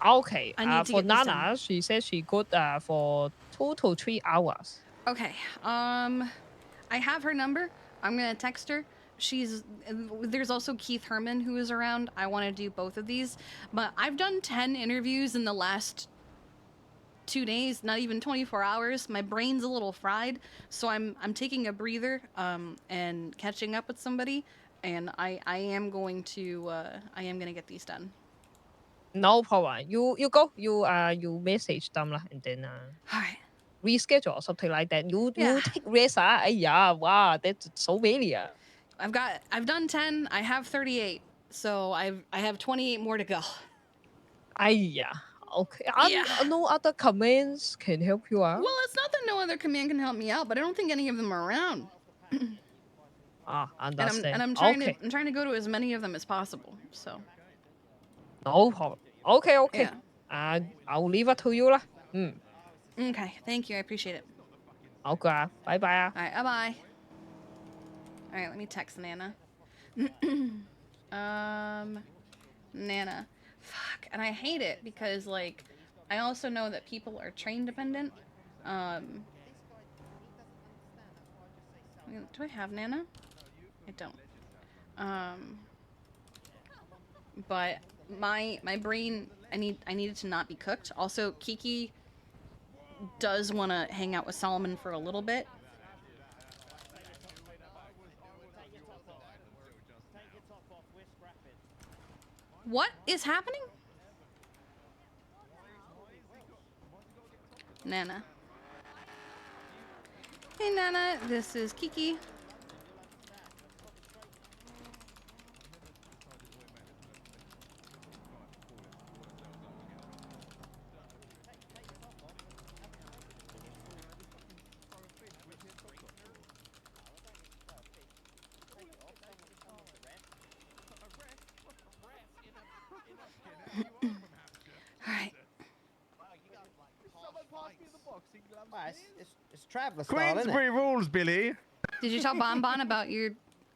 Okay. I need to for get this done. Nana, she says she good for 2 to 3 hours. Okay. I have her number. I'm gonna text her. There's also Keith Herman who is around. I want to do both of these, but I've done 10 interviews in the last 2 days, not even 24 hours. My brain's a little fried, so I'm taking a breather and catching up with somebody, and I am going to get these done. No problem. You go. You message them lah, and then reschedule or something like that. You take rest. Wow, that's so many. I've done 10. I have 38, so I have 28 more to go. Okay. No other commands can help you out. Well, it's not that no other command can help me out, but I don't think any of them are around. Understand. And I'm trying to go to as many of them as possible. So. No problem. Okay. Yeah. I'll leave it to you lah. Okay. Thank you. I appreciate it. Okay. Bye bye. All right. Bye. All right. Let me text Nana. Nana. Fuck. And I hate it because like, I also know that people are train dependent. Do I have Nana? I don't. But my brain, I need it to not be cooked. Also, Kiki does want to hang out with Solomon for a little bit. What is happening? Nana. Hey Nana, this is Kiki. Alright. It's traveler style, isn't it? Queensbury rules, Billy. Did you tell Bonbon about your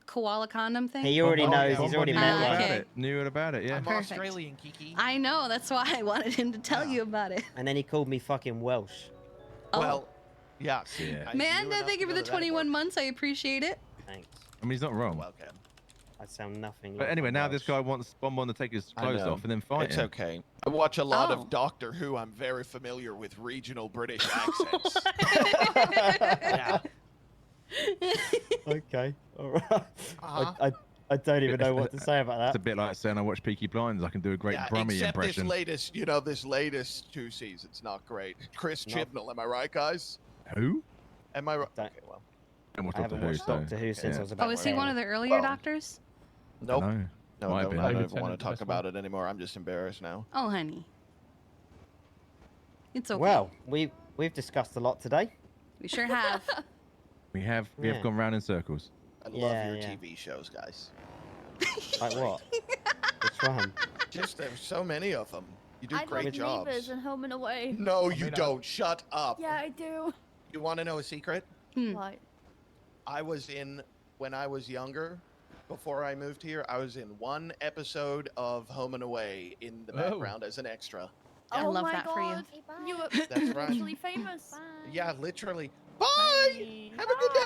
koala condom thing? He already knows. He's already met okay. Knew about it, yeah. I'm Perfect. Australian, Kiki. I know, that's why I wanted him to tell you about it. And then he called me fucking Welsh. Oh. Well, yeah. Amanda, thank you for the 21 months. I appreciate it. Thanks. I mean, he's not wrong. Welcome. I sound nothing. But like anyway, a now Welsh. this guy wants Bonbon to take his I clothes know. off and then fight It's him. okay. I watch a lot Oh. of Doctor Who. I'm very familiar with regional British accents. Yeah. Okay. All right. I don't even know what to say about It's that. a bit like saying I watch Peaky Blinders. I can do a great Brummy except impression. this latest 2 seasons, not great. Chris Chibnall, am I right, guys? Who? Am I right? Don't- Okay, well. And watch I Doctor haven't Who, watched so, Doctor Who since yeah. I was about Oh, is he 10. one of the earlier Well, doctors? Nope. Dunno. No, Might no, be. I don't Lieutenant, even want to talk that's about it anymore. I'm just embarrassed now. Oh, honey. It's okay. Well, we've discussed a lot today. We sure have. We have Yeah. gone round in circles. I love Yeah, your yeah. TV shows, guys. Like what? Which one? Just there's so many of them. You do I great love jobs. Neighbours and Home and Away. No, you don't. Shut up. Yeah, I do. You want to know a secret? What? When I was younger, before I moved here, I was in one episode of Home and Away in the background as an extra. I Oh love my that for you. God. You were That's right. literally famous. Yeah, literally. Bye. Have a good day.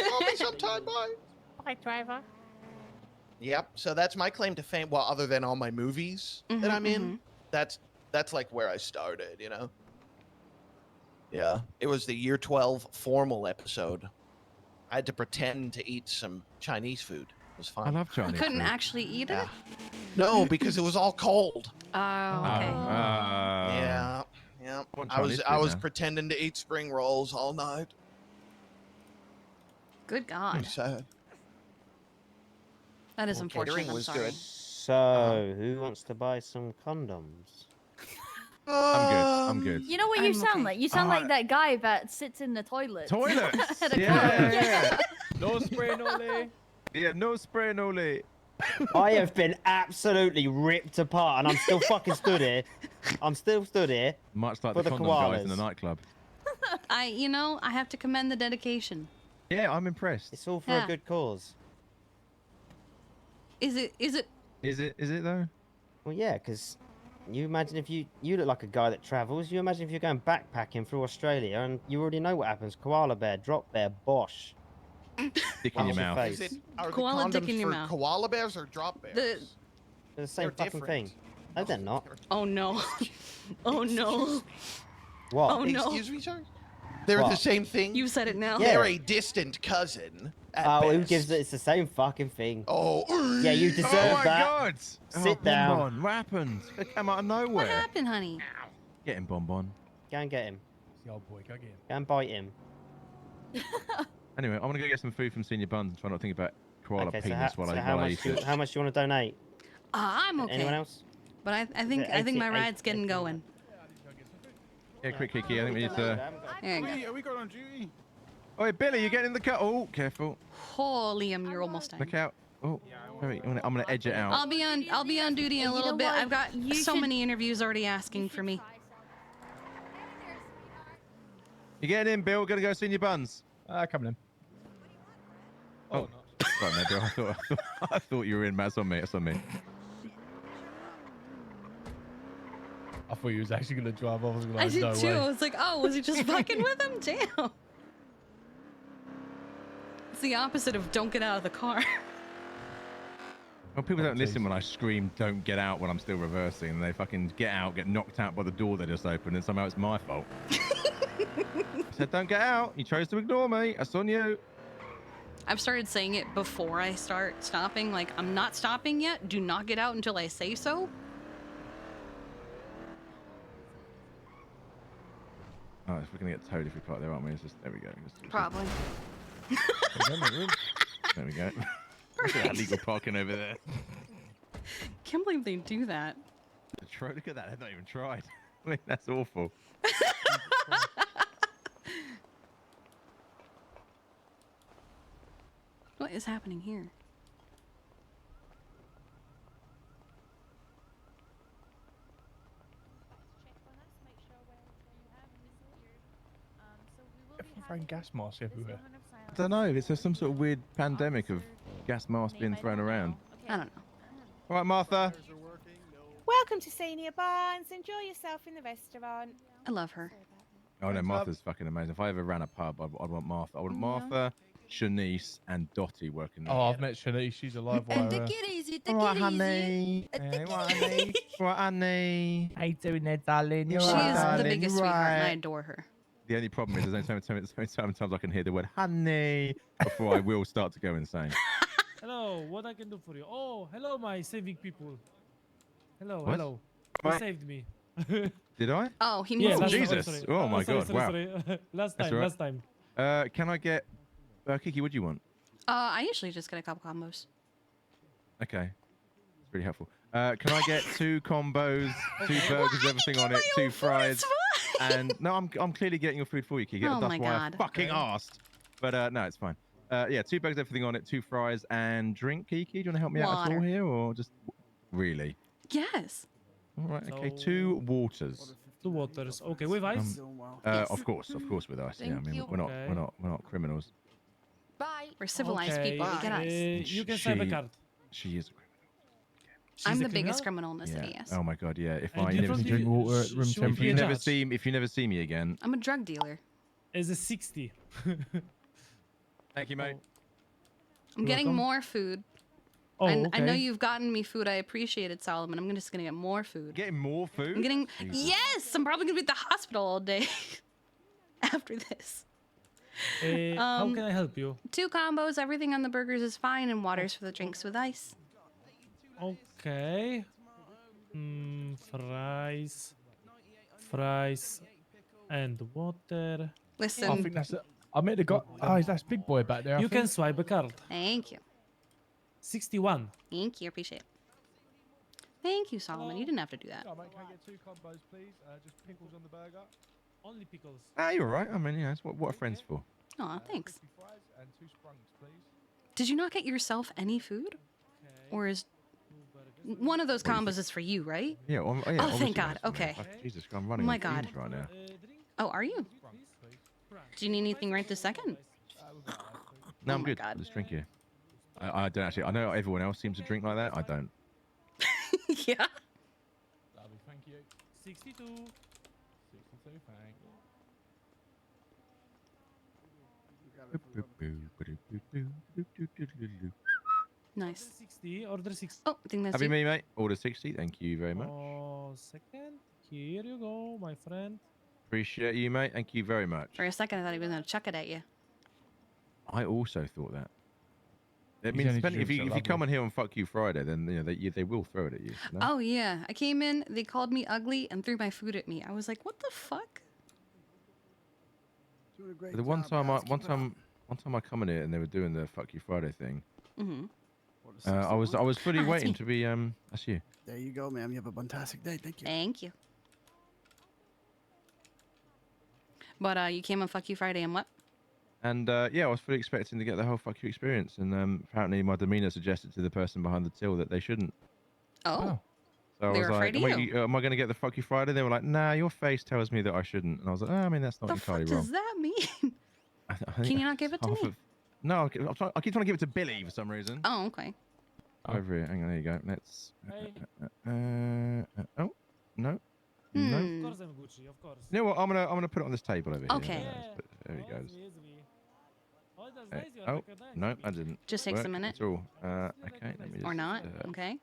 Call me sometime. Bye. Bye, driver. Yep. So that's my claim to fame. Well, other than all my movies that I'm in, that's like where I started. You know. Yeah, it was the year 12 formal episode. I had to pretend to eat some Chinese food. It was fun. I love Chinese You couldn't food. actually eat it? No, because it was all cold. Oh, okay. Yeah, yeah. want I was Chinese I food was now. pretending to eat spring rolls all night. Good God. I'm sad. That is Well, unfortunate. catering I'm was sorry. good. So, who wants to buy some condoms? I'm good. I'm good. You know what you sound like? You sound like that guy that sits in the toilet. Toilets. At a Yeah. club. No spray, no lay. Yeah, no spray, no lay. I have been absolutely ripped apart, and I'm still fucking stood here. I'm still stood here. Much like for the the condom guys in the koalas. nightclub. I have to commend the dedication. Yeah, I'm impressed. It's all for Yeah. a good cause. Is it? Is it though? Well, yeah, because you imagine if you look like a guy that travels. You imagine if you're going backpacking through Australia, and you already know what happens. Koala bear, drop bear, bosh. Dick in your Wash mouth. face. Are Koala the dick in condoms your for mouth. koala bears or drop bears? They're the same They're fucking different. thing. No, they're not. Oh no. Oh no. What? Oh no. Excuse me, sir? They're What? the same thing? You said it now. Yeah. They're a distant cousin. At Oh, who best. gives it? It's the same fucking thing. Oh. Yeah, you deserve Oh my that. god! Sit down. Bonbon, what happened? It came out of nowhere. What happened, honey? Get him, Bonbon. Go and get him. The old boy, go get him. Go and bite him. Anyway, I'm gonna go get some food from Senior Buns and try not to think about koala Okay, so, penis how, while so I how while I much? eat it. How much do you want to donate? I'm okay. Anyone else? But I think it my 18 ride's getting going. Yeah, quick, Kiki. I think we need to. There you go. Are we going on duty? Oh, Billy, you're getting in the car. Oh, careful. Oh, Liam, you're almost done. Look out. Oh, hurry. I'm gonna edge it out. I'll be on duty in a You little know bit. what? I've got You so should- many interviews already asking for me. You getting in, Bill? Gonna go Senior Buns. Coming in. Oh, sorry, no, Bill. I thought you were in, Matt. That's on me. That's on me. I thought you was actually gonna drive off. I was I like, did no too. way. I was like, oh, was he just fucking with him? Damn. It's the opposite of don't get out of the car. Well, people don't listen when I scream, "Don't get out!" when I'm still reversing, and they fucking get out, get knocked out by the door they just opened, and somehow it's my fault. I said, "Don't get out." You chose to ignore me. That's on you. I've started saying it before I start stopping. Like, I'm not stopping yet. Do not get out until I say so. Oh, we're gonna get towed if we park there, aren't we? It's just, there we go. Probably. There we go. Look at that legal parking over there. Can't believe they do that. Look at that. They've not even tried. I mean, that's awful. What is happening here? Everyone throwing gas masks everywhere. I don't know. It's just some sort of weird pandemic of gas masks being thrown around. I don't know. All right, Martha. Welcome to Senior Barnes. Enjoy yourself in the restaurant. I love her. Oh no, Martha's fucking amazing. If I ever ran a pub, I'd want Martha. I want Martha, Shanice, and Dottie working there. Oh, I've met Shanice. She's a live wire. easy, All right, honey. Hey, what, honey? What, honey? How you doing there, darling? She's the biggest sweetheart, and I adore her. The only problem is there's only so many times I can hear the word honey before I will start to go insane. Hello, what I can do for you? Oh, hello, my saving people. Hello, What? hello. You What? saved me. Did I? Oh, he Yeah, means last me. time, Jesus. sorry. Oh my sorry, God, sorry, wow. sorry. Last That's time, all right. last time. Can I get Kiki? What do you want? I usually just get a couple combos. Okay, it's really helpful. Can I get 2 combos, 2 burgers, everything on it, 2 fries, and no, I'm clearly getting your food for you, Kiki. Oh That's my why God. I fucking asked. But no, it's fine. Yeah, 2 burgers, everything on it, 2 fries, and drink. Kiki, do you want to help me out at all Water. here, or just really? Yes. All right. Okay, So- 2 waters. 2 waters. Okay, with ice. Yes. Of course, with us. Yeah, I Thank mean, you. we're Okay. not criminals. Bye. We're civilized Okay, people. We get us. You can save a card. She is a criminal. I'm She's the a biggest criminal? criminal in the Yeah. city, yes. Oh my God. Yeah. If And I you never don't see do- you, Drink water at room should we if be you a never judge? if you never see me again, I'm a drug dealer. It's a 60. thank you, mate. I'm getting welcome. more food. Oh, I know okay. you've gotten me food. I appreciate it, Solomon. I'm just gonna get more food. Getting more food. I'm getting. Jesus. Yes, I'm probably gonna be at the hospital all day. after this. How can I help you? 2 combos, everything on the burgers is fine, and waters for the drinks with ice. Okay. Fries, and water. Listen. I think that's. I met the guy. Oh, that's big boy back there. I You can think. swipe a card. Thank you. 61. Thank you, appreciate it. Thank you, Solomon. You didn't have to do that. Yeah, mate, can I get 2 combos, please? Just pickles on the burger. Only pickles. Ah, you're right. I mean, yeah, that's what are friends for. Aw, thanks. Crispy fries and 2 sprungs, please. Did you not get yourself any food? Or is one of those combos is for you, right? Yeah. Oh, obviously thank God. that's for me. Okay. Fuck, Jesus, I'm running. Oh my on fumes God. Right now. Oh, are you? Do you need anything right this second? No, Oh I'm my good. God. Let's drink here. I don't actually. I know everyone else seems to drink like that. I don't. Yeah. Lovely, thank you. 62. 62, thank you. Nice. 60. Order 60. Oh, I think that's Happy you. me, mate. Order 60. Thank you very much. Oh, second. Here you go, my friend. Appreciate you, mate. Thank you very much. For a second, I thought he was going to chuck it at you. I also thought that. It He's means only depending, if drinks you are come lovely. on here on Fuck You Friday, then you know they will throw it at you. No? Oh, yeah. I came in, they called me ugly, and threw my food at me. I was like, what the fuck? The one time I come in here and they were doing the Fuck You Friday thing. Mm-hmm. I was fully Ah, that's waiting me. to be That's you. There you go, ma'am. You have a fantastic day. Thank you. Thank you. But you came on Fuck You Friday and what? And yeah, I was fully expecting to get the whole Fuck You experience, and apparently my demeanor suggested to the person behind the till that they shouldn't. Oh. So I They was were like, afraid of you. am I going to get the Fuck You Friday? They were like, nah, your face tells me that I shouldn't. And I was like, oh, I mean, that's not The fuck entirely wrong. does that mean? I Can you not give it to half me? of- No, I keep trying to give it to Billy for some reason. Oh, okay. Over here. Hang on, there you go. Let's. Hey. Oh, no. Of No. course I'm Gucci, of course. You know what? I'm gonna put it on this table over here. Okay. There he goes. Oh, that's Hey, nice. You are oh, recognizing no, me. I didn't. Just takes a work minute. at all. Okay, let me just. Or not? Okay.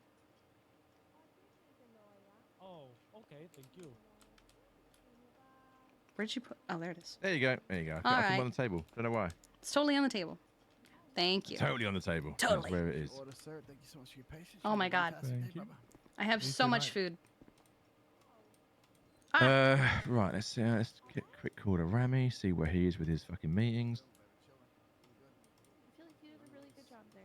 Oh, okay, thank you. Where'd you put? Oh, there it is. There you go. There you go. All I put right. them on the table. Don't know why. It's totally on the table. Thank you. Totally on the table. Totally. That's where it is. Order, sir. Thank you so much for your patience. Oh my God. Thank you. I have so much food. Right. Let's see. Let's get a quick call to Rami. See where he is with his fucking meetings. I feel like you did a really good job there.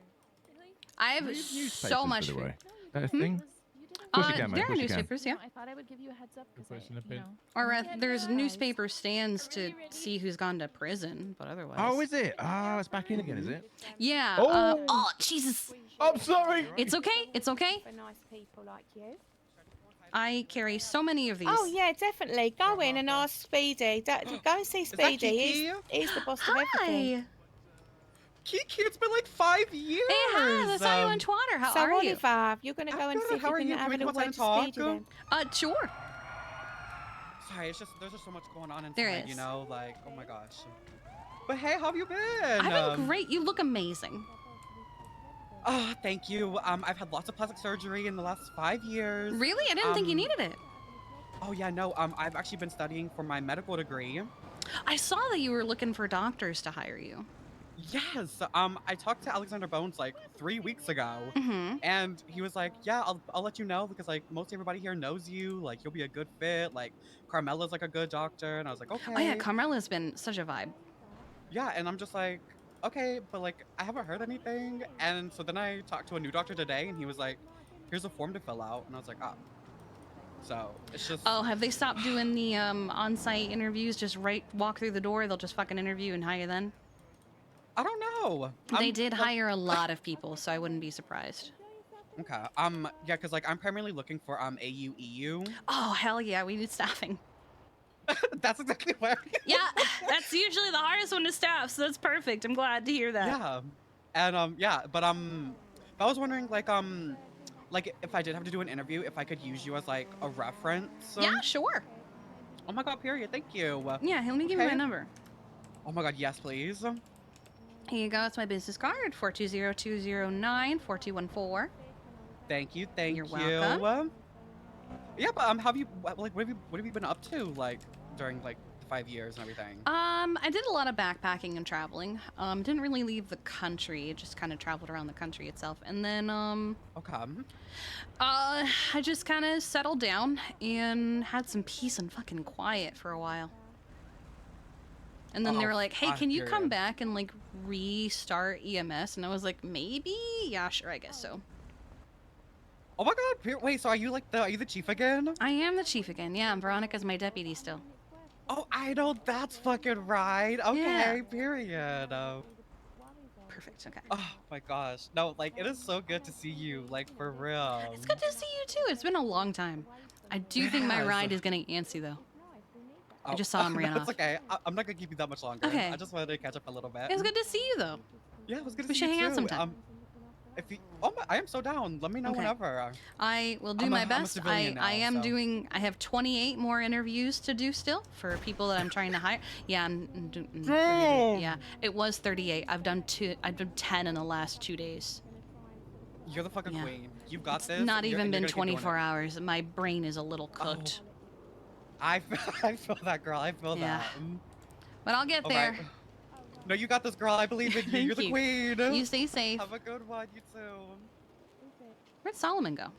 Really? I have Newspapers, so by much the food. way. That thing? You did a Of course you Uh, can, mate. there Of are course you can. newspapers, yeah. I thought I would give you a heads up because question, a bit. Or Yeah, there's no. newspaper stands to see who's gone to prison, but otherwise. Oh, is it? Oh, it's back in again, is it? Yeah. Oh. Oh, Jesus. I'm sorry. It's okay. It's okay. For nice people like you. I carry so many of these. Oh yeah, definitely. Go in and ask Speedy. Go and see that Speedy. Kiki? He's the boss of everything. Hi. Kiki, it's been like 5 years. Hey, hi. I saw you on Twitter. How so are you? Oliver, you're going to go I'm and good. see if How you are can you? have Can a we little come word outside to and Speedy then. Sure. Sorry, it's just there's just so much going on inside, There is. you know, like oh my gosh. But hey, how have you been? I've been great. You look amazing. Oh, thank you. I've had lots of plastic surgery in the last 5 years. Really? I didn't think you needed it. Oh yeah, no. I've actually been studying for my medical degree. I saw that you were looking for doctors to hire you. Yes. I talked to Alexander Bones like 3 weeks ago, Mm-hmm. and he was like, "Yeah, I'll let you know because like most everybody here knows you. Like you'll be a good fit. Like Carmela's like a good doctor." And I was like, "Okay." Oh yeah, Carmela's been such a vibe. Yeah, and I'm just like, okay, but like I haven't heard anything. And so then I talked to a new doctor today, and he was like, "Here's a form to fill out," and I was like, "Oh." So it's just. Oh, have they stopped doing the on-site interviews? Just walk through the door. They'll just fucking interview and hire then. I don't know. They did hire a lot of people, so I wouldn't be surprised. Okay. Yeah, because like I'm primarily looking for AU. Oh hell yeah, we need staffing. That's exactly where. Yeah, that's usually the hardest one to staff, so that's perfect. I'm glad to hear that. Yeah, and yeah, but I was wondering like if I did have to do an interview, if I could use you as like a reference. Yeah, sure. Oh my god, period. Thank you. Yeah, let me give you my number. Oh my god, yes, please. Here you go. It's my business card. 420-209-4214. Thank you. Thank You're you. welcome. Yeah, but have you like what have you been up to like during like the 5 years and everything? I did a lot of backpacking and traveling. Didn't really leave the country, just kind of traveled around the country itself. And then, Okay. I just kind of settled down and had some peace and fucking quiet for a while. And then they were like, hey, can you come back and, like, restart EMS? And I was like, maybe? Yeah, sure, I guess so. Oh my god, wait, so are you the chief again? I am the chief again, yeah. Veronica's my deputy still. Oh, I know, that's fucking right. Okay, Yeah. period. Perfect, okay. Oh my gosh. No, like, it is so good to see you, like, for real. It's good to see you too. It's been a long time. I do think my ride is getting antsy though. I just saw him ran off. It's okay. I'm not gonna keep you that much longer. Okay. I just wanted to catch up a little bit. It was good to see you though. Yeah, it was good to we see should you hang out too. sometime. I am so down. Let me know whenever. I will do I'm my a best. civilian now, I am so. doing. I have 28 more interviews to do still for people that I'm trying to hire. Yeah, yeah. It was 38. I've done 10 in the last 2 days. You're the fucking queen. You've got It's this. not and even you're been gonna keep doing 24 hours. My brain is a little cooked. I feel that, girl. I feel Yeah. that. But I'll get All there. right. No, you got this, girl. I believe in you. Thank You're the you. queen. You stay safe. Have a good one. You too. Where'd Solomon go?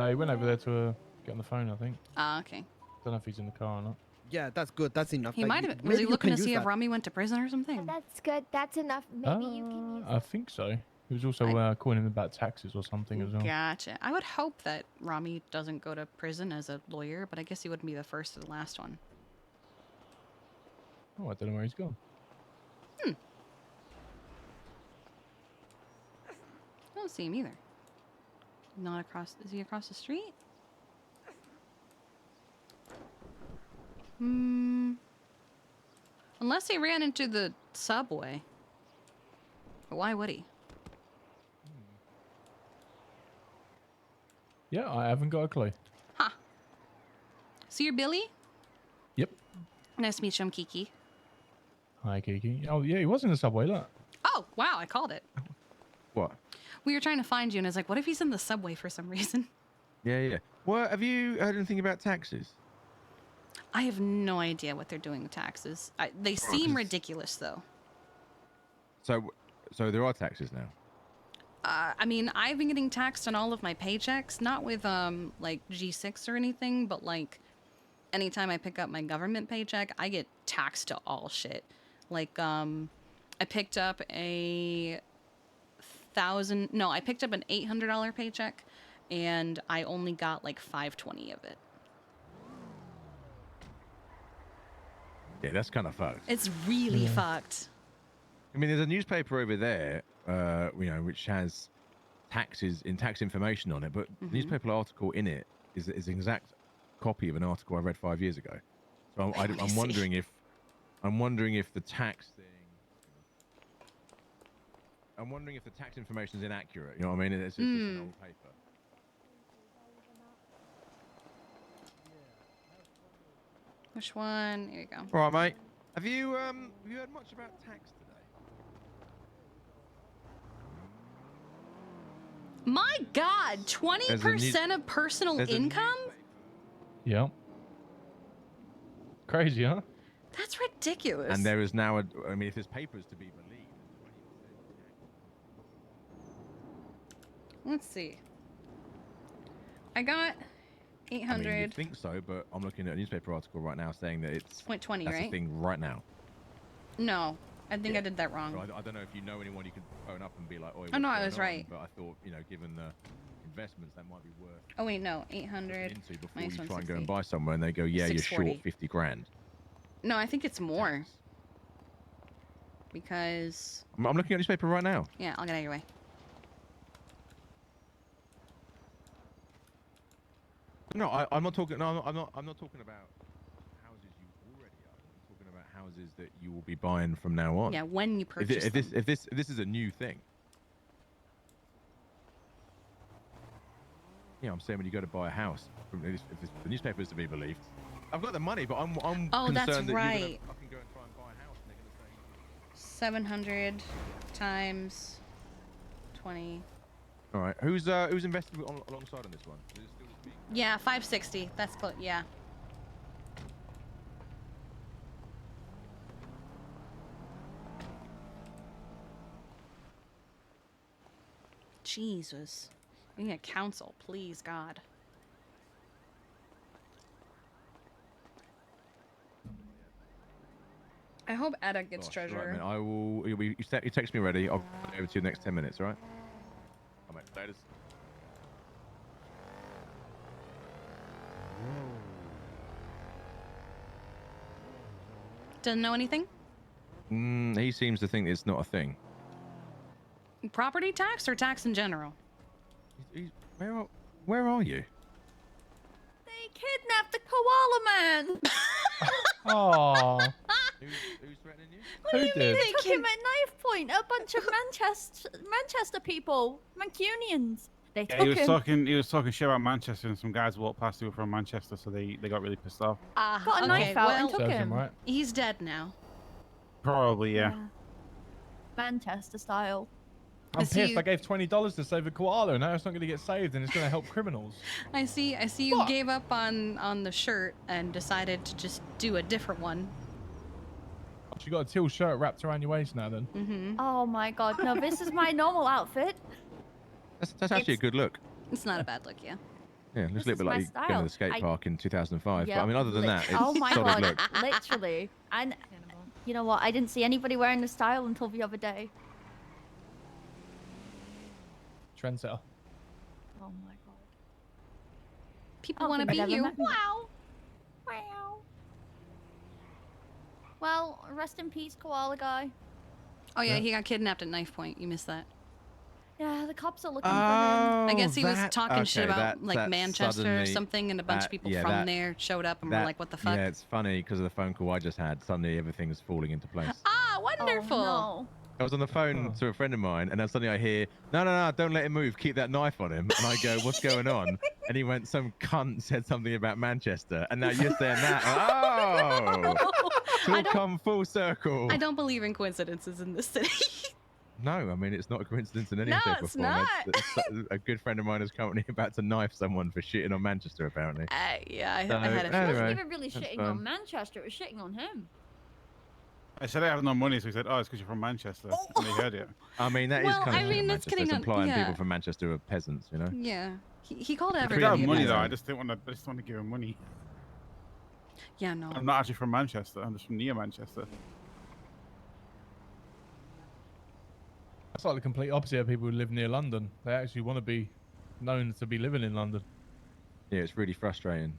He went over there to get on the phone, I think. Ah, okay. Don't know if he's in the car or not. Yeah, that's good. That's enough. He That might you- have. Was maybe he you looking can to see use if that. Rami went to prison or something? That's good. That's enough. Maybe you can use I think so. He was also calling him about taxes or something as well. Gotcha. I would hope that Rami doesn't go to prison as a lawyer, but I guess he wouldn't be the first or the last one. Oh, I don't know where he's gone. I don't see him either. Not across. Is he across the street? Unless he ran into the subway. But why would he? Yeah, I haven't got a clue. Huh. So you're Billy? Yep. Nice to meet you. I'm Kiki. Hi, Kiki. Oh, yeah, he was in the subway, look. Oh, wow. I called it. What? We were trying to find you, and I was like, what if he's in the subway for some reason? Yeah, yeah. Well, have you heard anything about taxes? I have no idea what they're doing with taxes. They seem ridiculous, though. So there are taxes now. I mean, I've been getting taxed on all of my paychecks, not with like G6 or anything, but like anytime I pick up my government paycheck, I get taxed to all shit. Like I picked up I picked up an $800 paycheck, and I only got like $520 of it. Yeah, that's kind of fucked. It's really fucked. I mean, there's a newspaper over there, which has tax information on it, but the newspaper article in it is an exact copy of an article I read 5 years ago. So I'm wondering if the tax thing. I'm wondering if the tax information is inaccurate. You know what I mean? It's just an old paper. Which one? Here we go. All right, mate. Have you heard much about tax today? My God, 20% of personal income? Yeah. Crazy, huh? That's ridiculous. And there is now if this paper is to be believed. Let's see. I got 800. I mean, you'd think so, but I'm looking at a newspaper article right now saying that it's 0.20, that's right? the thing right now. No, I think I did that wrong. So I don't know if you know anyone you could phone up and be like, "Oh, Oh, no, I was right. But I thought, given the investments, that might be worth Oh wait, no, 800. into before minus you try and go 160. and buy somewhere, and they go, "Yeah, you're 640. short 50 grand." No, I think it's more. Because. I'm looking at a newspaper right now. Yeah, I'll get out of your way. No, I'm not talking. No, I'm not talking about houses you already own. I'm talking about houses that you will be buying from now on. Yeah, when you purchase them. If this is a new thing. Yeah, I'm saying when you go to buy a house, if the newspaper is to be believed, I've got the money, but I'm Oh, concerned that's that right. you're gonna fucking go and try and buy a house, and they're gonna say 700 times 20. All right, who's invested alongside on this one? Is it still me? Yeah, 560. That's close. Yeah. Jesus. We need a council, please, God. I hope Edda gets Gosh, treasure. Right, man. I will. You text me ready. I'll get over to you in the next 10 minutes. All right. All right. Later. Doesn't know anything? He seems to think it's not a thing. Property tax or tax in general? Where are you? They kidnapped the koala man. Oh. Who's threatening you? What Who do you did? mean they took him at knife point? A bunch of Manchester people, Mancunians. They Yeah, took him. he was talking shit about Manchester, and some guys walked past who were from Manchester, so they got really pissed off. Got a knife out and took Serves him. him right. He's dead now. Probably, yeah. Manchester style. I'm pissed. I gave $20 to save a koala, and now it's not going to get saved, and it's going to help criminals. I see you gave up on the shirt and decided to just do a different one. You got a teal shirt wrapped around your waist now, then. Mm-hmm. Oh my god, no, this is my normal outfit. That's actually a good look. It's not a bad look, yeah. Yeah, looks a little bit my like you going to the style. skate park in 2005. Yep, But I mean, other than that, it's oh my solid god, look. literally. And you know what? I didn't see anybody wearing the style until the other day. Trendsetter. Oh my god. People want to be you. Wow. Wow. Well, rest in peace, koala guy. Oh yeah, he got kidnapped at knife point. You missed that. Yeah, the cops are looking for him. I guess he was that- talking shit okay, about like that Manchester or suddenly- something, and a bunch of people yeah, from that- there showed up and were that- like, "What the fuck?" Yeah, it's funny because of the phone call I just had. Suddenly everything's falling into place. Ah, wonderful. Oh, I was on the phone to a friend of mine, and then suddenly I hear, no, don't let him move. Keep that knife on him. And I go, what's going on? And he went, some cunt said something about Manchester. And now you're saying that. Oh! It's all come full circle. I don't believe in coincidences in this city. No, I mean, it's not a coincidence in any No, shape or it's form. not. It's a good friend of mine is currently about to knife someone for shitting on Manchester, apparently. Yeah, I So, had a It wasn't anyway, even really that's shitting fun. on Manchester, it was shitting on him. I said I have no money, so he said, "Oh, it's because you're from Manchester." And they heard it. I mean, that is Well, kind I of mean, shitting on that's Manchester. getting It's on- implying yeah. people from Manchester are peasants, you know? Yeah, he called I everybody. could have a money though. peasant. I just didn't want to. I just want to give him money. Yeah, no. I'm not actually from Manchester. I'm just from near Manchester. That's like the complete opposite of people who live near London. They actually want to be known to be living in London. Yeah, it's really frustrating.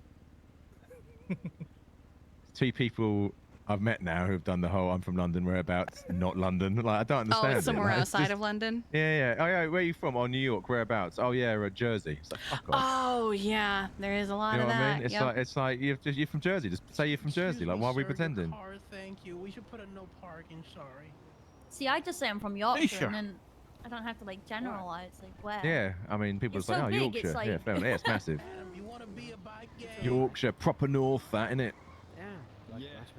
Two people I've met now who've done the whole "I'm from London, whereabouts not London." Like, I don't understand. Oh, it's somewhere Like, it's outside just- of London. Yeah. Oh, yeah. Where are you from? Oh, New York. Whereabouts? Oh, yeah, Jersey. It's like, fuck off. Oh yeah, there is a lot You know of what that. I mean? Yep. It's like you're from Jersey. Just say you're from Jersey. Like, why are we pretending? Car, thank you. We should put a no parking. Sorry. See, I just say I'm from Yorkshire, sure? and then I don't have to like generalize like where. Yeah, I mean, people It's are like, so "Oh, big, Yorkshire." it's like- Yeah, fair enough. Yeah, it's massive. You want to be a bike gang? Yorkshire, proper north, that innit?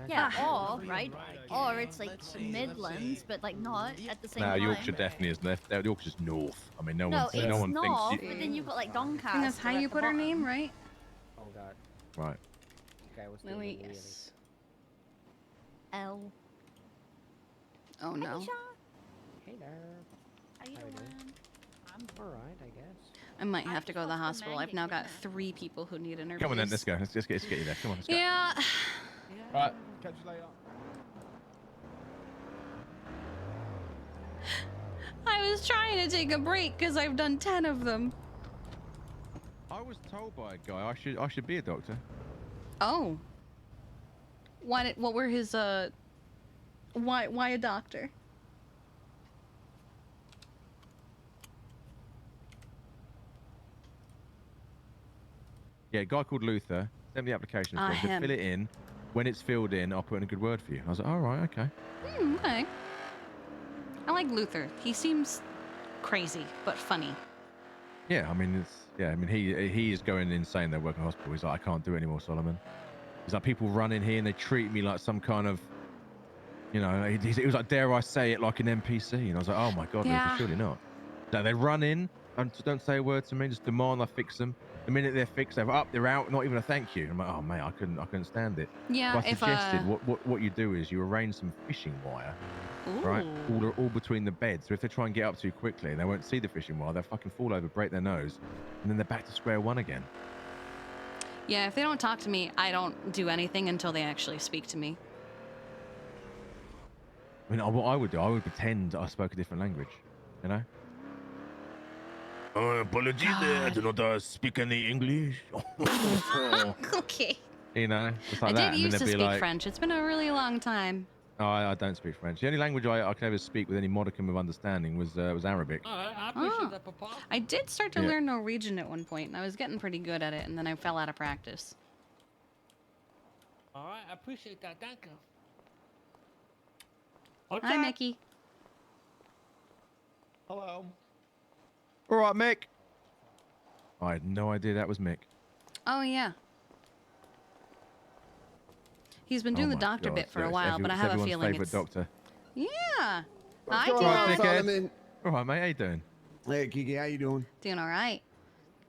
Yeah, or right, or it's like the Midlands, but like not at the same No, time. Yorkshire definitely is left. Yorkshire's north. I mean, no No, one, it's no one north, thinks. but then you've got like Doncaster. I think that's how at you the put her bottom. name, right? Oh god. Right. Okay, what's Lily, yes. L. Oh no. Hey there. How you doing? I'm alright, I guess. I might have to go to the hospital. I've now got 3 people who need interviews. Come on then, let's go. Let's get you there. Come on, let's go. Yeah. Right, catch you later. I was trying to take a break because I've done 10 of them. I was told by a guy I should be a doctor. Oh. What were his why a doctor? Yeah, a guy called Luther sent me the application form. him. Fill it in. When it's filled in, I'll put in a good word for you. I was like, all right, okay. Okay. I like Luther. He seems crazy but funny. Yeah, I mean, he is going insane. They're working in hospital. He's like, I can't do it anymore, Solomon. He's like, people run in here and they treat me like some kind of, you know, he was like, dare I say it, like an NPC. And I was like, oh my God, Yeah. Luther, surely not. So they run in, don't say a word to me, just demand I fix them. The minute they're fixed, they're up, they're out, not even a thank you. I'm like, oh mate, I couldn't stand it. Yeah, So I if, suggested what you do is you arrange some fishing wire, right, all between the beds. So if they try and get up too quickly, they won't see the fishing wire. They'll fucking fall over, break their nose, and then they're back to square one again. Yeah, if they don't talk to me, I don't do anything until they actually speak to me. I mean, what I would do, I would pretend I spoke a different language, you know? Apologies, I do not speak any English. Okay. You know, just like I that. did And used then to they'd be speak like, French. It's been a really long time. oh, I don't speak French. The only language I can ever speak with any modicum of understanding was Arabic. I appreciate that, Papa. I did start to Yeah. learn Norwegian at one point, and I was getting pretty good at it, and then I fell out of practice. All right, I appreciate that. Thank you. Hi, Mickey. Hello. All right, Mick. I had no idea that was Mick. Oh, yeah. He's been doing the my doctor God, bit for a it's while, but I have a everyone's feeling favourite it's... doctor. Yeah. What's Hi, going on, Dad. Solomon? All right, mate. How you doing? Hey, Kiki, how you doing? Doing all right.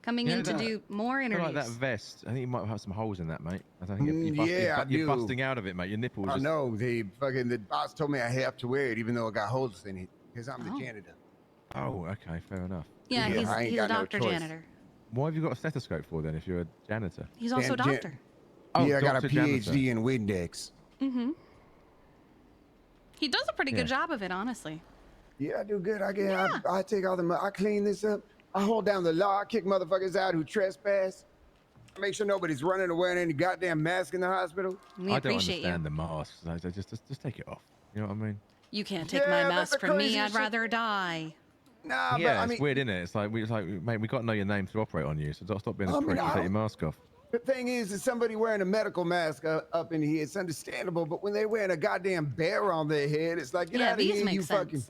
Coming Yeah, in to that- do more I interviews. like that vest. I think you might have some holes in that, mate. I don't think Yeah, I you're do. busting out of it, mate. Your nipples. I just... know. The boss told me I have to wear it, even though it got holes in it, because I'm the janitor. Oh, okay, fair enough. Yeah, I ain't he's a got no doctor choice. janitor. Why have you got a stethoscope for then if you're a janitor? He's also a doctor. Oh, Yeah, I got a doctor janitor. PhD in Windex. Mm-hmm. He does a pretty good Yeah. job of it, honestly. Yeah, I do good. I take all I clean this up. I hold down the law. I kick motherfuckers out who trespass. I make sure nobody's running or wearing any goddamn mask in the hospital. We I don't appreciate understand you. the masks. Just take it off. You know what I mean? You can't take Yeah, my that's mask the from me. craziest I'd shit. rather die. Nah, Yeah, but I it's mean, weird, isn't it? It's like mate, we got to know your name to operate on you. So stop being a I mean, prick and I take your don't- mask off. the thing is somebody wearing a medical mask up in here, it's understandable. But when they wearing a goddamn bear on their head, it's like, get Yeah, out of these here, make you sense. fucking.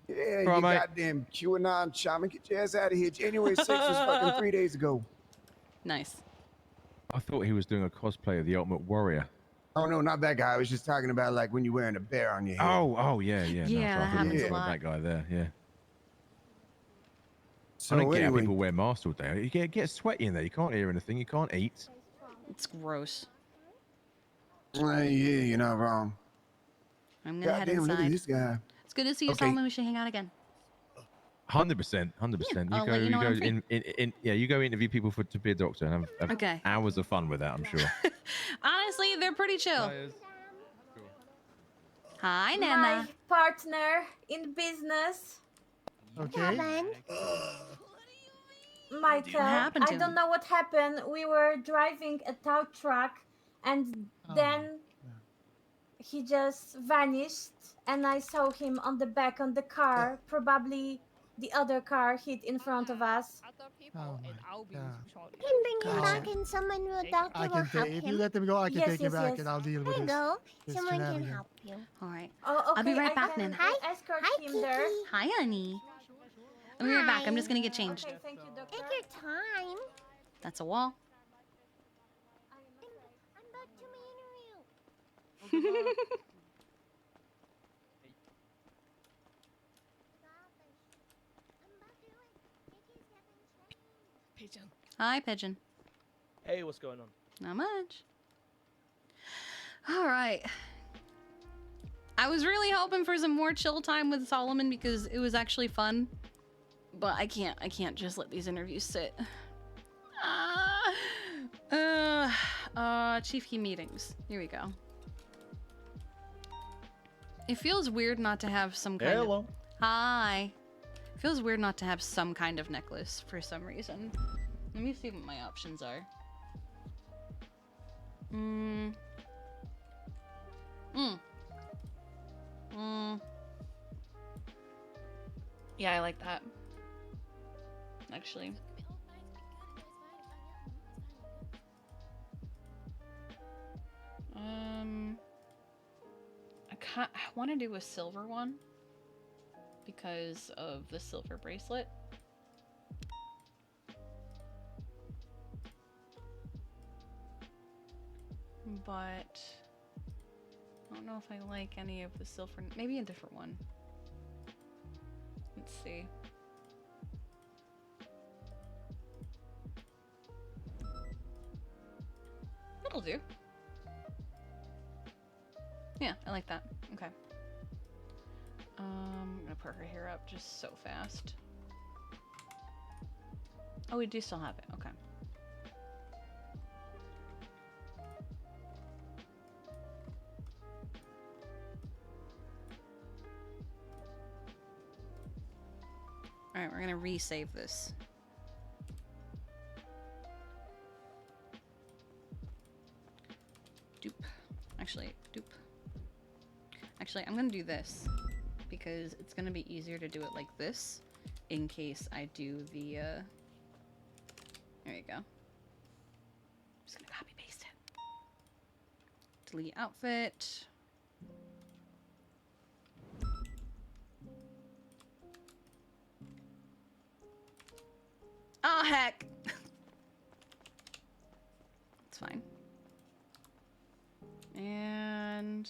Yeah, Right, you mate. goddamn QAnon shaman, get your ass out of here. January 6th was fucking 3 days ago. Nice. I thought he was doing a cosplay of the Ultimate Warrior. Oh no, not that guy. I was just talking about like when you're wearing a bear on your head. Oh, yeah. Yeah, no, so I that thought you happens were a lot. that guy there, yeah. So I don't get how anyway, people wear masks all day. You get sweaty in there. You can't hear anything. You can't eat. It's gross. yeah, you're not wrong. I'm gonna head Goddamn, look at inside. this guy. It's good to see you, Okay. Solomon. We should hang out again. 100%. I'll let you know when I'm free. You go interview people to be a doctor and have Okay. hours of fun with that, I'm sure. Honestly, they're pretty chill. Hi, Nana. My partner in business, Okay. Michael. happened to I don't him? know what happened. We were driving a tow truck, and then he just vanished, and I saw him on the back on the car. Probably the other car hit in front of us. Oh my God. You can bring him back and someone will doctor I will can help take if him. you let him go, I can Yes, take him yes, back yes. and I'll deal with There you this. go. this Someone can shenanigan. help you. All right. Oh, okay. I'll be right I back, can Nana. escort Hi, him there. Kiki. Hi, honey. I'll be right back. I'm just gonna get changed. Okay, thank you, doctor. Take your time. That's a wall. I'm back to my interview. Pigeon. Hi, Pigeon. Hey, what's going on? Not much. All right. I was really hoping for some more chill time with Solomon because it was actually fun. But I can't just let these interviews sit. ChiefKi meetings. Here we go. It feels weird not to have some kind of... Hi. It feels weird not to have some kind of necklace for some reason. Let me see what my options are. Yeah, I like that. Actually. I want to do a silver one because of the silver bracelet. But I don't know if I like any of the silver. Maybe a different one. Let's see. That'll do. Yeah, I like that. Okay. I'm gonna put her hair up just so fast. Oh, we do still have it. Okay. All right, we're gonna resave this. Dupe. Actually, dupe. Actually, I'm gonna do this because it's gonna be easier to do it like this in case I do the, there you go. I'm just gonna copy paste it. Delete outfit. Oh, heck. It's fine. And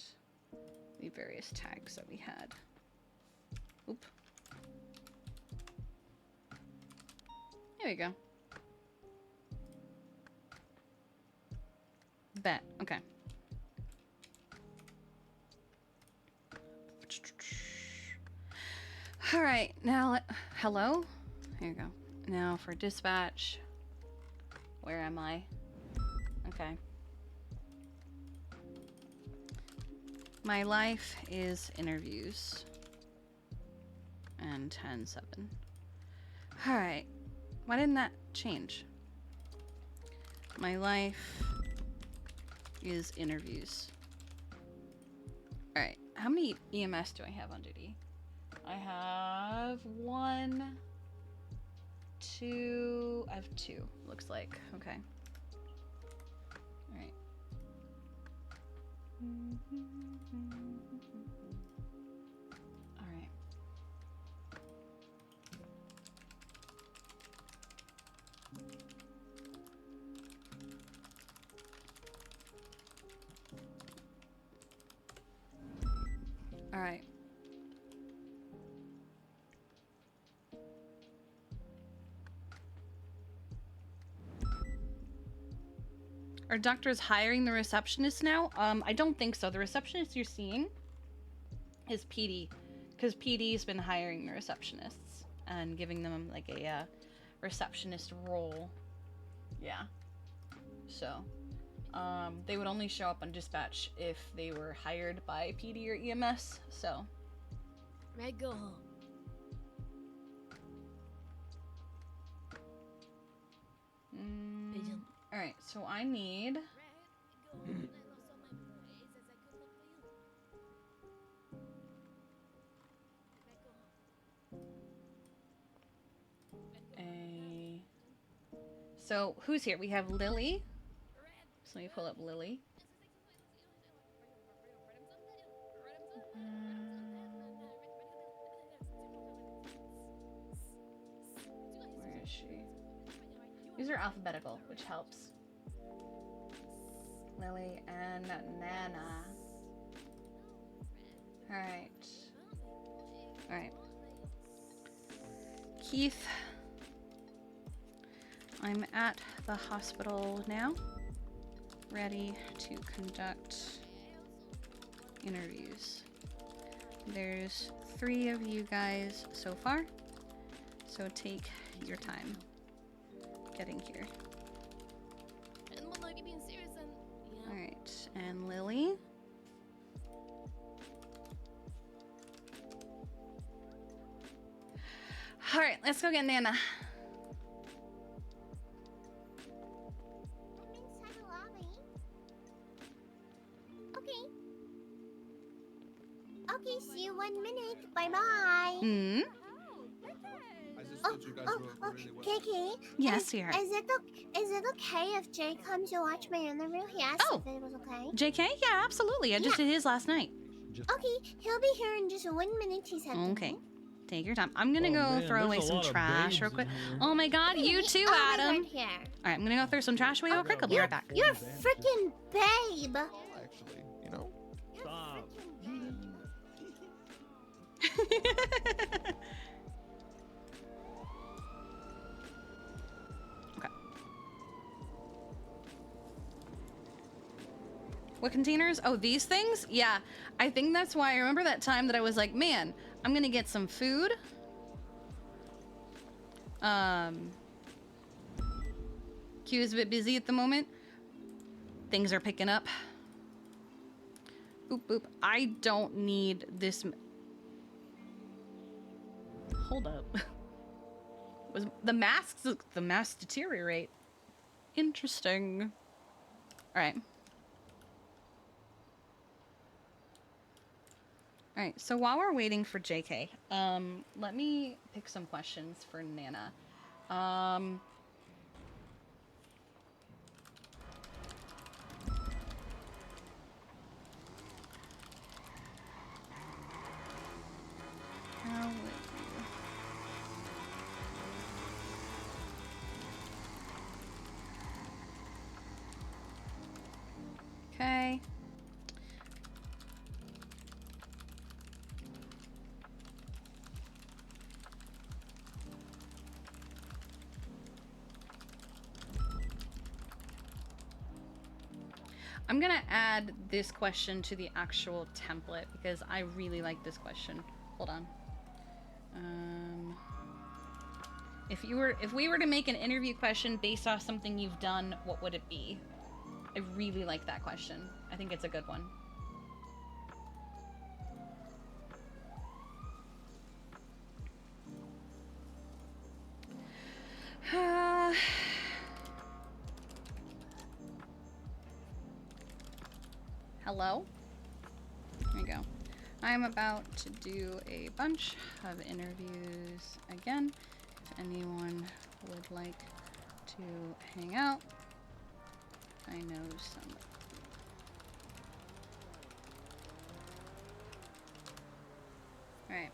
the various tags that we had. Oop. There we go. Bet. Okay. All right. Now, hello? Here you go. Now for dispatch. Where am I? Okay. My life is interviews. And 10-7. Alright. Why didn't that change? My life is interviews. Alright. How many EMS do I have on duty? I have 1, 2. I have 2, looks like. Okay. Alright. Alright. Alright. Are doctors hiring the receptionist now? I don't think so. The receptionist you're seeing is PD, because PD's been hiring the receptionists and giving them like a receptionist role. Yeah. So, they would only show up on dispatch if they were hired by PD or EMS. So. May go home. All right. So I need. So who's here? We have Lily. So let me pull up Lily. Where is she? These are alphabetical, which helps. Lily and Nana. Alright. Alright. Keith. I'm at the hospital now, ready to conduct interviews. There's 3 of you guys so far, so take your time getting here. Alright, and Lily. Alright, let's go get Nana. Okay, see you 1 minute. Bye bye. Hmm? I just thought you guys were really well. Kiki. Yes, sweetheart. Is it okay if Jay comes to watch my interview? He asked if it was okay. JK? Yeah, absolutely. I just did his last night. Okay, he'll be here in just 1 minute, he said. Okay. Take your time. I'm gonna go man, throw away there's a some lot of trash real babes quick. in here. Oh my god, you too, Oh, Adam. right here. Alright, I'm gonna go throw some trash away real quick. I'll be right back. You're a freaking babe. Actually, you know. Stop. What containers? Oh, these things? Yeah, I think that's why I remember that time that I was like, man, I'm gonna get some food. Q is a bit busy at the moment. Things are picking up. Boop, boop. I don't need this. Hold up. Was the masks deteriorate? Interesting. All right. All right, so while we're waiting for JK, let me pick some questions for Nana. How would you... Okay. I'm gonna add this question to the actual template because I really like this question. Hold on. If we were to make an interview question based off something you've done, what would it be? I really like that question. I think it's a good one. Hello? There you go. I'm about to do a bunch of interviews again. If anyone would like to hang out, I know some. All right.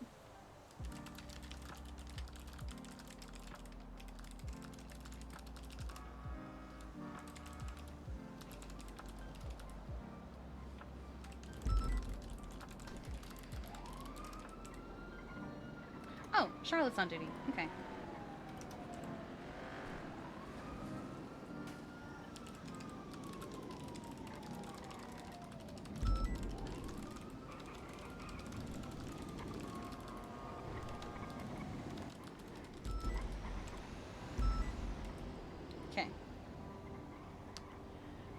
Oh, Charlotte's on duty. Okay. Okay.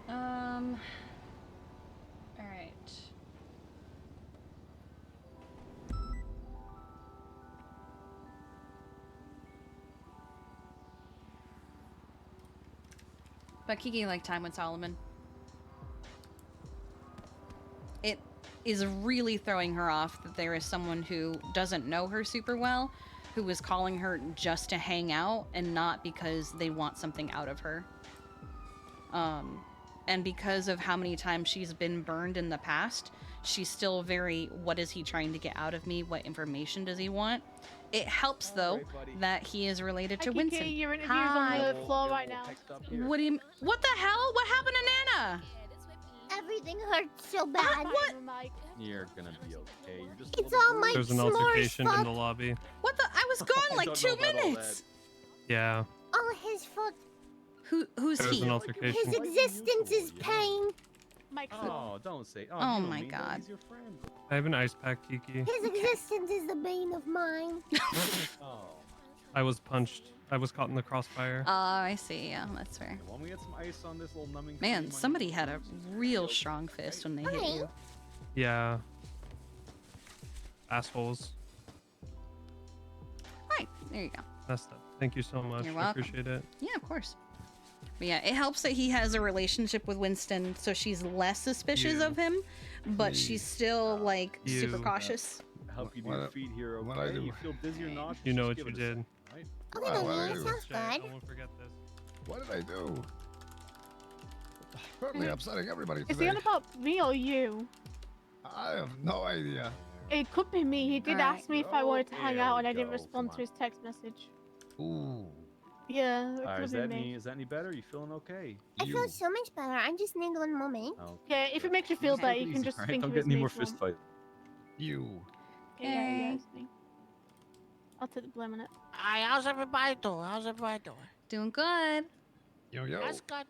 All right. But Kiki liked time with Solomon. It is really throwing her off that there is someone who doesn't know her super well, who is calling her just to hang out and not because they want something out of her. And because of how many times she's been burned in the past, she's still very, what is he trying to get out of me? What information does he want? It helps, though, that he is related to Kiki, Winston. your interview's on the floor right now. What do you... What the hell? What happened to Nana? Everything hurts so bad. What? You're gonna be okay. You're just. It's all my There's an altercation in the lobby. What the? I was gone like 2 minutes. Yeah. All his fault. Who's There's he? an altercation. His existence is pain. Oh, don't say. Oh, Oh you know my me, God. He's your friend. I have an ice pack, Kiki. His existence is the bane of mine. Oh. I was punched. I was caught in the crossfire. Oh, I see. Yeah, that's fair. Why don't we get some ice on this little numbing Man, cream on somebody your- had a real strong fist when they hit you. Yeah. Assholes. Right, there you go. Messed up. Thank you so much. You're I welcome. appreciate it. Yeah, of course. But yeah, it helps that he has a relationship with Winston, so she's less suspicious You. of him, but she's still like super You. cautious. Help you to What your I- feet here, what I okay? do? You feel dizzy or nauseous? You know just what give you it a did. second, right? Okay, Wow, what okay, I do? sounds Jay, I good. won't forget this. What did I do? Certainly upsetting everybody Is he today. on about me or you? I have no idea. It could be me. He did Alright. ask me if I wanted to hang There out we and I didn't go. respond Come to his text message. Ooh. Yeah, it All right, could is be that me. is that any better? You feeling okay? I feel so much better. I just need one moment. Oh, Yeah, if it makes you feel Okay. better, take you it can easy, just alright? think Don't of get his any name more if you fist want. fight. You. Yeah, it's me. I'll take the blame on it. Hi, how's everybody doing? How's everybody doing? Doing good. Yo, yo. That's good.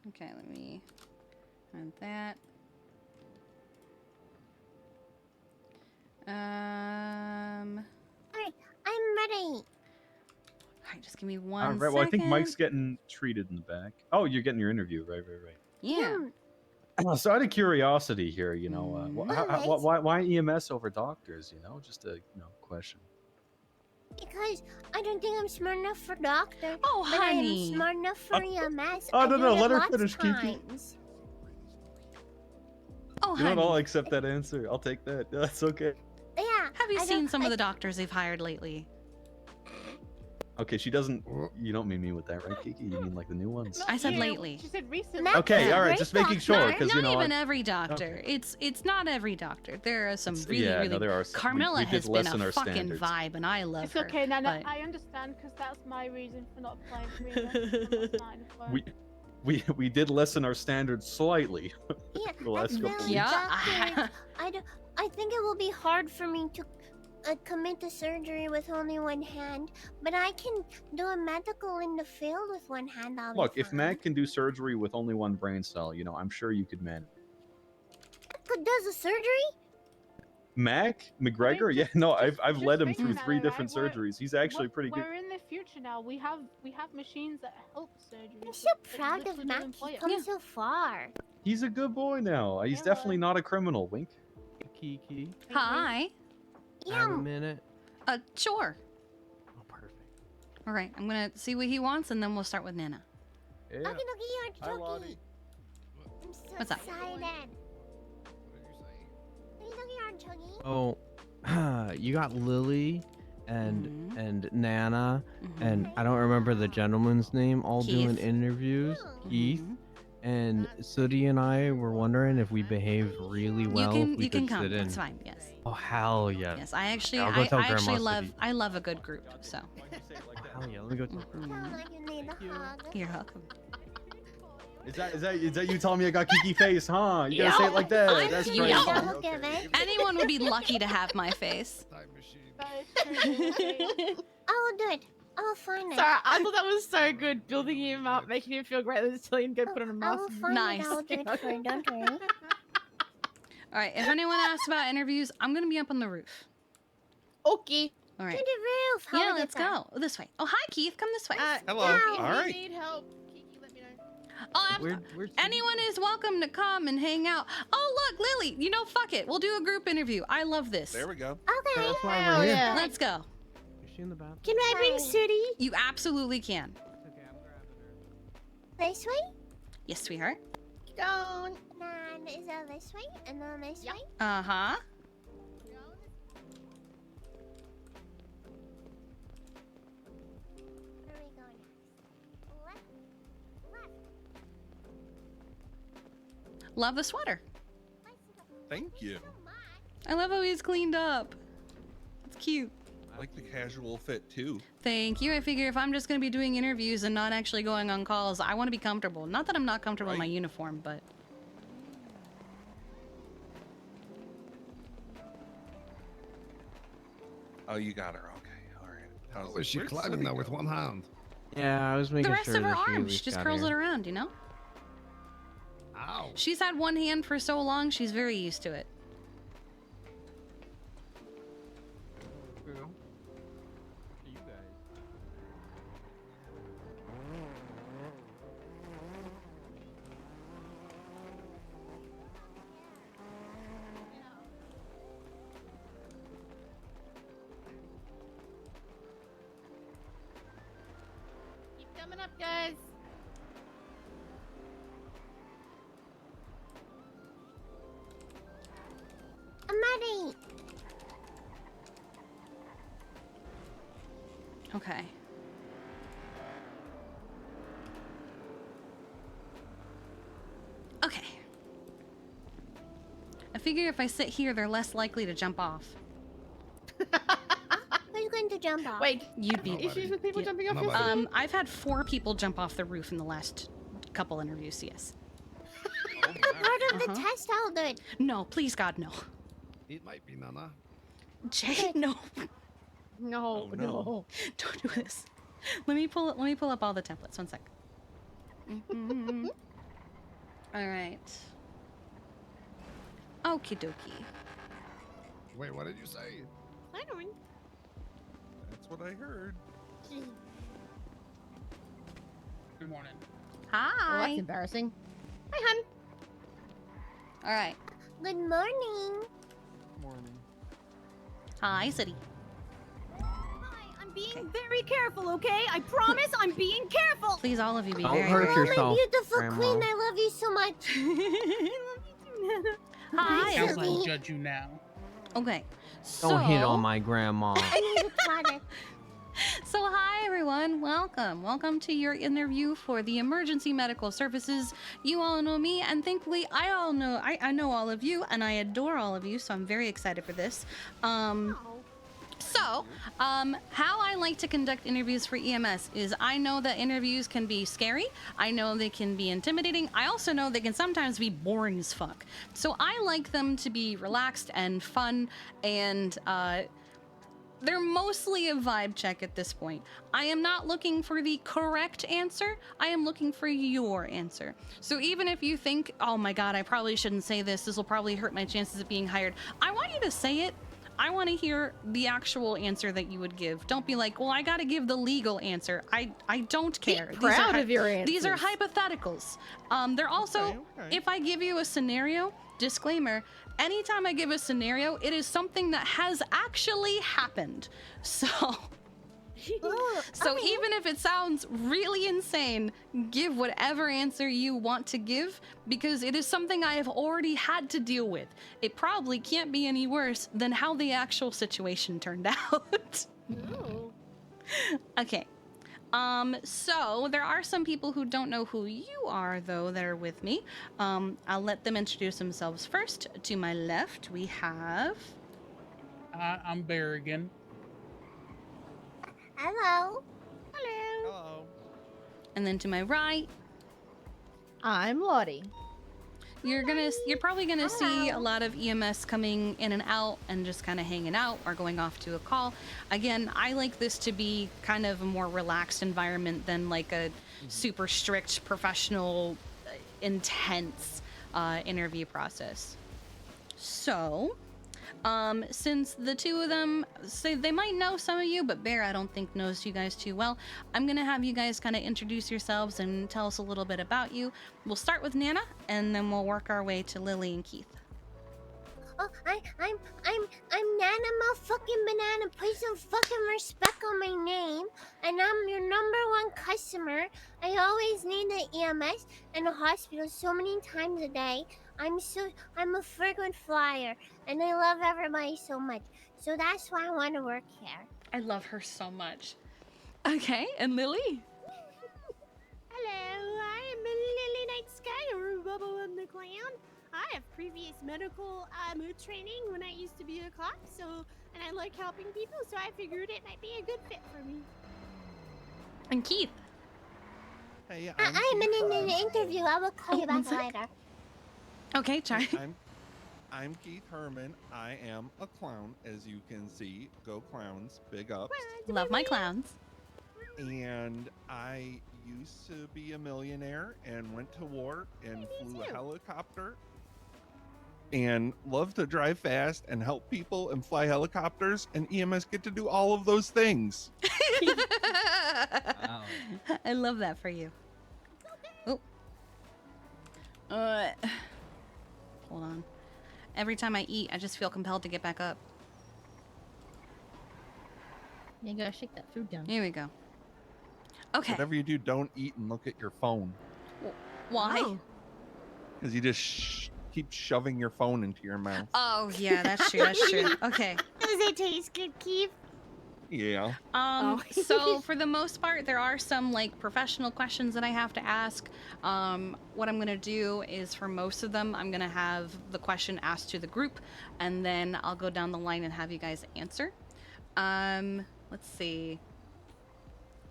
Okay, let me. And that. Alright, I'm ready. Alright, just give me one All right. second. Well, I think Mike's getting treated in the back. Oh, you're getting your interview. Right. Yeah. So out of curiosity here, you know, why EMS over doctors? You know, just a question. Because I don't think I'm smart enough for doctor. Oh, but honey. I'm smart enough for EMS. Oh, I no, did no, it let her lots finish, Kiki. times. Oh, You know what? honey. I'll accept that answer. I'll take that. That's okay. Yeah. Have you I seen don't- some of the doctors they've hired lately? Okay, she doesn't. You don't mean me with that, right, Kiki? You mean like the new ones? I said lately. She said recently. Okay, all right, just making sure, Not, because not you know. even every doctor. It's not every doctor. There are some It's- really yeah, no, really. there are some. Carmilla We did has been lessen a our fucking standards. vibe, and I love It's her. okay, Nana. but- I understand because that's my reason for not applying for EMS. We did lessen our standards slightly. Yeah, the last and couple really, weeks. doctors, I think it will be hard for me to commit to surgery with only one hand, but I can do a medical in the field with one hand. I'll Look, be if Matt can do surgery with only one brain cell, you know, I'm sure you could manage. fine. Does a surgery? Mac McGregor? Yeah, no, I've led him think through about 3 it, different right? surgeries. He's actually pretty good. We're in the future now. We have machines that help surgery. I'm so proud of Mac. He's come so far. He's a good boy now. He's definitely not a criminal. Wink. Kiki. Hi. Have a minute. Sure. Oh, perfect. All right, I'm gonna see what he wants, and then we'll start with Nana. Yeah. Okay, Hi, Lottie. I'm so What's up? excited. Chuggy. Oh, you got Lily and Nana and I don't remember the gentleman's name all doing Keith. interviews. Keith. And Sooty and I were wondering if we behaved really well. you if can we you could can come. sit in. It's fine. Yes. Oh hell yeah. Yes. I actually I'll go tell I actually Grandma love I love a good group. So. Hell yeah. Let me go tell You need a hug. You're welcome. Is that you telling me I got Kiki face, huh? You gotta say it like that. I'm That's cute. right. Anyone would be lucky to have my face. I will do it. I will find it. Sorry, I thought that was so good. Building him up, making him feel great. Let's tell him go put on a I mask. will find Nice. it. I will do it for you. Don't worry. All right. If anyone asks about interviews, I'm gonna be up on the roof. Okay. All right. To the roof. How Yeah, do we let's get there? go. This way. Oh, hi, Keith. Come this way. Hello. If All you right. need help, Kiki, let me know. Oh, anyone is welcome to come and hang out. Oh, look, Lily. You know, fuck it. We'll do a group interview. I love this. There we go. Okay. That's why we're here. Let's go. Is she in the bathroom? Can I bring Sooty? You absolutely can. This way? Yes, sweetheart. Don't. And is that this way? And then this way? Uh huh. Where are we going next? Left. Love the sweater. Thank you. I love how he's cleaned up. It's cute. I like the casual fit too. Thank you. I figure if I'm just going to be doing interviews and not actually going on calls, I want to be comfortable. Not that I'm not comfortable in my uniform, but... Oh, you got her. Okay. All right. How's Was she where's climbing Lily though with go? one hand? Yeah, I was making The rest sure of her that she at arm, least she just got curls here. it around, you know? Ow. She's had one hand for so long, she's very used to it. Keep coming up, guys. I'm ready. Okay. Okay. I figure if I sit here, they're less likely to jump off. Who's going to jump off? Wait, You'd be. issues with people jumping off your Nobody. seat? I've had 4 people jump off the roof in the last couple interviews, yes. Part of the test, I'll do it. No, please God, no. It might be Nana. Jay, no. No, no. Don't do this. Let me pull up all the templates. One sec. All right. Okie dokie. Wait, what did you say? I don't. That's what I heard. Good morning. Hi. Oh, that's embarrassing. Hi, hun. All right. Good morning. Morning. Hi, City. I'm being very careful, okay? I promise I'm being careful. Please, all of you, be Don't very, hurt very yourself, My beautiful Grandma. queen, I love you so much. Hi, Council will City. judge you now. Okay. Don't hit So- on my grandma. I need a product. So hi everyone, welcome to your interview for the emergency medical services. You all know me, and thankfully I know all of you, and I adore all of you, so I'm very excited for this. How I like to conduct interviews for EMS is I know that interviews can be scary. I know they can be intimidating. I also know they can sometimes be boring as fuck. So I like them to be relaxed and fun, and they're mostly a vibe check at this point. I am not looking for the correct answer. I am looking for your answer. So even if you think, oh my god, I probably shouldn't say this, this will probably hurt my chances of being hired, I want you to say it. I want to hear the actual answer that you would give. Don't be like, well, I got to give the legal answer. I don't care. proud of your These are answers. hypotheticals. They're also, if I give you a scenario, disclaimer, anytime I give a scenario, it is something that has actually happened. So, even if it sounds really insane, give whatever answer you want to give, because it is something I have already had to deal with. It probably can't be any worse than how the actual situation turned out. Oh. Okay. So there are some people who don't know who you are, though, that are with me. I'll let them introduce themselves first. To my left, we have... I'm Bear again. Hello. Hello. And then to my right, I'm Lottie. you're probably gonna see a lot of EMS coming in and out and just kind of hanging out or going off to a call. Again, I like this to be kind of a more relaxed environment than like a super strict, professional, intense interview process. So, since the two of them say they might know some of you, but Bear I don't think knows you guys too well, I'm gonna have you guys kind of introduce yourselves and tell us a little bit about you. We'll start with Nana, and then we'll work our way to Lily and Keith. Oh, I'm Nana motherfucking Banana. Put some fucking respect on my name. And I'm your #1 customer. I always need the EMS and the hospital so many times a day. I'm a frequent flyer, and I love everybody so much. So that's why I want to work here. I love her so much. Okay, and Lily? Hello, I am Lily Night Sky, or Bubble and the Clown. I have previous medical training when I used to be a cop, and I like helping people, so I figured it might be a good fit for me. And Keith? Hey, I'm in an interview. I will call you one back sec. later. Okay, try. I'm Keith Herman. I am a clown, as you can see. Go Clowns, big ups. Love my clowns. And I used to be a millionaire and went to war and flew a helicopter. And love to drive fast and help people and fly helicopters, and EMS get to do all of those things. I love that for you. Oh. Hold on. Every time I eat, I just feel compelled to get back up. You gotta shake that food down. Here we go. Okay. Whatever you do, don't eat and look at your phone. Why? Because you just keep shoving your phone into your mouth. Oh, yeah, that's true. That's true. Okay. Does it taste good, Keith? Yeah. So for the most part, there are some like professional questions that I have to ask. What I'm gonna do is for most of them, I'm gonna have the question asked to the group, and then I'll go down the line and have you guys answer. Let's see.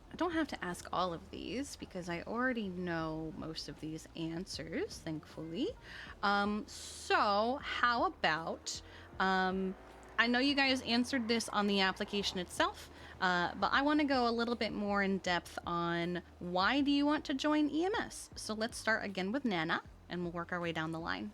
I don't have to ask all of these because I already know most of these answers, thankfully. So how about, I know you guys answered this on the application itself, but I want to go a little bit more in depth on why do you want to join EMS? So let's start again with Nana, and we'll work our way down the line.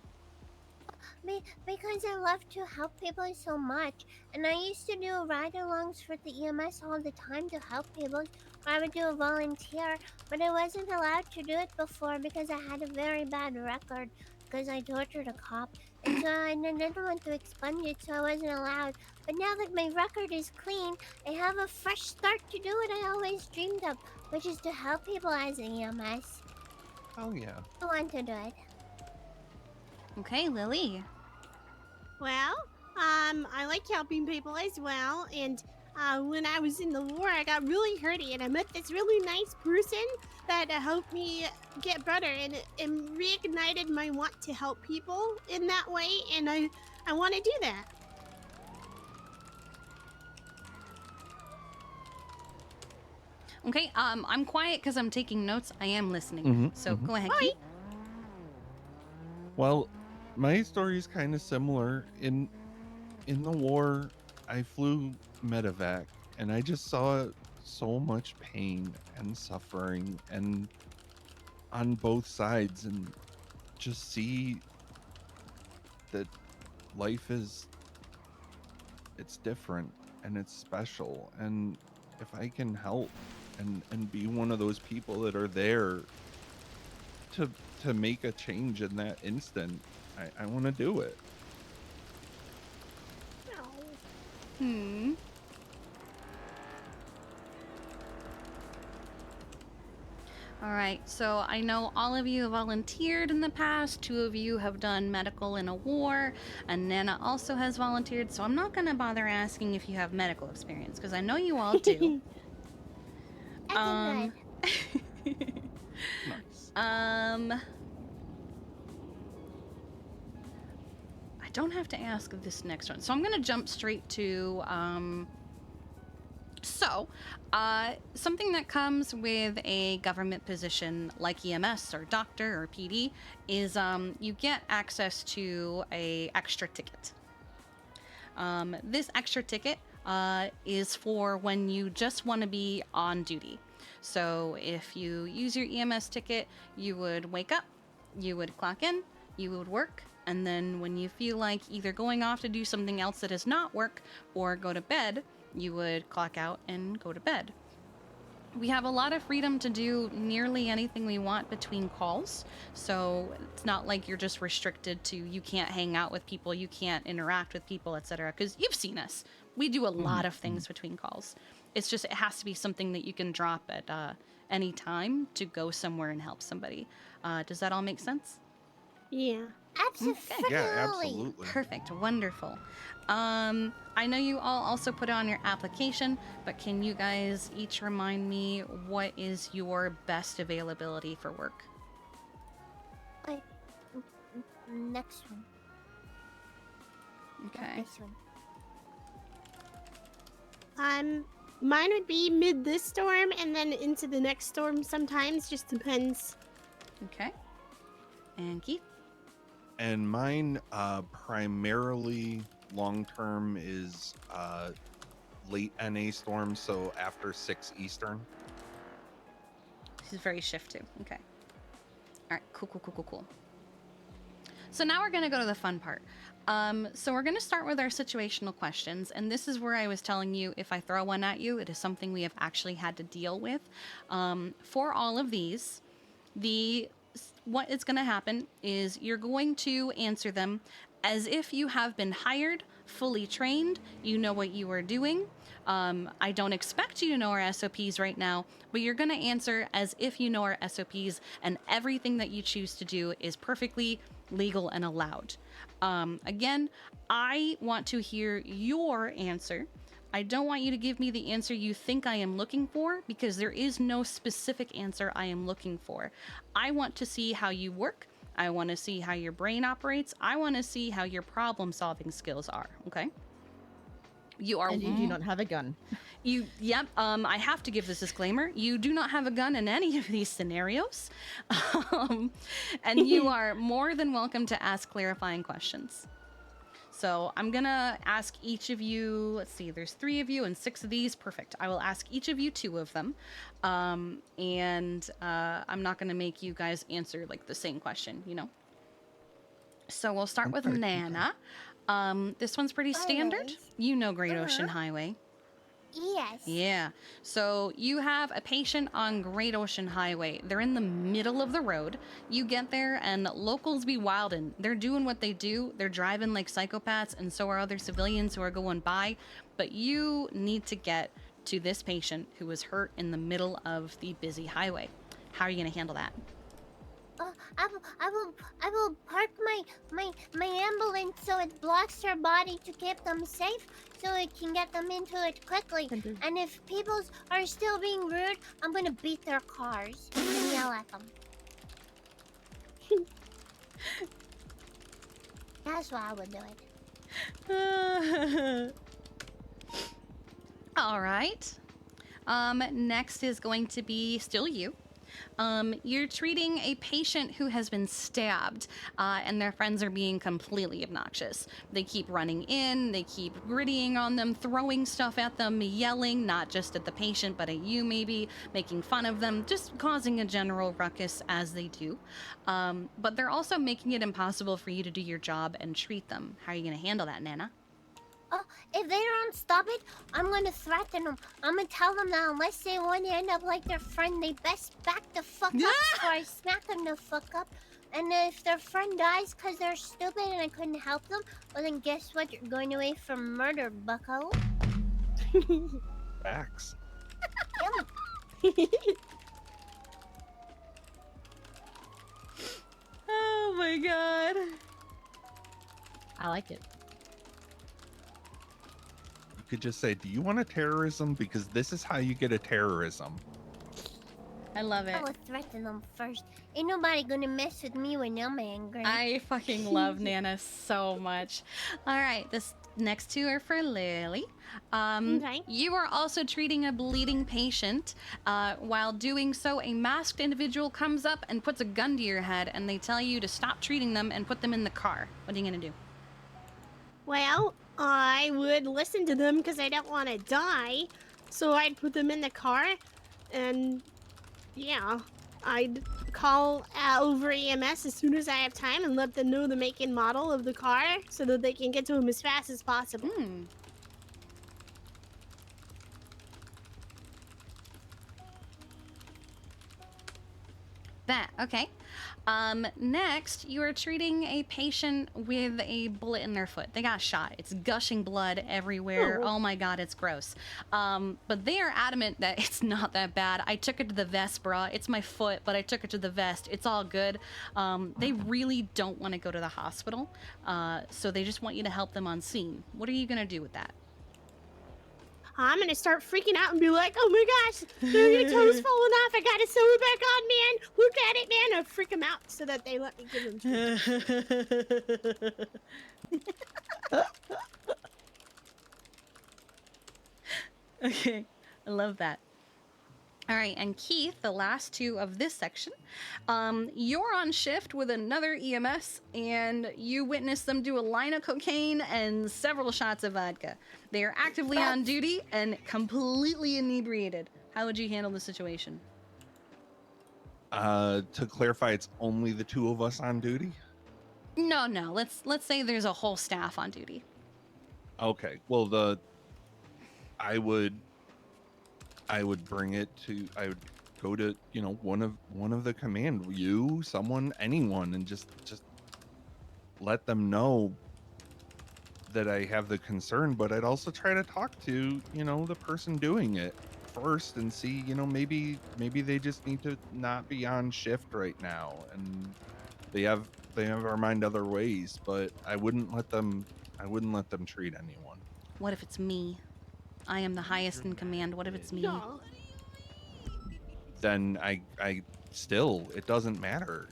Because I love to help people so much. And I used to do ride-alongs for the EMS all the time to help people. I would do a volunteer, but I wasn't allowed to do it before because I had a very bad record because I tortured a cop. And so I didn't want to expunge it, so I wasn't allowed. But now that my record is clean, I have a fresh start to do what I always dreamed of, which is to help people as an EMS. Oh yeah. I want to do it. Okay, Lily. Well, I like helping people as well, and when I was in the war, I got really hurty, and I met this really nice person that helped me get better, and it reignited my want to help people in that way, and I want to do that. Okay, I'm quiet because I'm taking notes. I am listening. Mhm, So mhm. go ahead, Key. Well, my story is kind of similar. In the war, I flew medevac, and I just saw so much pain and suffering, and on both sides, and just see that life it's different and it's special, and if I can help and be one of those people that are there to make a change in that instant, I want to do it. Hmm. All right, so I know all of you have volunteered in the past. 2 of you have done medical in a war, and Nana also has volunteered. So I'm not going to bother asking if you have medical experience because I know you all do. I I don't have to ask this next one, so I'm going to jump straight to something that comes with a government position like EMS or doctor or PD is you get access to a extra ticket. This extra ticket is for when you just want to be on duty. So if you use your EMS ticket, you would wake up, you would clock in, you would work, and then when you feel like either going off to do something else that is not work or go to bed, you would clock out and go to bed. We have a lot of freedom to do nearly anything we want between calls, so it's not like you're just restricted to you can't hang out with people, you can't interact with people, etc. Because you've seen us. We do a lot of things between calls. It's just it has to be something that you can drop at any time to go somewhere and help somebody. Does that all make sense? Yeah. Absolutely. Yeah, absolutely. Perfect. Wonderful. I know you all also put on your application, but can you guys each remind me what is your best availability for work? Next one. Okay. This one. Mine would be mid this storm and then into the next storm sometimes, just depends. Okay. And Keith? And mine primarily long term is late NA storm, so after 6 Eastern. This is very shift too. Okay. All right. Cool. So now we're going to go to the fun part. So we're going to start with our situational questions, and this is where I was telling you if I throw one at you, it is something we have actually had to deal with. For all of these, what is going to happen is you're going to answer them as if you have been hired, fully trained, you know what you are doing. I don't expect you to know our SOPs right now, but you're going to answer as if you know our SOPs, and everything that you choose to do is perfectly legal and allowed. Again, I want to hear your answer. I don't want you to give me the answer you think I am looking for, because there is no specific answer I am looking for. I want to see how you work. I want to see how your brain operates. I want to see how your problem-solving skills are, okay? You are. And you do not have a gun. Yep. I have to give this disclaimer. You do not have a gun in any of these scenarios, and you are more than welcome to ask clarifying questions. So I'm gonna ask each of you. Let's see. There's 3 of you and 6 of these. Perfect. I will ask each of you 2 of them, and I'm not gonna make you guys answer like the same question. You know. So we'll start with Okay. Nana. This one's pretty standard. You know Great Ocean Highway. Yes. Yeah. So you have a patient on Great Ocean Highway. They're in the middle of the road. You get there and locals be wildin'. They're doing what they do. They're driving like psychopaths, and so are other civilians who are going by. But you need to get to this patient who was hurt in the middle of the busy highway. How are you going to handle that? I will park my ambulance so it blocks their body to keep them safe, so it can get them into it quickly. And if people are still being rude, I'm gonna beat their cars and yell at them. That's why I would do it. All right. Next is going to be still you. You're treating a patient who has been stabbed, and their friends are being completely obnoxious. They keep running in, they keep grittying on them, throwing stuff at them, yelling, not just at the patient, but at you maybe, making fun of them, just causing a general ruckus as they do. But they're also making it impossible for you to do your job and treat them. How are you going to handle that, Nana? If they don't stop it, I'm gonna threaten them. I'm gonna tell them that unless they want to end up like their friend, they best back the fuck up before I smack them the fuck up. And if their friend dies because they're stupid and I couldn't help them, well then guess what? You're going away for murder, bucko. Facts. Oh my god. I like it. You could just say, do you want a terrorism? Because this is how you get a terrorism. I love it. I will threaten them first. Ain't nobody gonna mess with me when I'm angry. I fucking love Nana so much. All right, this next two are for Lily. You are also treating a bleeding patient. While doing so, a masked individual comes up and puts a gun to your head, and they tell you to stop treating them and put them in the car. What are you gonna do? Well, I would listen to them because I don't want to die. So I'd put them in the car and, yeah, I'd call over EMS as soon as I have time and let them know the make and model of the car so that they can get to them as fast as possible. That, okay. Next, you are treating a patient with a bullet in their foot. They got shot. It's gushing blood everywhere. Oh my god, it's gross. But they are adamant that it's not that bad. I took it to the vest, brah. It's my foot, but I took it to the vest. It's all good. They really don't want to go to the hospital, so they just want you to help them on scene. What are you gonna do with that? I'm gonna start freaking out and be like, oh my gosh, their toes falling off. I gotta sew it back on, man. Look at it, man. I'll freak them out so that they let me give them treatment. Okay, I love that. All right, and Keith, the last two of this section, you're on shift with another EMS, and you witness them do a line of cocaine and several shots of vodka. They are actively on duty and completely inebriated. How would you handle the situation? To clarify, it's only the two of us on duty? No. Let's say there's a whole staff on duty. Okay. Well, I would bring it to, I would go to, one of the command, someone, anyone, and just let them know that I have the concern. But I'd also try to talk to, the person doing it first and see, maybe they just need to not be on shift right now, and they have our mind other ways. But I wouldn't let them treat anyone. What if it's me? I am the highest in command. What if it's me? Then I still, it doesn't matter.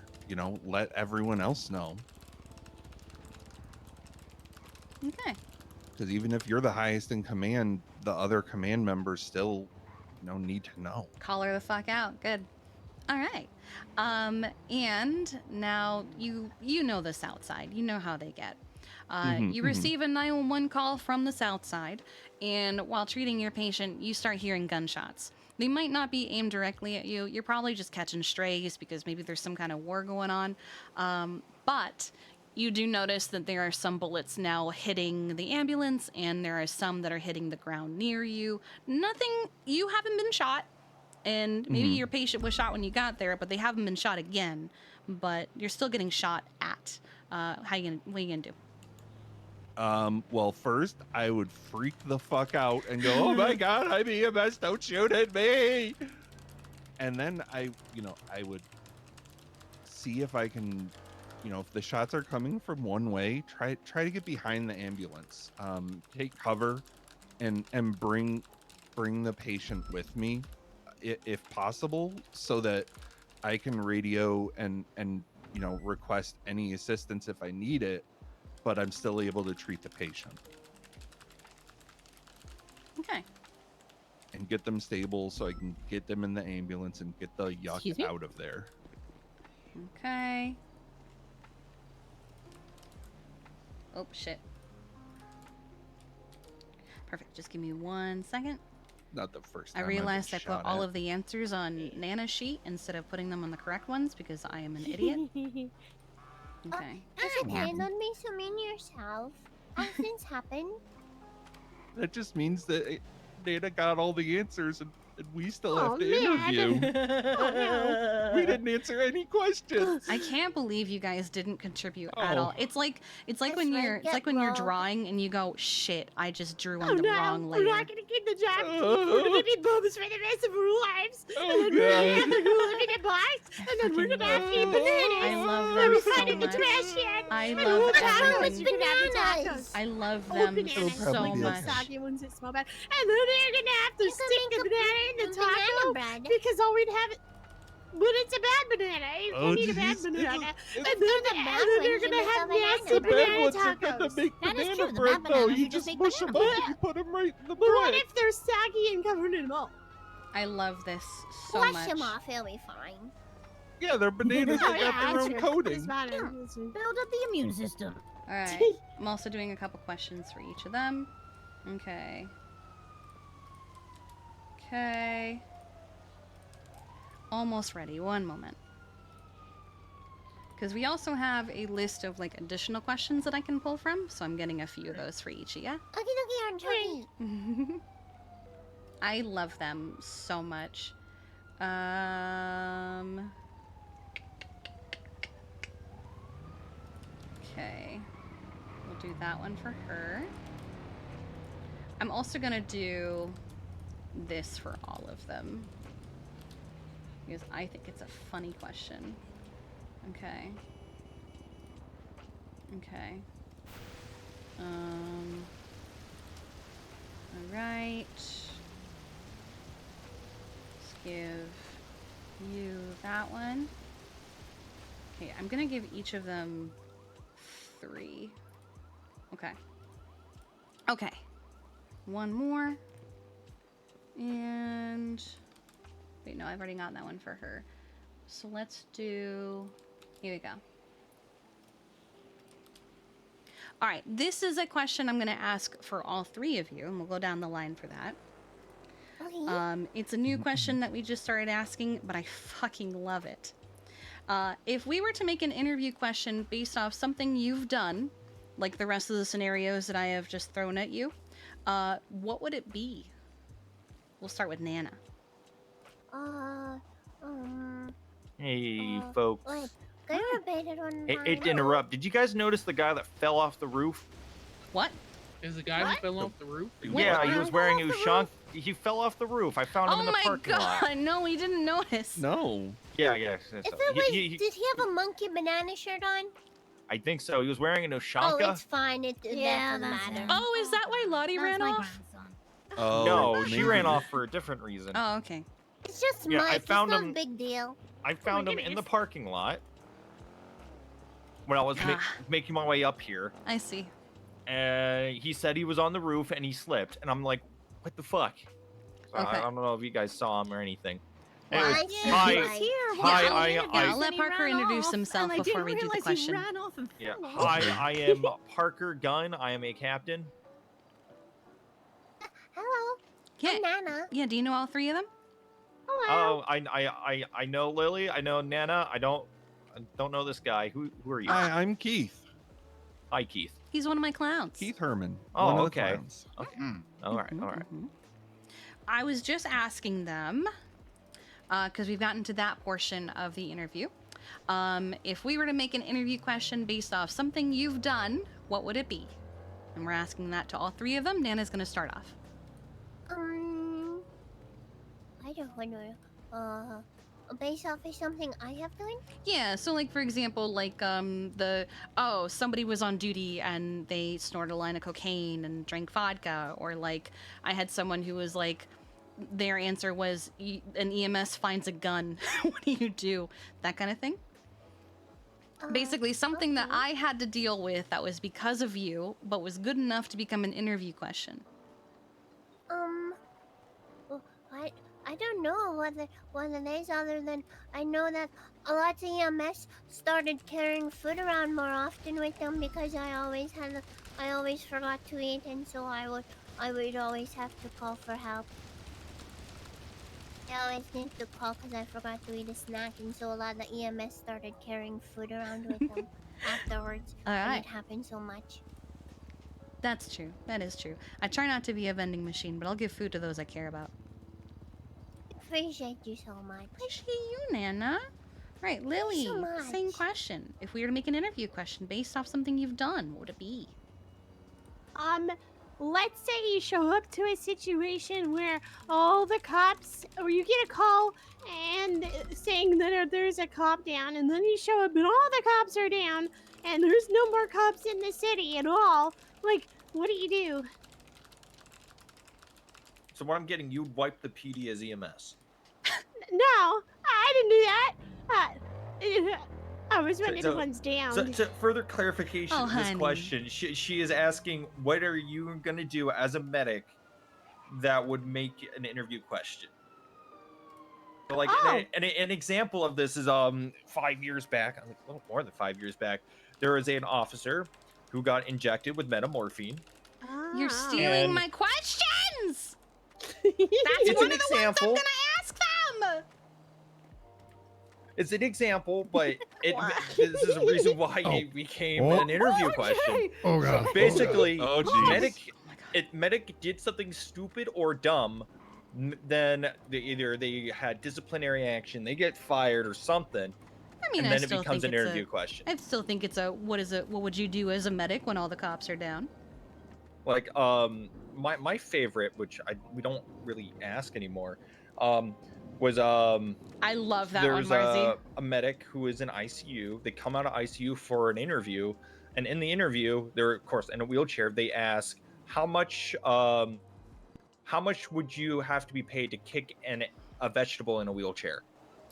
Let everyone else know. Okay. Because even if you're the highest in command, the other command members still, need to know. Call her the fuck out. Good. All right. And now you know the South Side. You know how they get. You receive a 911 call from the South Side, and while treating your patient, you start hearing gunshots. They might not be aimed directly at you. You're probably just catching strays because maybe there's some kind of war going on. But You do notice that there are some bullets now hitting the ambulance, and there are some that are hitting the ground near you. Nothing, you haven't been shot, and maybe your patient was shot when you got there, but they haven't been shot again. But you're still getting shot at. What are you gonna do? Well, first I would freak the fuck out and go, "Oh my god, I'm EMS! Don't shoot at me!" And then I would see if I can, if the shots are coming from one way, try to get behind the ambulance, take cover, and bring the patient with me, if possible, so that I can radio and request any assistance if I need it, but I'm still able to treat the patient. Okay. And get them stable so I can get them in the ambulance and get the Excuse me? yuck out of there. Okay. Oh, shit. Perfect. Just give me 1 second. Not the first I time. realized I put all of the answers on Nana's sheet instead of putting them on the correct ones because I am an idiot. Okay. Don't be so mean to yourself. Things happen. That just means that Nana got all the answers and we still have to man. interview. Oh, no. We didn't answer any questions. I can't believe you guys didn't contribute at all. It's like when right, you're get you're wrong. drawing and you go, shit, I just drew Oh on the no, wrong we're layer. not gonna get the job. We're gonna be bums for the rest of our lives. Oh, and then we're God. gonna have to go live in a box. And then we're gonna have to eat bananas. I love And them we so find in the much. trash can. I and love we'll have everything. you can have the tacos. I love Oh, them bananas. so like much. the soggy ones that smell bad. And then they're gonna have to stick the banana in the taco bread. because all we'd have it. But it's a bad banana. You Oh, can't eat a bad it's- banana. it's- And then they're gonna have nasty The bad banana ones are gonna tacos. make That is banana true, the bread, bad though. bananas You are just just make mush them up banana and you put them right in the But what bread. if they're saggy and covered in mold? I love this so Wash much. them off, he'll be fine. Yeah, they're bananas. Oh, They yeah, got their that's own true. coating. It's fine. Build up the immune system. All right. I'm also doing a couple questions for each of them. Okay. Okay. Almost ready. One moment. Because we also have a list of like additional questions that I can pull from, so I'm getting a few of those for each of you. Okay, I love them so much. Okay. We'll do that one for her. I'm also gonna do this for all of them. Because I think it's a funny question. Okay. Okay. Alright. Let's give you that one. Okay, I'm gonna give each of them 3. Okay. Okay. One more. And... Wait, no, I've already got that one for her. So let's do... Here we go. All right, this is a question I'm going to ask for all 3 of you, and we'll go down the line for that. Okay. It's a new question that we just started asking, but I fucking love it. If we were to make an interview question based off something you've done, like the rest of the scenarios that I have just thrown at you, what would it be? We'll start with Nana. Hey, folks. Wait, can you repeat it one Hey, more to interrupt, did you guys notice the guy that fell off the roof? What? Is the guy who fell off the roof? Yeah, he was wearing Ushank. He fell off the roof. I found him in the parking lot. Oh my god, no, we didn't notice. No. Yeah. If it was, did he have a monkey banana shirt on? I think so. He was wearing an Ushanka. Oh, it's fine. That doesn't matter. Oh, is that why Lottie ran off? Oh, no, she maybe. ran off for a different reason. Oh, okay. It's just Yeah, Mike. I found it's not him- a big deal. I found him in the parking lot when I was making my way up here. I see. And he said he was on the roof and he slipped. And I'm like, what the fuck? So Okay. I don't know if you guys saw him or anything. Well, Anyways, I see hi, Mike. hi, I'll let Parker introduce himself before we do the question. Yeah, hi, I am Parker Gunn. I am a captain. Hello. Yeah. I'm Nana. Yeah, do you know all 3 of them? Oh, I know Lily. I know Nana. I don't know this guy. Who are you? Hi, I'm Keith. Hi, Keith. He's one of my clowns. Keith Herman. Oh, one of the okay. clowns. Okay. All right. All right. I was just asking them, because we've gotten to that portion of the interview. If we were to make an interview question based off something you've done, what would it be? And we're asking that to all three of them. Nana's going to start off. I don't know. Based off of something I have done? Yeah, so like for example, like somebody was on duty and they snorted a line of cocaine and drank vodka, or like I had someone who was like, their answer was an EMS finds a gun. What do you do? That kind of thing. Basically something that I had to deal with that was because of you, but was good enough to become an interview question. Well, I don't know what it is, other than I know that a lot of EMS started carrying food around more often with them because I always forgot to eat, and so I would always have to call for help. I always need to call because I forgot to eat a snack, and so a lot of the EMS started carrying food around with them afterwards. All right. And it happened so much. That's true. That is true. I try not to be a vending machine, but I'll give food to those I care about. Appreciate you so much. Appreciate you, Nana. Right, Lily, so much. same question. If we were to make an interview question based off something you've done, what would it be? Let's say you show up to a situation where all the cops, or you get a call and saying that there's a cop down, and then you show up and all the cops are down, and there's no more cops in the city at all. Like, what do you do? So what I'm getting, you'd wipe the PD as EMS. No, I didn't do that. I was running the ones down. So further clarification Oh, of this honey. question, she is asking, what are you going to do as a medic that would make an interview question? So like an example of this is 5 years back, a little more than 5 years back, there was an officer who got injected with metamorphine. You're stealing And- my questions! That's It's one an of the ones I'm example. gonna ask them! It's an example, but this is a reason why it became an interview question. Oh, God. Basically, Oh, geez. medic did something stupid or dumb, then they had disciplinary action, they get fired or something, I mean, and I then it still becomes think an it's interview question. I still think it's what would you do as a medic when all the cops are down? Like my favorite, which we don't really ask anymore, was I love that one, there's Marzi. a medic who is in ICU. They come out of ICU for an interview, and in the interview, they're of course in a wheelchair. They ask how much would you have to be paid to kick a vegetable in a wheelchair?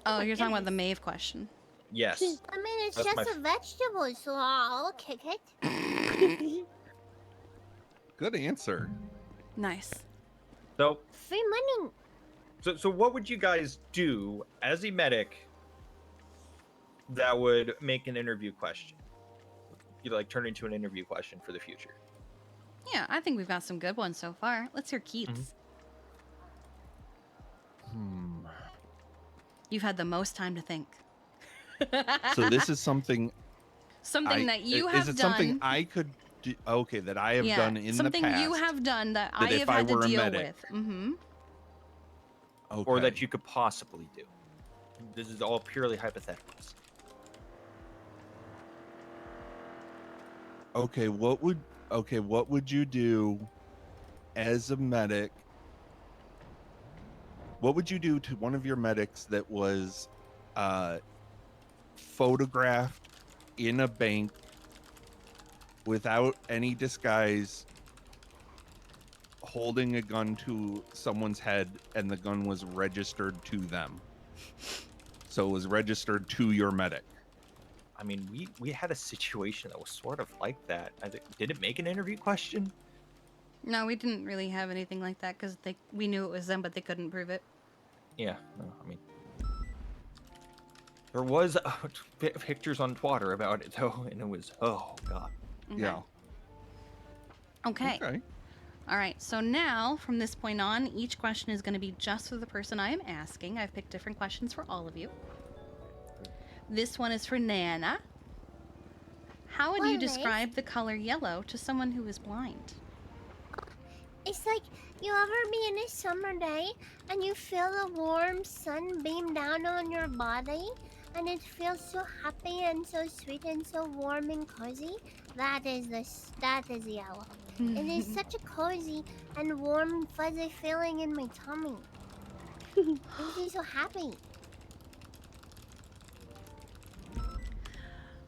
Oh, you're talking about the Maeve question. Yes. I mean, it's That's just my a vegetable, so I'll kick it. Good answer. Nice. So Free money. So what would you guys do as a medic that would make an interview question? You like turn into an interview question for the future. Yeah, I think we've got some good ones so far. Let's hear Keith's. You've had the most time to think. So this is something. Something that you have Is it done. something I could do? Okay, that I have done in the something past. you have done that I if have I had to were a deal medic. with. Mm-hmm. Okay. Or that you could possibly do. This is all purely hypotheticals. Okay, what would you do as a medic? What would you do to one of your medics that was photographed in a bank without any disguise, holding a gun to someone's head, and the gun was registered to them? So it was registered to your medic. I mean, we had a situation that was sort of like that. Did it make an interview question? No, we didn't really have anything like that because we knew it was them, but they couldn't prove it. Yeah, no, I mean, there was pictures on Twitter about it though, and it was oh god. Okay. Yeah. Okay. Okay. All right. So now, from this point on, each question is going to be just for the person I am asking. I've picked different questions for all of you. This one is for Nana. How would What, you Liz? describe the color yellow to someone who is blind? It's like you ever be in a summer day and you feel the warm sun beam down on your body and it feels so happy and so sweet and so warm and cozy. That is yellow. It is such a cozy and warm fuzzy feeling in my tummy. It makes me so happy.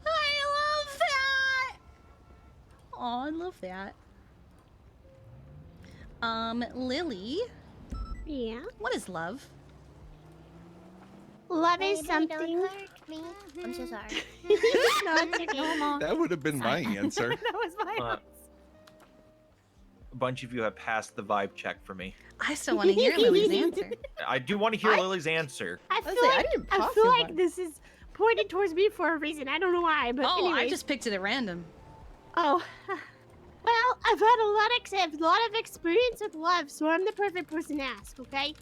I love that. Oh, I love that. Lily. Yeah. What is love? Love is Baby, something. Don't hurt me. I'm so sorry. No, it's okay. Hold on. That would have been my answer. That was my A bunch of you have passed the vibe check for me. I still want to hear Lily's answer. I do want to hear Lily's answer. I feel like this is pointed towards me for a reason. I don't know why, but Oh, I anyways. just picked it at random. Oh, well, I've had a lot of experience with love, so I'm the perfect person to ask. Okay,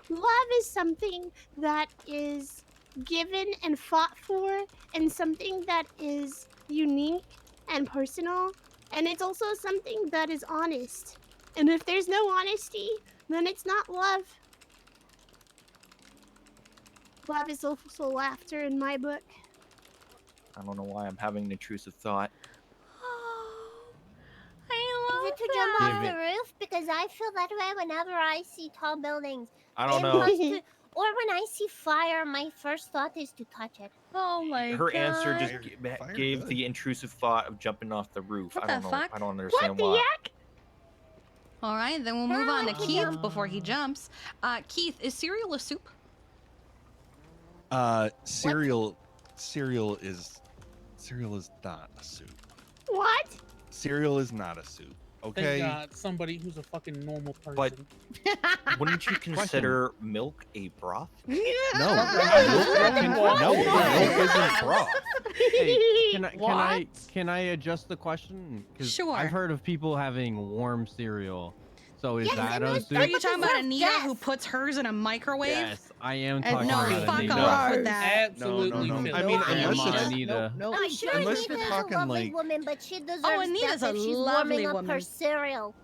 love is something that is given and fought for, and something that is unique and personal, and it's also something that is honest. And if there's no honesty, then it's not love. Love is also laughter in my book. I don't know why I'm having an intrusive thought. Is it to jump off the roof? Because I feel that way whenever I see tall buildings. I don't It know. has to- or when I see fire, my first thought is to touch it. Oh my Her god. answer just gave the intrusive thought of jumping off the roof. What I don't the know. fuck? I don't understand why. All right, then we'll move on to Keith before he jumps. Keith, is cereal a soup? Cereal is not a soup. What? Cereal is not a soup. Okay. Thank God, somebody who's a fucking normal person. But wouldn't you consider milk a broth? No. No, milk isn't broth. Hey, What? can I adjust the question? 'Cause Sure. I've heard of people having warm cereal. So is that a soup? Are you talking about Anita who puts hers in a microwave? Yes, I am And talking no, about fuck Anita. off with that. Absolutely. No. Phil. I mean, I am unless on it's Anita. I'm sure Unless Anita you're is a talking, lovely like- woman, but she deserves Anita's death a if she's lovely warming up her woman. cereal.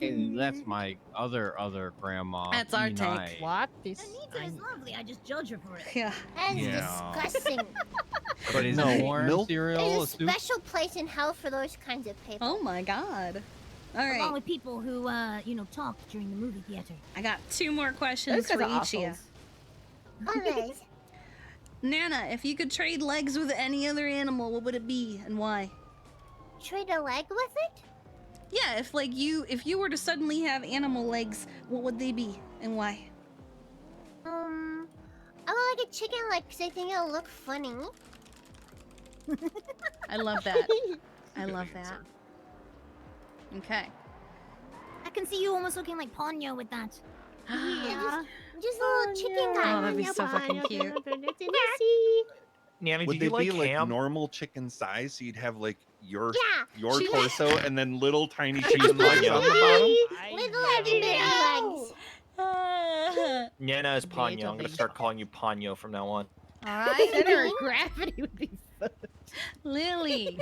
And that's my other grandma. That's our Enai. take. What? Anita is lovely. I just judge her for it. Yeah. That's Yeah. disgusting. But is No, warm milk- cereal There's a a soup? special place in hell for those kinds of people. Oh my god. All Along right. with people who, talk during the movie theater. I got 2 more questions Those for guys each are of you. Always. Nana, if you could trade legs with any other animal, what would it be and why? Trade a leg with it? Yeah, if you were to suddenly have animal legs, what would they be and why? I would like a chicken leg because I think it'll look funny. I love that. I love that. Okay. I can see you almost looking like Ponyo with that. Yeah. Just a little chicken guy. Oh, that'd be so fucking cute. Nanny, Would do they you be like ham? like normal chicken size? So you'd have like your Yeah, she- torso and then little tiny Cheese chicken legs Ponyo. on the bottom. Little heavy baby legs. Nana is Ponyo. I'm gonna start calling you Ponyo from now on. All right. Center of gravity would be Lily.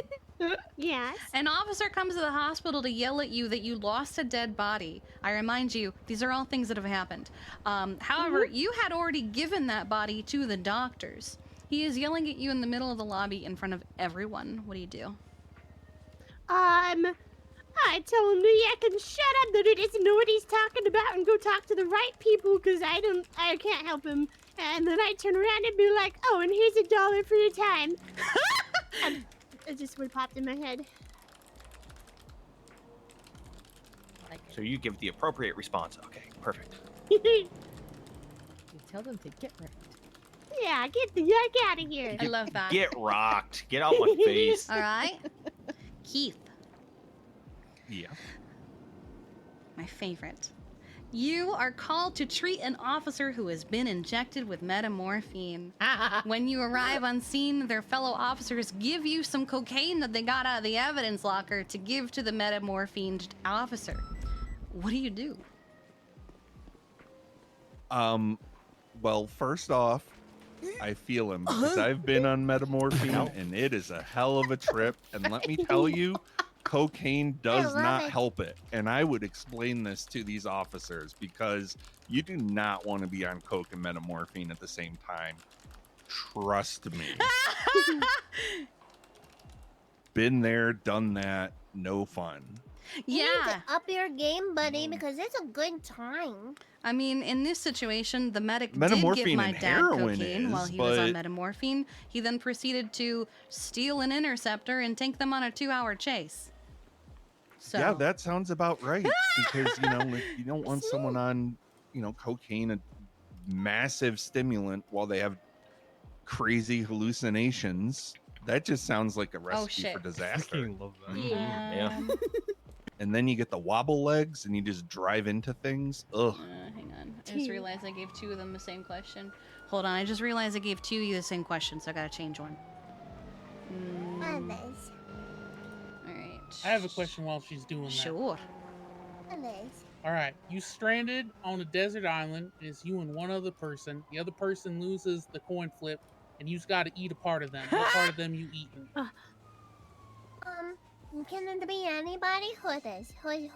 Yes. An officer comes to the hospital to yell at you that you lost a dead body. I remind you, these are all things that have happened. However, you had already given that body to the doctors. He is yelling at you in the middle of the lobby in front of everyone. What do you do? I tell him that I can shut up, that he doesn't know what he's talking about, and go talk to the right people, because I can't help him. And then I turn around and be like, oh, and here's $1 for your time. And it just would popped in my head. So you give the appropriate response. Okay, perfect. You tell them to get right. Yeah, get the yuck out of here. I love that. Get rocked. Get out my face. All right. Keith, Yeah. my favorite. You are called to treat an officer who has been injected with metamorphine. When you arrive on scene, their fellow officers give you some cocaine that they got out of the evidence locker to give to the metamorphined officer. What do you do? Well, first off, I feel him because I've been on metamorphine and it is a hell of a trip. And let me tell you, cocaine does not help it. And I would explain this to these officers because you do not want to be on coke and metamorphine at the same time. Trust me. Been there, done that. No fun. You need to up your game, buddy, because it's a good time. I mean, in this situation, the medic did Metamorphine give my and dad heroin cocaine is, while he was on but- metamorphine. He then proceeded to steal an interceptor and take them on a 2-hour chase. So Yeah, that sounds about right. Because, if you don't want someone on, cocaine, a massive stimulant, while they have crazy hallucinations, that just sounds like a recipe for shit. disaster. Love that. Yeah. And then you get the wobble legs and you just drive into things. Ugh. hang on. I just realized I gave 2 of them the same question. Hold on, I just realized I gave 2 of you the same question, so I gotta change one. Others. Alright. I have a question while she's doing that. Sure. Others. All right, you stranded on a desert island. It's you and one other person. The other person loses the coin flip, and you've got to eat a part of them. What part of them you eating? Can it be anybody? Who it is? Who's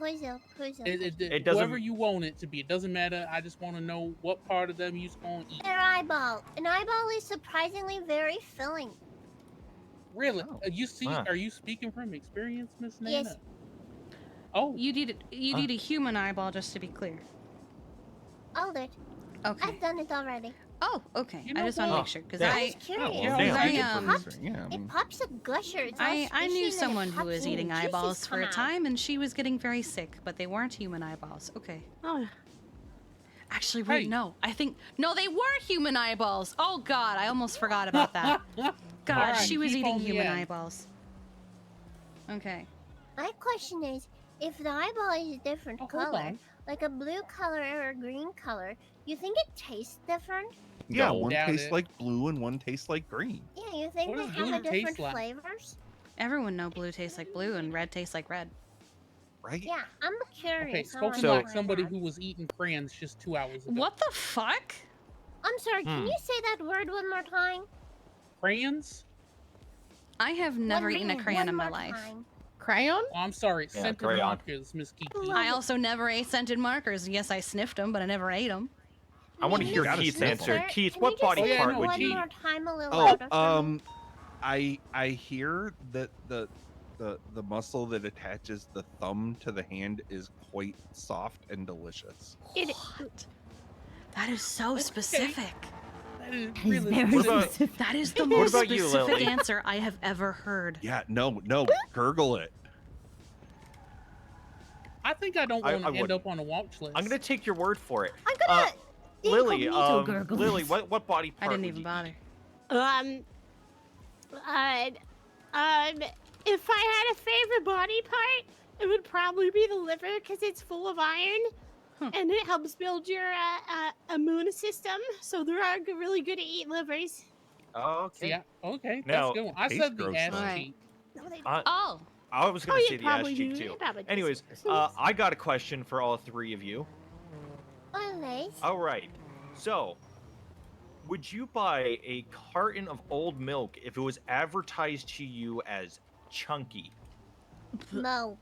It doesn't- whoever you want it to be. It doesn't matter. I just want to know what part of them you's gonna eat. Their eyeball. An eyeball is surprisingly very filling. Really? Are you speaking from experience, Miss Nana? Yes. Oh. You need a human eyeball, just to be clear. I'll do it. Okay. I've done it already. Oh, okay. You I know just want to what? make sure because I was curious. it pops a gusher. It's all I squishy knew and then someone it who pops was and eating juices eyeballs for come a out. time, and she was getting very sick, but they weren't human eyeballs. Okay. Oh. Actually, wait, no. No, they were human eyeballs. Oh God, I almost forgot about that. God, Alright, she was keep eating on the human end. eyeballs. Okay. My question is, if the eyeball is a different hold color, on. like a blue color or a green color, you think it tastes different? Yeah, No, one doubt tastes it. like blue and one tastes like green. Yeah, you think What they does have blue a different taste like? flavors? Everyone know blue tastes like blue and red tastes like red. Right? Yeah, I'm curious. Okay, I spoken wanna like try somebody that. who was eating crayons just 2 hours ago. What the fuck? I'm sorry, can you say that word one more time? Crayons? I have never eaten a One crayon in my more life. time. Crayon? Oh, I'm sorry, Yeah, scented crayon. markers, Miss Kiki. I also never ate scented markers. Yes, I sniffed them, but I never ate them. I want to hear gotta Keith's sniff answer. them. Keith, Can what you just body say yeah, part no, would one you more eat? time a little Oh, louder for me? I hear that the muscle that attaches the thumb to the hand is quite soft and delicious. What? That is so specific. That is He's really very What about- specific. That is the What most about you, specific Lily? answer I have ever heard. Yeah, no, gurgle it. I think I don't I want to end would. up on a watch list. I'm gonna take your word for it. I'm gonna Lily, incognito gurgle Lily, this. what body I part didn't would even you bother. If I had a favorite body part, it would probably be the liver because it's full of iron. And it helps build your immune system, so they are really good at eating livers. Oh, okay. Yeah, okay, Now, that's good one. I tastes said the gross, ass though. cheek. No, they Oh, I was gonna Oh, say you the ass probably cheek do. too. You probably do. Anyways, I got a question for all 3 of you. Always. All right. So, would you buy a carton of old milk if it was advertised to you as chunky? No.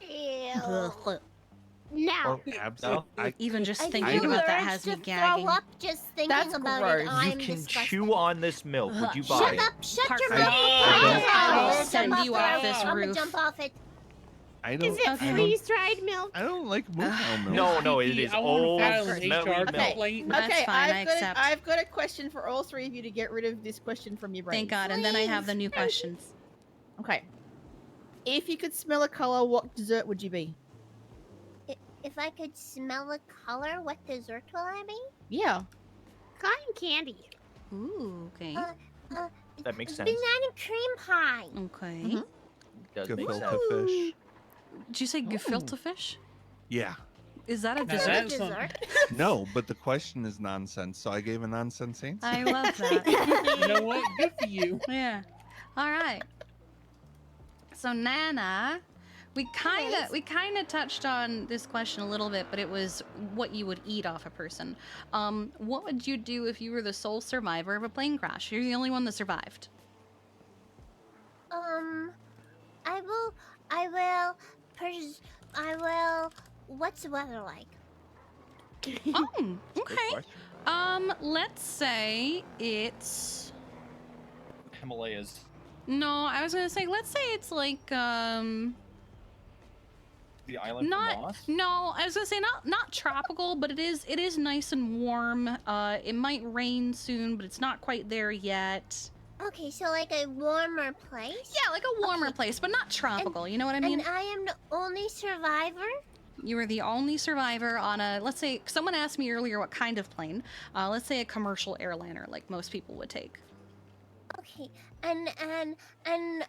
Ew. No. Absolutely. even just I thinking feel about that urge has to me gagging. throw up just thinking That's about gross. it. You I'm You can disgusted. chew on this milk. Would you buy Shut it? up! Shut your Parker, mouth! I will I'm send gonna you jump off off this it. I'm gonna roof. jump off it. I don't. Is it freeze-dried milk? I don't like moo cow milk. No, it Kiki, is I want to old file an smelly HR milk. complaint. That's okay, fine, I I've got accept. I've got a question for all 3 of you to get rid of this question from your brain. Thank God. And then I have the new questions. Okay. If you could smell a color, what dessert would you be? If I could smell a color, what dessert will I be? Yeah. Cotton candy. Ooh, okay. That makes sense. Banana cream pie. Okay. Does make Gefilte sense. fish. Did you say gefilte fish? Yeah. Is that a Now dessert? that's some- No, but the question is nonsense, so I gave a nonsense answer. I love that. You know what? Good for you. Yeah. All right. So, Nana, We kind of touched on this question a little bit, but it was what you would eat off a person. What would you do if you were the sole survivor of a plane crash? You're the only one that survived. I will. What's the weather like? Oh, okay. Let's say it's Himalayas. no. I was gonna say let's say it's like The island from Lost? no. I was gonna say not tropical, but it is nice and warm. It might rain soon, but it's not quite there yet. Okay, so like a warmer place? Yeah, like a warmer place, but not tropical. You know what I mean? And I am the only survivor? You were the only survivor on a, let's say, someone asked me earlier what kind of plane. Let's say a commercial airliner, like most people would take. Okay, and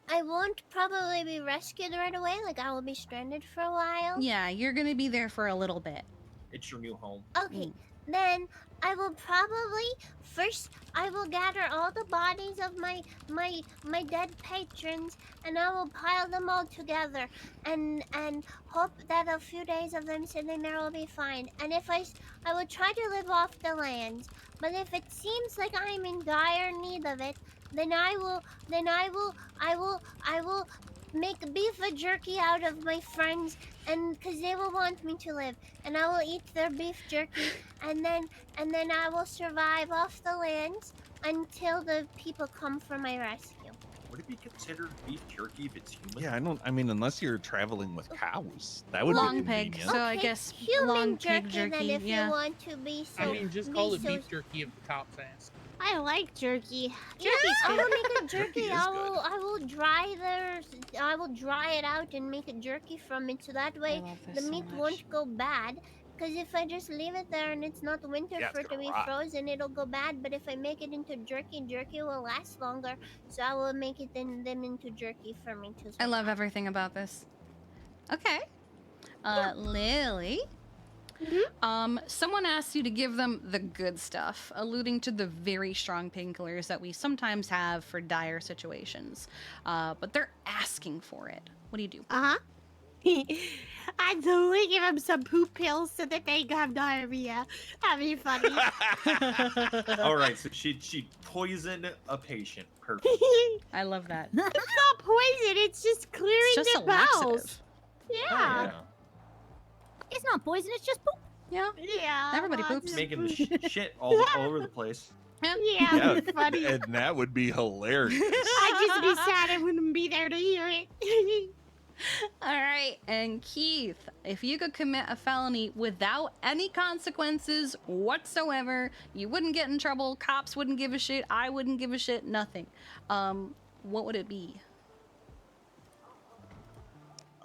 I won't probably be rescued right away. Like I will be stranded for a while. Yeah, you're gonna be there for a little bit. It's your new home. Okay, then I will probably first I will gather all the bodies of my dead patrons, and I will pile them all together, and hope that a few days of them sitting there will be fine. And if I will try to live off the land, but if it seems like I'm in dire need of it, then I will make beef jerky out of my friends, and because they will want me to live, and I will eat their beef jerky, and then I will survive off the land until the people come for my rescue. Would it be considered beef jerky if it's human? Yeah, I mean, unless you're traveling with cows, that would long be pig. convenient. So I guess Human long jerky, pig jerky. then if yeah. you want to be so. I mean, just call it beef jerky if the cops ask. I like jerky. Yeah, Jerky's I good. will make a jerky. is I will dry it out and make a jerky from it, so that way the meat won't go bad. Because if I just leave it there and it's not winter Yeah, for it's it to gonna be rot. frozen, it'll go bad. But if I make it into jerky, jerky will last longer. So I will make it them into jerky for me too. I love everything about this. Okay. Lily. Someone asked you to give them the good stuff, alluding to the very strong painkillers that we sometimes have for dire situations. But they're asking for it. What do you do? I'd totally give them some poop pills so that they have diarrhea. That'd be funny. All right, so she poisoned a patient. Perfect. I love that. It's not poison. It's just clearing It's just their a bowels. laxative. Yeah. It's not poison, it's just poop. Yeah. Yeah. Everybody lots poops. of Making poop. shit all over the place. Yeah, Yeah, it'd be funny. and that would be hilarious. I'd just be sad I wouldn't be there to hear it. All right, and Keith, if you could commit a felony without any consequences whatsoever, you wouldn't get in trouble, cops wouldn't give a shit, I wouldn't give a shit, nothing. What would it be?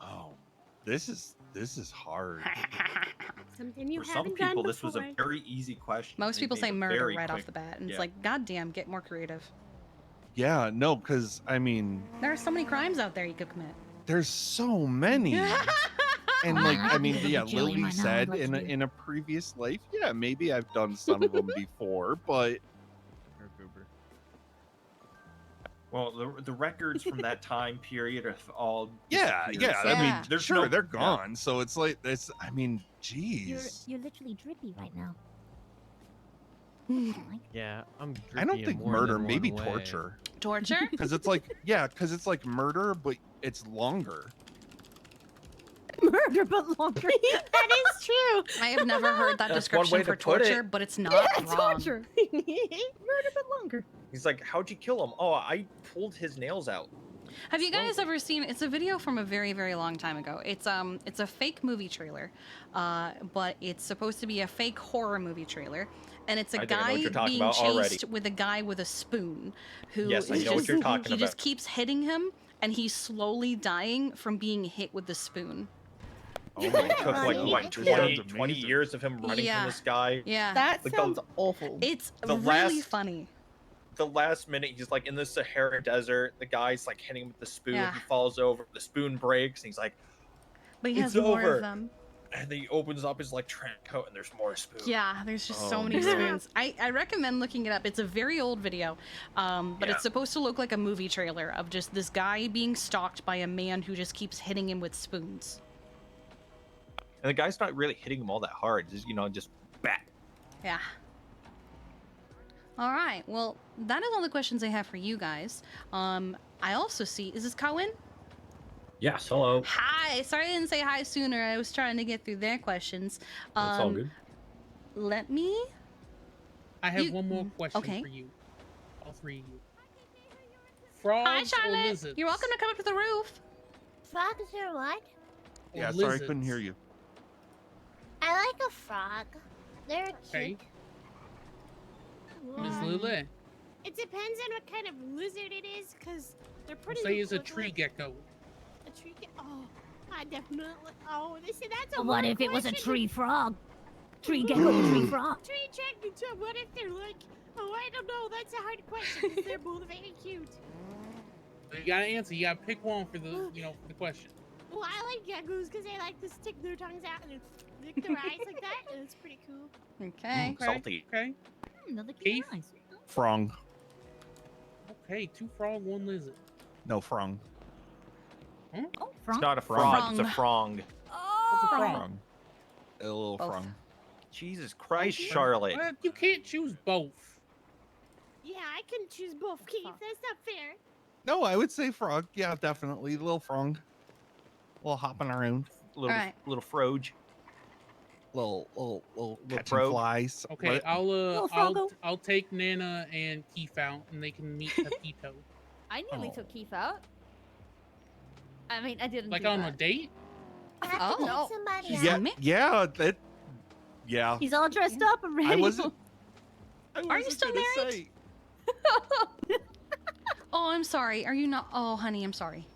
Oh, this is hard. Something you For some haven't people, done this was a before. very easy question. Most They people made say a murder very right off quick- the bat, and yeah. it's like, goddamn, get more creative. Yeah, no, because I mean, There are so many crimes out there you could commit. there's so many. And like, I mean, yeah, Chili Lily right now, said let's do. in a previous life, yeah, maybe I've done some of them before, but Well, the records from that time period have all yeah, disappeared, yeah, so I mean, there's sure, no, they're yeah. gone. So it's like this. I mean, You're geez. literally drippy right now. Yeah, I'm. I don't drippy in think more murder, than maybe one way. torture. Torture? Because it's like, yeah, because it's like murder, but it's longer. Murder, but longer. That is true. I have never heard that That's one way description to for put it. torture, but it's not Yeah, wrong. torture. Murder, but longer. He's like, how'd you kill him? Oh, I pulled his nails out. Have you guys ever seen? It's a video from a very, very long time ago. It's a fake movie trailer, but it's supposed to be a fake horror movie trailer, and it's a I think I know guy what you're talking being about already. chased with a guy with a spoon, who Yes, I is know what just, you're talking he just about. keeps hitting him, and he's slowly dying from being hit with the spoon. Oh It my took god, like that what sounds 20 amazing. years of him running Yeah. from this guy. Yeah, That Like sounds awful. it's the really last- funny. The last minute, he's like in the Sahara Desert. The guy's like hitting him with the spoon. Yeah. He falls over. The spoon breaks, and he's like, But he It's has more over. of them. And then he opens up his like trench coat, and there's more spoons. Yeah, there's just so Oh, many man. spoons. I recommend looking it up. It's a very old video, but Yeah. it's supposed to look like a movie trailer of just this guy being stalked by a man who just keeps hitting him with spoons. And the guy's not really hitting him all that hard. Just just bat. Yeah. All right. Well, that is all the questions I have for you guys. I also see. Is this Cohen? Yes, hello. Hi. Sorry I didn't say hi sooner. I was trying to get through their questions. That's all good. Let me. I have one more question for you. All three of you. Frogs Hi, or Charlotte. lizards? You're welcome to come up to the roof. Frogs or what? Yeah, Or sorry, I couldn't hear lizards. you. I like a frog. They're Okay. cute. Miss Lily. It depends on what kind of lizard it is, because they're pretty. Say it's a look tree like- gecko. A tree gecko. Oh, I definitely. Oh, see, that's a. But what hard if it was a question. tree frog? Tree gecko, tree frog. Tree gecko. So what if they're like? Oh, I don't know. That's a hard question. 'Cause they're both very cute. You gotta answer. You gotta pick one for the, for the question. Well, I like geckos because they like to stick their tongues out and lick their eyes like that, and it's pretty cool. Okay. Salty. Okay. Another Keith? nice. Frong. Okay, 2 frog, 1 lizard. No, frong. Hmm? Oh, It's not a frog. It's a frong. What's a Oh. frog? A little Both. frong. Jesus Christ, Charlotte. Well, you can't choose both. Yeah, I can choose both, Keith. That's not fair. No, I would say frog. Yeah, definitely. Little frong. Little hopping around. Little Alright. little froge. Little catching frog. flies. Okay, What? I'll take Nana and Keith out, and they can meet Pepito. I nearly Oh. took Keith out. I mean, I didn't. Like do on that. a date? I have to no. take somebody Yeah, out. yeah, that. Yeah. He's all dressed up and ready. I wasn't. Are you still married? Oh, I'm sorry. Are you not? Oh, honey, I'm sorry.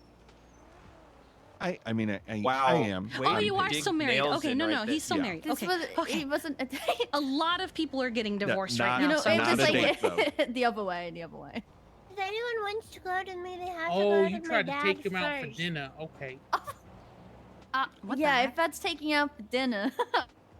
I mean, I Wow. I am. Oh, you are Big still married. nails Okay, in no, right no, there. he's still Yeah. married. This Okay, was, okay. It wasn't a date. A lot of people are getting divorced right not- You now. know, so it was not just a like date, though. the other way, the other way. If anyone wants to go to me, they have to Oh, go you to tried my to dad take him out for first. dinner. Okay. What the yeah, heck? if that's taking out for dinner.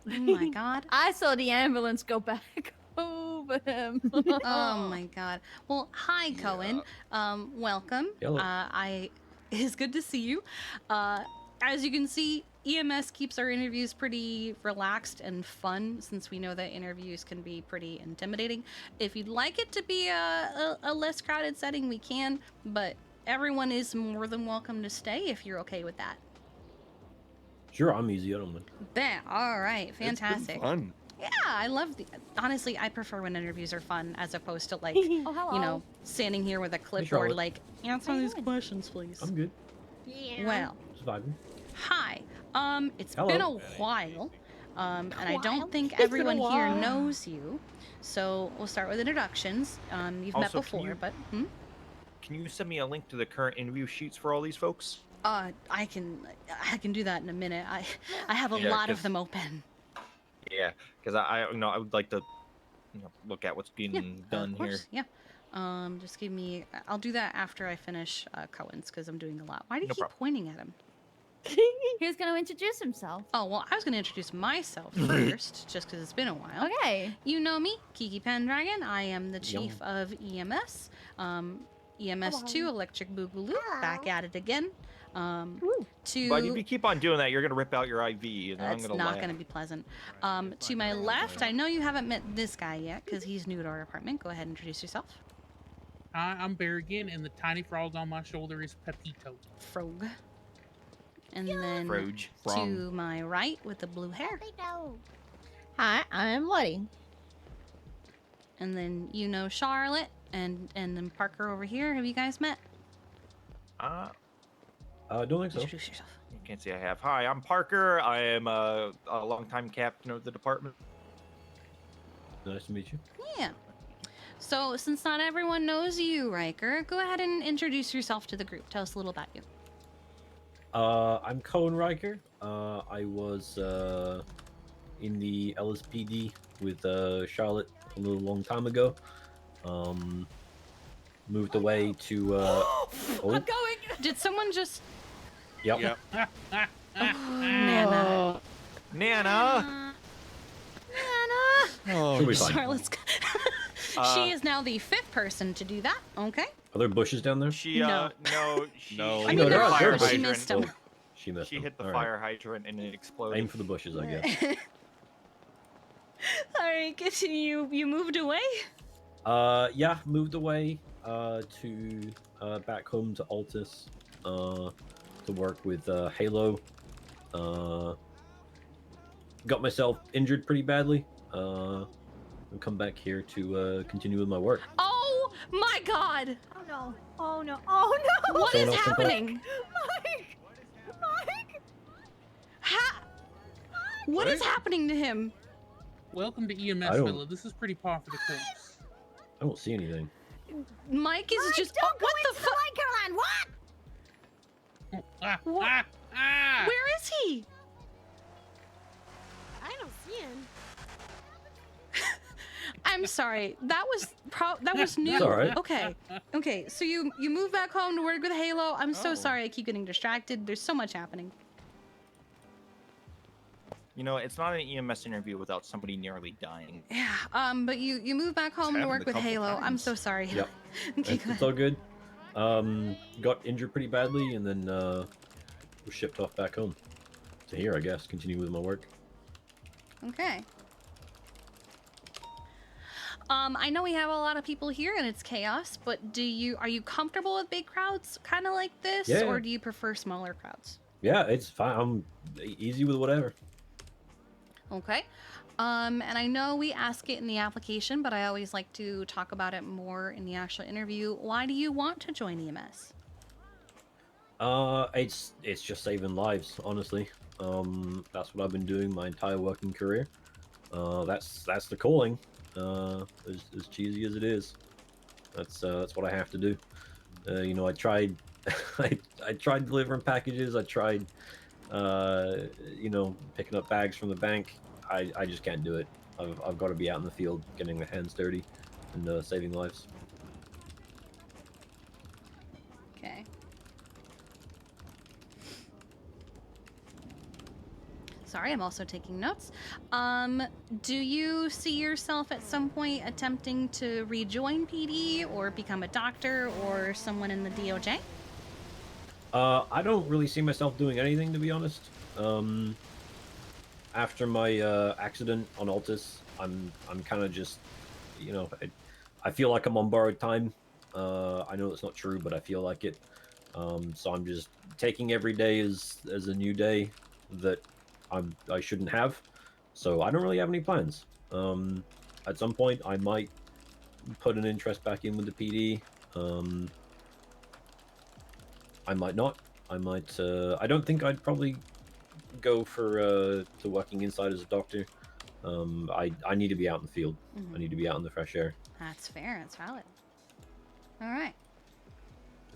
Oh my god. I saw the ambulance go back over him. Oh my god. Well, hi, Cohen. Welcome. Hello. It's good to see you. As you can see, EMS keeps our interviews pretty relaxed and fun, since we know that interviews can be pretty intimidating. If you'd like it to be a less crowded setting, we can, but everyone is more than welcome to stay if you're okay with that. Sure, I'm easy. I don't mind. There. All right. Fantastic. It's been fun. Yeah, I love honestly, I prefer when interviews are fun as opposed to like, Oh, hello. you know, standing here with a clipboard Charlotte. like, answer these questions, please. I'm good. Yeah. Well, Surviving. hi. It's Hello. been a while. And I While? don't think It's been a everyone here while. knows you. So we'll start with introductions. You've met Also, can before, you- but Can you send me a link to the current interview sheets for all these folks? I can do that in a minute. I have a Yeah, lot of 'cause- them open. Yeah, because I would like to look at what's being done Of here. course, yeah. Just give me. I'll do that after I finish Cohen's because I'm doing a lot. Why do you No keep problem. pointing at him? He was going to introduce himself. Oh well, I was gonna introduce myself first, just because it's been a while. Okay. You know me, Kiki Pendragon. I am the chief of EMS. EMS2 Electric Boogaloo. Back at it again. To But if you keep on doing that, you're gonna rip out your IV, and I'm That's gonna not laugh. going to be pleasant. To my left, I know you haven't met this guy yet because he's new to our apartment. Go ahead and introduce yourself. Hi, I'm Berrigan, and the tiny frog on my shoulder is Pepito. Frog. And then Froge. to my right with the blue hair. Hi, I'm Letty. And then you know Charlotte and then Parker over here. Have you guys met? Uh, I don't think so. Introduce yourself. you can't say I have. Hi, I'm Parker. I am a longtime captain of the department. Nice to meet you. Yeah. So since not everyone knows you, Riker, go ahead and introduce yourself to the group. Tell us a little about you. I'm Cohen Riker. I was in the LSPD with Charlotte a long time ago. Moved away to. I'm going. Did someone just? Yep. Nana. Nana. Nana. She'll be fine. Charlotte's. She is now the 5th person to do that. Okay. Are there bushes down there? She No. no, she I mean, there are, but she missed him. She missed She him. hit the All right. fire hydrant and it exploded. Aim for the bushes, I guess. All right, continue. You moved away. Yeah, moved away to back home to Altus to work with Halo. Got myself injured pretty badly. And come back here to continue with my work. Oh my God! Oh no! Oh no! Oh no! What Someone is else can talk? happening? Mike! Mike! What is happening to him? Welcome to I EMS, don't- fella. This is pretty par for the course. I don't see anything. Mike is just. Don't go what the into fuck? the Likerland! What? Where is he? I don't see him. I'm sorry. That was new. It's all right. Okay. So you moved back home to work with Halo. I'm so sorry. I keep getting distracted. There's so much happening. You know, it's not an EMS interview without somebody nearly dying. Yeah. But you moved back home to happened work a with couple Halo. I'm times. so sorry. Yep. Okay, It's all good. Got injured pretty badly and then was shipped off back home. To here, I guess. Continue with my work. Okay. I know we have a lot of people here and it's chaos, but are you comfortable with big crowds kind of like this, Yeah. or do you prefer smaller crowds? Yeah, it's fine. I'm easy with whatever. Okay. And I know we ask it in the application, but I always like to talk about it more in the actual interview. Why do you want to join E EMS? It's just saving lives, honestly. That's what I've been doing my entire working career. That's the calling. As cheesy as it is, that's what I have to do. You know, I tried, I tried delivering packages. I tried, you know, picking up bags from the bank. I just can't do it. I've got to be out in the field, getting my hands dirty, and saving lives. Okay. Sorry, I'm also taking notes. Do you see yourself at some point attempting to rejoin PD or become a doctor or someone in the DOJ? I don't really see myself doing anything, to be honest. After my accident on Altus, I'm kind of just, you know, I feel like I'm on borrowed time. I know it's not true, but I feel like it. So I'm just taking every day as a new day that I shouldn't have. So I don't really have any plans. At some point, I might put an interest back in with the PD. I might not. I might. I don't think I'd probably go for to working inside as a doctor. I need to be out in the field. I need to be out in the fresh air. That's fair. That's valid. All right.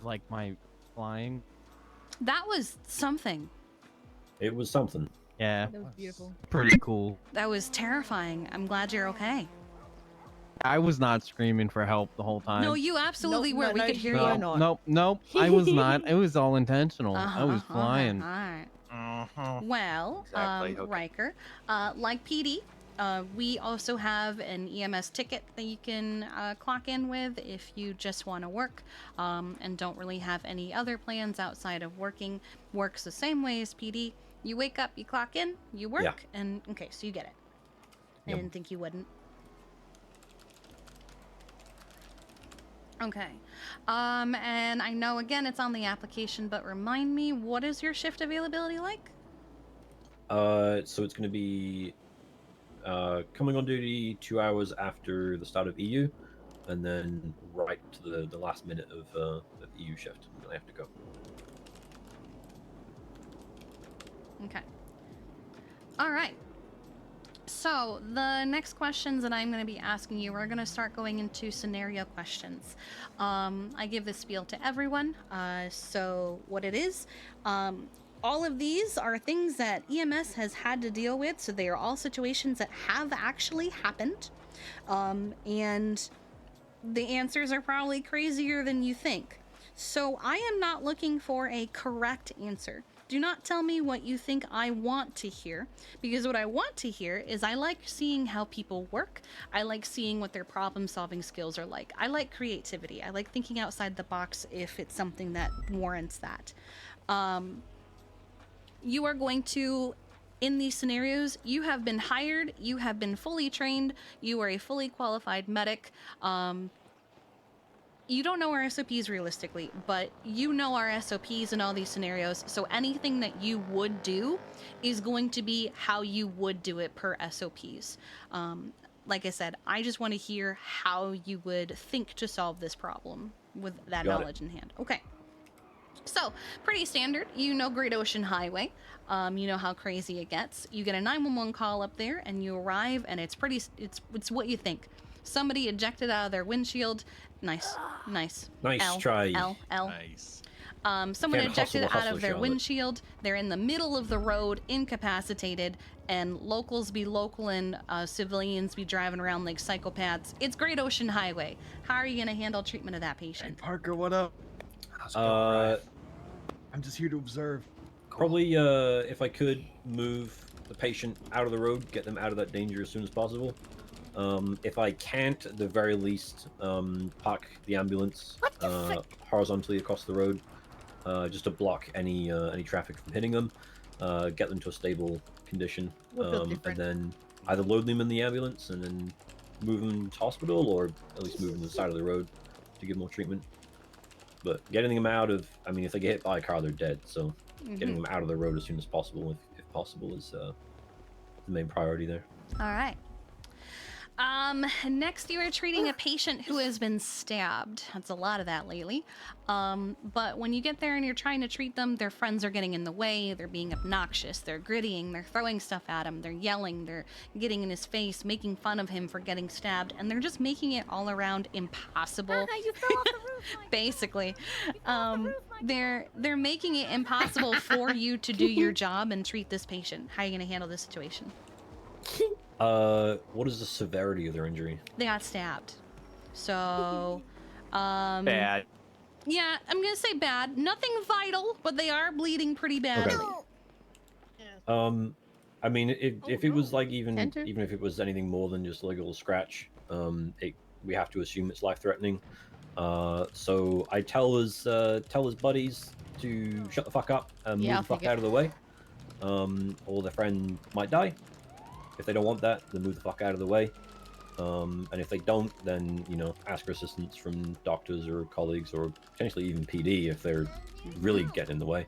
Like my flying. That was something. It was something. Yeah. That was beautiful. Pretty cool. That was terrifying. I'm glad you're okay. I was not screaming for help the whole time. No, you absolutely were. We could hear you. Nope. I was not. It was all intentional. I was Uh-huh, flying. All right. Well, Exactly, okay. Riker, like PD, we also have an EMS ticket that you can clock in with if you just want to work and don't really have any other plans outside of working. Works the same way as PD. You wake up, you clock in, you work, Yeah. and okay, so you get it. I Yep. didn't think you wouldn't. Okay. And I know again it's on the application, but remind me, what is your shift availability like? So it's going to be coming on duty 2 hours after the start of EU, and then right to the last minute of the EU shift. I have to go. Okay. All right. So the next questions that I'm going to be asking you are going to start going into scenario questions. I give this spiel to everyone. So what it is, all of these are things that EMS has had to deal with. So they are all situations that have actually happened. And the answers are probably crazier than you think. So I am not looking for a correct answer. Do not tell me what you think I want to hear, because what I want to hear is I like seeing how people work. I like seeing what their problem-solving skills are like. I like creativity. I like thinking outside the box if it's something that warrants that. You are going to, in these scenarios, you have been hired, you have been fully trained, you are a fully qualified medic. You don't know our SOPs realistically, but you know our SOPs in all these scenarios, so anything that you would do is going to be how you would do it per SOPs. Like I said, I just want to hear how you would think to solve this problem with that knowledge in hand. Okay. So, pretty standard. You know Great Ocean Highway. You know how crazy it gets. You get a 911 call up there, and you arrive, and it's it's what you think. Somebody ejected out of their windshield. Nice. Nice L, try. L. Nice. Someone Can't ejected hustle, out of their Charlotte. windshield. They're in the middle of the road, incapacitated, and locals be local and civilians be driving around like psychopaths. It's Great Ocean Highway. How are you going to handle treatment of that patient? Parker, what up? I'm just here to observe. Probably, if I could, move the patient out of the road, get them out of that danger as soon as possible. If I can't, at the very least, park the ambulance horizontally across the road, just to block any traffic from hitting them, get them to a stable condition, and then either load them in the ambulance and then move them to hospital, or at least move them to the side of the road to give more treatment. But getting them out of, I mean, if they get hit by a car, they're dead, so getting them out of the road as soon as possible, if possible, is the main priority there. All right. Next you are treating a patient who has been stabbed. That's a lot of that lately. But when you get there and you're trying to treat them, their friends are getting in the way, they're being obnoxious, they're grittying, they're throwing stuff at him, they're yelling, they're getting in his face, making fun of him for getting stabbed, and they're just making it all around impossible. You fell off the roof, Basically. They're making it impossible for you to do your job and treat this patient. How are you gonna handle this situation? What is the severity of their injury? They got stabbed. So, Bad. Yeah, I'm gonna say bad. Nothing vital, but they are bleeding pretty badly. I mean, if it was like even if it was anything more than just like a little scratch, we have to assume it's life-threatening. So I tell his buddies to shut the fuck up and move the fuck out of the way, or their friend might die. If they don't want that, then move the fuck out of the way. And if they don't, then, you know, ask for assistance from doctors or colleagues, or potentially even PD if they're really getting in the way.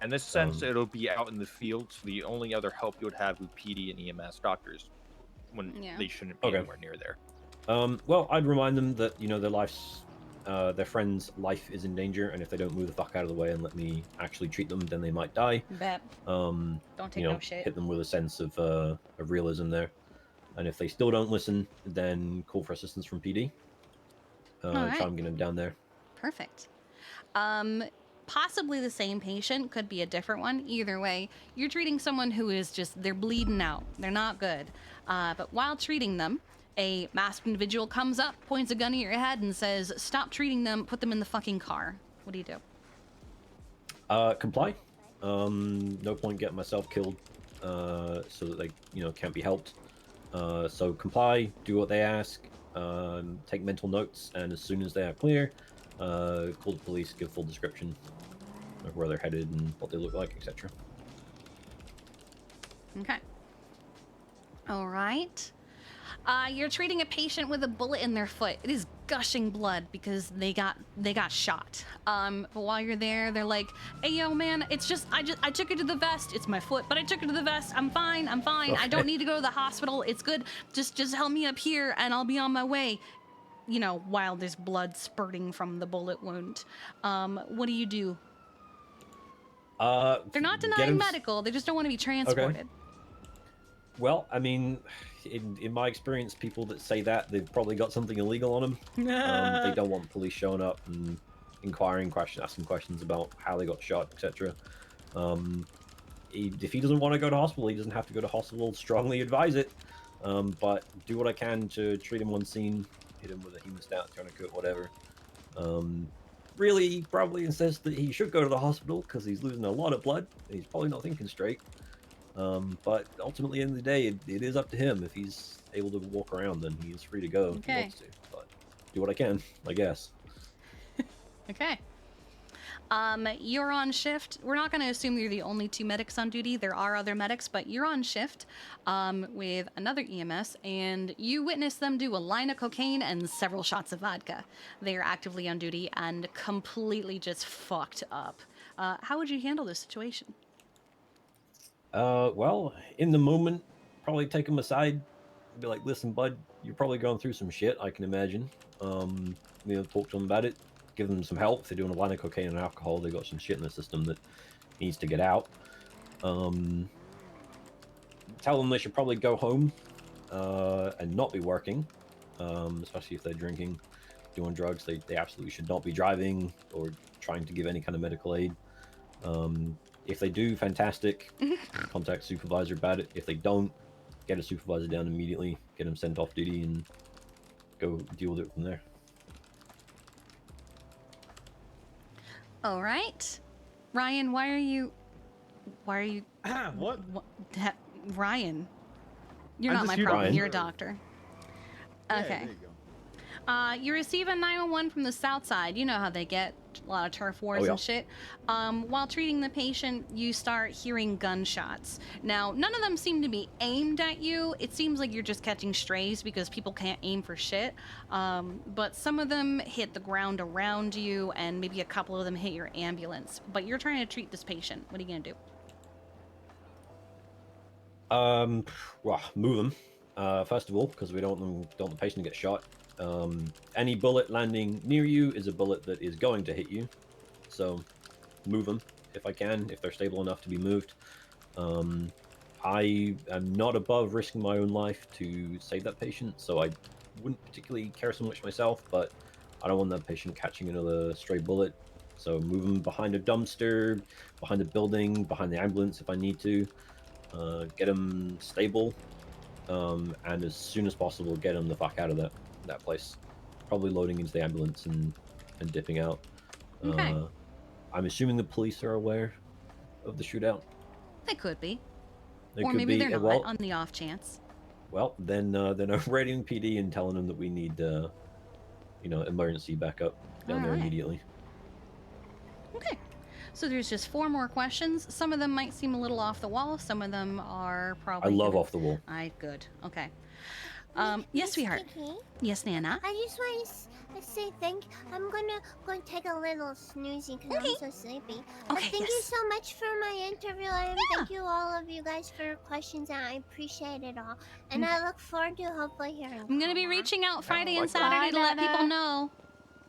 In this sense, it'll be out in the field, so the only other help you would have would PD and EMS doctors, when they shouldn't be anywhere near there. Well, I'd remind them that, you know, their friend's life is in danger, and if they don't move the fuck out of the way and let me actually treat them, then they might die. Bet. Don't take you know, no shit. hit them with a sense of realism there. And if they still don't listen, then call for assistance from PD. Try and get them down there. Perfect. Possibly the same patient, could be a different one. Either way, you're treating someone who is just, they're bleeding out. They're not good. But while treating them, a masked individual comes up, points a gun at your head, and says, "Stop treating them, put them in the fucking car." What do you do? Comply. No point getting myself killed, so that they, you know, can't be helped. So comply, do what they ask, take mental notes, and as soon as they are clear, call the police, give full description of where they're headed and what they look like, etc. Okay. All right. You're treating a patient with a bullet in their foot. It is gushing blood because they got shot. But while you're there, they're like, "Hey, yo, man, it's just I took it to the vest. It's my foot, but I took it to the vest. I'm fine. I don't need to go to the hospital. It's good. Just help me up here, and I'll be on my way." You know, while there's blood spurting from the bullet wound. What do you do? They're not denying medical. They just don't want to be transported. Okay. Well, I mean, in my experience, people that say that, they've probably got something illegal on them. They don't want police showing up and asking questions about how they got shot, etc. If he doesn't want to go to hospital, he doesn't have to go to hospital. Strongly advise it. But do what I can to treat him on scene, hit him with a hemostat, tourniquet, whatever. really he probably insists that he should go to the hospital because he's losing a lot of blood. He's probably not thinking straight. But ultimately, in the day, it is up to him. If he's able to walk around, then he's free to go if he Okay. wants to. But do what I can, I guess. Okay. You're on shift. We're not going to assume you're the only 2 medics on duty. There are other medics, but you're on shift with another EMS, and you witness them do a line of cocaine and several shots of vodka. They are actively on duty and completely just fucked up. How would you handle this situation? Well, in the moment, probably take him aside, be like, "Listen, bud, you're probably going through some shit. I can imagine. Talk to him about it, give them some help. If they're doing a line of cocaine and alcohol, they got some shit in the system that needs to get out. Tell them they should probably go home and not be working, especially if they're drinking, doing drugs. They absolutely should not be driving or trying to give any kind of medical aid. If they do, fantastic. Contact supervisor about it. If they don't, get a supervisor down immediately, get them sent off duty, and go deal with it from there." All right. Ryan, why are you... What? Ryan, you're I'm not just my here to problem. observe. You're a doctor. Yeah, Okay. there you go. You receive a 911 from the south side. You know how they get a lot of turf wars yeah. and shit. While treating the patient, you start hearing gunshots. Now, none of them seem to be aimed at you. It seems like you're just catching strays because people can't aim for shit. But some of them hit the ground around you, and maybe a couple of them hit your ambulance. But you're trying to treat this patient. What are you gonna do? Well, move them. First of all, because we don't want the patient to get shot. Any bullet landing near you is a bullet that is going to hit you, so move them if I can, if they're stable enough to be moved. I am not above risking my own life to save that patient, so I wouldn't particularly care so much myself, but I don't want that patient catching another stray bullet, so move them behind a dumpster, behind a building, behind the ambulance if I need to. Get them stable, and as soon as possible, get them the fuck out of that place. Probably loading into the ambulance and dipping out. Okay. I'm assuming the police are aware of the shootout. They could be. They Or could maybe be, they're not, well, on the off chance. Well, then I'm raiding PD and telling them that we need, emergency backup down there Alright. immediately. Okay. So there's just 4 more questions. Some of them might seem a little off the wall. Some of them are probably... I love off the wall. Good. Okay. Yes, sweetheart. Kiki, Yes, Nana. I just want to say thank you. I'm gonna go and take a little snoozy because I'm so sleepy. Okay, Thank you yes. so much for my interview. Thank you all of you guys for your questions, and I appreciate it all. And I look forward to hopefully hearing. I'm going to be reaching out Friday and Bye, Saturday to let Nana. people know.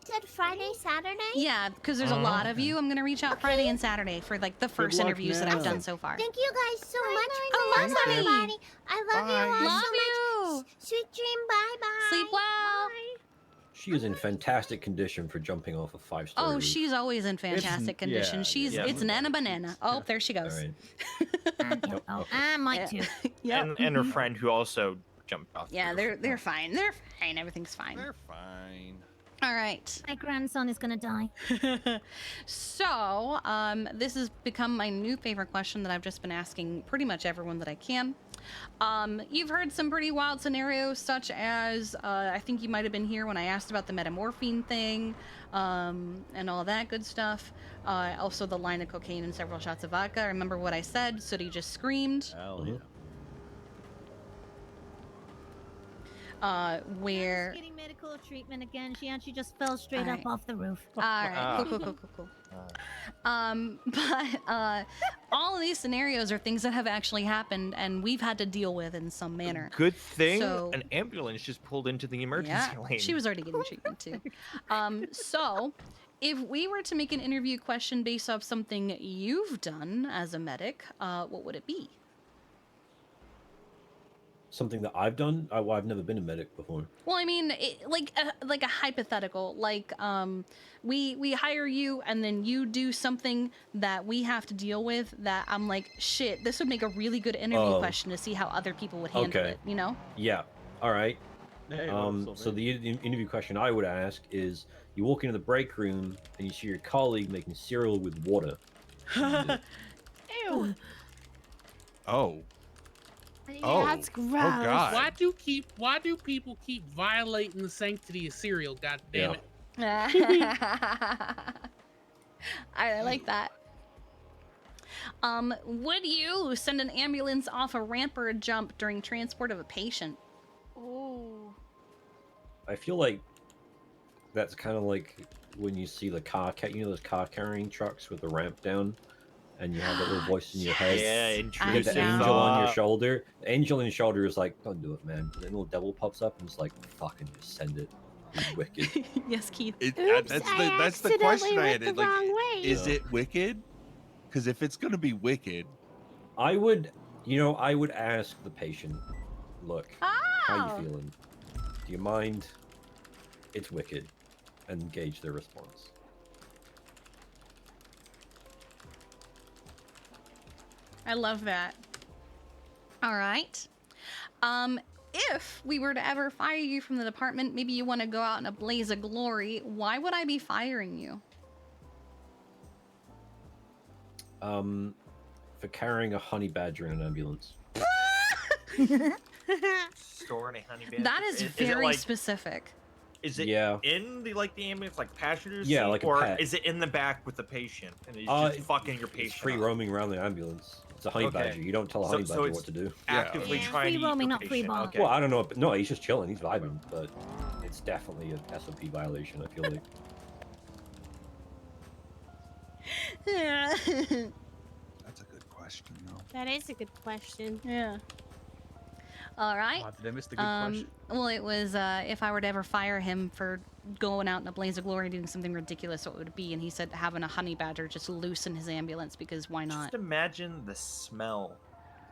Said Friday, Saturday? Yeah, because there's a lot of you. I'm going to reach out Friday and Saturday for like the first luck, interviews that I've Nana. done so far. Thank you guys so much. I I love love you. everybody. I love you all Love so much. Sweet dream. Bye bye. Sleep well. She is in fantastic condition for jumping off a 5-story Oh, roof. she's always in fantastic condition. yeah, She's yeah. It's Nana Banana. Oh, there she goes. I might too. Yep. And her friend who also jumped off. Yeah, they're fine. They're fine. Everything's fine. They're fine. All right. My grandson is gonna die. So, this has become my new favorite question that I've just been asking pretty much everyone that I can. You've heard some pretty wild scenarios, such as, I think you might have been here when I asked about the metamorphine thing, and all that good stuff. Also the line of cocaine and several shots of vodka. Remember what I said? Sooty just screamed. Hell yeah. Where... Getting medical treatment again. She actually just fell straight Alright. up off the roof. All right, cool. But all of these scenarios are things that have actually happened and we've had to deal with in some manner. Good thing So- an ambulance just pulled into the emergency Yeah, lane. she was already getting treatment too. So, if we were to make an interview question based off something you've done as a medic, what would it be? Something that I've done? I've never been a medic before. Well, I mean, like a hypothetical. Like, we hire you, and then you do something that we have to deal with. That I'm like, shit, this would make a really good interview Oh. question to see how other people would handle Okay. it. You know? Yeah. All right. So the interview question I would ask is: you walk into the break room and you see your colleague making cereal with water. Ew. Oh. Yeah, that's gross. Oh God. Why do people keep violating the sanctity of cereal? God damn it! I like that. Would you send an ambulance off a ramp or a jump during transport of a patient? Oh. I feel like that's kind of like when you see the those car carrying trucks with the ramp down, and you have that little voice in your head. Yeah, You get the angel on your shoulder. The angel on your shoulder is like, "Don't do it, man." And then the little devil pops up and it's like, "Fucking just send it." He's wicked. Yes, Keith. That's the question I had. The wrong way. Is it wicked? Because if it's gonna be wicked, I would ask the patient, "Look, how you feeling? Do you mind? It's wicked," and gauge their response. I love that. All right. If we were to ever fire you from the department, maybe you want to go out in a blaze of glory, why would I be firing you? For carrying a honey badger in an ambulance. Storing a honey badger. That is very specific. Is it in the ambulance, like passenger seat, like a or pet. is it in the back with the patient and it's just fucking your patient? It's free up? roaming around the ambulance. It's a honey badger. You don't tell a honey badger what to do. Actively trying Free to roaming, eat not your free patient. ball. Okay. Well, I don't know. But no, he's just chilling. He's vibing, but it's definitely a SOP violation. I feel like. that's a good question, though. That is a good question. Yeah. All right. Did I miss the good question? Well, it was if I were to ever fire him for going out in a blaze of glory doing something ridiculous, what would it be? And he said having a honey badger just loose in his ambulance because why not? Just imagine the smell.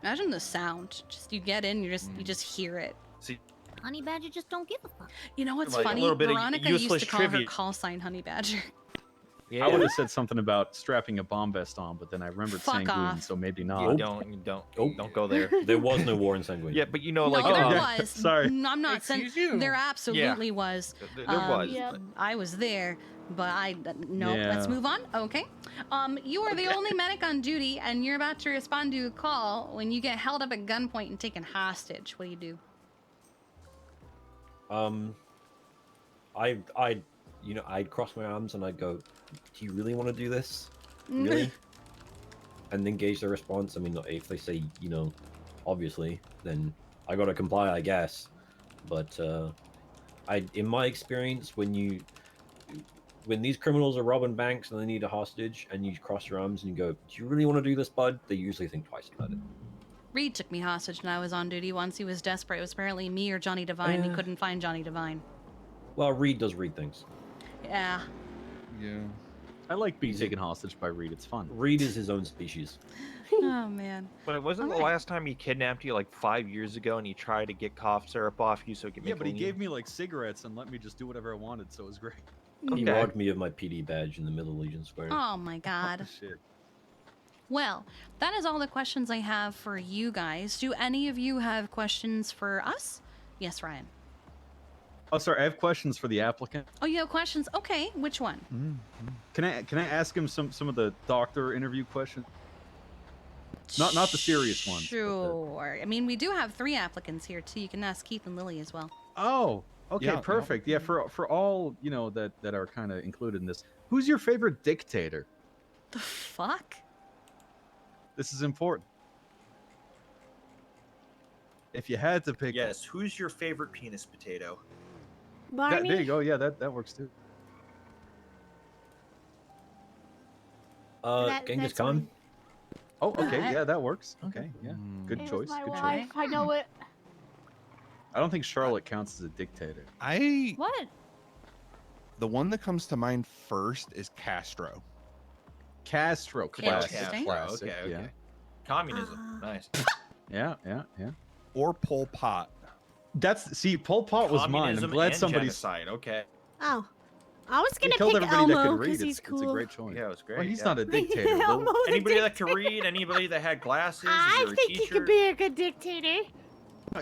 Imagine the sound. Just you get in, you just hear it. See, Honey Badger just don't give a fuck. You know what's Like a funny? little bit of Veronica used useless to call her trivia. call sign Honey Badger. I would have said something about strapping a bomb vest on, but then I remembered Fuck Sanguine, off. so maybe You not. don't go there. There was no war in Sanguine. Yeah, but No, there was. Sorry. No, I'm not saying there absolutely was. There was. I was there, but no. Let's Yeah. move on. Okay. You are the only medic on duty, and you're about to respond to a call when you get held up at gunpoint and taken hostage. What do you do? I'd cross my arms and I'd go, "Do you really want to do this? Really?" And then gauge their response. I mean, if they say, obviously, then I gotta comply, I guess. But in my experience, when these criminals are robbing banks and they need a hostage, and you cross your arms and you go, "Do you really want to do this, bud?" They usually think twice about it. Reed took me hostage when I was on duty once. He was desperate. It was apparently me or Johnny Devine. He couldn't find Johnny Devine. Well, Reed does Reed things. Yeah. Yeah. I like being taken hostage by Reed. It's fun. Reed is his own species. Oh man. But it wasn't the last time he kidnapped you like 5 years ago and he tried to get cough syrup off you so he could make Yeah, but he lean? gave me like cigarettes and let me just do whatever I wanted, so it was great. He robbed me of my PD badge in the middle of Legion Square. Oh my god. Shit. Well, that is all the questions I have for you guys. Do any of you have questions for us? Yes, Ryan. Oh, sorry. I have questions for the applicant. Oh, you have questions? Okay, which one? Can I ask him some of the doctor interview questions? Not the serious ones. Sure. I mean, we do have 3 applicants here too. You can ask Keith and Lily as well. Oh, okay, Yeah, perfect. Yeah, for all that are kind of included in this. Who's your favorite dictator? The fuck? This is important. If you had to pick, Yes. Who's your favorite penis potato? Barney? there you go. Yeah, that works too. Genghis that's Khan. mine. Oh, okay. Yeah, that works. Okay, yeah. Good It was choice. my Good choice. wife. I know it. I don't think Charlotte counts as a dictator. What? The one that comes to mind first is Castro. Castro, classic. Okay. Yeah. Communism. Nice. Yeah. Or Pol Pot. Pol Pot was mine. I'm Communism glad and somebody's. genocide. Okay. Oh. I was He gonna killed pick everybody that Elmo could read. because he's It's cool. a great choice. Yeah, it was great. Well, he's yeah. not a dictator. Lil. Elmo's a Anybody that dictator. could read, anybody that had glasses, I or a think he t-shirt. could be a good dictator.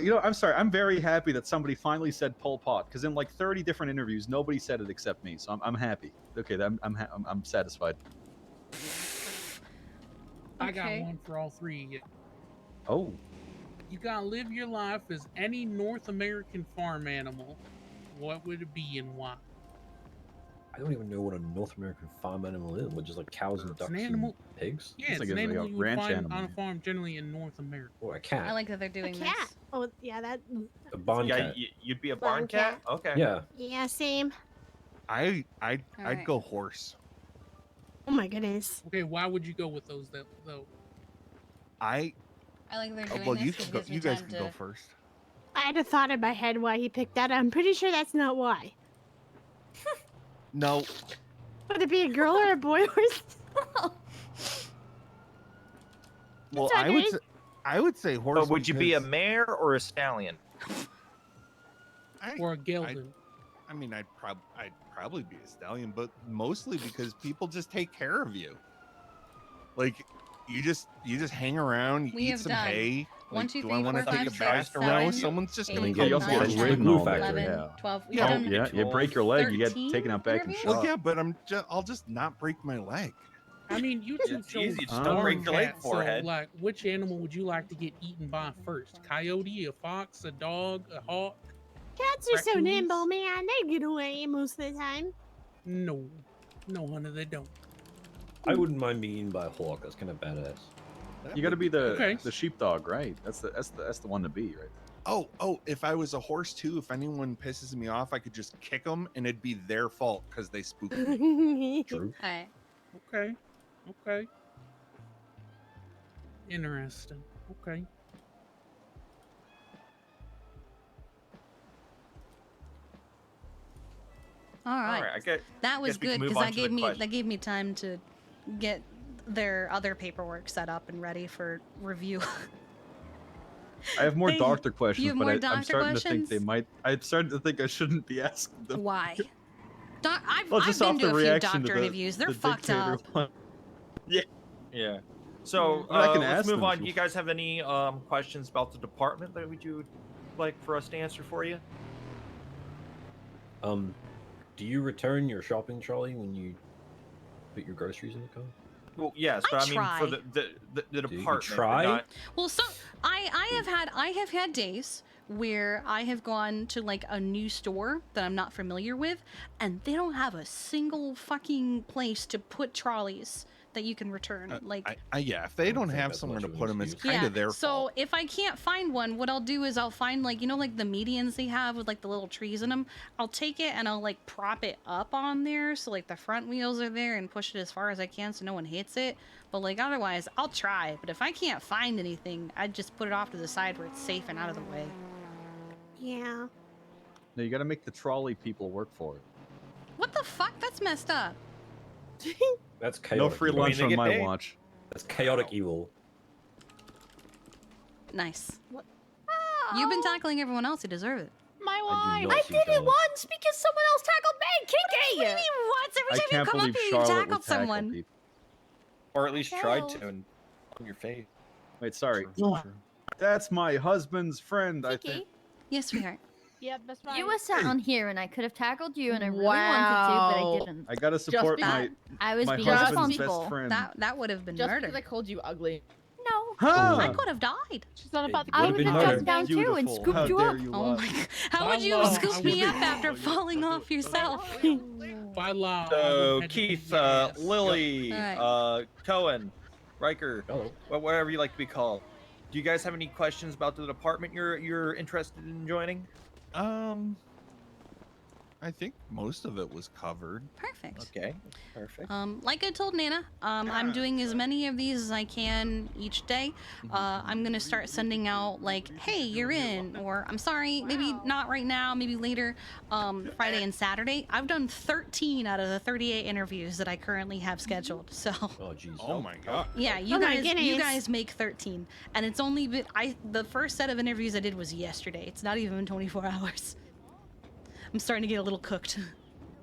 You know, I'm sorry. I'm very happy that somebody finally said Pol Pot, because in like 30 different interviews, nobody said it except me. So I'm happy. Okay, I'm satisfied. I got Okay. one for all three of you. Oh. You gotta live your life as any North American farm animal. What would it be and why? I don't even know what a North American farm animal is. What, just like cows and It's ducks an and animal. pigs? Yeah, it's an animal you would find on a farm generally in North America. Or a cat. I like that they're doing cat. this. Oh, yeah, that. A barn Yeah, cat. you'd be a Barn barn cat? Okay. Yeah. Yeah, same. I'd Alright. go horse. Oh my goodness. Okay, why would you go with those though? I like they're doing well, this. you 'cause it can go. gives me You guys time can go to- first. I had a thought in my head why he picked that. I'm pretty sure that's not why. No. Would it be a girl or a boy horse? Well, all good. I would say horse. But would you be a because mare or a stallion? Or a gelding? I mean, I'd probably be a stallion, but mostly because people just take care of you. Like, you just hang around, you We eat have some done hay. 1, Like, 2, do 3, I want to 4, take 5, a 6, bath? 7, No, someone's just gonna 8, come. you also get a 9, great glue 10, factor. 11, Yeah. 12. We've Oh, done yeah. You break your leg, you get 13 taken out back and interviews? shot. Well, yeah, but I'll just not break my leg. I mean, you two It's chose easy, just don't barn break your leg, cat, forehead. So, like, which animal would you like to get eaten by first? Coyote, a fox, a dog, a hawk? Cats are so Raccoons? nimble, man. They get away most of the time. No, honey, they don't. I wouldn't mind being eaten by a hawk. That's kind of badass. You got to be the Okay. the sheepdog, right? That's the one to be, right? Oh, if I was a horse too, if anyone pisses me off, I could just kick them and it'd be their fault because they spooked me. True. Alright. Okay. Interesting. Okay. All right. Alright, I get. That was guess we can good move because on to the question. that gave me time to get their other paperwork set up and ready for review. I have more They- doctor you questions, have but more I'm doctor starting to think they questions? might. I'm starting to think I shouldn't be asking them. Why? I've Well, just been off to the a few reaction to doctor the- interviews. They're the fucked dictator up. one. Yeah. So But I can let's ask move them on. if Do you- you guys have any questions about the department that would you like for us to answer for you? Do you return your shopping trolley when you put your groceries in the car? Well, yes, but I mean for try. the you department. but try? not- Well, so I have had days where I have gone to like a new store that I'm not familiar with, and they don't have a single fucking place to put trolleys that you can return. Like, Yeah, if they don't think have that's somewhere much to of an put them, it's excuse. kind of their so fault. if I can't find one, what I'll do is I'll find like, you know, like the medians they have with like the little trees in them. I'll take it and I'll like prop it up on there so like the front wheels are there and push it as far as I can so no one hits it. But like otherwise, I'll try. But if I can't find anything, I just put it off to the side where it's safe and out of the way. Yeah. No, you got to make the trolley people work for it. What the fuck? That's messed up. That's No chaotic. free evil. lunch they on get my paid. watch. That's chaotic evil. Nice. You've been tackling everyone else. You deserve it. My I do wife. not I see did it that. once because someone else tackled me. Kiki. What do you mean once? Every I time you can't come up believe here, you Charlotte would tackled tackle someone. people. Or at least tried Charles. to, and on your face. Wait, sorry. True. That's my husband's friend. I Kiki. think. Yes, sweetheart. Yep, that's right. You were sat on here and I could have tackled you and I really Wow. wanted to, but I didn't. I gotta support my I was my being husband's responsible. best friend. That would have been Just murder. because I called you ugly. No. Huh. I could have died. She's not about I would've would been have murder. jumped down too and Beautiful. scooped How you dare up. you Oh lie. my god. How would you By law, scoop I me would- up after falling off yourself? By law. I So would have to Keith, beat your ass. Lily, Alright. Cohen, Riker, Hello. whatever you like to be called. Do you guys have any questions about the department you're interested in joining? I think most of it was covered. Perfect. Okay, perfect. Like I told Nana, I'm doing as many of these as I can each day. I'm gonna start sending out like, hey, you're in, or I'm sorry, maybe not right now, maybe later, Friday and Saturday. I've done 13 out of the 38 interviews that I currently have scheduled. So Oh jeez. Oh my god. yeah, you Oh my guys goodness. make 13, and it's only been the first set of interviews I did was yesterday. It's not even been 24 hours. I'm starting to get a little cooked.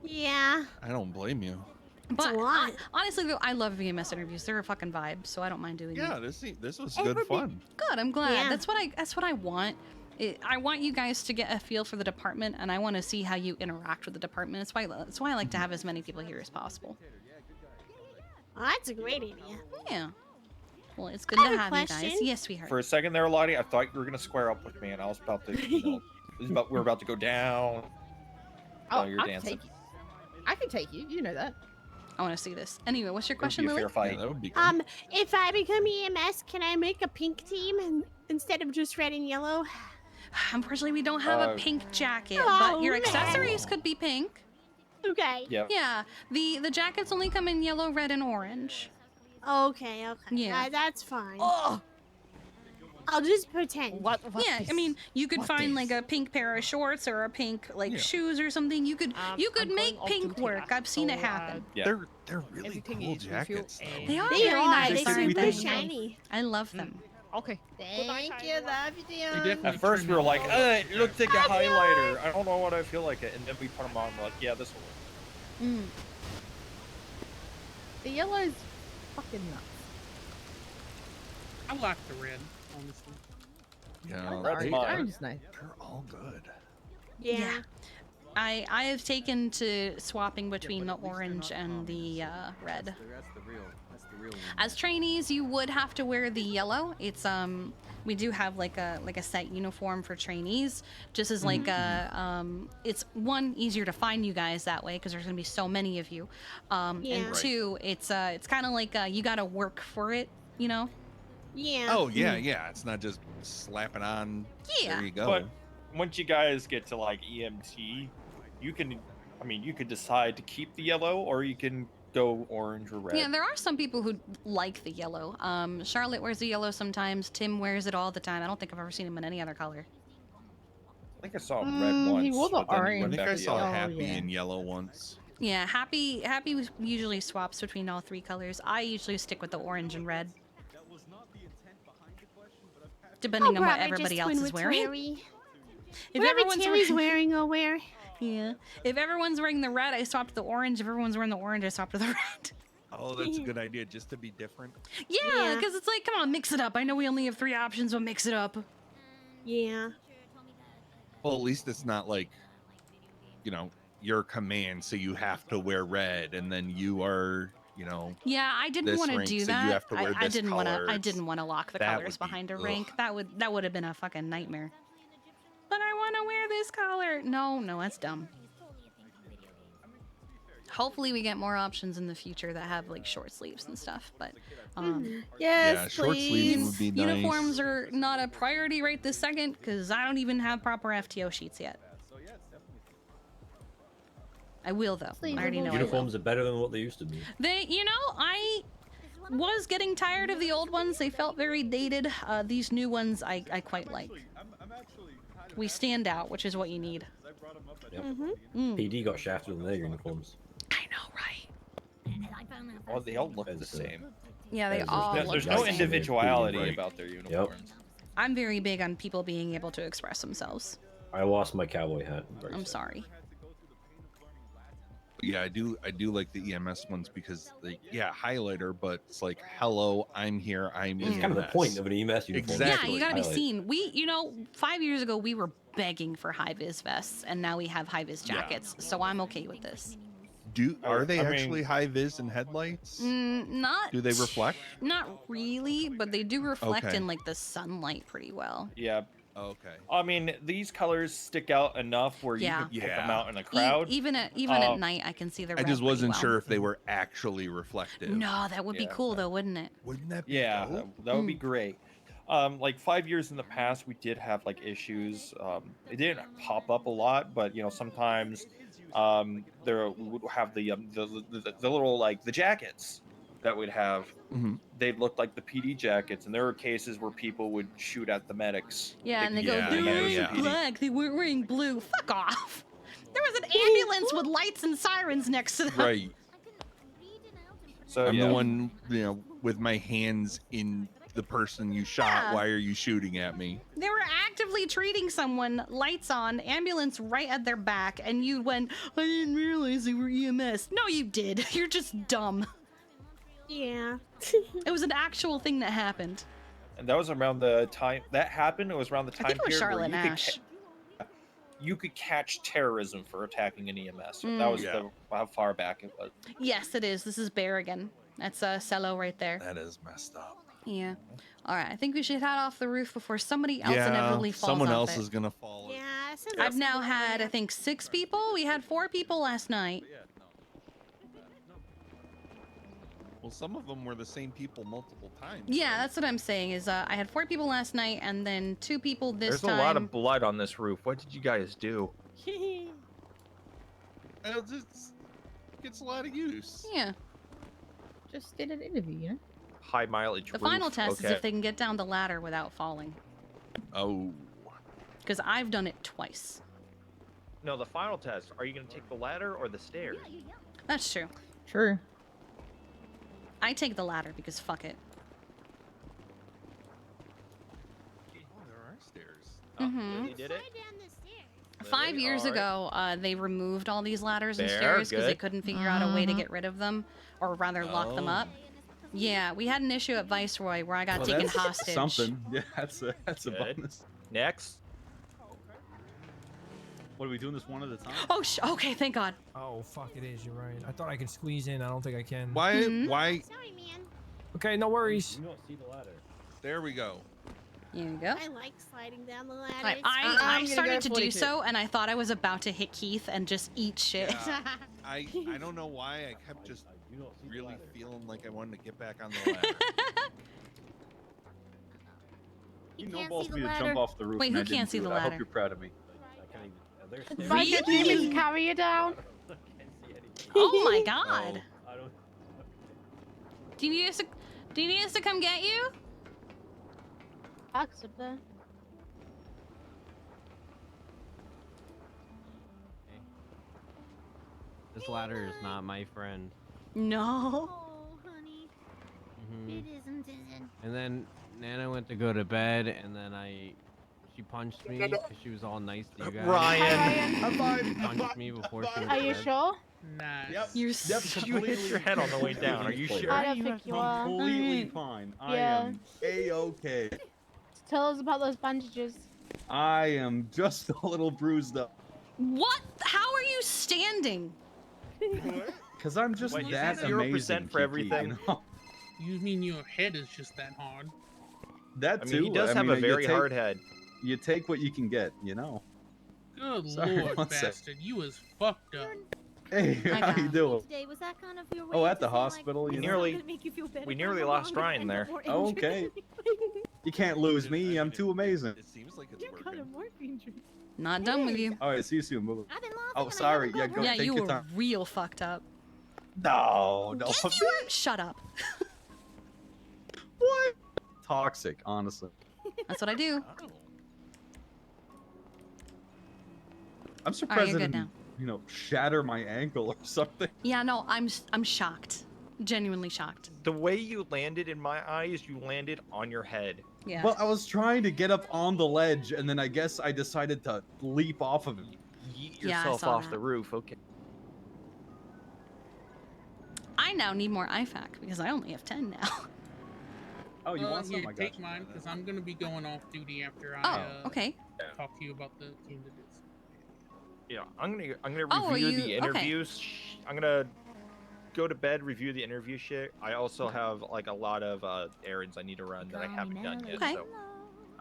Yeah. I don't blame you. But a lot. honestly, though, I love VMS interviews. They're a fucking vibe, so I don't mind doing Yeah, them. this was good fun. Good. I'm glad. Yeah. That's what I want. I want you guys to get a feel for the department, and I want to see how you interact with the department. That's why I like to have as many people here as possible. Oh, that's a great idea. Yeah. Well, it's good I to have a have you guys. question. Yes, sweetheart. For a second there, Lottie, I thought you were gonna square up with me, and I was about to, we're about to go down. Oh, you're I can dancing. take you. I can take you. You know that. I want to see this. Anyway, what's your It would question, be a Lily? fair fight. That would be If I become EMS, can I make a pink team instead of just red and yellow? Unfortunately, we don't have a pink jacket, Oh, but your man. accessories could be pink. Okay. Yeah. Yeah. The jackets only come in yellow, red, and orange. Okay. Yeah. That's fine. Oh. I'll just pretend. Yeah, I mean, you could find like a pink pair of shorts or a pink shoes or something. You could make pink work. I've seen it happen. They're really cool jackets. Though. They are They very are. nice. They're aren't super they? shiny. I love them. Okay. Thank you. Love you, Dion. At first we were like, it looks like a highlighter. I don't know what I feel like it. And then we put them on, we're like, yeah, this will work. The yellow is fucking nuts. I like the red, honestly. Yeah, Orange is nice. They're all good. Yeah. I have taken to swapping between the orange and the red. That's the real one. As trainees, you would have to wear the yellow. It's we do have like a set uniform for trainees, just as like it's one, easier to find you guys that way because there's gonna be so many of you, and two, it's kind of like you gotta work for it, you know. Yeah. Oh yeah, yeah. It's not just slapping on. Yeah. There you go. But once you guys get to like EMT, you can, you could decide to keep the yellow or you can go orange or red. Yeah, there are some people who like the yellow. Charlotte wears the yellow sometimes. Tim wears it all the time. I don't think I've ever seen him in any other color. I think I saw red once. He wore the but then he orange. went I think back I to saw yellow. Happy in yellow once. Yeah, Happy usually swaps between all three colors. I usually stick with the orange and red, depending on what everybody else is wearing. Whatever Terry's wearing, I'll wear. Yeah. If everyone's wearing the red, I swap to the orange. If everyone's wearing the orange, I swap to the red. Oh, that's a good idea, just to be different. Yeah, because it's like, come on, mix it up. I know we only have 3 options, but mix it up. Yeah. Well, at least it's not like, your command, so you have to wear red, and then you are, Yeah, I didn't this want to rank, do so that. you have to wear I this didn't want to. color. I didn't want to lock the That colors would be- behind a ugh. rank. That would have been a fucking nightmare. But I want to wear this color. No, that's dumb. Hopefully we get more options in the future that have like short sleeves and stuff. But Yeah, short sleeves would be nice. uniforms are not a priority right this second because I don't even have proper FTO sheets yet. I will though. I already know. Uniforms are better than what they used to be. I was getting tired of the old ones. They felt very dated. These new ones I quite like. We stand out, which is what you need. Yep. PD got shafted on their uniforms. I know, right? Well, they all look the same. Yeah, they all look There's the no same. individuality about their uniforms. I'm very big on people being able to express themselves. I lost my cowboy hat. I'm sorry. Yeah, I do like the EMS ones because highlighter, but it's like, hello, I'm here, I'm It's EMS. kind of the point of an EMS uniform. Exactly. Yeah, you gotta be seen. 5 years ago we were begging for high-vis vests, and now we have high-vis jackets, so I'm okay with this. Are they I mean- actually high vis and headlights? Not. Do they reflect? Not really, but they do reflect Okay. in like the sunlight pretty well. Yeah. Okay. I mean, these colors stick out enough where you Yeah. can pick them Yeah. out in a crowd. Even at night, I can see the. I red just pretty wasn't well. sure if they were actually reflective. No, that would be cool though, wouldn't it? Wouldn't that be Yeah, dope? that would be great. Like 5 years in the past, we did have like issues. It didn't pop up a lot, but sometimes there we would have the little like the jackets that we'd have. Mhm. They looked like the PD jackets, and there were cases where people would shoot at the medics. Yeah, and they go, thinking they the were medics wearing were PD. black, they weren't wearing blue. Fuck off. There was an ambulance with lights and sirens next to them. Right. So I'm yeah. the one, with my hands in the person you shot. Yeah. Why are you shooting at me? They were actively treating someone, lights on, ambulance right at their back, and you went, I didn't realize they were EMS. No, you did. You're just dumb. Yeah. It was an actual thing that happened. And that was around the time that happened. It was around the I time think it was period Charlotte where Nash. you could catch terrorism for attacking an EMS. That Mm. was how far back it was. Yes, it is. This is Berrigan. That's Cello right there. That is messed up. Yeah. All right. I think we should head off the roof before somebody else Yeah, inevitably falls someone off else it. is gonna fall. Yeah, I've now had, I think, 6 people. We had 4 people last night. Well, some of them were the same people multiple times. Yeah, that's what I'm saying. Is I had 4 people last night, and then 2 people this There's time. a lot of blood on this roof. What did you guys do? It just gets a lot of use. Yeah. Just did an interview, you know? High mileage. The final test is if they can get down the ladder without falling. Oh. Because I've done it twice. No, the final test. Are you going to take the ladder or the stairs? That's true. True. I take the ladder because fuck it. Oh, there are stairs. Mhm. You did it. 5 years Alright. ago, they removed all these ladders and There, stairs because they good. couldn't figure out a way to Mhm. get rid of them, or rather lock them Oh. up. Yeah, we had an issue at Viceroy where I got Well, taken that's hostage. Something. Yeah, that's a Good. bonus. Next. What are we doing this one at a time? Oh, okay, thank God. Oh, fuck, it is. You're right. I thought I could squeeze in. I don't think I can. Why? Mhm. Why? Sorry, man. Okay, no worries. You don't see the ladder. There we go. Here you go. I like sliding down the ladder. Right, It's fun. I gonna started go to do 42. so, and I thought I was about to hit Keith and just eat shit. Yeah. I don't know why I kept just You don't see the really ladder. feeling like I wanted to get back on the ladder. You You can't no balls see the me to ladder. jump off the roof. Wait, and who I didn't can't see do the it. I hope ladder? you're proud of me. I can't even. There's stairs. Really? Like the demons carry you down. I can't see anything. Oh my God. I don't. Do you need us to? Do you need us to come get you? Box up there. This ladder is not my friend. No. Oh, honey. Mhm. It isn't. And then Nana went to go to bed, and then she punched me because she was all nice to you guys. Ryan. She punched me before she went Are to you bed. sure? Nice. Yep. You're You hit your head on the way down. Are you sure? I don't think you are. Completely fine. I Yeah. am a-okay. Tell us about those bandages. I am just a little bruised up. What? How are you standing? Cause I'm just Wait, you that said 0% amazing for Kiki, everything? You know? You mean your head is just that hard? That I too. mean, he does have mean, a you very take- hard head. You take what you can get, you know. Good Sorry, lord, one sec. bastard. You is fucked up. Hey, how you doing? Today was that kind of your way Oh, at to the say, like, hospital, We you "This is know. not nearly- gonna make you feel better we if nearly I'm lost wrong, Ryan and there. more Oh, injured." okay. You can't lose me. I'm too amazing. It seems like it's You're kind of working. morphine drip. Not done with you. All right, see you soon. Bye-bye. I've been laughing Oh, and I sorry. haven't Yeah, got go Yeah, take you your were time. real fucked up. No, no. Yes, you were. Shut up. What? Toxic, honestly. That's what I do. I'm surprised you're I good didn't, shatter my ankle or something. Yeah, no, I'm shocked. Genuinely shocked. The way you landed in my eyes, you landed on your head. Yeah. Well, I was trying to get up on the ledge, and then I guess I decided to leap off of it. Yeet Yeah, I yourself saw off that. the roof. Okay. I now need more IFAC because I only have 10 now. Oh, you want some? Here, I got take you. mine, because I'm going to be going off duty after I Oh, okay. talk to you about the candidates. Yeah, I'm gonna Oh, are review you- the okay. interviews. I'm gonna go to bed, review the interview shit. I also have like a lot of errands I need to run that I haven't done yet. Okay. So.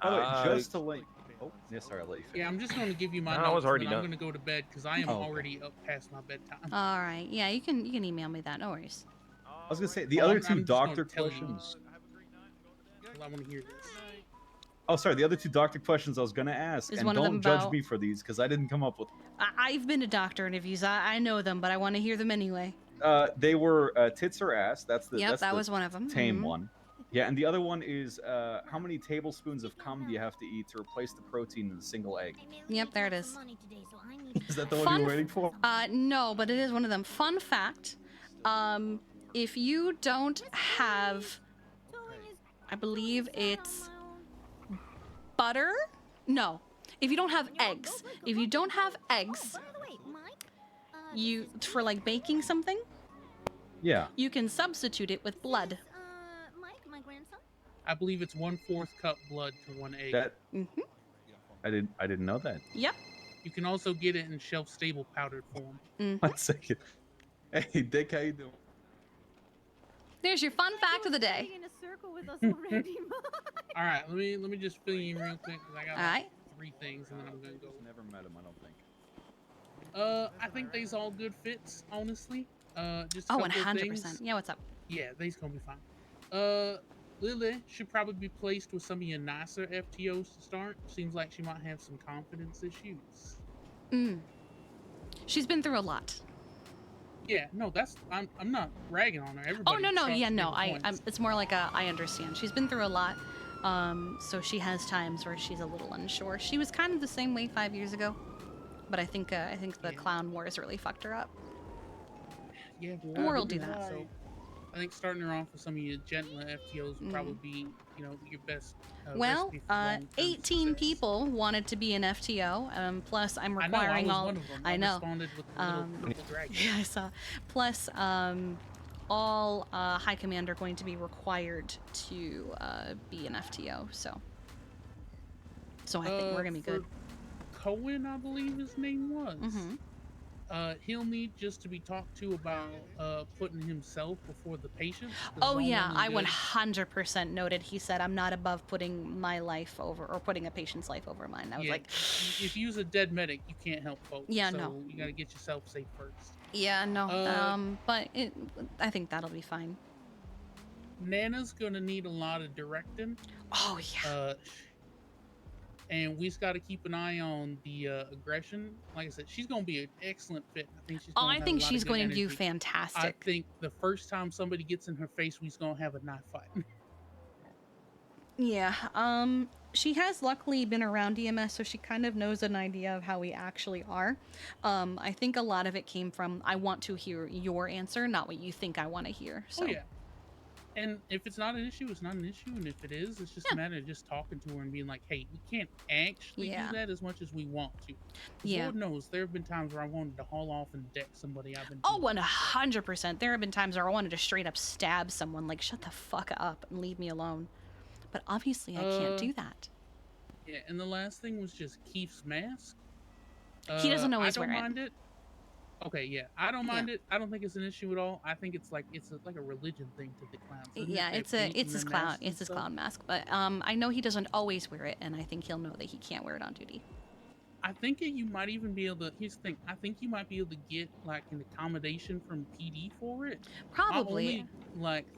Oh, wait, just to let. Oh, yeah, sorry, I'll let you finish. Yeah, I'm just going to give you my No, I notes, was already but I'm done. going to go to bed because I am Oh, okay. already up past my bedtime. All right. Yeah, you can email me that. No worries. I was gonna say the Oh, other I'm two just gonna doctor tell you. questions. I want to hear this. Oh, sorry, the other two doctor questions I was gonna ask, Is and one of them don't judge about- me for these because I didn't come up with. I've been to doctor interviews. I know them, but I want to hear them anyway. They were tits or ass. That's the. Yep, that's that the was one of 'em. Tame Mhm. one. Yeah, and the other one is how many tablespoons of cum do you have to eat to replace the protein in a single egg? Yep, there it is. Is that the one Fun you were waiting for? No, but it is one of them. Fun fact, if you don't have, I believe it's butter? No. If you don't have eggs. If you don't have eggs, you, for like baking something, Yeah. you can substitute it with blood. Mike, my grandson. I believe it's 1/4 cup blood to 1 egg. That Mm-hmm. I didn't know that. Yep. You can also get it in shelf-stable powdered form. Mm-hmm. 1 second. Hey, Dick, how you doing? There's your fun fact of the day. In a circle with us already. All right, let me just fill you in real quick because I got All right. 3 things and then I'm gonna go. Never met him, I don't think. I think they's all good fits, honestly. Just a Oh, couple of 100%. things. Yeah, what's up? Yeah, they's gonna be fine. Lily should probably be placed with some of your nicer FTOs to start. Seems like she might have some confidence issues. She's been through a lot. Yeah, no, I'm not ragging on her. Oh, Everybody. no, starts yeah, to no. make points. It's more like I understand. She's been through a lot. So she has times where she's a little unsure. She was kind of the same way 5 years ago, but I think the clown wars really fucked her up. Yeah, More will do that. So I think starting her off with some of your gentler FTOs would probably be, your best. Well, recipe for long-term 18 success. people wanted to be an FTO. Plus, I'm I know, I requiring was all. one of them. I I know. responded with the little purple dragon. Yeah, I saw. Plus, all High Command are going to be required to be an FTO. So I think we're gonna be good. Cohen, I believe his name was. Mm-hmm. He'll need just to be talked to about putting himself before the patient. Oh yeah, I 100% noted. He said, "I'm not above putting my life over or putting a patient's life over mine." I was like, if you use a dead medic, you can't help folks. Yeah, so no. You gotta get yourself safe first. "Yeah, no." But I think that'll be fine. Nana's gonna need a lot of directing. Oh yeah. And we just got to keep an eye on the aggression. Like I said, she's going to be an excellent fit. I think she's. I think she's going to do fantastic. I think the first time somebody gets in her face, we're going to have a knife fight. Yeah. She has luckily been around EMS, so she kind of knows an idea of how we actually are. I think a lot of it came from I want to hear your answer, not what you think I want to hear. So. Oh yeah. And if it's not an issue, it's not an issue. And if it is, it's just a matter of just talking to her and being like, hey, we can't actually do that as much as we want to. Yeah. Lord knows, there have been times where I wanted to haul off and deck somebody I've been. Oh, 100%. There have been times where I wanted to straight up stab someone, like, shut the fuck up and leave me alone. But obviously, I can't do that. Yeah, and the last thing was just Keith's mask. He doesn't always wear it. wear I don't mind it. Okay, yeah, I don't mind it. I don't think it's an issue at all. I think it's like like a religion thing to the clowns. Yeah, it's his clown. It's his clown mask. But I know he doesn't always wear it, and I think he'll know that he can't wear it on duty. I think you might even be able to. Here's the thing. I think you might be able to get like an accommodation from PD for it. Probably.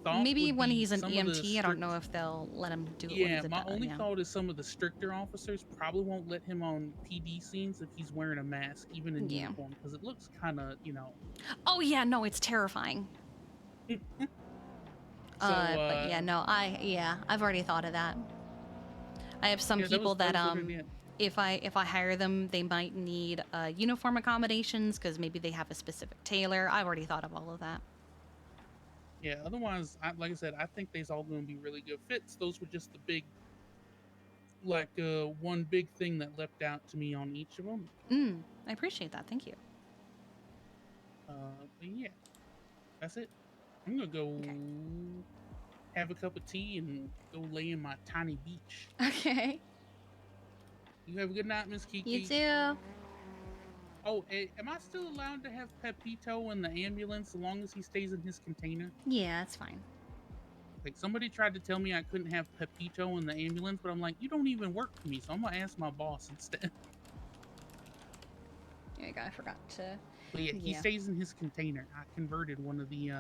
Thought maybe when would be he's an some of EMT, the I don't know if they'll let him do it. Yeah, when he's my only yeah. thought is some of the stricter officers probably won't let him on PD scenes if he's wearing a mask, even in uniform, because it looks kind of, Oh yeah, no, it's terrifying. But yeah, no, I've already thought of that. I have some people that if I hire them, they might need uniform accommodations because maybe they have a specific tailor. I've already thought of all of that. Yeah, otherwise, like I said, I think they's all going to be really good fits. Those were just the big, one big thing that leapt out to me on each of them. I appreciate that. Thank you. But yeah, that's it. I'm going to go have a cup of tea and go lay in my tiny beach. Okay. You have a good night, Miss Kiki. You too. Oh, am I still allowed to have Pepito in the ambulance as long as he stays in his container? Yeah, that's fine. Like, somebody tried to tell me I couldn't have Pepito in the ambulance, but I'm like, you don't even work for me, so I'm going to ask my boss instead. There you go, I forgot to... But yeah, he stays in his container. I converted one of the,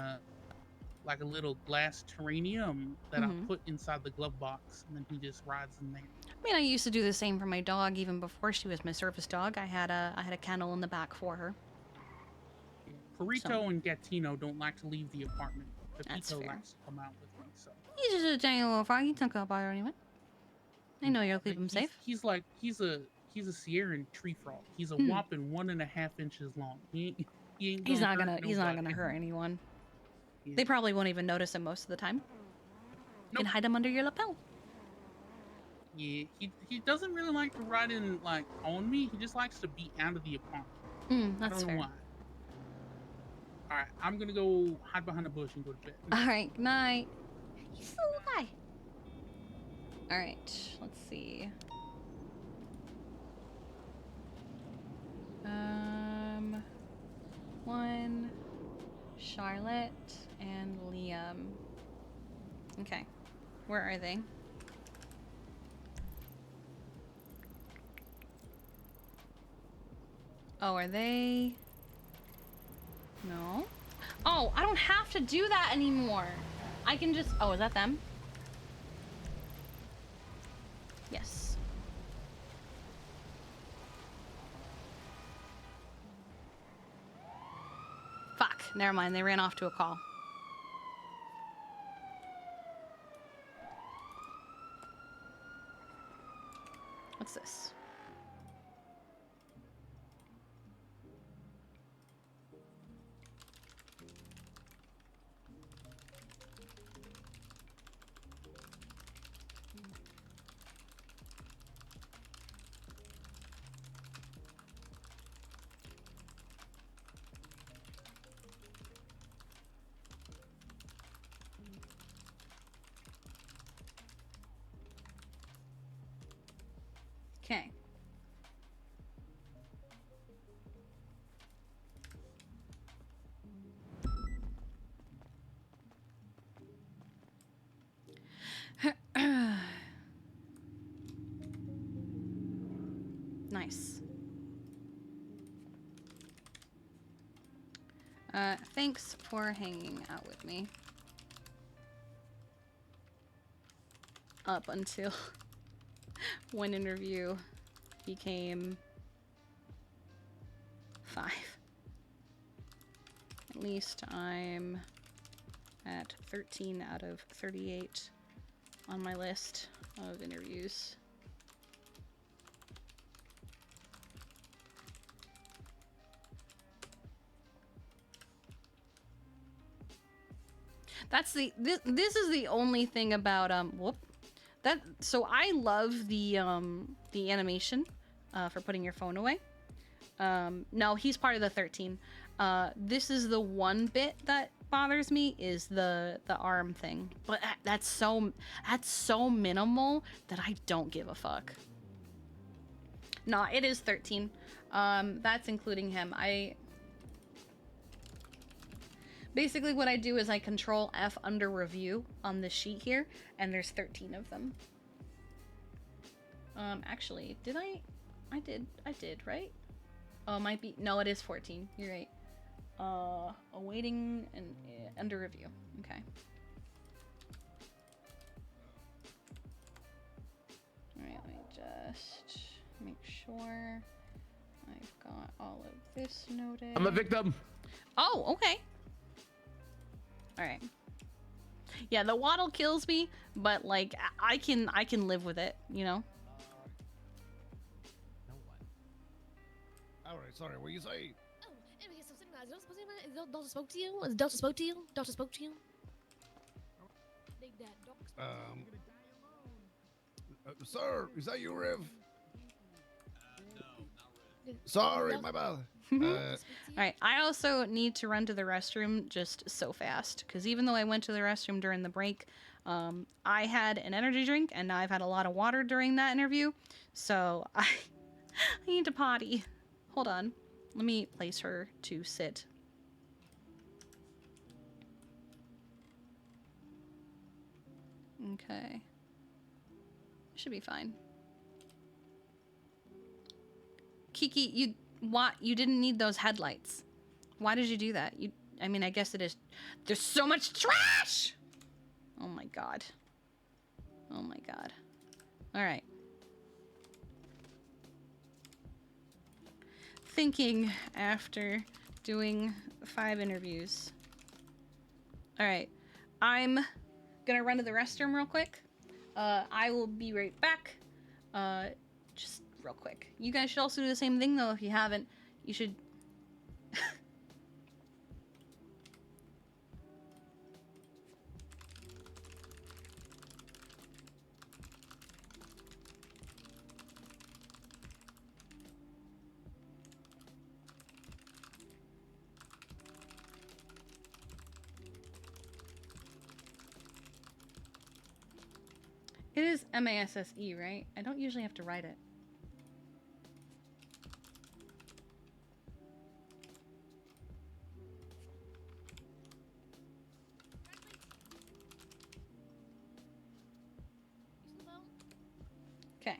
like a little glass terrarium that I put inside the glove box, and then he just rides in there. I mean, I used to do the same for my dog even before she was my service dog. I had a kennel in the back for her. Perito and Gatino don't like to leave the apartment. Pepito fair. likes to come out with me, so. He's just a tiny little frog. He took up by her anyway. I know you'll keep him safe. He's a Sierran tree frog. He's a whopping 1.5 inches long. He's not gonna hurt anyone. Yeah. They probably won't even notice him most of the time. You can hide him under your lapel. Yeah, he doesn't really like to ride in on me. He just likes to be out of the apartment. That's I don't fair. know why. All right, I'm gonna go hide behind a bush and go to bed. All right, night. You little guy. All right, let's see. One, Charlotte, and Liam. Okay, where are they? Oh, are they? No. Oh, I don't have to do that anymore. I can just, oh, is that them? Yes. Fuck, never mind, they ran off to a call. What's this? Okay. Nice. Thanks for hanging out with me. Up until one interview became 5. At least I'm at 13 out of 38 on my list of interviews. That's this is the only thing about so I love the animation for putting your phone away. No, he's part of the 13. This is the one bit that bothers me is the arm thing, but that's so minimal that I don't give a fuck. No, it is 13. That's including him. Basically what I do is I control F under review on the sheet here, and there's 13 of them. Actually, did I did, right? Oh, might be, no, it is 14. You're right. Awaiting and under review. Okay. All right, let me just make sure I've got all of this noted. I'm a victim. Oh, okay. All right. Yeah, the waddle kills me, but like I can live with it, you know. All right, sorry. What you say? Oh, anyway, so Doctor spoke to you. Doctor spoke to you. Doctor spoke to you. Sir, is that you, Rev? Sorry, my bad. All right, I also need to run to the restroom just so fast because even though I went to the restroom during the break, I had an energy drink and I've had a lot of water during that interview, so I need to potty. Hold on, let me place her to sit. Okay, should be fine. Kiki, you didn't need those headlights. Why did you do that? I mean, I guess it is. There's so much trash! Oh my god. Oh my god. Alright. Thinking after doing 5 interviews. Alright. I'm gonna run to the restroom real quick. I will be right back. Just real quick. You guys should also do the same thing, though. If you haven't, you should... It is MASSE, right? I don't usually have to write it. Okay.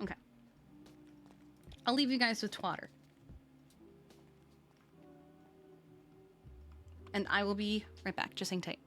Okay. I'll leave you guys with Twatter. And I will be right back. Just hang tight.